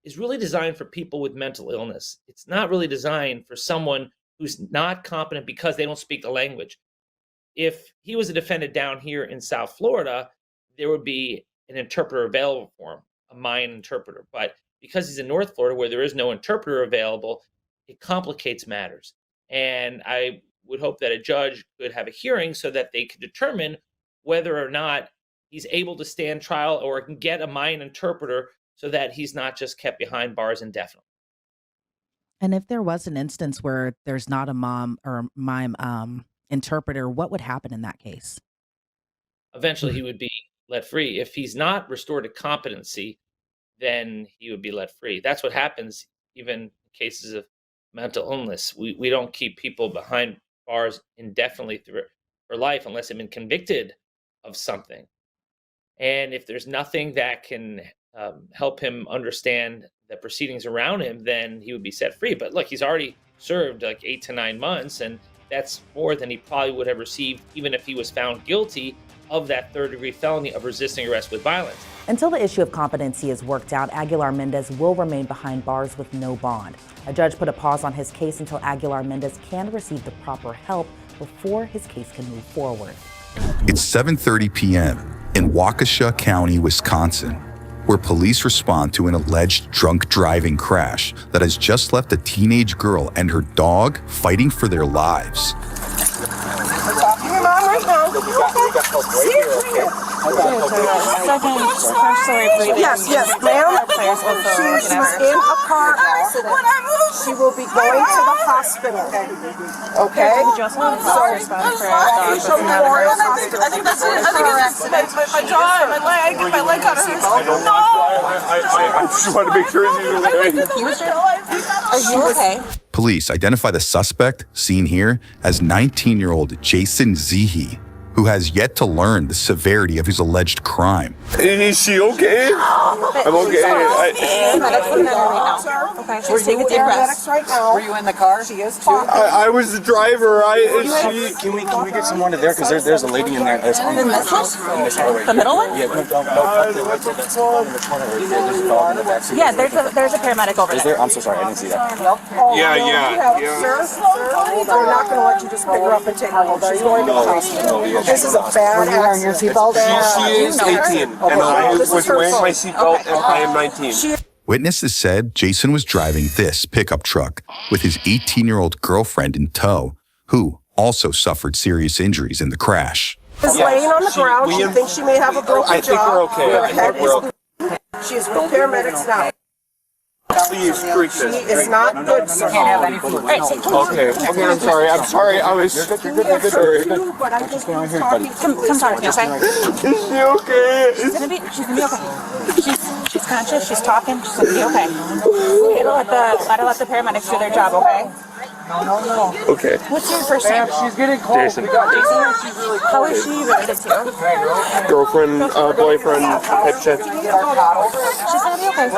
is really designed for people with mental illness. It's not really designed for someone who's not competent because they don't speak the language. If he was a defendant down here in South Florida, there would be an interpreter available for him, a Mayan interpreter. But because he's in North Florida where there is no interpreter available, it complicates matters. And I would hope that a judge could have a hearing so that they could determine whether or not he's able to stand trial or can get a Mayan interpreter so that he's not just kept behind bars indefinitely. And if there was an instance where there's not a mom or mime interpreter, what would happen in that case? Eventually, he would be let free. If he's not restored to competency, then he would be let free. That's what happens even in cases of mental illness. We don't keep people behind bars indefinitely for life unless they've been convicted of something. And if there's nothing that can help him understand the proceedings around him, then he would be set free. But look, he's already served like 8 to 9 months, and That's more than he probably would have received even if he was found guilty of that third-degree felony of resisting arrest with violence. Until the issue of competency is worked out, Aguilar Mendez will remain behind bars with no bond. A judge put a pause on his case until Aguilar Mendez can receive the proper help before his case can move forward. It's 7:30 p.m. in Waukesha County, Wisconsin, where police respond to an alleged drunk driving crash that has just left a teenage girl and her dog fighting for their lives. We're talking to your mom right now. Yes, ma'am. She was in a car accident. She will be going to the hospital. Okay? I think that's it. I think it's my jaw, my leg got hurt. No! I just wanted to make sure he was okay. Are you okay? Police identify the suspect, seen here, as 19-year-old Jason Zehe, who has yet to learn the severity of his alleged crime. Is she okay? I'm okay. Okay, she's taking paramedics right now. Were you in the car? She is talking. I was the driver. Can we get some more to there? Because there's a lady in there that's on the this one? The middle one? Yeah, Yeah, there's a paramedic over there. Is there? I'm so sorry, I didn't see that. Yeah. Sir, they're not going to let you just pick her up and take her home. She's going to the hospital. This is a bad accident. She is 18, and I was wearing my seatbelt, and I am 19. Witnesses said Jason was driving this pickup truck with his 18-year-old girlfriend in tow, who also suffered serious injuries in the crash. She's laying on the ground. She thinks she may have a broken jaw. I think we're okay. Her head is. She is with paramedics now. Please, treat this. She is not good, sir. Can't have any food. Okay, I'm sorry. I was sorry. But I'm just Come talk to me, okay? Is she okay? She's gonna be okay. She's conscious. She's talking. She's gonna be okay. Gotta let the paramedics do their job, okay? No. Okay. What's your first name? She's getting cold. Jason. How is she related to you? Girlfriend, boyfriend, type shit. She's gonna be okay.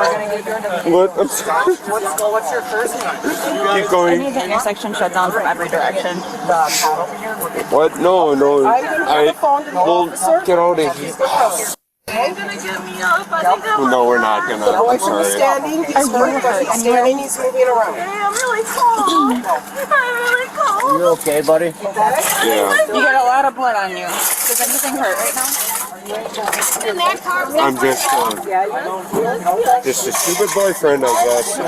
What? I'm sorry. What's your first name? Keep going. I need the intersection shut down from every direction. What? No. We'll get out of here. You're gonna get me up. No, we're not gonna. I'm sorry. He's standing. He's standing. He's moving around. I'm really cold. I'm really cold. You okay, buddy? Yeah. You got a lot of blood on you. Does anything hurt right now? I'm just a stupid boyfriend, I guess. I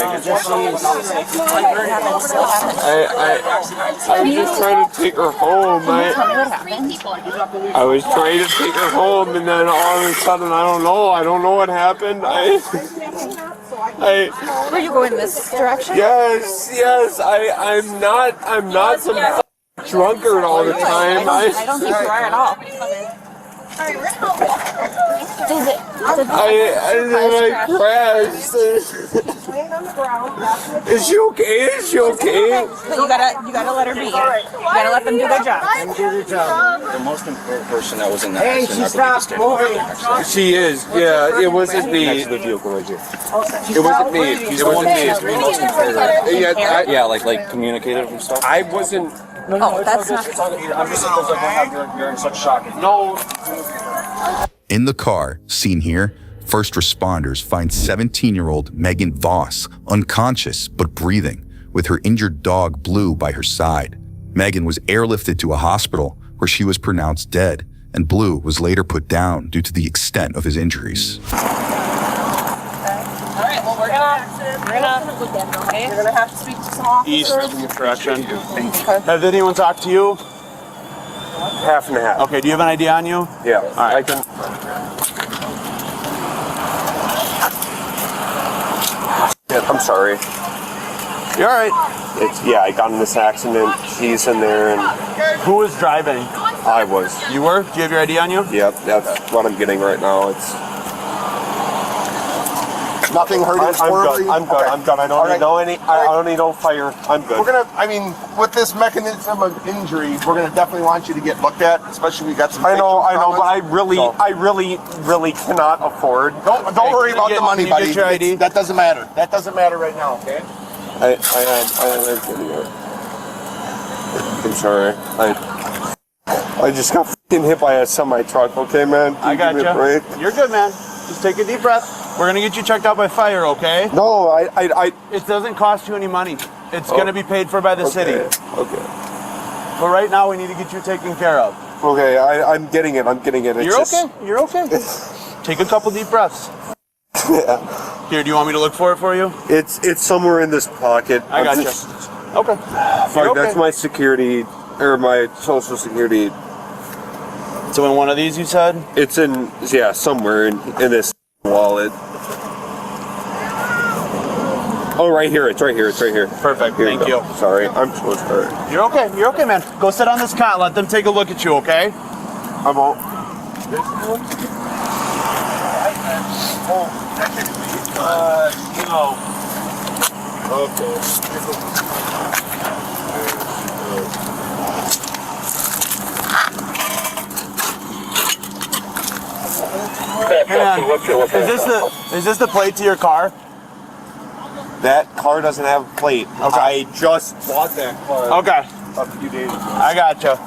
was just trying to take her home. I was trying to take her home, and then all of a sudden, I don't know what happened. Were you going this direction? Yes. I'm not some drunkard all the time. I don't think you are at all. I crashed. Is she okay? You gotta let her be. You gotta let them do their job. The most important person that was in that accident. Hey, she stopped moving. She is. Yeah, it wasn't me. Next to the vehicle right here. It wasn't me. He's the one who's the most impaired. Yeah, like communicative and stuff. I wasn't. No, that's not. I'm just like you're in such shock. No. In the car, seen here, first responders find 17-year-old Megan Voss unconscious but breathing, with her injured dog Blue by her side. Megan was airlifted to a hospital where she was pronounced dead, and Blue was later put down due to the extent of his injuries. All right. Well, we're gonna have to speak to some officers. East direction. Has anyone talked to you? Half and half. Okay, do you have an ID on you? Yeah. All right. I can. I'm sorry. You all right? I got in this accident. She's in there, and who was driving? I was. You were? Do you have your ID on you? Yep. That's what I'm getting right now. It's. Nothing hurt. I'm good. I'm good. I don't need no fire. I'm good. We're gonna. With this mechanism of injury, we're gonna definitely want you to get looked at, especially we got some. I know, but I really cannot afford. Don't worry about the money, buddy. Get your ID. That doesn't matter. That doesn't matter right now. Okay. I am getting it. sorry. I just got f***ing hit by a semi-truck, okay, man? I got you. You're good, man. Just take a deep breath. We're gonna get you checked out by fire, okay? No, It doesn't cost you any money. It's gonna be paid for by the city. Okay. But right now, we need to get you taken care of. Okay, I'm getting it. It's You're okay. Take a couple deep breaths. Yeah. Here, do you want me to look for it for you? It's somewhere in this pocket. I got you. Okay. Fuck, that's my security, or my social security. So in one of these, you said? It's in, somewhere in this wallet. Oh, right here. It's right here. Perfect. Here Thank you. Sorry, I'm so sorry. You're okay, man. Go sit on this cot. Let them take a look at you, okay? I won't. Hey man, is this the plate to your car? That car doesn't have a plate. Okay. I just bought that car. Okay. A few days ago. I gotcha.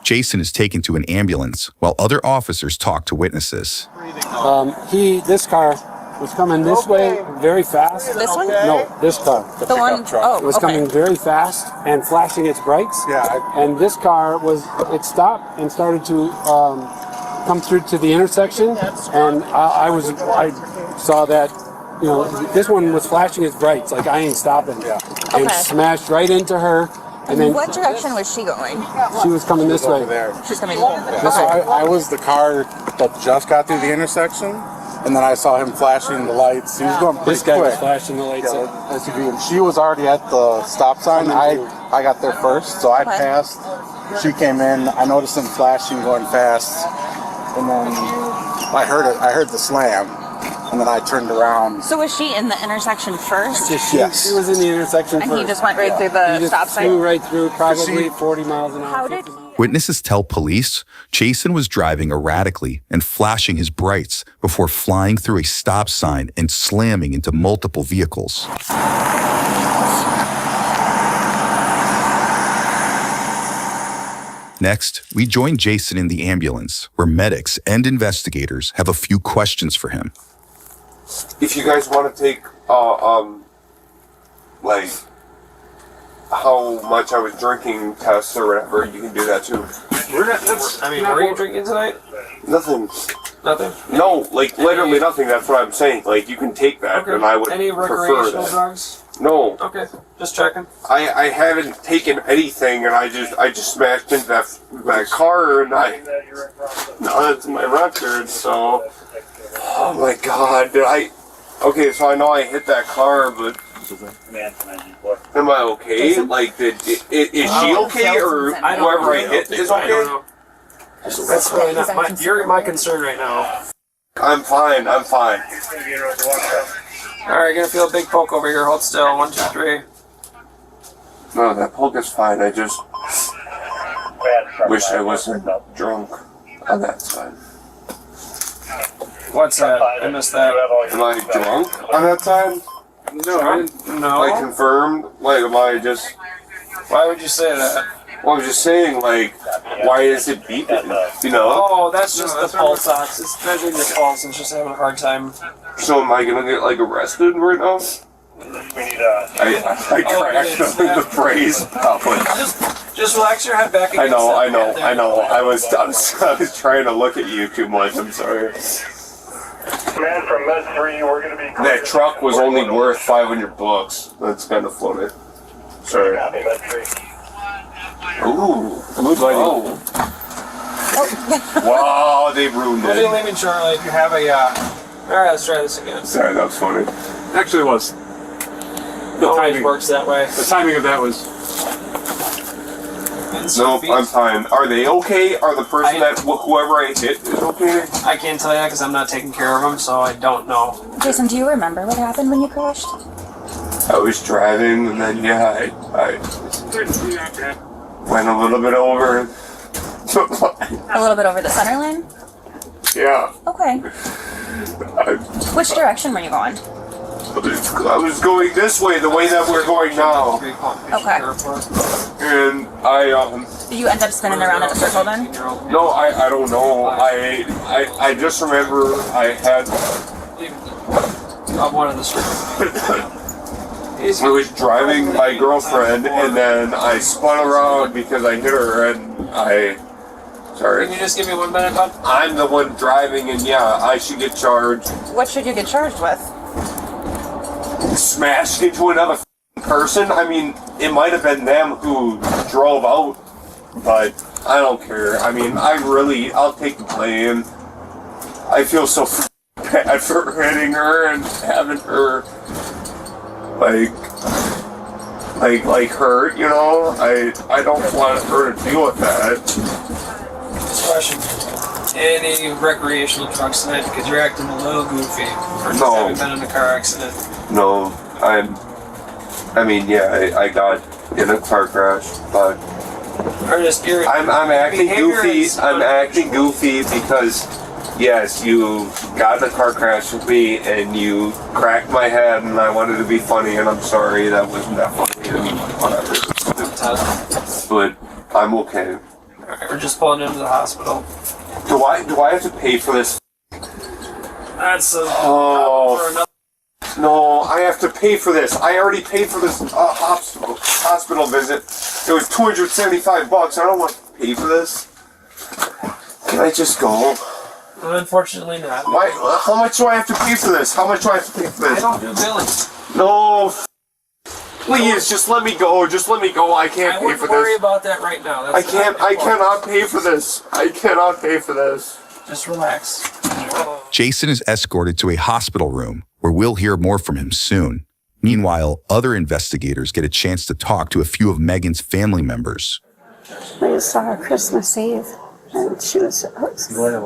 Jason is taken to an ambulance while other officers talk to witnesses. This car was coming this way very fast. This one? No, this car. The one? Oh, It was coming very fast and flashing its brights. And this car it stopped and started to come through to the intersection. And I saw that, this one was flashing its brights, like I ain't stopping. And smashed right into her. And then what direction was she going? she was coming this way. She's coming. I was the car that just got through the intersection, and then I saw him flashing the lights. He was going pretty This guy quick. was flashing the lights. SUV, and she was already at the stop sign. I got there first, so I passed. She came in. I noticed him flashing, going fast, and then I heard the slam. And then I turned around. So was she in the intersection first? Yes. She was in the intersection And first. he just went right through the He just stop sign? flew right through, probably 40 miles an hour. How did Witnesses tell police Jason was driving erratically and flashing his brights before flying through a stop sign and slamming into multiple vehicles. Next, we join Jason in the ambulance, where medics and investigators have a few questions for him. If you guys want to take, like, how much I was drinking tests or whatever, you can do that too. Were you drinking tonight? Nothing. Nothing? No, like, literally nothing. That's what I'm saying. Like, you can take that, and I would Any prefer recreational that. drugs? No. Okay, just checking. I haven't taken anything, and I just smashed into that car, and no, that's my record. So, oh my God, okay, so I know I hit that car, but am I okay? Like, is she okay, or whoever I hit is okay? That's really not you're my concern right now. I'm fine. Alright, gonna feel a big poke over here. Hold still. 1, 2, 3. No, that poke is fine. I just wish I wasn't drunk on that side. What's that? I missed that. Am I drunk on that side? No. Like, confirmed? Like, am I just... Why would you say that? Well, I was just saying, like, why is it beeping? You know? Oh, that's just the pulse ox. It's measuring your pulse and it's just having a hard time. So am I gonna get, like, arrested right now? I crashed the phrase, probably. Just relax your head back. I know. I was trying to look at you too much. I'm sorry. Man from Med 3, we're gonna be. That truck was only worth $500. That's kind of floaty. Sorry. Ooh, oh. Wow, they ruined What are you it. leaving, Charlie? If you have a, Alright, let's try this again. Sorry, that was funny. Actually, it was. It always works that way. The timing of that was. Nope, I'm fine. Are they okay? Are the person whoever I hit is okay? I can't tell you because I'm not taking care of them, so I don't know. Jason, do you remember what happened when you crashed? I was driving, and then I went a little bit over. A little bit over the center lane? Yeah. Okay. Which direction were you going? I was going this way, the way that we're going now. Okay. And I Did you end up spinning around in a circle then? no, I don't know. I just remember I had. I'm one of the streets. I was driving my girlfriend, and then I spun around because I hit her, and sorry. Can you just give me 1 minute, bud? I'm the one driving, and yeah, I should get charged. What should you get charged with? Smashed into another person? I mean, it might have been them who drove out, but I don't care. I mean, I'll take the blame. I feel so bad for hitting her and having her like hurt, you know? I don't want her to deal with that. Question. Any recreational trucks tonight because you're acting a little goofy? Or just haven't been in a car accident? No, I got in a car crash, but I'm acting goofy. I'm acting goofy because yes, you got in a car crash with me and you cracked my head, and I wanted to be funny, and I'm sorry that wasn't that funny. And whatever. But I'm okay. We're just pulling into the hospital. Do I have to pay for this? That's a for another. No, I have to pay for this. I already paid for this hospital visit. It was $275. I don't want to pay for this. Can I just go? Unfortunately not. Why? How much do I have to pay for this? How much do I have to pay for this? I don't do billing. No. Please, just let me go. Just let me go. I can't pay for Don't worry this. about that right now. I cannot pay for this. I cannot pay for this. Just relax. Jason is escorted to a hospital room where we'll hear more from him soon. Meanwhile, other investigators get a chance to talk to a few of Megan's family members. We saw her Christmas Eve, and she was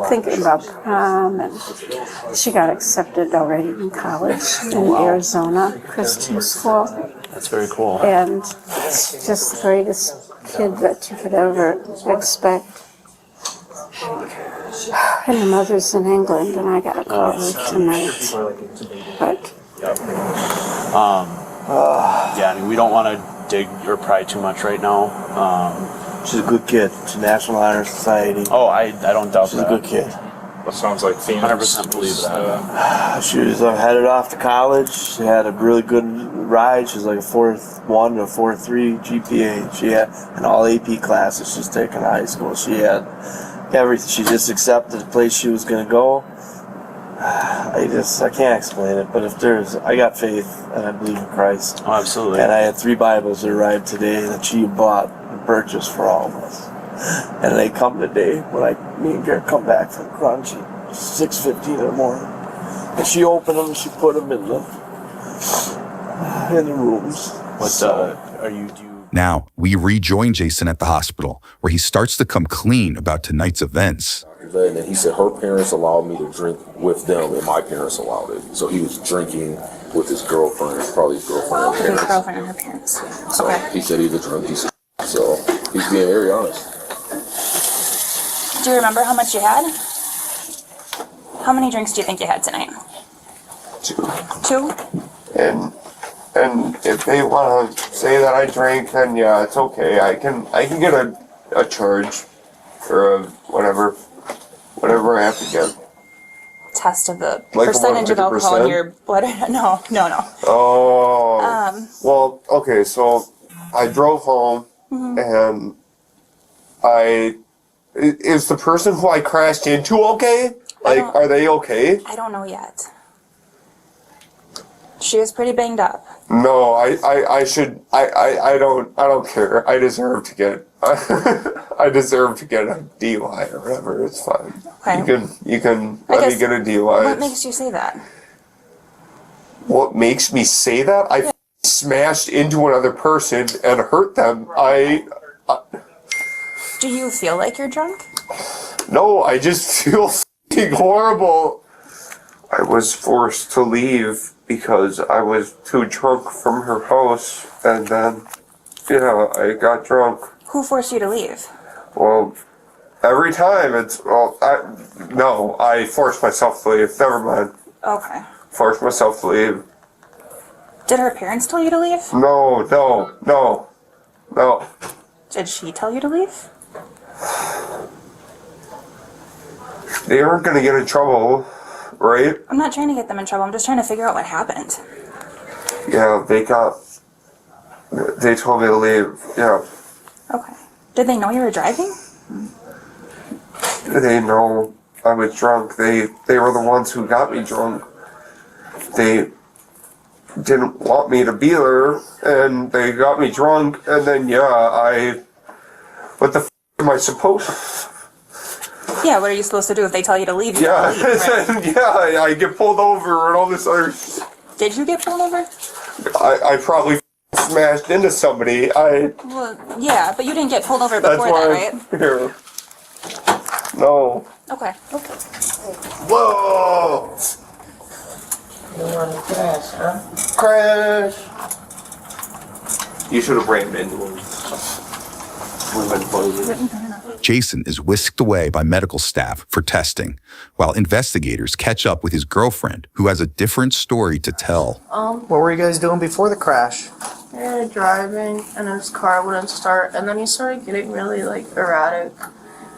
thinking about prom, and she got accepted already in college in Arizona Christian school. That's very cool. And she's just the greatest kid that you could ever expect. And her mother's in England, and I got to call her tonight. But yeah, I mean, we don't want to dig or pry too much right now. She's a good kid. She's National Honor Society. Oh, I don't doubt She's that. a good kid. That sounds like 100% believe that. She was headed off to college. She had a really good ride. She was like a 4.1 to 4.3 GPA. She had an all AP classes she's taken in high school. She had everything. She just accepted the place she was going to go. I can't explain it, but I got faith and I believe in Christ. Oh, absolutely. And I had 3 Bibles that arrived today that she bought and purchased for all of us. And they come today when me and Garrett come back from Crunchy, 6:15 in the morning. And she opened them and she put them in the rooms. Now, we rejoin Jason at the hospital, where he starts to come clean about tonight's events. And then he said her parents allowed me to drink with them, and my parents allowed it. So he was drinking with his girlfriend, probably his girlfriend and His parents. girlfriend and her parents. So he said he's a drunk piece of shit. So he's being very honest. Do you remember how much you had? How many drinks do you think you had tonight? 2. 2? And if they want to say that I drank, then yeah, it's okay. I can get a charge for whatever I have to get. Test of the Like percentage of alcohol in 100%? your blood. No. Oh. Well, okay, so I drove home and is the person who I crashed into okay? Are they okay? I don't know yet. She was pretty banged up. No, I don't care. I deserve to get I deserve to get a DUI or whatever. It's fine. Okay. You can let me get a DUI. What makes you say that? What makes me say that? I smashed into another person and hurt them. Do you feel like you're drunk? No, I just feel f***ing horrible. I was forced to leave because I was too drunk from her house, and then, I got drunk. Who forced you to leave? Well, every time I forced myself to leave. Never mind. Okay. Forced myself to leave. Did her parents tell you to leave? No. Did she tell you to leave? They aren't gonna get in trouble, right? I'm not trying to get them in trouble. I'm just trying to figure out what happened. Yeah, they told me to leave, yeah. Okay. Did they know you were driving? They know I was drunk. They were the ones who got me drunk. They didn't want me to be there, and they got me drunk, and then, what the f*** am I supposed to? Yeah, what are you supposed to do if they tell you to leave? You Yeah, gotta leave, right? I get pulled over and all this other... Did you get pulled over? I probably smashed into somebody. Well, yeah, but you didn't get pulled over before that, right? Here. No. Okay. Whoa! You want to crash, huh? Crash! You should have rammed into him. We've been closing. Jason is whisked away by medical staff for testing, while investigators catch up with his girlfriend, who has a different story to tell. What were you guys doing before the crash? We were driving and his car wouldn't start, and then he started getting really erratic.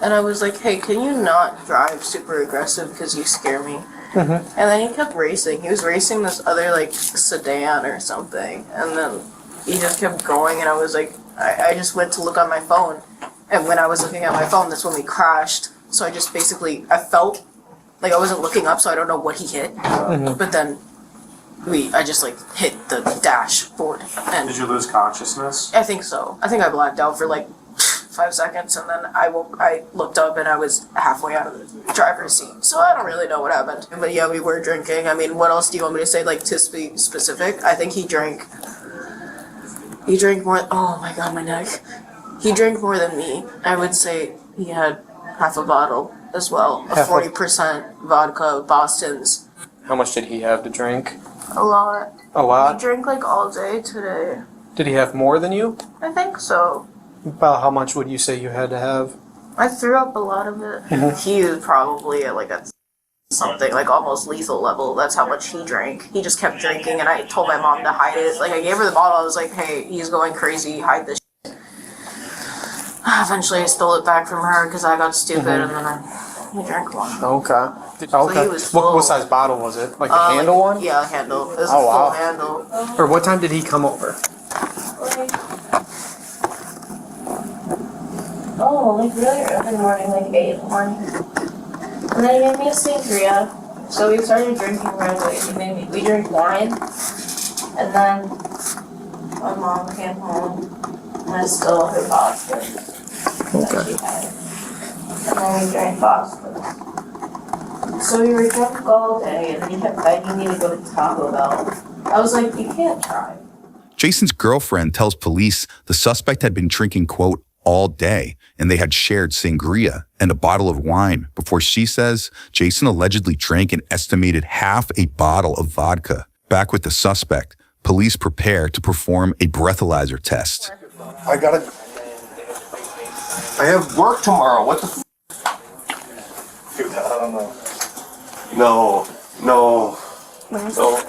And I was like, hey, can you not drive super aggressive because you scare me? And then he kept racing. He was racing this other sedan or something, and then he just kept going, and I was like, I just went to look on my phone, and when I was looking at my phone, that's when we crashed. So I just I felt like I wasn't looking up, so I don't know what he hit, but then I just hit the dashboard. And Did you lose consciousness? I think so. I think I blacked out for 5 seconds, and then I looked up and I was halfway out of the driver's seat. So I don't really know what happened. But yeah, we were drinking. I mean, what else do you want me to say, to be specific? I think he drank more, oh my god, my neck. He drank more than me. I would say he had half a bottle as well. A 40% vodka Boston's. How much did he have to drink? A lot. A lot? He drank all day today. Did he have more than you? I think so. About how much would you say you had to have? I threw up a lot of it. He was probably at something almost lethal level. That's how much he drank. He just kept drinking, and I told my mom to hide it. I gave her the bottle. I was like, hey, he's going crazy. Hide this shit. Eventually, I stole it back from her because I got stupid, and then he drank one. Okay. So he was full. What size bottle was it? The handle one? Yeah, the handle. It was a full handle. Or what time did he come over? Really early morning, 8 in the morning. And then he made me a sangria. So we started drinking right away. We drank wine. And then my mom came home and I stole her pasta. Okay. And then we drank pasta. So we were drunk all day, and then he kept begging me to go to Taco Bell. I was like, you can't try. Jason's girlfriend tells police the suspect had been drinking, quote, all day, and they had shared sangria and a bottle of wine before she says Jason allegedly drank an estimated half a bottle of vodka. Back with the suspect, police prepare to perform a breathalyzer test. I have work tomorrow. What the Dude, I don't know. No.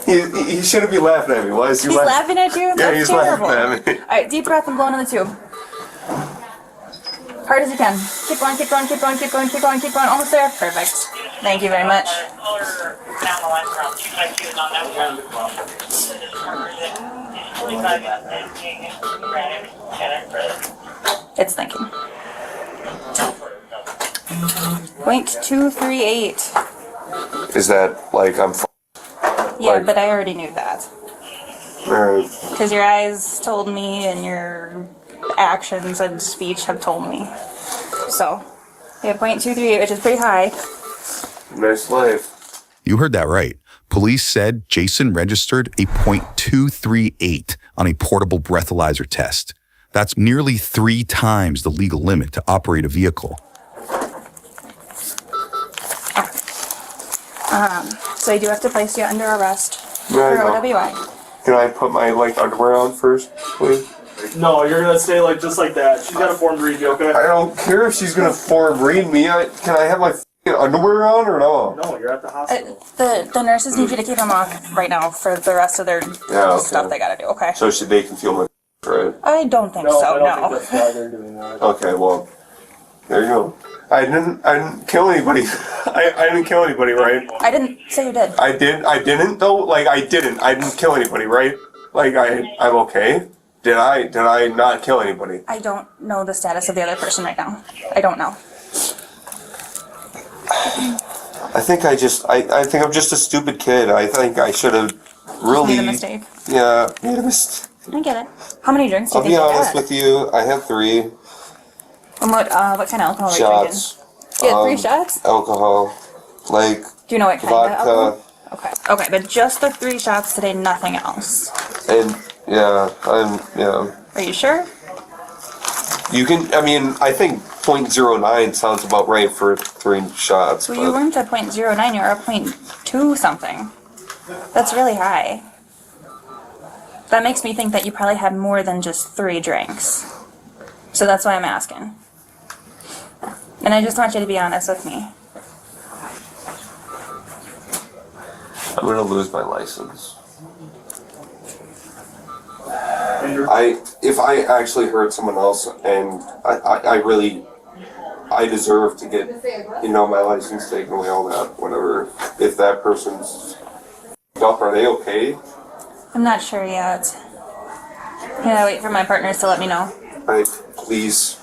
He shouldn't be laughing at me. Why is he laughing at you? Yeah, That's he's terrible. laughing at me. Alright, deep breath and blow into the tube. Hard as you can. Keep going, keep going, keep going, keep going, keep going, keep going. Almost there. Perfect. Thank you very much. It's thinking. 0.238. Is that I'm Yeah, but I already knew that. Alright. Because your eyes told me and your actions and speech have told me. So, yeah, 0.238, which is pretty high. Nice life. You heard that right. Police said Jason registered a .238 on a portable breathalyzer test. That's nearly 3 times the legal limit to operate a vehicle. So I do have to place you under arrest for Right. OWI. Can I put my underwear on first, please? No, you're gonna stay just like that. She's got a form to read you, okay? I don't care if she's gonna form read me. Can I have my underwear on or no? No, you're at the hospital. The nurses need you to keep them off right now for the rest of their stuff they gotta do, okay? So they can feel my right? I don't think so, I don't think that's why they're doing that. Okay, well, there you go. I didn't kill anybody. I didn't kill anybody, right? I didn't say you did. I didn't though. Like I didn't kill anybody, right? Like I'm okay. Did I not kill anybody? I don't know the status of the other person right now. I don't know. I think I think I'm just a stupid kid. I think I should have really Made a mistake. Yeah, made a mistake. I get it. How many drinks do I'll you be think you honest had? with you. I had 3 And what kind of alcohol are you shots. drinking? You had 3 shots? Alcohol, like Do you know what kind vodka, of alcohol? Okay, but just the 3 shots today, nothing else. and yeah. Are you sure? You can. I mean, I think 0.09 sounds about right for 3 shots. Well, you weren't at 0.09, you were at 0.2 something. That's really high. That makes me think that you probably had more than just 3 drinks. So that's why I'm asking. And I just want you to be honest with me. I'm gonna lose my license. If I actually hurt someone else, and I deserve to get, my license taken away, all that, whatever. If that person's up, are they okay? I'm not sure yet. Can I wait for my partners to let me know? Please.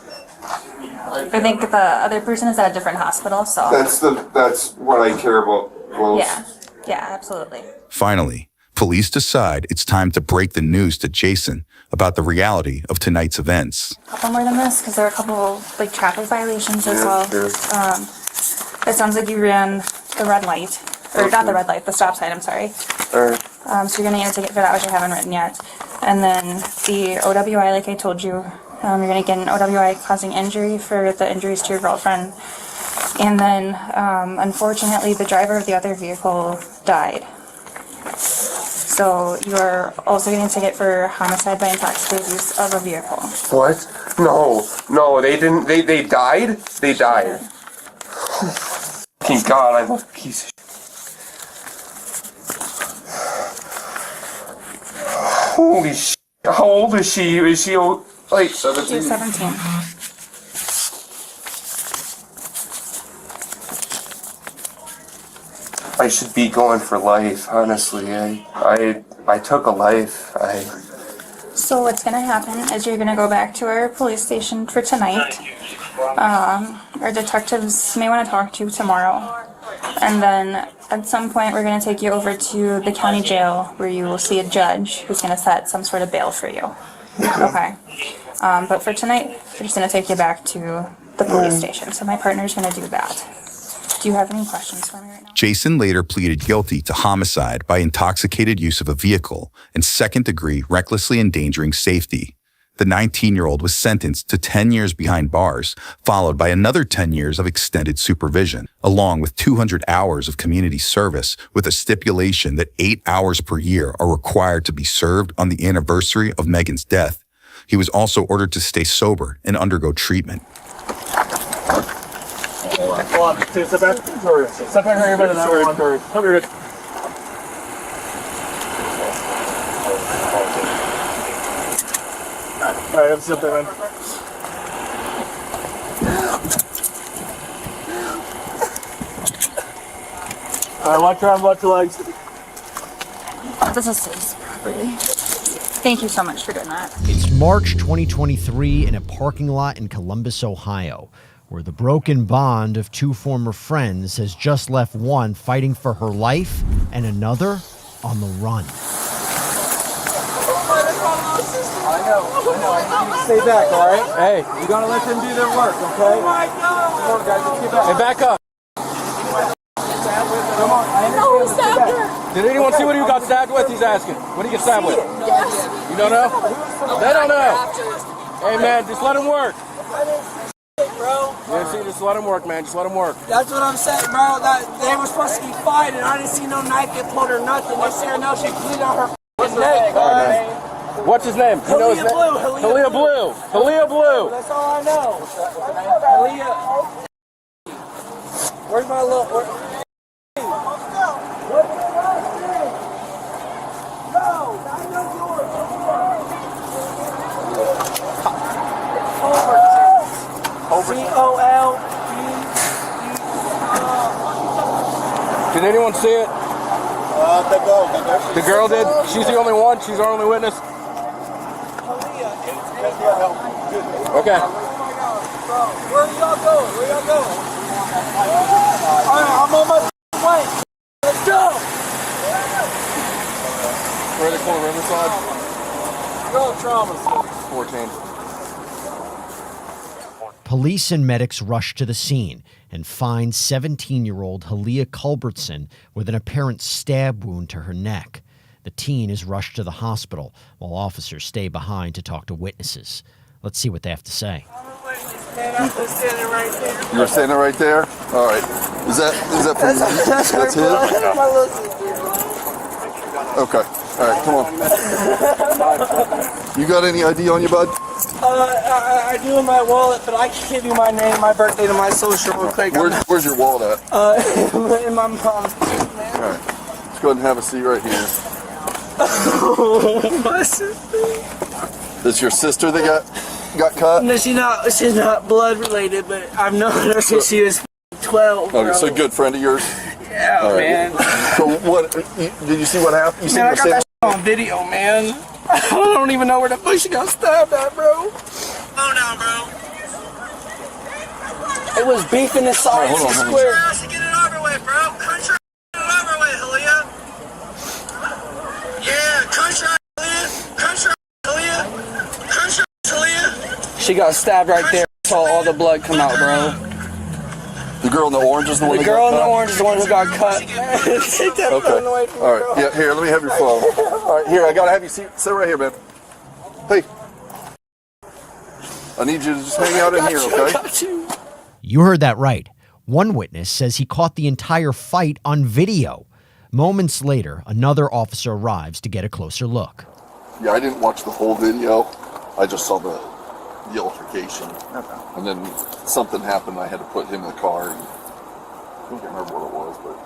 I think the other person is at a different hospital, so. That's what I care about most. Yeah, absolutely. Finally, police decide it's time to break the news to Jason about the reality of tonight's events. A couple more than this, because there are a couple traffic violations as well. It sounds like you ran the red light, or not the red light, the stop sign. I'm sorry. So you're gonna get a ticket for that, which I haven't written yet. And then the OWI, like I told you, you're gonna get an OWI causing injury for the injuries to your girlfriend. And then, unfortunately, the driver of the other vehicle died. So you're also getting a ticket for homicide by intoxicated use of a vehicle. What? No, they didn't. They died? They died. Thank God, I'm a piece of shit. Holy shit. How old is she? Is she like 17? She's 17. I should be going for life, honestly. I took a life. So what's gonna happen is you're gonna go back to our police station for tonight. Our detectives may want to talk to you tomorrow. And then at some point we're gonna take you over to the county jail where you will see a judge who's gonna set some sort of bail for you. Okay. But for tonight, we're just gonna take you back to the police station. So my partner's gonna do that. Do you have any questions for me right now? Jason later pleaded guilty to homicide by intoxicated use of a vehicle and second-degree recklessly endangering safety. The 19-year-old was sentenced to 10 years behind bars, followed by another 10 years of extended supervision, along with 200 hours of community service, with a stipulation that 8 hours per year are required to be served on the anniversary of Megan's death. He was also ordered to stay sober and undergo treatment. Hold on. Step back. Step back here a minute. Come here. Alright, I'm sit there, man. Alright, watch your arm, watch your legs. This is his property. Thank you so much for doing that. It's March 2023 in a parking lot in Columbus, Ohio, where the broken bond of 2 former friends has just left one fighting for her life and another on the run. I know. Stay back, all right? Hey, you gotta let them do their work, okay? Oh my God! Come on, guys, let's get back. Hey, back up. Come on, I understand. Did anyone see what he got stabbed with? He's asking. What did he get stabbed with? Yes. You don't know? They don't know. Hey, man, just let him work. Bro. Yeah, see, just let him work, man. Just let him work. That's what I'm saying, bro. That they were supposed to be fighting. I didn't see no knife get pulled or nothing. They say no, she bleed on her neck. What's his name? You know his name? Halia Blue. Halia Blue. That's all I know. Halia. Where's Where's my little? C-O-L. Did anyone see it? The girl did? She's the only one? She's our only witness? Okay. Where y'all going? Where y'all going? Alright, I'm on my way. Let's go. Where are they calling Riverside? Go trauma. 14. Police and medics rush to the scene and find 17-year-old Halia Culbertson with an apparent stab wound to her neck. The teen is rushed to the hospital while officers stay behind to talk to witnesses. Let's see what they have to say. I'm standing right there. You're standing right there? All right. Is that from that's him? Okay. All right, come on. You got any ID on you, bud? I do in my wallet, but I can give you my name, my birthday, and my social real quick. Where's your wallet at? In my mom's. All right. Let's go ahead and have a seat right here. My sister. That's your sister that got cut? No, she's not blood related, but I've known her since she was 12. Okay, so a good friend of yours? Yeah, right. man. So what, did you see what happened? You Man, I got that on video, man. I don't even know where the fuck she got stabbed at, bro. Slow down, bro. It was beef in the side of the square. Get it over with, bro. Country, get it over with, Halia. Yeah, country, Halia. Country, Halia. Country, Halia. She got stabbed right there. Saw all the blood come out, bro. The girl in the orange is the one The that got girl in cut? the orange is the one who got cut. Take that phone away from me, All right. bro. Yeah, here, let me have your phone. All right, here, I gotta have you sit right here, man. Hey. I need you to just hang out in here, okay? You heard that right. One witness says he caught the entire fight on video. Moments later, another officer arrives to get a closer look. Yeah, I didn't watch the whole video. I just saw the altercation. Okay. And then something happened. I had to put him in the car. And I don't remember what it was, but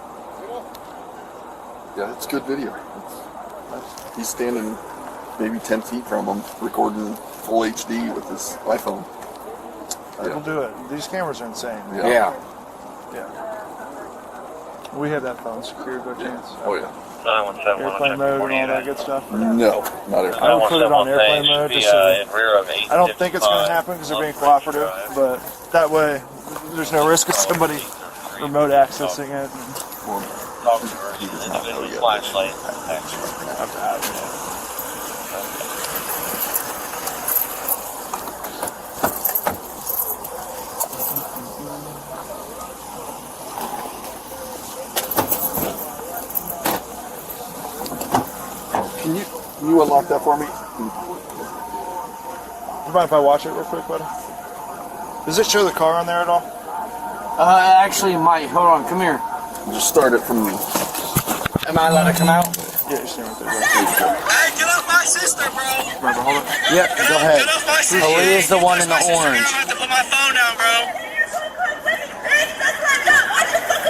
yeah, it's good video. He's standing maybe 10 feet from him, recording full HD with his iPhone. That'll do it. These cameras are insane. Yeah. We have that phone secured by chance. Oh yeah. Airplane mode and all that good stuff. No, not airplane. I would put it on airplane mode just so I don't think it's going to happen because they're being cooperative, but that way there's no risk of somebody remote accessing it. Flashlight. Can you unlock that for me? You mind if I watch it real quick, buddy? Does it show the car on there at all? Actually, it might. Hold on, come here. Just start it from me. Am I allowed to come out? Yeah, you're standing right there. Hey, get off my sister, bro. Remember, hold it. Yep, go ahead. Get off my sister. Halia is the one in the orange. I have to put my phone down, bro.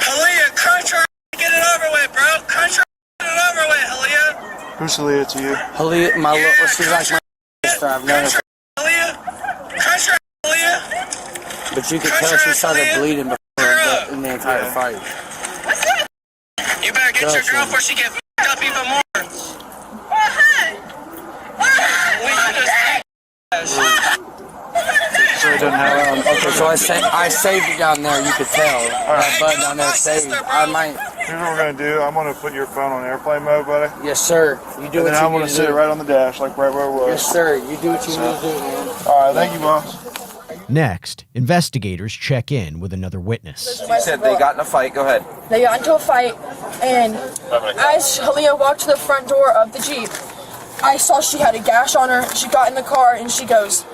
Halia, country, get it over with, bro. Country, get it over with, Halia. Who's Halia to you? Halia, my little, she's like my sister. I've known her. Halia, country, Halia. But you could tell she started bleeding before in the entire fight. You better get your girl before she get f***ed up even more. So it doesn't have. Okay, so I saved it down there. You could tell. That button down there saved. I might. Here's what we're gonna do. I'm gonna put your phone on airplane mode, buddy. Yes, sir. You do and what then you I'm gonna need to sit do. right on the dash, like right where it was. Yes, sir. You do what you need to do, man. All right, thank you, boss. Next, investigators check in with another witness. You said they got in a fight. Go ahead. They got into a fight, and as Halia walked to the front door of the Jeep, I saw she had a gash on her. She got in the car, and she goes,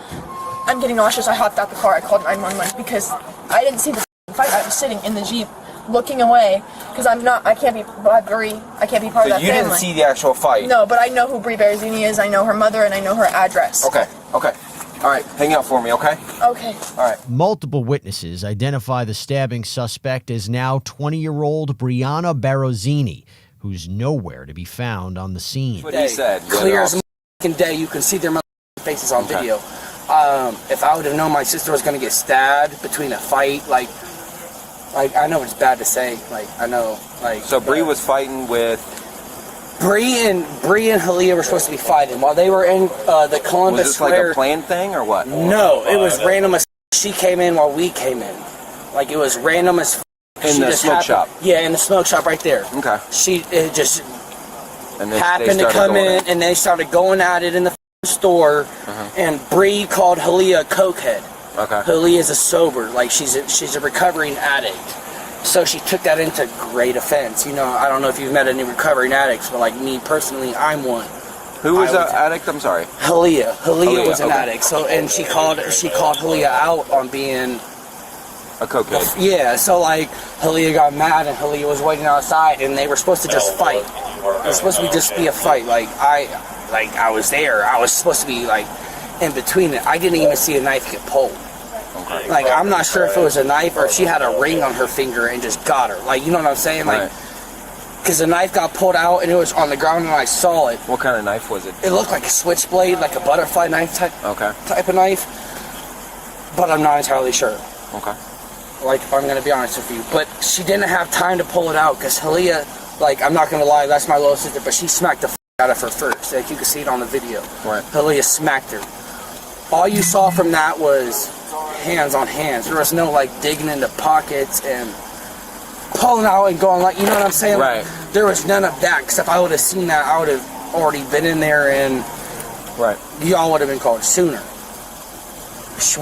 "I'm getting nauseous." I hopped out the car. I called 911 because I didn't see the fight. I was sitting in the Jeep, looking away, because I can't be part of that family. You didn't see the actual fight? No, but I know who Bree Berrezzini is. I know her mother, and I know her address. Okay, okay. All right, hang out for me, okay? Okay. All right. Multiple witnesses identify the stabbing suspect as now 20-year-old Brianna Barozzini, who's nowhere to be found on the scene. What he said. Clear as a day, you can see their faces on video. If I would have known my sister was going to get stabbed between a fight, like I know it's bad to say, I know, So Bree was fighting with. Bree and Halia were supposed to be fighting while they were in the Columbus Was this Square. like a planned thing or what? No, it was random as she came in while we came in. Like it was random as In the smoke shop. Yeah, in the smoke shop right there. Okay. It just And they happened to started come going in and they started going at it in the store. And Bree called Halia a cokehead. Okay. Halia is a sober, like she's a recovering addict. So she took that into great offense. You know, I don't know if you've met any recovering addicts, but like me personally, I'm one. Who was an addict? I'm sorry. Halia was an okay. addict. So and she called Halia out on being a cokehead. Yeah. So like Halia got mad and Halia was waiting outside and they were supposed to just fight. It was supposed to just be a fight. Like I was there. I was supposed to be like in between it. I didn't even see a knife get pulled. Okay. Like I'm not sure if it was a knife or if she had a ring on her finger and just got her. Like you know what I'm saying? Like because the knife got pulled out and it was on the ground and I saw it. What kind of knife was it? It looked like a switchblade, like a butterfly knife type of knife. But I'm not entirely sure. Okay. Like if I'm gonna be honest with you. But she didn't have time to pull it out because Halia, like I'm not gonna lie, that's my little sister, but she smacked the out of her first. Like you can see it on the video. Right. Halia smacked her. All you saw from that was hands on hands. There was no like digging into pockets and pulling out and going like, you know what I'm saying? Right. Like, there was none of that. Because if I would have seen that, I would have already been in there and y'all would have been called sooner.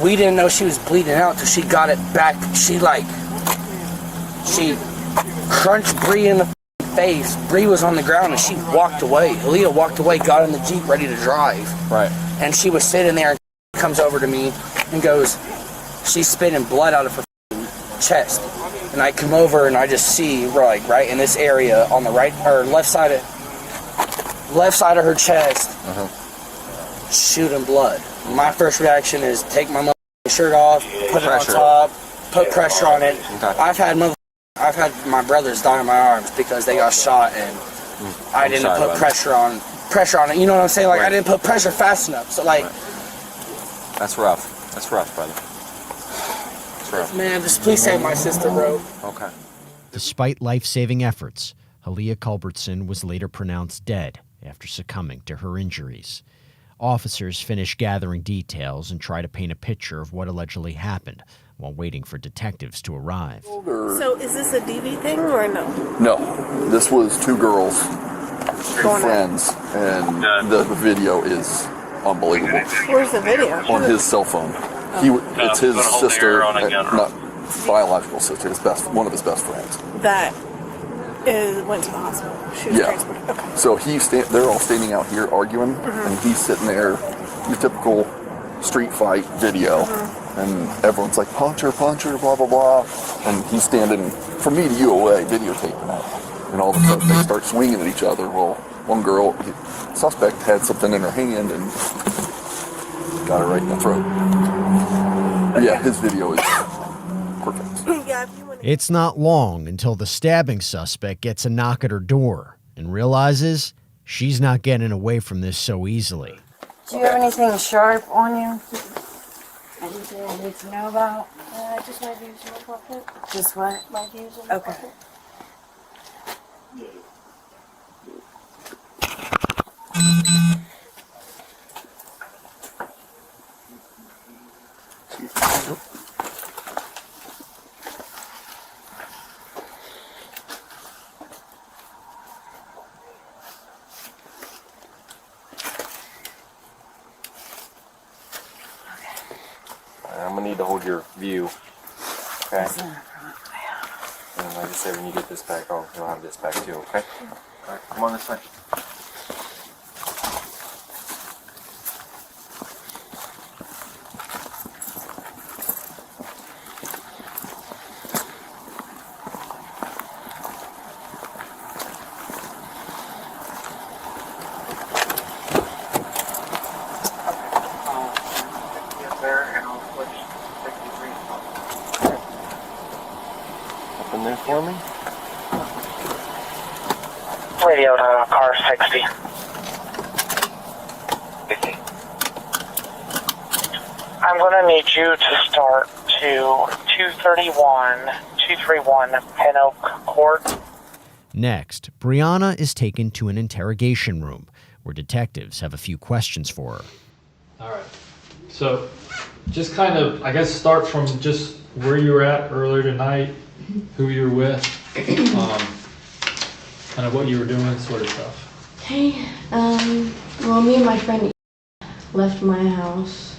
We didn't know she was bleeding out till she got it back. She crunched Bree in the face. Bree was on the ground and she walked away. Halia walked away, got in the Jeep ready to drive. Right. And she was sitting there and comes over to me and goes, she's spitting blood out of her chest. And I come over and I just see like right in this area on the right or left side of her chest, shooting blood. My first reaction is take my shirt off, put it on top, put pressure on it. Okay. I've had my brothers die in my arms because they got shot and I didn't put pressure on it. You know what I'm saying? Like I didn't put pressure fast enough. So like that's rough. That's rough, brother. That's rough. Man, just please save my sister, bro. Okay. Despite life-saving efforts, Halia Culbertson was later pronounced dead after succumbing to her injuries. Officers finish gathering details and try to paint a picture of what allegedly happened while waiting for detectives to arrive. So is this a DV thing or no? No, this was two girls, friends, and the video is unbelievable. Where's the video? On his cell phone. It's his sister, not biological sister, one of his best friends. That went to the hospital. She was transported. Okay. So they're all standing out here arguing, and he's sitting there, your typical street fight video, and everyone's like, punch her, blah, blah, blah. And he's standing from me to you away, videotaping it. And all of a sudden they start swinging at each other. Well, one girl, suspect, had something in her hand and got her right in the throat. Yeah, his video is perfect. It's not long until the stabbing suspect gets a knock at her door and realizes she's not getting away from this so easily. Do you have anything sharp on you? Anything I need to know about? Just my views in my pocket. Just what? My views in my pocket. I'm gonna need to hold your view. Okay. And like I said, when you get this back, you'll have this back too. Okay. All right. Come on this way. open there for me? Radio to car 60. I'm going to need you to start to 231 Pen Oak Court. Next, Brianna is taken to an interrogation room where detectives have a few questions for her. All right. So just kind of, I guess, start from just where you were at earlier tonight, who you were with, kind of what you were doing, sort of stuff. Okay. Well, me and my friend left my house,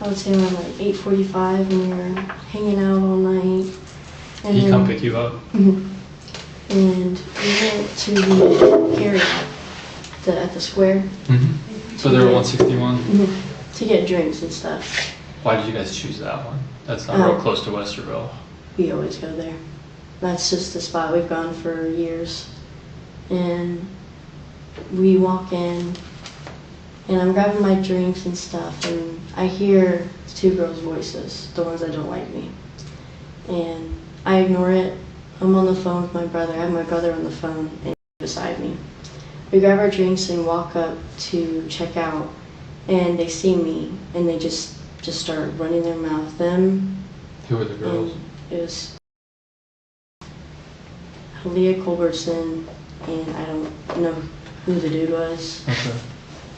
I would say around like 8:45, and we were hanging out all night. And He come pick you up? Mhm. And we went to the carryout at the square. So they were 161? To get drinks and stuff. Why did you guys choose that one? That's not real close to Westerville. We always go there. That's just the spot we've gone for years. And we walk in, and I'm grabbing my drinks and stuff, and I hear two girls' voices, the ones that don't like me. And I ignore it. I'm on the phone with my brother. I have my brother on the phone and beside me. We grab our drinks and walk up to check out, and they see me, and they just start running their mouth. Them. Who were the girls? It was Halia Culbertson, and I don't know who the dude was,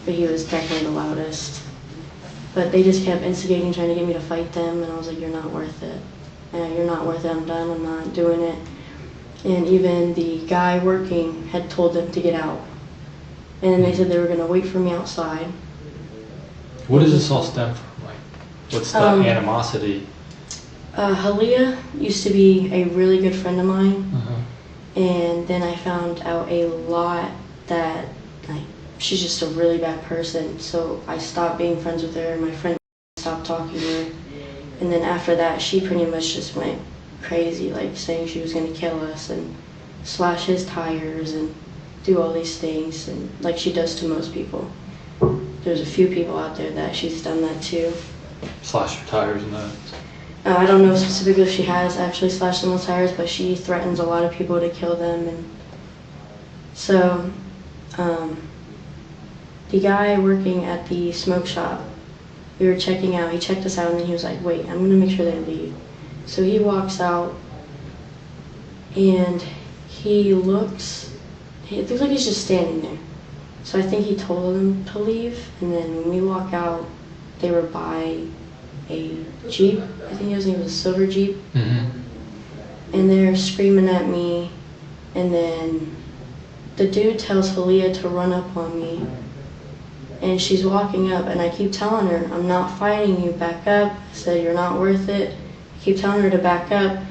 but he was definitely the loudest. But they just kept instigating, trying to get me to fight them, and I was like, you're not worth it. You're not worth it, I'm done, I'm not doing it. And even the guy working had told them to get out. And then they said they were going to wait for me outside. What does this all stem from? Like, what's the animosity? Halia used to be a really good friend of mine. And then I found out a lot that she's just a really bad person. So I stopped being friends with her, and my friend stopped talking to her. And then after that, she pretty much just went crazy, like saying she was going to kill us and slash his tires and do all these things, and like she does to most people. There's a few people out there that she's done that to. Slash your tires and that? I don't know specifically if she has actually slashed someone's tires, but she threatens a lot of people to kill them. And so the guy working at the smoke shop, we were checking out, he checked us out, and then he was like, wait, I'm gonna make sure they leave. So he walks out, and it looks like he's just standing there. So I think he told them to leave, and then when we walk out, they were by a Jeep. I think his name was a silver Jeep. And they're screaming at me, and then the dude tells Halia to run up on me, and she's walking up, and I keep telling her, I'm not fighting you, back up. I said, you're not worth it. I keep telling her to back up,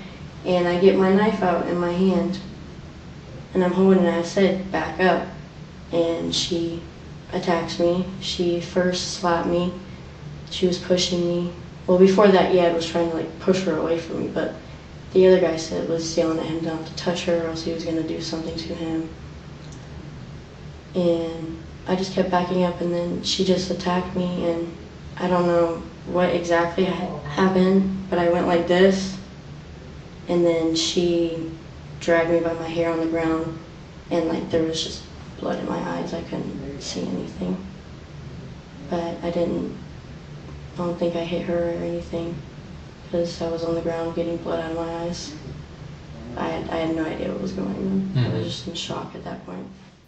and I get my knife out in my hand, and I'm holding it. I said, back up, and she attacks me. She first slapped me. She was pushing me. Well, before that, Yad was trying to like push her away from me, but the other guy was yelling at him not to touch her, or else he was going to do something to him. And I just kept backing up, and then she just attacked me, and I don't know what exactly happened, but I went like this, and then she dragged me by my hair on the ground, and like there was just blood in my eyes. I couldn't see anything, but I don't think I hit her or anything, because I was on the ground getting blood out of my eyes. I had no idea what was going on. I was just in shock at that point.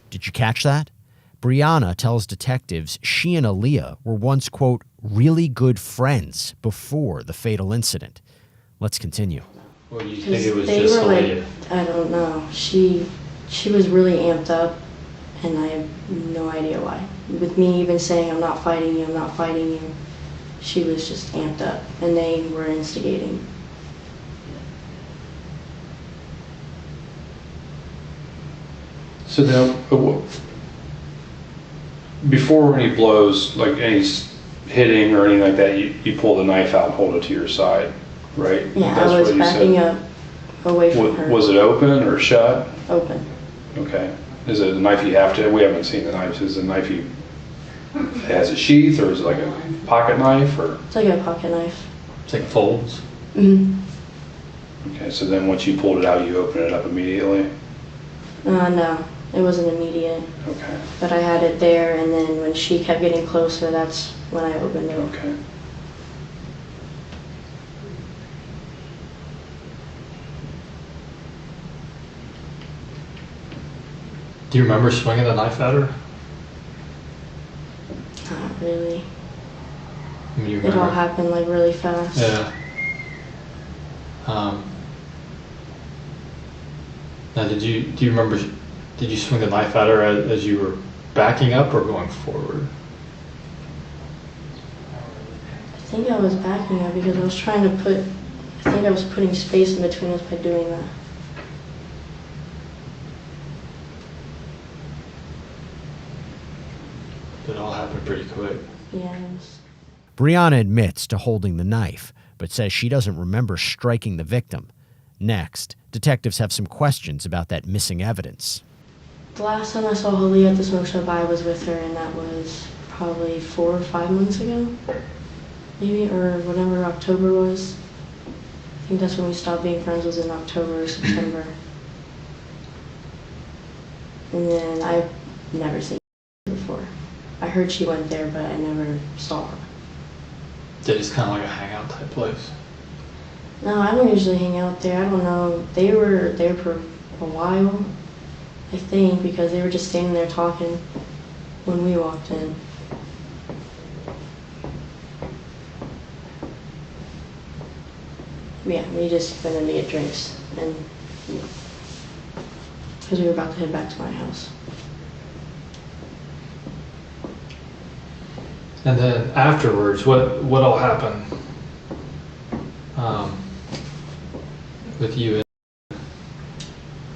Did you catch that? Brianna tells detectives she and Aaliyah were once, quote, really good friends before the fatal incident. Let's continue. Well, do you think it was just Aaliyah? I don't know. She was really amped up, and I have no idea why. With me even saying, I'm not fighting you, I'm not fighting you, she was just amped up, and they were instigating. So now, before any blows, like any hitting or anything like that, you pull the knife out and hold it to your side, right? Yeah, That's I was what you backing said. up away from her. Was it open or shut? Open. Okay. Is it a knife you have to? We haven't seen the knife. Is it a knife you has a sheath, or is it like a pocket knife, or? It's like a pocket knife. It's like folds. Okay, so then once you pulled it out, you opened it up immediately? No, it wasn't immediate. Okay. But I had it there, and then when she kept getting closer, that's when I opened it. Okay. Do you remember swinging the knife at her? Not really. I mean, you It all remember? happened like really fast. Yeah. Now, do you remember? Did you swing the knife at her as you were backing up or going forward? I think I was backing up because I was trying to put. I think I was putting space in between us by doing that. It all happened pretty quick. Yes. Brianna admits to holding the knife, but says she doesn't remember striking the victim. Next, detectives have some questions about that missing evidence. The last time I saw Holly at the smoke shop, I was with her, and that was probably 4 or 5 months ago, maybe, or whatever October was. I think that's when we stopped being friends, was in October or September. And then I've never seen her before. I heard she went there, but I never saw her. It is kind of like a hangout type place. No, I don't usually hang out there. I don't know. They were there for a while, I think, because they were just standing there talking when we walked in. Yeah, we just went in to get drinks, and because we were about to head back to my house. And then afterwards, what all happened with you?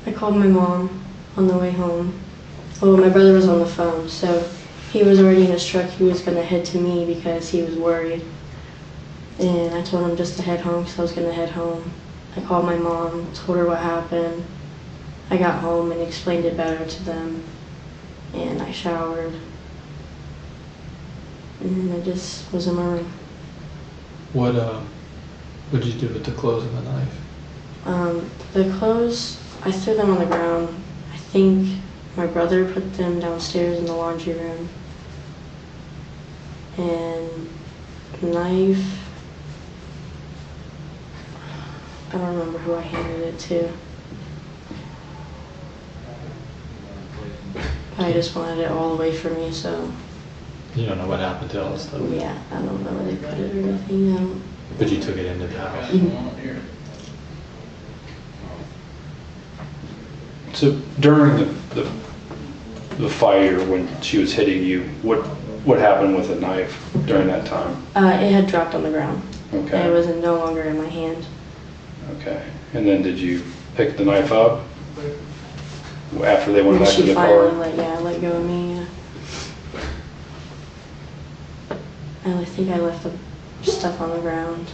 I called my mom on the way home. Well, my brother was on the phone, so he was already in his truck. He was going to head to me because he was worried. And I told him just to head home because I was going to head home. I called my mom, told her what happened. I got home and explained it better to them. And I showered. And I just was in my room. What did you do with the clothes and the knife? The clothes, I threw them on the ground. I think my brother put them downstairs in the laundry room. And the knife, I don't remember who I handed it to. I just wanted it all away from me, so. You don't know what happened to all this stuff? Yeah, I don't know where they put it or anything. I don't. But you took it into the house? Mhm. So during the fight or when she was hitting you, what happened with the knife during that time? It had dropped on the ground. Okay. And it was no longer in my hand. Okay. And then did you pick the knife up after they went And back to she the finally car? let go of me. Yeah. I think I left the stuff on the ground.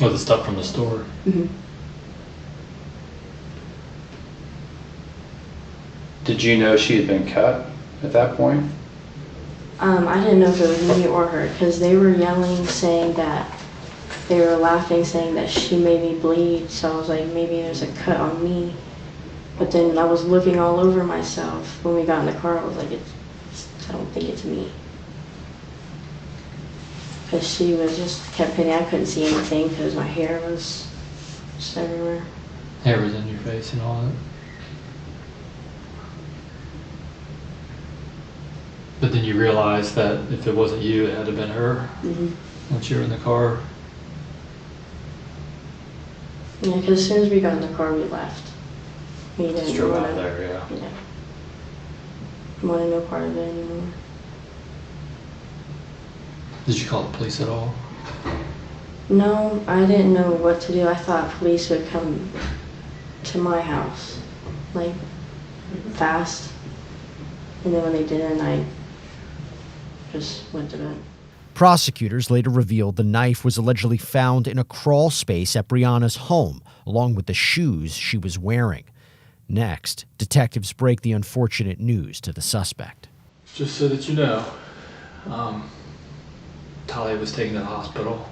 Oh, the stuff from the store? Mm-hmm. Did you know she had been cut at that point? I didn't know if it was me or her because they were yelling, saying that they were laughing, saying that she made me bleed. So I was like, maybe there's a cut on me. But then I was looking all over myself when we got in the car. I was like, I don't think it's me. Because she was just kept hitting. I couldn't see anything because my hair was just everywhere. Hair was in your face and all that? But then you realized that if it wasn't you, it had to have been her once you were in the car? Yeah, because as soon as we got in the car, we left. We didn't Just drove want out of to. there, yeah. Yeah. I wanted no part of it anymore. Did you call the police at all? No, I didn't know what to do. I thought police would come to my house, like, fast. And then when they didn't, I just went to bed. Prosecutors later revealed the knife was allegedly found in a crawl space at Brianna's home, along with the shoes she was wearing. Next, detectives break the unfortunate news to the suspect. Just so that you know, Talia was taken to the hospital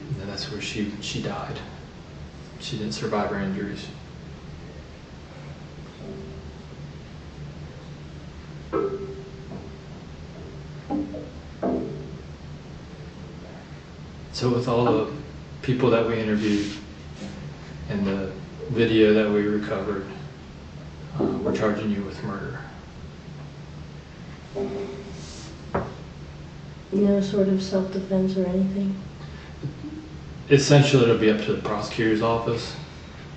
And then that's where she died. She didn't survive her injuries. So with all the people that we interviewed and the video that we recovered, we're charging you with murder. No sort of self-defense or anything? Essentially, it'll be up to the prosecutor's office.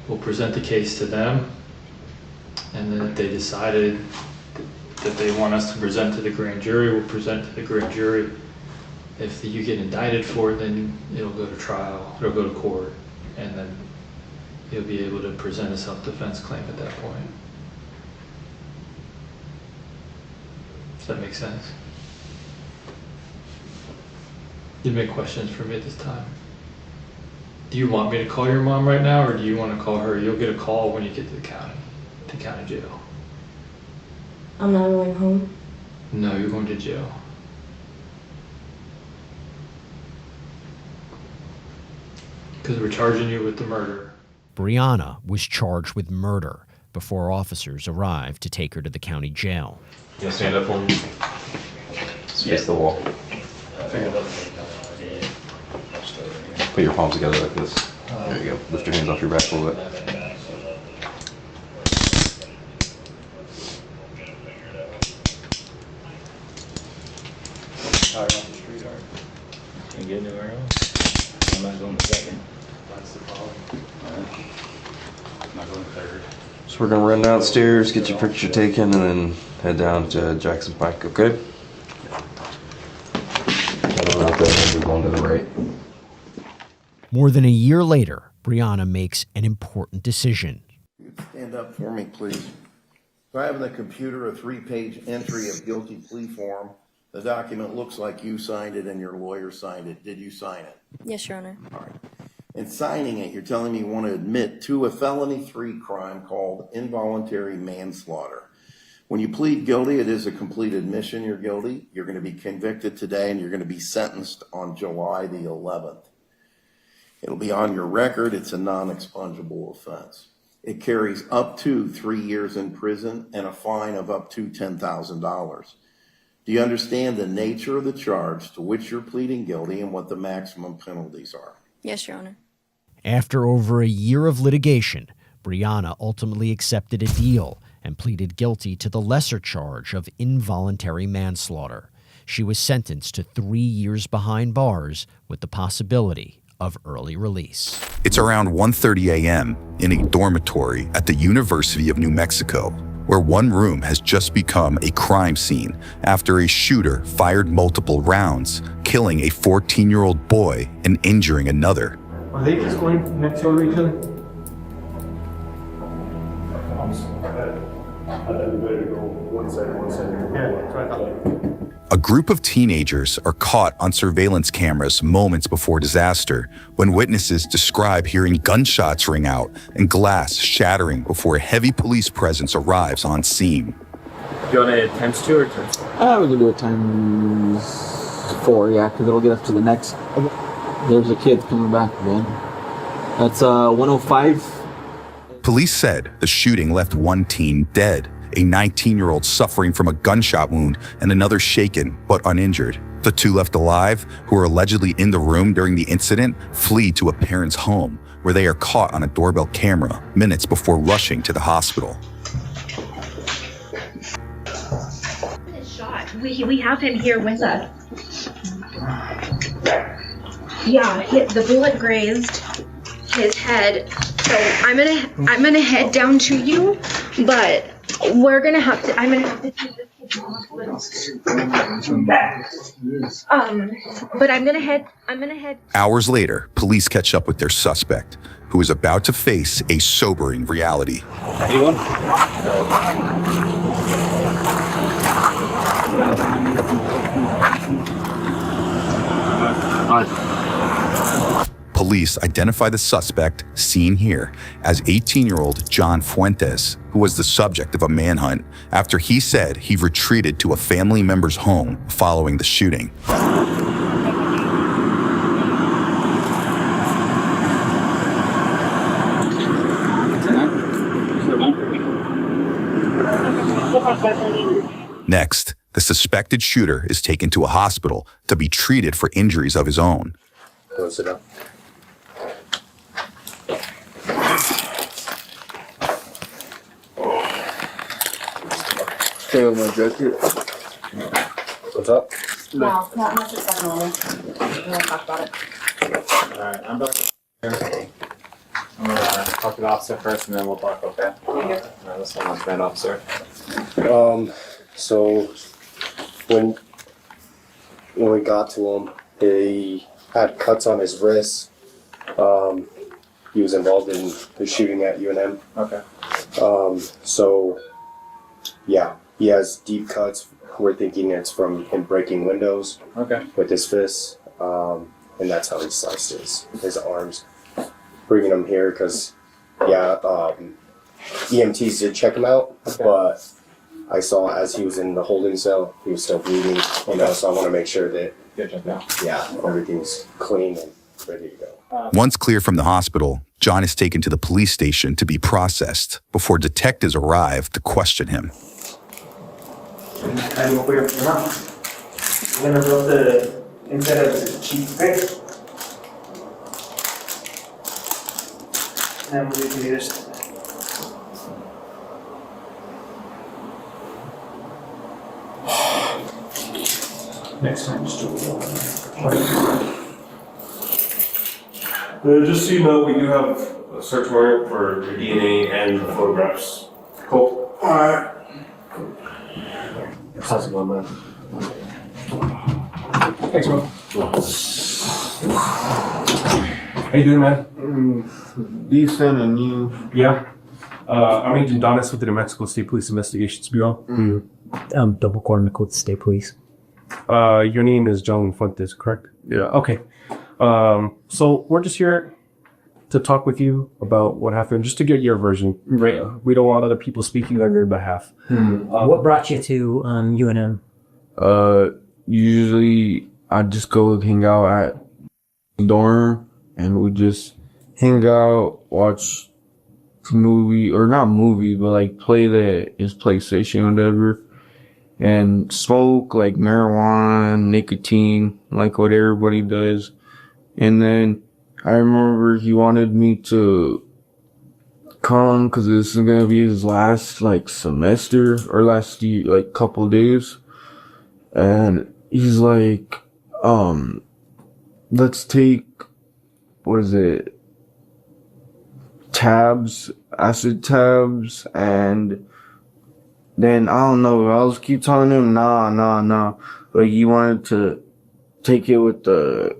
We'll present the case to them, and then if they decided that they want us to present to the grand jury, we'll present to the grand jury. If you get indicted for it, then it'll go to trial, it'll go to court, and then you'll be able to present a self-defense claim at that point. Does that make sense? Do you have any questions for me at this time? Do you want me to call your mom right now, or do you want to call her? You'll get a call when you get to the county jail. I'm not going home? No, you're going to jail. Because we're charging you with the murder. Brianna was charged with murder before officers arrived to take her to the county jail. You want to stand up for me? Face the wall. Put your palms together like this. There you go. Lift your hands off your back a little bit. Tire off the street, all right? Can't get anywhere else. I'm not going to second. That's the problem. All right. I'm not going to third. So we're gonna run downstairs, get your picture taken, and then head down to Jackson Pike, okay? We're going to the right. More than a year later, Brianna makes an important decision. Stand up for me, please. So I have in the computer a 3-page entry of guilty plea form. The document looks like you signed it and your lawyer signed it. Did you sign it? Yes, Your Honor. All right. In signing it, you're telling me you want to admit to a felony 3 crime called involuntary manslaughter. When you plead guilty, it is a complete admission you're guilty. You're going to be convicted today and you're going to be sentenced on July the 11th. It'll be on your record. It's a non-expungable offense. It carries up to 3 years in prison and a fine of up to $10,000. Do you understand the nature of the charge to which you're pleading guilty and what the maximum penalties are? Yes, Your Honor. After over a year of litigation, Brianna ultimately accepted a deal and pleaded guilty to the lesser charge of involuntary manslaughter. She was sentenced to 3 years behind bars with the possibility of early release. It's around 1:30 a.m. in a dormitory at the University of New Mexico, where one room has just become a crime scene after a shooter fired multiple rounds, killing a 14-year-old boy and injuring another. Are they just going next door to each other? A group of teenagers are caught on surveillance cameras moments before disaster when witnesses describe hearing gunshots ring out and glass shattering before a heavy police presence arrives on scene. Do you want to times 2 or times 4? We can do it times 4, yeah, because it'll get us to the next. There's a kid coming back again. That's 105. Police said the shooting left one teen dead, a 19-year-old suffering from a gunshot wound and another shaken but uninjured. The 2 left alive, who were allegedly in the room during the incident, flee to a parent's home, where they are caught on a doorbell camera minutes before rushing to the hospital. Shot. We have him here with us. Yeah, the bullet grazed his head. So I'm gonna head down to you, but I'm gonna have to take this kid to the hospital. But I'm gonna head. Hours later, police catch up with their suspect, who is about to face a sobering reality. Anyone? Police identify the suspect, seen here, as 18-year-old John Fuentes, who was the subject of a manhunt after he said he retreated to a family member's home following the shooting. Next, the suspected shooter is taken to a hospital to be treated for injuries of his own. Go sit down. Stay with my jacket. What's up? No, not much as normal. We'll talk about it. Alright, I'm Dr. I'm gonna talk to the officer first and then we'll talk, okay? Alright, that's so much, man, officer. So when we got to him, he had cuts on his wrists. He was involved in the shooting at UNM. Okay. So yeah, he has deep cuts. We're thinking it's from him breaking windows. Okay. With his fists, and that's how he sliced his arms. Bringing him here because EMTs did check him out, but I saw as he was in the holding cell, he was still bleeding. So I want to make sure that everything's clean and ready to go. Once clear from the hospital, John is taken to the police station to be processed before detectives arrive to question him. I'm gonna open up your mouth. I'm gonna rub the inside of the cheek, okay? And I'm going to do this. Next time, just do it. Just so you know, we do have a search warrant for your DNA and the photographs. Cool. Alright. How's it going, man? Thanks, bro. How you doing, man? Decent, and you? Yeah. I'm Agent Donis with the New Mexico State Police Investigations Bureau. Double Corner with the State Police. Your name is John Fuentes, correct? Yeah. Okay. So we're just here to talk with you about what happened, just to get your version. Right. We don't want other people speaking on your behalf. What brought you to UNM? Usually I just go hang out at the dorm and we just hang out, watch movie, or not movie, but like play his PlayStation or whatever, and smoke like marijuana, nicotine, like what everybody does. And then I remember he wanted me to come because this is gonna be his last like semester or last year, like couple days. And he's like, let's take, what is it? Acid tabs. And then I don't know, I was keep telling him, nah. But he wanted to take it with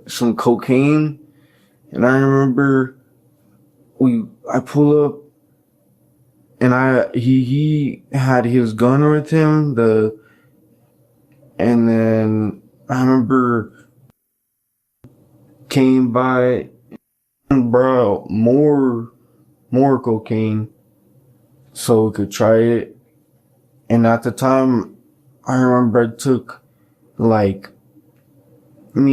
some cocaine. And I remember I pull up and he had his gun with him, and then I remember came by and brought more cocaine so we could try it. And at the time, I remember I took like a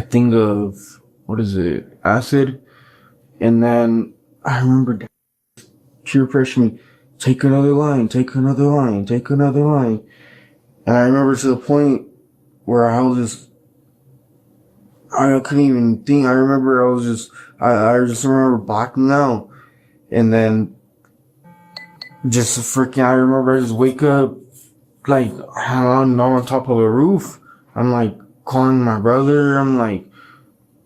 thing of, what is it, acid. And then I remember peer pressure me, take another line. And I remember to the point where I couldn't even think. I just remember blacking out. And then I remember I just wake up like on top of a roof. I'm like calling my brother. I'm like,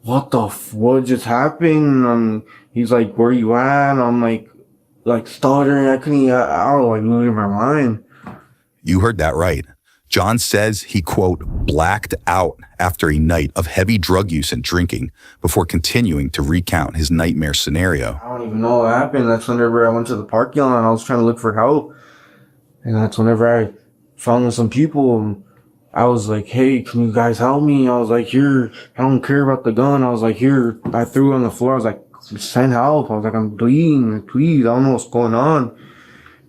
what just happened? He's like, where you at? I'm like stuttering. I was like losing my mind. You heard that right. John says he, quote, blacked out after a night of heavy drug use and drinking before continuing to recount his nightmare scenario. I don't even know what happened. That's whenever I went to the parking lot and I was trying to look for help. And that's whenever I found some people. And I was like, hey, can you guys help me? I was like, here, I don't care about the gun. I was like, here, I threw it on the floor. I was like, send help. I was like, I'm bleeding. Please, I don't know what's going on.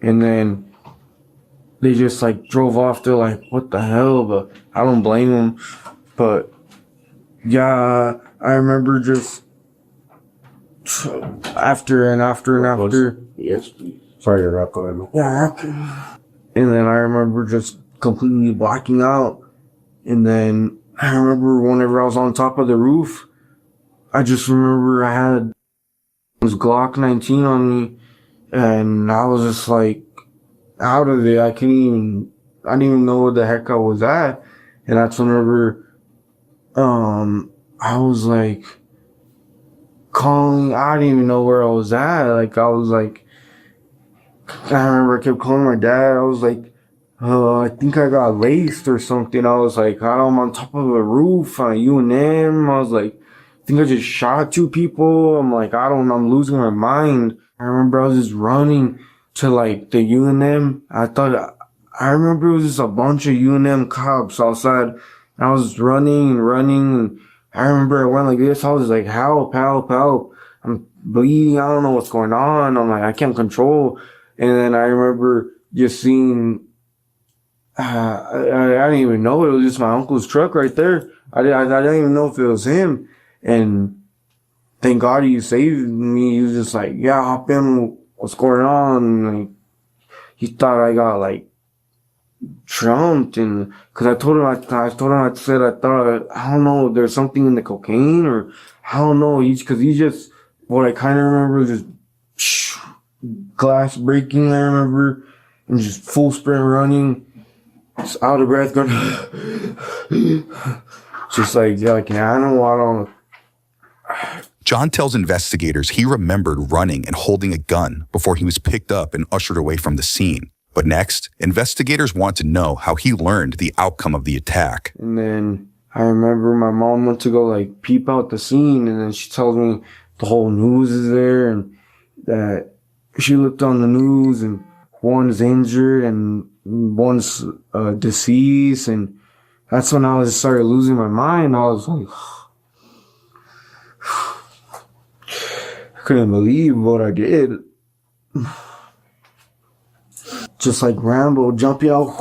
And then they just like drove off. They're like, what the hell? But I don't blame them. But yeah, I remember just after. Yes, please. Sorry to interrupt. Go ahead, man. Yeah. And then I remember just completely blacking out. And then I remember whenever I was on top of the roof, I just remember I had this Glock 19 on me, and I was just like out of it. I didn't even know where the heck I was at. And that's whenever, I was like calling, I didn't even know where I was at. Like, I was like, I remember I kept calling my dad. I was like, I think I got laced or something. I was like, I'm on top of a roof on UNM. I was like, I think I just shot 2 people. I'm like, I'm losing my mind. I remember I was just running to like the UNM. I remember it was just a bunch of UNM cops outside. I was running and running. And I remember I went like this. I was just like, help, help, help. I'm bleeding. I don't know what's going on. I'm like, I can't control. And then I remember just seeing, I didn't even know it was just my uncle's truck right there. I didn't even know if it was him. And thank God he saved me. He was just like, yeah, hop in. What's going on? And like, he thought I got like jumped, and cause I told him, I thought, I don't know, there's something in the cocaine, or I don't know. Cause he just, what I kind of remember was just glass breaking, I remember, and just full sprint running. Just out of breath, going, just like, yeah, like, I don't. John tells investigators he remembered running and holding a gun before he was picked up and ushered away from the scene. But next, investigators want to know how he learned the outcome of the attack. And then I remember my mom went to go like peep out the scene, and then she tells me the whole news is there, and that she looked on the news and one's injured and one's deceased, and that's when I started losing my mind. I was like, I couldn't believe what I did. Just like Rambo, jumping out,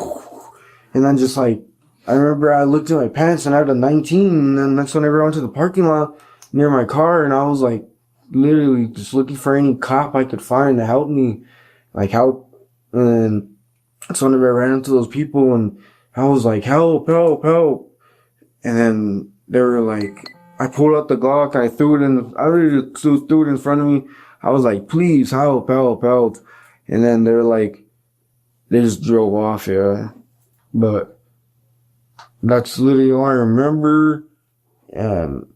and then just like, I remember I looked at my pants and I had a 19, and then that's whenever I went to the parking lot near my car, and I was like, literally just looking for any cop I could find to help me, like help. And then that's whenever I ran into those people, and I was like, help, help, help. And then they were like, I pulled out the Glock, I literally threw it in front of me. I was like, please help, help, help. And then they're like, they just drove off, yeah. But that's literally all I remember. And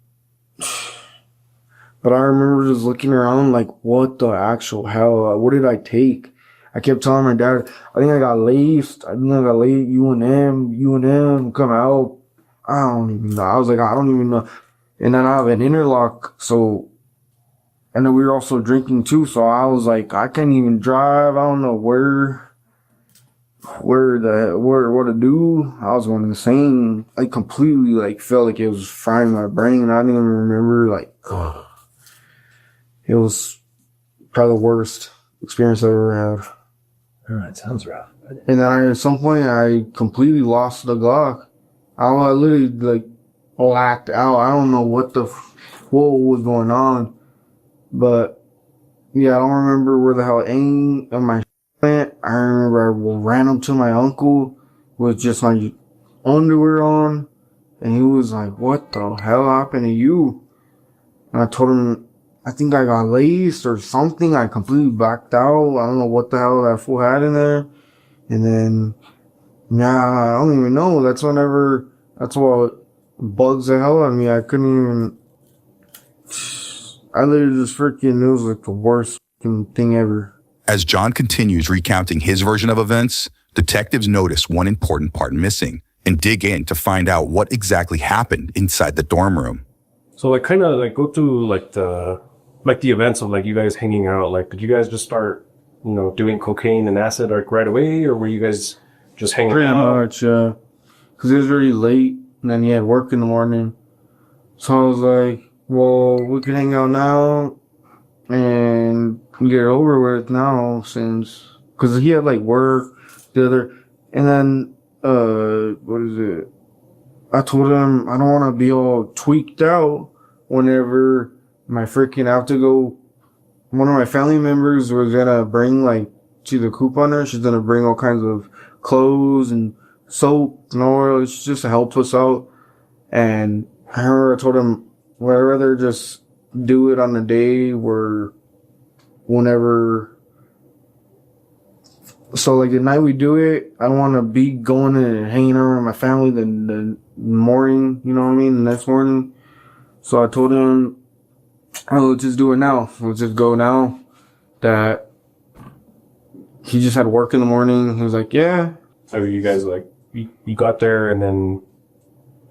but I remember just looking around like, what the actual hell? What did I take? I kept telling my dad, I think I got laced. UNM, come out. I don't even know. I was like, I don't even know. And then I have an interlock, so, and then we were also drinking too, so I was like, I can't even drive. I don't know what to do. I was going insane. I completely like felt like it was frying my brain, and I didn't even remember, like, it was probably the worst experience I ever had. All right, sounds rough. And then at some point, I completely lost the Glock. I literally like blacked out. I don't know what was going on, but yeah, I don't remember where the hell any of my went. I remember I ran up to my uncle with just my underwear on, and he was like, "What the hell happened to you?" And I told him, I think I got laced or something. I completely blacked out. I don't know what the hell that fool had in there. And then, yeah, I don't even know. That's what bugs the hell out of me. I literally just freaking, it was like the worst thing ever. As John continues recounting his version of events, detectives notice one important part missing and dig in to find out what exactly happened inside the dorm room. So like kind of like go through like the events of like you guys hanging out. Like, did you guys just start, doing cocaine and acid like right away, or were you guys just hanging out? Pretty much, yeah. Cause it was really late, and then he had work in the morning. So I was like, well, we can hang out now and get it over with now, cause he had like work, and then, what is it? I told him I don't want to be all tweaked out whenever I have to go one of my family members was gonna bring, like, she's a couponer. She's gonna bring all kinds of clothes and soap and oil. It's just to help us out. And I remember I told him, well, I'd rather just do it on the day where whenever. So, like, the night we do it, I don't want to be going and hanging around with my family the morning, you know what I mean, the next morning. So I told him, oh, let's just do it now. Let's just go now. That he just had work in the morning. He was like, yeah. So you guys, like, you got there and then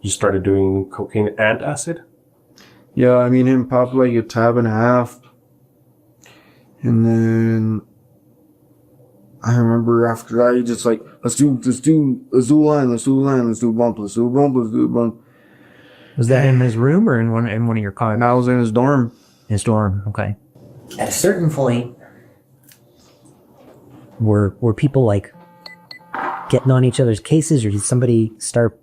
you started doing cocaine and acid? Yeah, I mean, him popped like a tab and a half. And then I remember after that, he just like, let's do a line, let's do a bump. Was that in his room or in one of your cars? And I was in his dorm. His dorm, okay. At a certain point, were people like getting on each other's cases, or did somebody start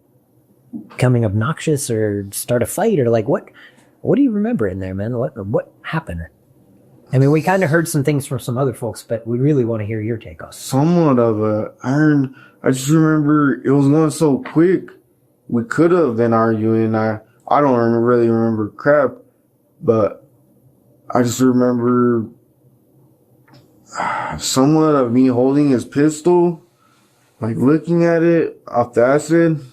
becoming obnoxious or start a fight, or like what do you remember in there, man? What happened? I mean, we kind of heard some things from some other folks, but we really want to hear your take on it. Somewhat of a iron. I just remember it was not so quick. We could have been arguing. I don't really remember crap, but I just remember somewhat of me holding his pistol, like looking at it off the acid,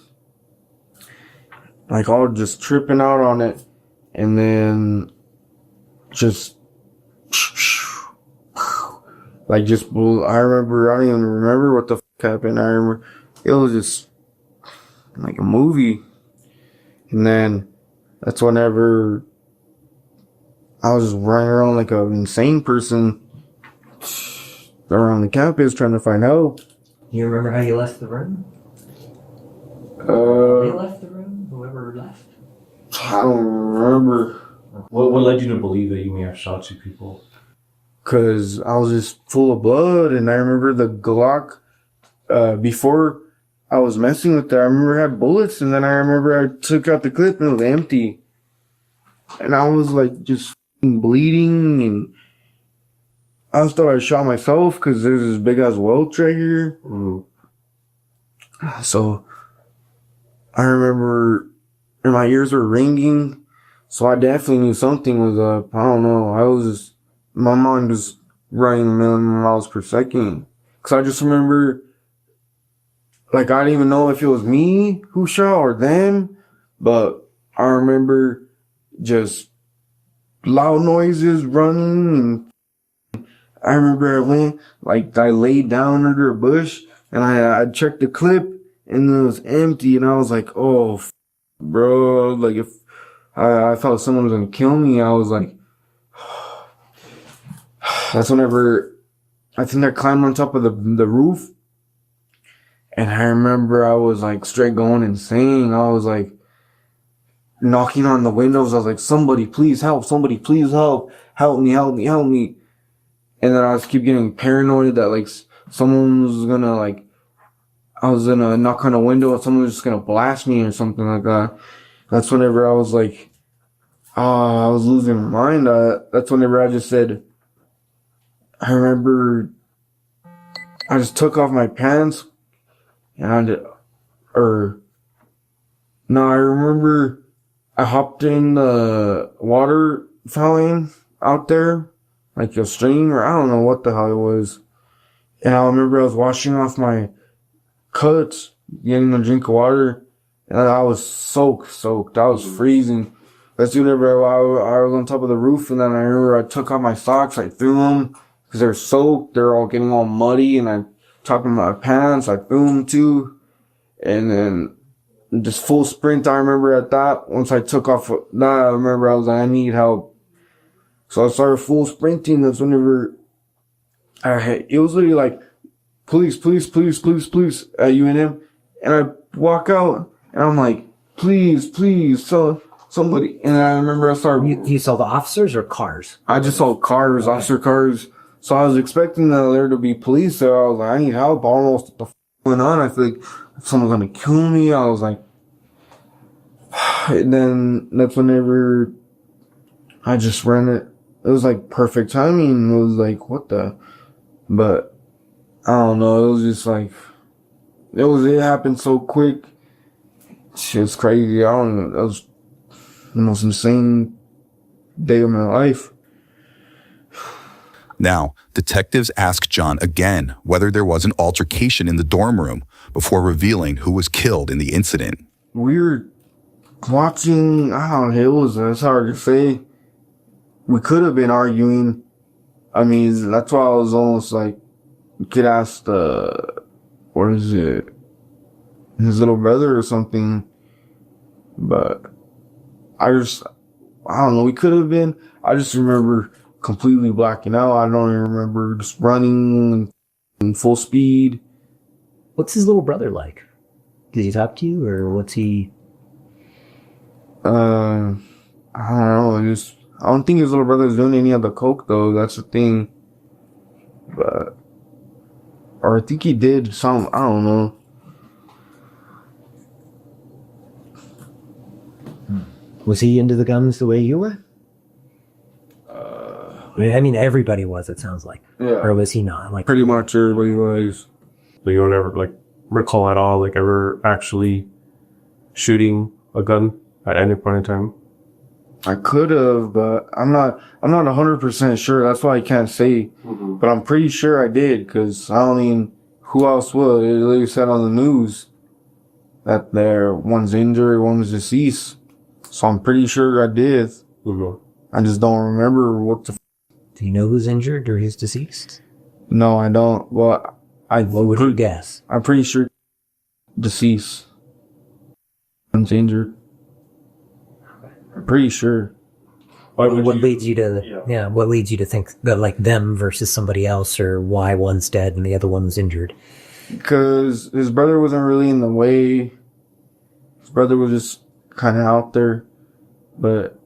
like all just tripping out on it, and then just like just I remember, I don't even remember what the happened. I remember it was just like a movie. And then that's whenever I was just running around like an insane person around the campus trying to find help. You remember how you left the room? They left the room? Whoever left? I don't remember. What led you to believe that you may have shot 2 people? Cause I was just full of blood, and I remember the Glock, before I was messing with it, I remember it had bullets, and then I remember I took out the clip and it was empty. And I was like just bleeding, and I just thought I shot myself cause there's this big ass welt right here. So I remember my ears were ringing, so I definitely knew something was up. I don't know. My mind was running a million miles per second. Cause I just remember, like, I didn't even know if it was me who shot or them, but I remember just loud noises running, and I remember I laid down under a bush, and I checked the clip, and it was empty, and I was like, oh, bro, like, if I felt someone was gonna kill me, I was like, that's whenever I think I climbed on top of the roof, and I remember I was like straight going insane. I was like knocking on the windows. I was like, somebody please help, somebody please help me. And then I just keep getting paranoid that like someone was gonna like, I was gonna knock on a window and someone was just gonna blast me or something like that. That's whenever I was like, I was losing my mind. That's whenever I just said, I remember I just took off my pants and I remember I hopped in the water fountain out there, like a stream, or I don't know what the hell it was. And I remember I was washing off my cuts, getting a drink of water, and I was soaked. I was freezing. That's whenever I was on top of the roof, and then I remember I took off my socks, I threw them, because they're soaked, they're all getting all muddy, and I took off my pants, I threw them too, and then just full sprint. I remember at that, once I took off that, I remember I was like, I need help. So I started full sprinting. That's whenever it was literally like, police, at UNM, and I walk out, and I'm like, please, so somebody, and I remember I started. You saw the officers or cars? I just saw cars, officer cars. So I was expecting there to be police there. I was like, I need help. I don't know what the f going on. I feel like someone's gonna kill me. I was like, and then that's whenever I just ran it. it was like perfect timing. It was like, what the? But I don't know. It was just like, it happened so quick. Shit's crazy. I don't know. That was the most insane day of my life. Now, detectives ask John again whether there was an altercation in the dorm room before revealing who was killed in the incident. We were watching, I don't know, it's hard to say. We could have been arguing. I mean, that's why I was almost like, you could ask what is it? His little brother or something. But I don't know, we could have been. I just remember completely blacking out. I don't even remember just running in full speed. What's his little brother like? Does he talk to you, or what's he? I don't know. I don't think his little brother's doing any of the coke though. That's the thing. Or I think he did some. I don't know. Was he into the guns the way you were? I mean, everybody was, it sounds like. Yeah. Or was he not? Like, pretty much everybody was. So you don't ever like recall at all, like ever actually shooting a gun at any point in time? I could have, but I'm not 100% sure. That's why I can't say. Mm-hmm. But I'm pretty sure I did, because I don't even, who else would? It literally said on the news that one's injured, one's deceased. So I'm pretty sure I did. Mm-hmm. I just don't remember what the. Do you know who's injured or who's deceased? No, I don't. Well, what would you guess? I'm pretty sure deceased. One's injured. I'm pretty sure. What leads you to? Yeah, what leads you to think that like them versus somebody else, or why one's dead and the other one's injured? Because his brother wasn't really in the way. His brother was just kind of out there, but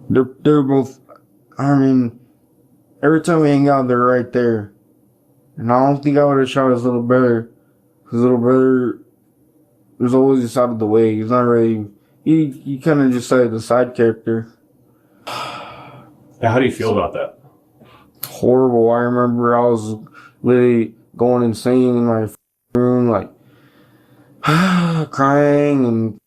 they're both. I mean, every time we hang out, they're right there, and I don't think I would have shot his little brother. His little brother was always just out of the way. He's not really. He kind of just like the side character. How do you feel about that? Horrible. I remember I was literally going insane in my room, like crying, and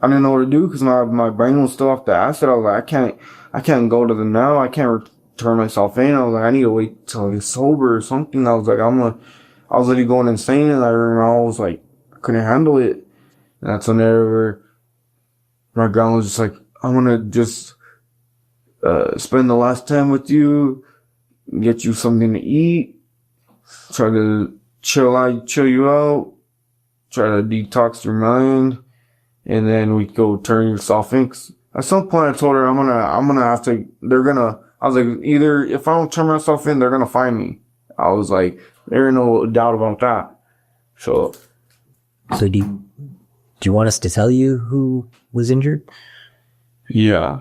I didn't know what to do because my brain was still off the acid. I was like, I can't go to them now. I can't turn myself in. I was like, I need to wait till I get sober or something. I was like, I was literally going insane, and I remember I was like, I couldn't handle it. And that's whenever my grandma was just like, I'm gonna just spend the last time with you, get you something to eat, try to chill you out, try to detox your mind, and then we go turn yourself in. At some point I told her I'm gonna have to, I was like, either if I don't turn myself in, they're gonna find me. I was like, there ain't no doubt about that. So do you want us to tell you who was injured? Yeah.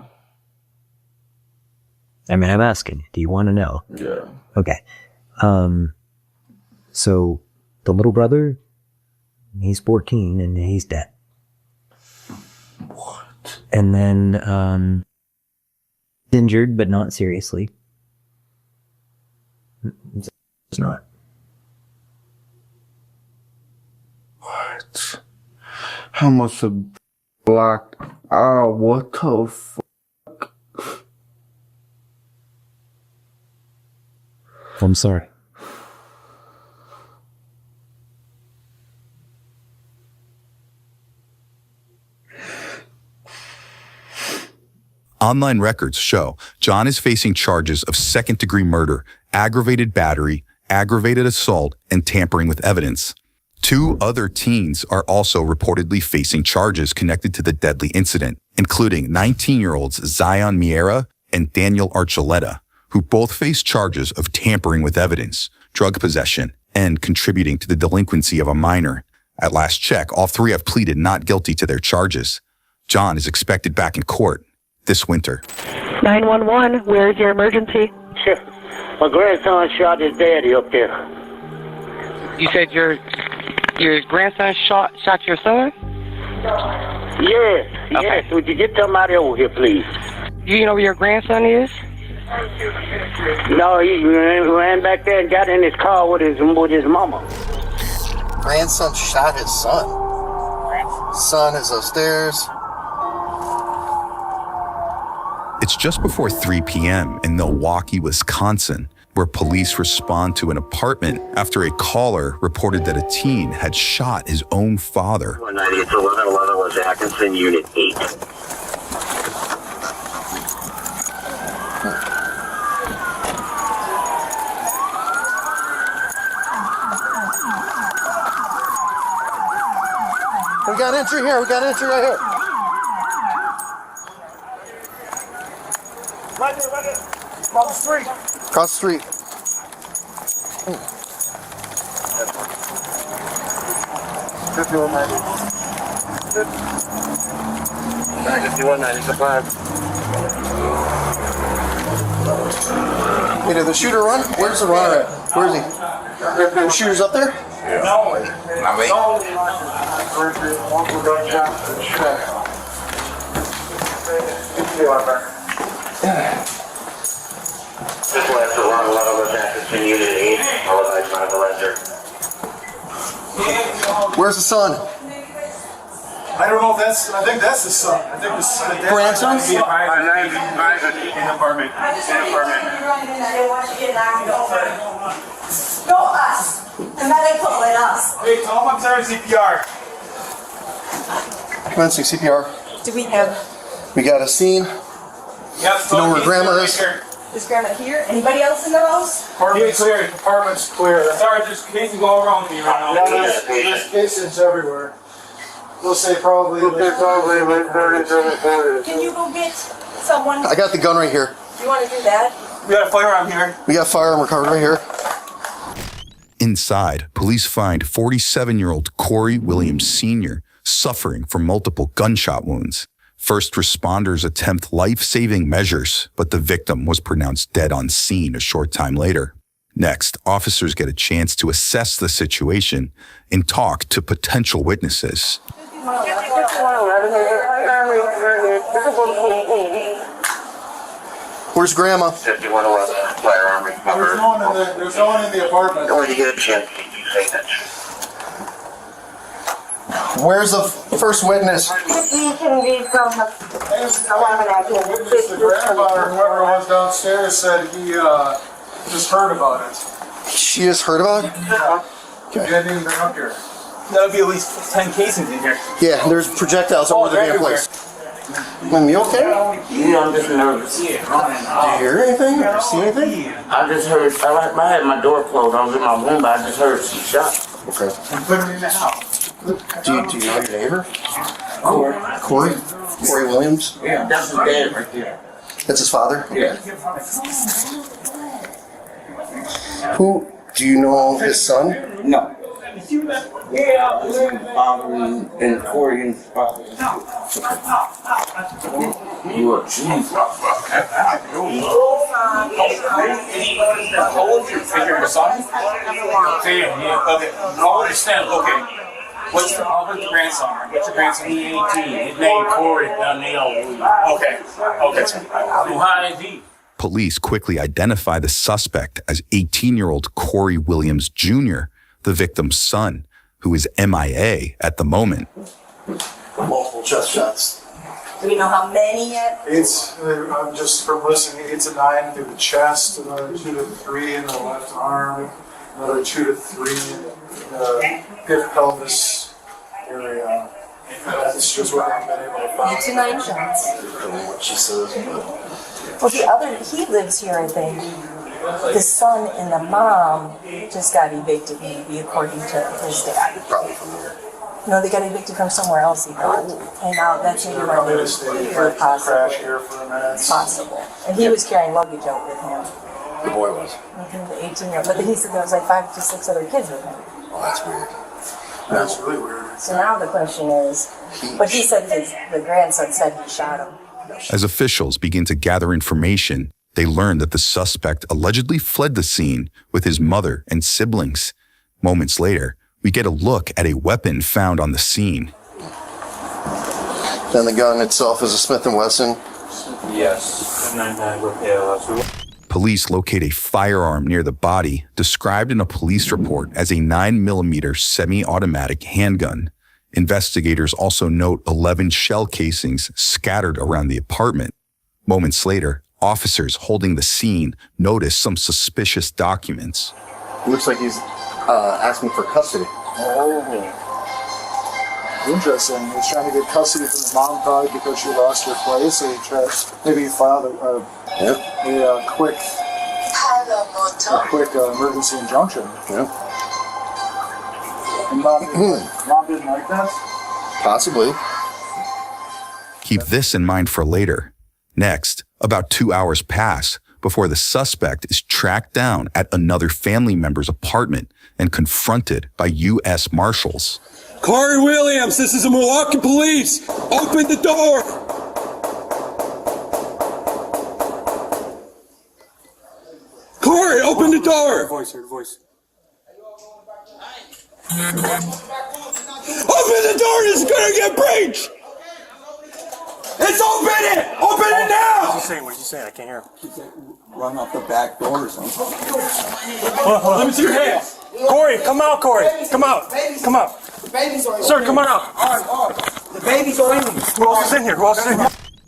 I mean, I'm asking, do you want to know? Yeah. Okay. So the little brother, he's 14 and he's dead. What? And then, injured, but not seriously. It's not. What? I must have blacked out. What the fuck? I'm sorry. Online records show John is facing charges of second-degree murder, aggravated battery, aggravated assault, and tampering with evidence. 2 other teens are also reportedly facing charges connected to the deadly incident, including 19-year-olds Zion Miera and Daniel Archuleta, who both face charges of tampering with evidence, drug possession, and contributing to the delinquency of a minor. At last check, all 3 have pleaded not guilty to their charges. John is expected back in court this winter. 911, where's your emergency? Sure. My grandson shot his daddy up there. You said your grandson shot your son? Yes. Would you get somebody over here, please? Do you know where your grandson is? No, he ran back there and got in his car with his mama. Grandson shot his son. Son is upstairs. It's just before 3 p.m. in Milwaukee, Wisconsin, where police respond to an apartment after a caller reported that a teen had shot his own father. 190 to 1111 was Atkinson, Unit 8. We got entry here. We got entry right here. Right there. Across the street. Across the street. 5190. 5190, supplied. Hey, did the shooter run? Where's the runner at? Where is he? The shooter's up there? No. This last alarm 11 was Atkinson, Unit 8. All advised by the ledger. Where's the son? I don't know if that's. I think that's the son. I think the grandson. In the apartment. No, us. The medical and us. Hey, tell him I'm starting CPR. Commencing CPR. Do we have? We got a scene. Yep. You know where grandma is? Is grandma here? Anybody else in the house? Apartment's clear. Apartment's clear. Sorry, there's cases going wrong with me right now. There's cases everywhere. We'll say probably. Can you go get someone? I got the gun right here. You want to do that? We got a firearm here. We got firearm recovered right here. Inside, police find 47-year-old Corey Williams Sr. suffering from multiple gunshot wounds. First responders attempt life-saving measures, but the victim was pronounced dead on scene a short time later. Next, officers get a chance to assess the situation and talk to potential witnesses. Where's grandma? 5111, firearm recovered. There's no one in the apartment. When you get a chance, you say that. Where's the first witness? The grandfather, whoever was downstairs, said he just heard about it. She just heard about it? Okay. He hadn't even been up here. That'll be at least 10 cases in here. Yeah, there's projectiles over the damn place. Mom, you okay? Yeah, I'm just nervous. Did you hear anything? Or see anything? I just heard, I had my door closed. I was in my room, but I just heard she shot. Okay. And put him in the house. Do you know your neighbor? Corey Williams? Yeah, that's his dad right there. That's his father? Yeah. Who, do you know his son? No. Yeah, father and Corey and father. You are Jesus. How old is your son? Yeah. Okay. How old is Stan? Okay. What's the grandson? What's your grandson? He's 18. His name Corey Donnell. Okay. How is he? Police quickly identify the suspect as 18-year-old Corey Williams Jr., the victim's son, who is MIA at the moment. Multiple chest shots. Do we know how many yet? It's, I'm just from listening, it's a 9 through the chest, another 2 to 3 in the left arm, another 2 to 3 in the hip pelvis area. That's just what I've been able to find. 8 to 9 shots. I don't know what she says, but... Well, he lives here, I think. The son and the mom just got evicted, maybe, according to his dad. Probably from here. No, they got evicted from somewhere else, he thought. And now that's maybe why they were Crash here for a minute. possible. And he was carrying luggage out with him. The boy was. The 18-year-old. But then he said there was like 5 to 6 other kids with him. Oh, that's weird. That's really weird. So now the question is, but he said the grandson said he shot him. As officials begin to gather information, they learn that the suspect allegedly fled the scene with his mother and siblings. Moments later, we get a look at a weapon found on the scene. Then the gun itself is a Smith & Wesson. Yes. Police locate a firearm near the body, described in a police report as a 9mm semi-automatic handgun. Investigators also note 11 shell casings scattered around the apartment. Moments later, officers holding the scene notice some suspicious documents. Looks like he's asking for custody. Oh. Interesting. He's trying to get custody from the mom probably because she lost her place, so maybe he filed a quick emergency injunction. Yeah. And mom didn't like that? Possibly. Keep this in mind for later. Next, about 2 hours pass before the suspect is tracked down at another family member's apartment and confronted by U.S. Marshals. Corey Williams, this is the Milwaukee Police. Open the door. Corey, open the door. Voice. Open the door. This is gonna get breached. It's open it. Open it now. What's he saying? I can't hear him. Run out the back door or something. Hold on. Let me see your hands. Corey, come out, Corey. Come out. The babies are in. Sir, come on out. All right. The babies are in. Who else is in here?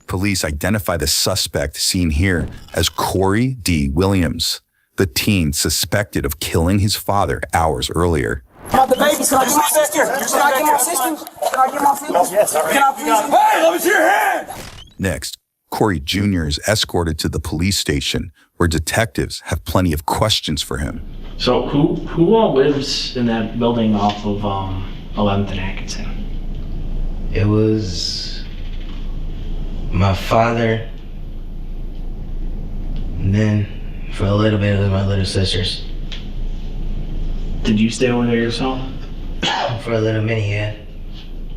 Police identify the suspect seen here as Corey D. Williams, the teen suspected of killing his father hours earlier. About the babies, can I get my sister? Can I get my sister? Can I get my sister? Yes, all right. Can I please? Hey, let me see your hand. Next, Corey Jr. is escorted to the police station where detectives have plenty of questions for him. So who all lives in that building off of 11th and Atkinson? It was my father, and then for a little bit it was my little sisters. Did you stay over there yourself? For a little minute, yeah.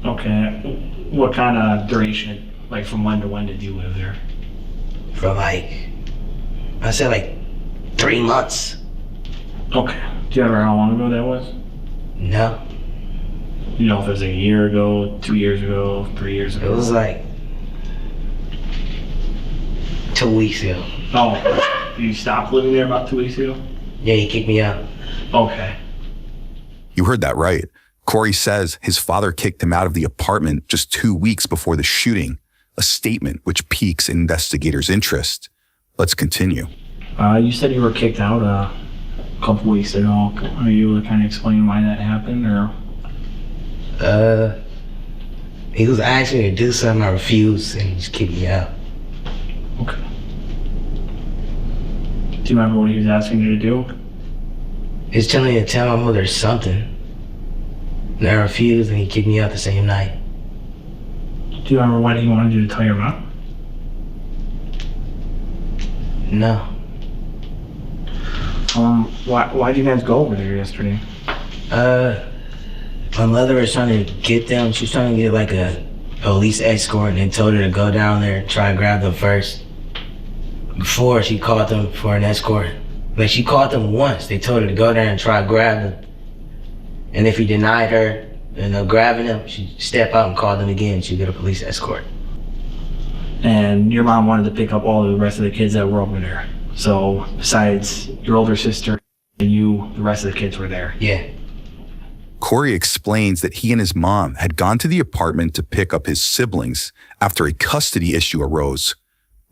Okay. What kind of duration, like from when to when did you live there? For I said 3 months. Okay. Do you remember how long ago that was? No. You know if it was a year ago, 2 years ago, 3 years ago? It was 2 weeks ago. Oh, you stopped living there about 2 weeks ago? Yeah, he kicked me out. Okay. You heard that right. Corey says his father kicked him out of the apartment just 2 weeks before the shooting, a statement which piques investigators' interest. Let's continue. You said you were kicked out a couple weeks ago. Are you able to kind of explain why that happened, or? He was asking me to do something, I refused, and he just kicked me out. Okay. Do you remember what he was asking you to do? He was telling me to tell my mother something. And I refused, and he kicked me out the same night. Do you remember what he wanted you to tell your mom? No. Why did you guys go over there yesterday? My mother was trying to get them. She was trying to get a police escort, and they told her to go down there and try and grab them first. Before she called them for an escort. She called them once. They told her to go there and try to grab them. And if he denied her grabbing them, she'd step out and call them again. She'd get a police escort. And your mom wanted to pick up all the rest of the kids that were over there. So besides your older sister and you, the rest of the kids were there. Yeah. Corey explains that he and his mom had gone to the apartment to pick up his siblings after a custody issue arose.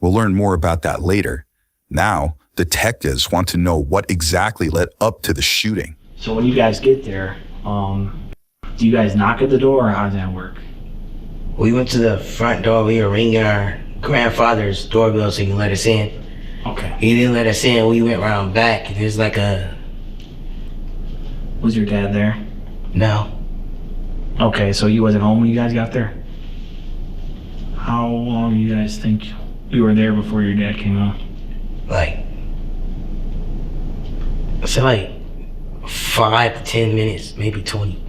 We'll learn more about that later. Now, detectives want to know what exactly led up to the shooting. So when you guys get there, do you guys knock at the door, or how does that work? We went to the front door. We were ringing our grandfather's doorbell so he can let us in. Okay. He didn't let us in. We went around back, and there's Was your dad there? No. Okay, so he wasn't home when you guys got there? How long do you guys think you were there before your dad came home? I said 5 to 10 minutes, maybe 20.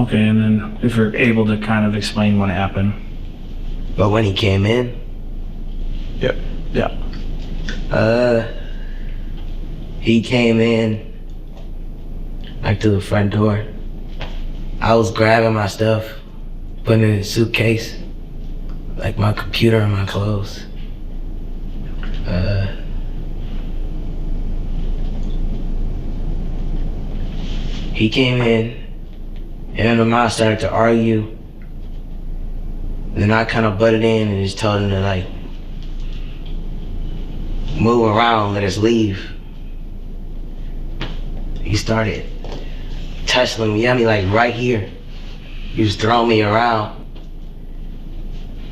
Okay, and then if you're able to kind of explain what happened. But when he came in? Yeah. He came in to the front door. I was grabbing my stuff, putting it in a suitcase, like my computer and my clothes. He came in, him and my mom started to argue. Then I kind of butted in and just told him to like move around, let us leave. He started tussling me at me like right here. He was throwing me around.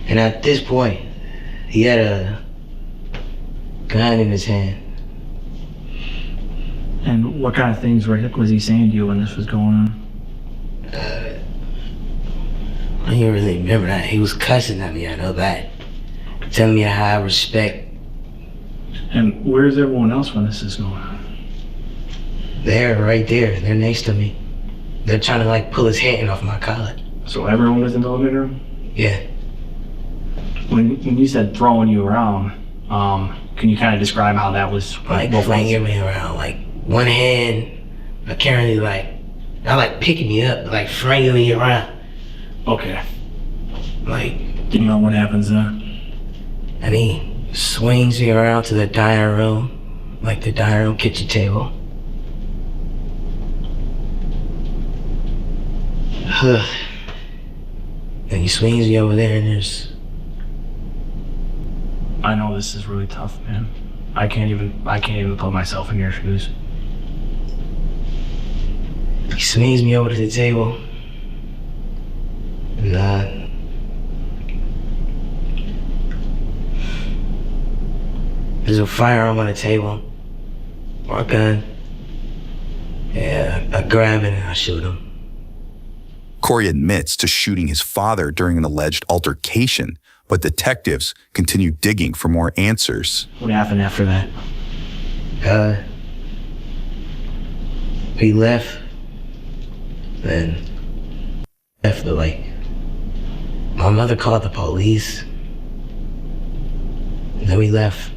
And at this point, he had a gun in his hand. And what kind of things was he saying to you when this was going on? I don't really remember that. He was cussing at me, I know that. Telling me to have respect. And where's everyone else when this is going on? They're right there. They're next to me. They're trying to like pull his hand off my collar. So everyone was in the living room? Yeah. When you said throwing you around, can you kind of describe how that was? Like flinging me around, like one hand, apparently like picking me up, like flinging me around. Okay. Like, do you know what happens then? And he swings me around to the dining room, like the dining room kitchen table. And he swings me over there and there's... I know this is really tough, man. I can't even put myself in your shoes. He swings me over to the table. And there's a firearm on the table, or a gun. Yeah, I grab it and I shoot him. Corey admits to shooting his father during an alleged altercation, but detectives continue digging for more answers. What happened after that? He left. Then left, but like, my mother called the police. And then we left.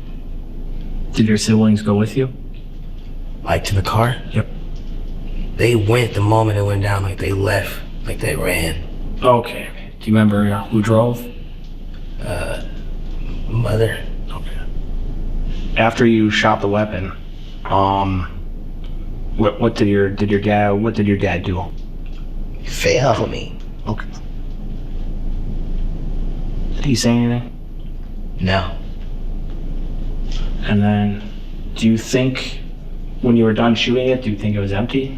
Did your siblings go with you? Like to the car? Yep. They went the moment it went down, like they left, like they ran. Okay. Do you remember who drove? Mother. Okay. After you shot the weapon, what did your dad do? He fell for me. Okay. Did he say anything? No. And then, do you think, when you were done shooting it, do you think it was empty?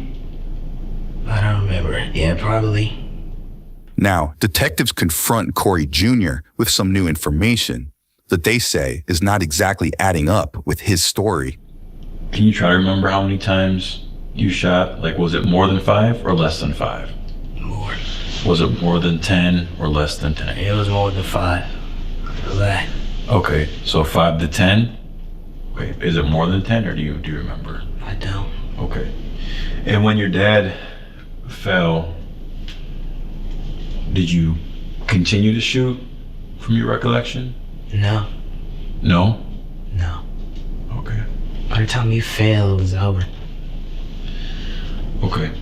I don't remember. Yeah, probably. Now, detectives confront Corey Jr. with some new information that they say is not exactly adding up with his story. Can you try to remember how many times you shot? Like, was it more than 5 or less than 5? More. Was it more than 10 or less than 10? It was more than 5. That. Okay, so 5 to 10? Wait, is it more than 10 or do you remember? I don't. Okay. And when your dad fell, did you continue to shoot from your recollection? No. No? No. Okay. By the time you fell, it was over. Okay.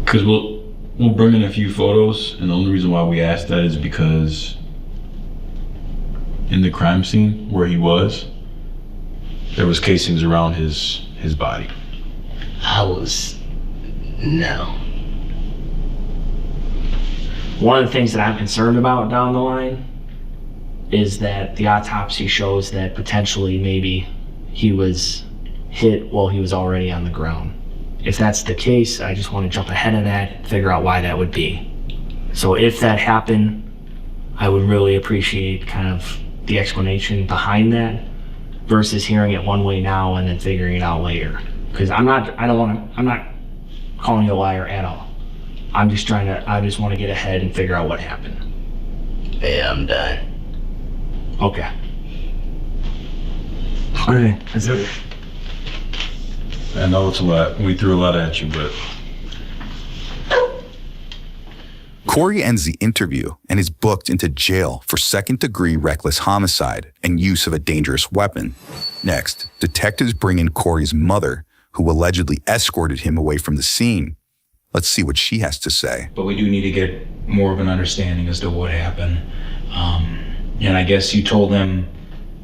Because we'll bring in a few photos, and the only reason why we asked that is because in the crime scene where he was, there was casings around his body. No. One of the things that I'm concerned about down the line is that the autopsy shows that potentially maybe he was hit while he was already on the ground. If that's the case, I just want to jump ahead of that and figure out why that would be. So if that happened, I would really appreciate kind of the explanation behind that versus hearing it one way now and then figuring it out later. Because I'm not calling you a liar at all. I just want to get ahead and figure out what happened. Yeah, I'm done. Okay. Okay, that's it. I know it's a lot. We threw a lot at you, but... Corey ends the interview and is booked into jail for second-degree reckless homicide and use of a dangerous weapon. Next, detectives bring in Corey's mother, who allegedly escorted him away from the scene. Let's see what she has to say. But we do need to get more of an understanding as to what happened. And I guess you told him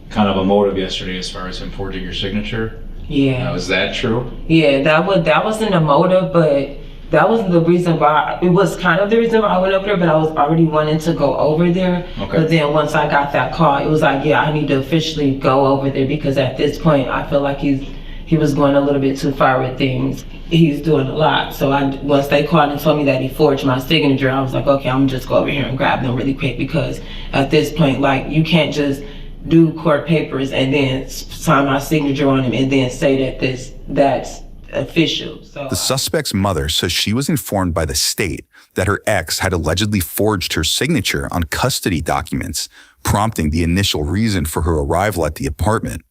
kind of a motive yesterday as far as him forging your signature. Yeah. Now, is that true? Yeah, that wasn't a motive, but that was the reason why. It was kind of the reason why I went over there, but I was already wanting to go over there. Okay. But then once I got that call, it was like, yeah, I need to officially go over there, because at this point I feel like he was going a little bit too far with things. He's doing a lot. So once they called and told me that he forged my signature, I was like, okay, I'm just go over here and grab them really quick, because at this point, like, you can't just do court papers and then sign my signature on them and then say that that's official. So The suspect's mother says she was informed by the state that her ex had allegedly forged her signature on custody documents, prompting the initial reason for her arrival at the apartment.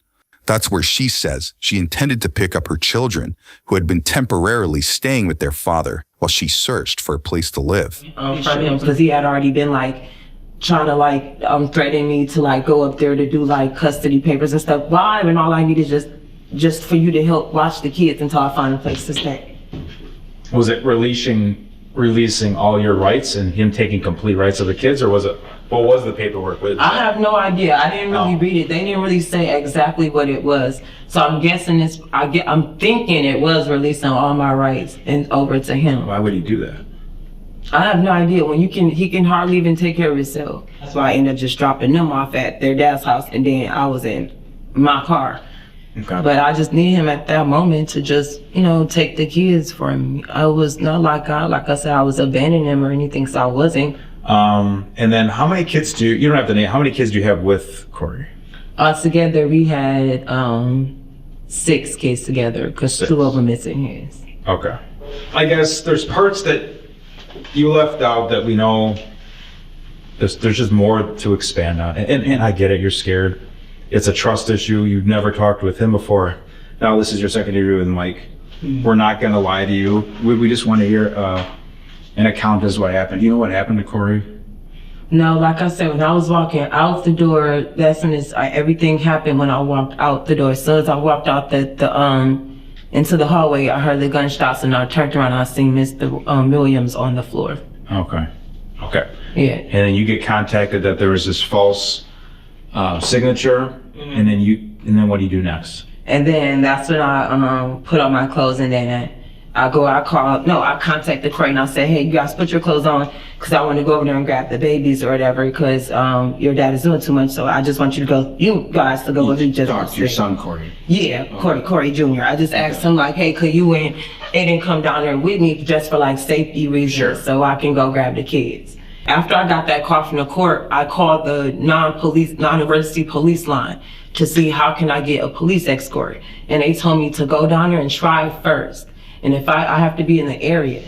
That's where she says she intended to pick up her children, who had been temporarily staying with their father while she searched for a place to live. From him, because he had already been like trying to threaten me to like go up there to do like custody papers and stuff. Why? And all I need is just for you to help watch the kids until I find a place to stay. Was it releasing all your rights and him taking complete rights of the kids, or what was the paperwork? I have no idea. I didn't really read it. They didn't really say exactly what it was. So I'm guessing I'm thinking it was releasing all my rights and over to him. Why would he do that? I have no idea. He can hardly even take care of himself. That's why I ended up just dropping them off at their dad's house, and then I was in my car. Okay. But I just need him at that moment to just, take the kids for me. I was not like I said, I was abandoning him or anything, so I wasn't. And then how many kids you don't have to name, how many kids do you have with Corey? Together we had 6 kids together, because 2 of them missing his. Okay. I guess there's parts that you left out that we know there's just more to expand on. And I get it, you're scared. It's a trust issue. You've never talked with him before. Now this is your second interview with Mike. We're not gonna lie to you. We just want to hear an account as what happened. You know what happened to Corey? No, like I said, when I was walking out the door, that's when everything happened when I walked out the door. As soon as I walked out into the hallway, I heard the gunshots, and I turned around and I seen Mr. Williams on the floor. Okay. Yeah. And then you get contacted that there was this false signature, and then what do you do next? And then that's when I put on my clothes, and then I contacted Corey and I said, hey, you guys put your clothes on, because I want to go over there and grab the babies or whatever, because your dad is doing too much, so I just want you guys to go with you. Just your son Corey? Yeah, Corey Jr. I just asked him like, hey, could you and Aiden come down there with me just for like safety reasons, so I can go grab the kids. After I got that call from the court, I called the non-emergency police line to see how can I get a police escort. And they told me to go down there and try first. And if I have to be in the area.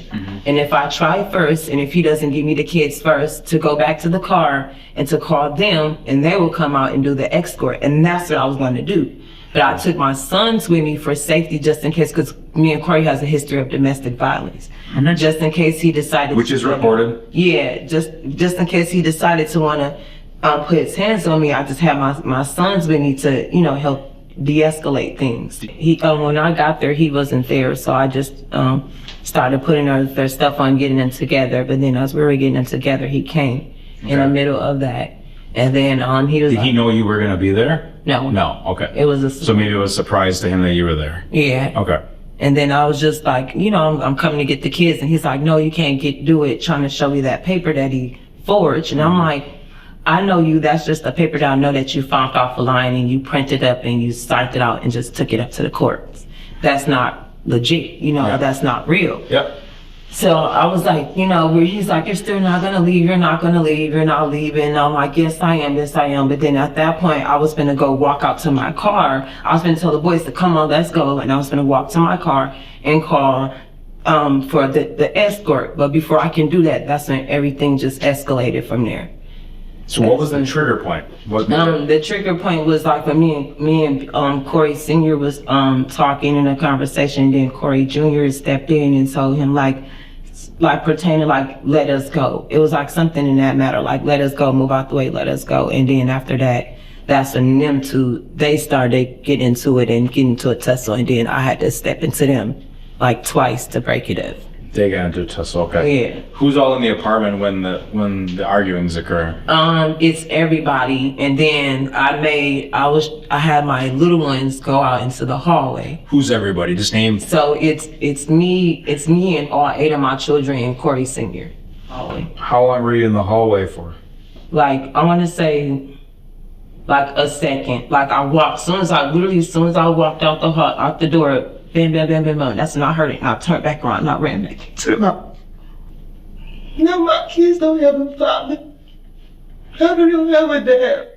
And if I try first, and if he doesn't give me the kids first, to go back to the car and to call them, and they will come out and do the escort. And that's what I was going to do. But I took my sons with me for safety, just in case, because me and Corey has a history of domestic violence. Just in case he decided Which is reported? Yeah, just in case he decided to want to put his hands on me, I just had my sons with me to, help de-escalate things. When I got there, he wasn't there, so I just started putting their stuff on, getting them together. But then as we were getting them together, he came in the middle of that. And then he was. Did he know you were going to be there? No. No, okay. It was so maybe it was a surprise to him that you were there. Yeah. Okay. And then I was just like, I'm coming to get the kids. And he's like, no, you can't do it, trying to show me that paper that he forged. And I'm like, I know you, that's just a paper that I know that you found off a line and you printed up and you signed it out and just took it up to the courts. That's not legit, that's not real. Yep. So I was like, he's like, you're still not gonna leave, you're not leaving. And I'm like, yes I am. But then at that point, I was gonna go walk out to my car. I was gonna tell the boys to come on, let's go. And I was gonna walk to my car and call for the escort. But before I can do that, that's when everything just escalated from there. So what was the trigger point? The trigger point was like when me and Corey Sr. was talking in a conversation, and then Corey Jr. stepped in and told him like pertaining like, let us go. It was like something in that matter, like let us go, move out the way, let us go. And then after that, that's when they started getting into it and getting into a tussle, and then I had to step into them like twice to break it up. They got into a tussle. Okay. Yeah. Who's all in the apartment when the arguings occur? It's everybody, and then I had my little ones go out into the hallway. Who's everybody? Just name. So it's me and all 8 of my children and Corey Sr. hallway. How long were you in the hallway for? Like, I want to say, like a second. Like I walked, as soon as I walked out the door, bam, bam, bam, bam, bam. That's when I heard it. And I turned back around and I ran back to the house. No, my kids don't have a father. How do they have a dad?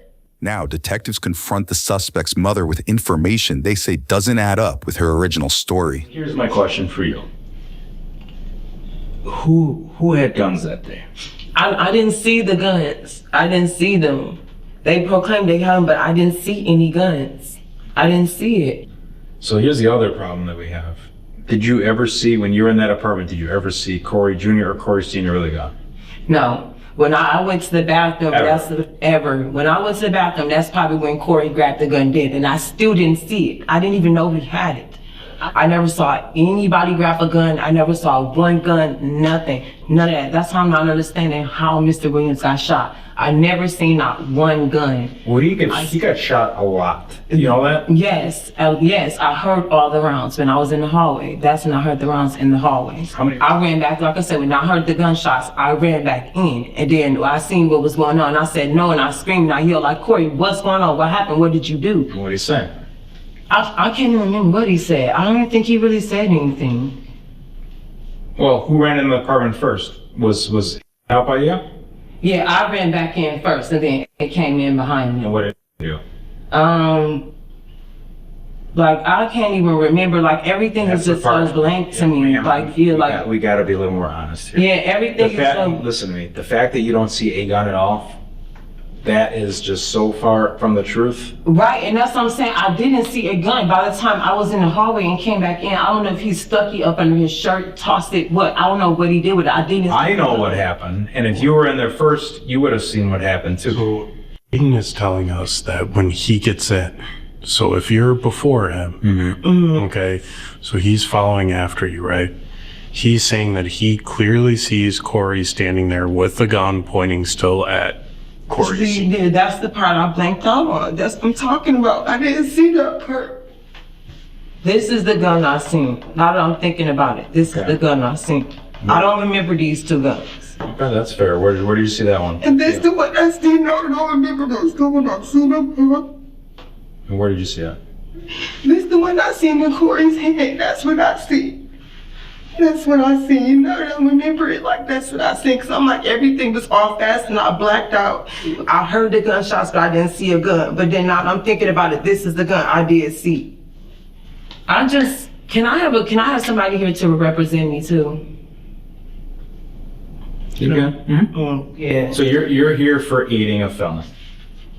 Now, detectives confront the suspect's mother with information they say doesn't add up with her original story. Here's my question for you. Who had guns that day? I didn't see the guns. I didn't see them. They proclaimed they had them, but I didn't see any guns. I didn't see it. So here's the other problem that we have. Did you ever see, when you were in that apartment, did you ever see Corey Jr. or Corey Sr. with a gun? No. When I went to the bathroom, When I went to the bathroom, that's probably when Corey grabbed the gun and did, and I still didn't see it. I didn't even know he had it. I never saw anybody grab a gun. I never saw one gun, nothing. None of that. That's how I'm not understanding how Mr. Williams got shot. I never seen not one gun. Well, he got shot a lot. You know that? Yes, yes. I heard all the rounds when I was in the hallway. That's when I heard the rounds in the hallway. How many? I ran back, like I said, when I heard the gunshots, I ran back in. And then I seen what was going on. I said no, and I screamed and I yelled like, Corey, what's going on? What happened? What did you do? What did he say? I can't even remember what he said. I don't even think he really said anything. Well, who ran in the apartment first? Was out by you? Yeah, I ran back in first, and then it came in behind me. And what did he do? Like I can't even remember. Like everything is just so blank to me. Like we got to be a little more honest here. Yeah, everything is so. Listen to me. The fact that you don't see a gun at all, that is just so far from the truth. Right, and that's what I'm saying. I didn't see a gun. By the time I was in the hallway and came back in, I don't know if he stuck it up under his shirt, tossed it, what? I don't know what he did with it. I know what happened, and if you were in there first, you would have seen what happened too. So, Aiden is telling us that when he gets in, so if you're before him, okay, so he's following after you, right? He's saying that he clearly sees Corey standing there with the gun pointing still at Corey. See, that's the part I blanked out on. That's what I'm talking about. I didn't see that part. This is the gun I seen. Now that I'm thinking about it, this is the gun I seen. I don't remember these 2 guns. Okay, that's fair. Where do you see that one? And this the one I seen. I don't remember those 2 ones I seen them. And where did you see that? This the one I seen in Corey's head. That's what I see. That's what I seen. I don't remember it like that's what I seen. Cause I'm like everything was all fast and I blacked out. I heard the gunshots, but I didn't see a gun. But then now I'm thinking about it. This is the gun I did see. Can I have somebody here to represent me too? You can. Yeah. So you're here for aiding a felon.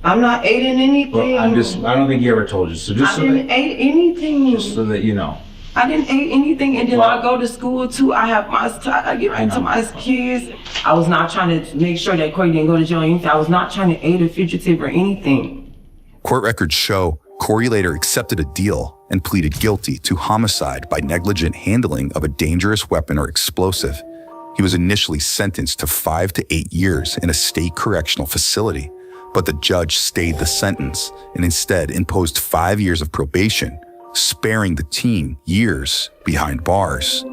I'm not aiding anything. Well, I don't think he ever told you. So just I didn't aid anything. Just so that you know. I didn't aid anything, and then I go to school too. I get right to my kids. I was not trying to make sure that Corey didn't go to jail or anything. I was not trying to aid a fugitive or anything. Court records show Corey later accepted a deal and pleaded guilty to homicide by negligent handling of a dangerous weapon or explosive. He was initially sentenced to 5 to 8 years in a state correctional facility, but the judge stayed the sentence and instead imposed 5 years of probation, sparing the teen years behind bars.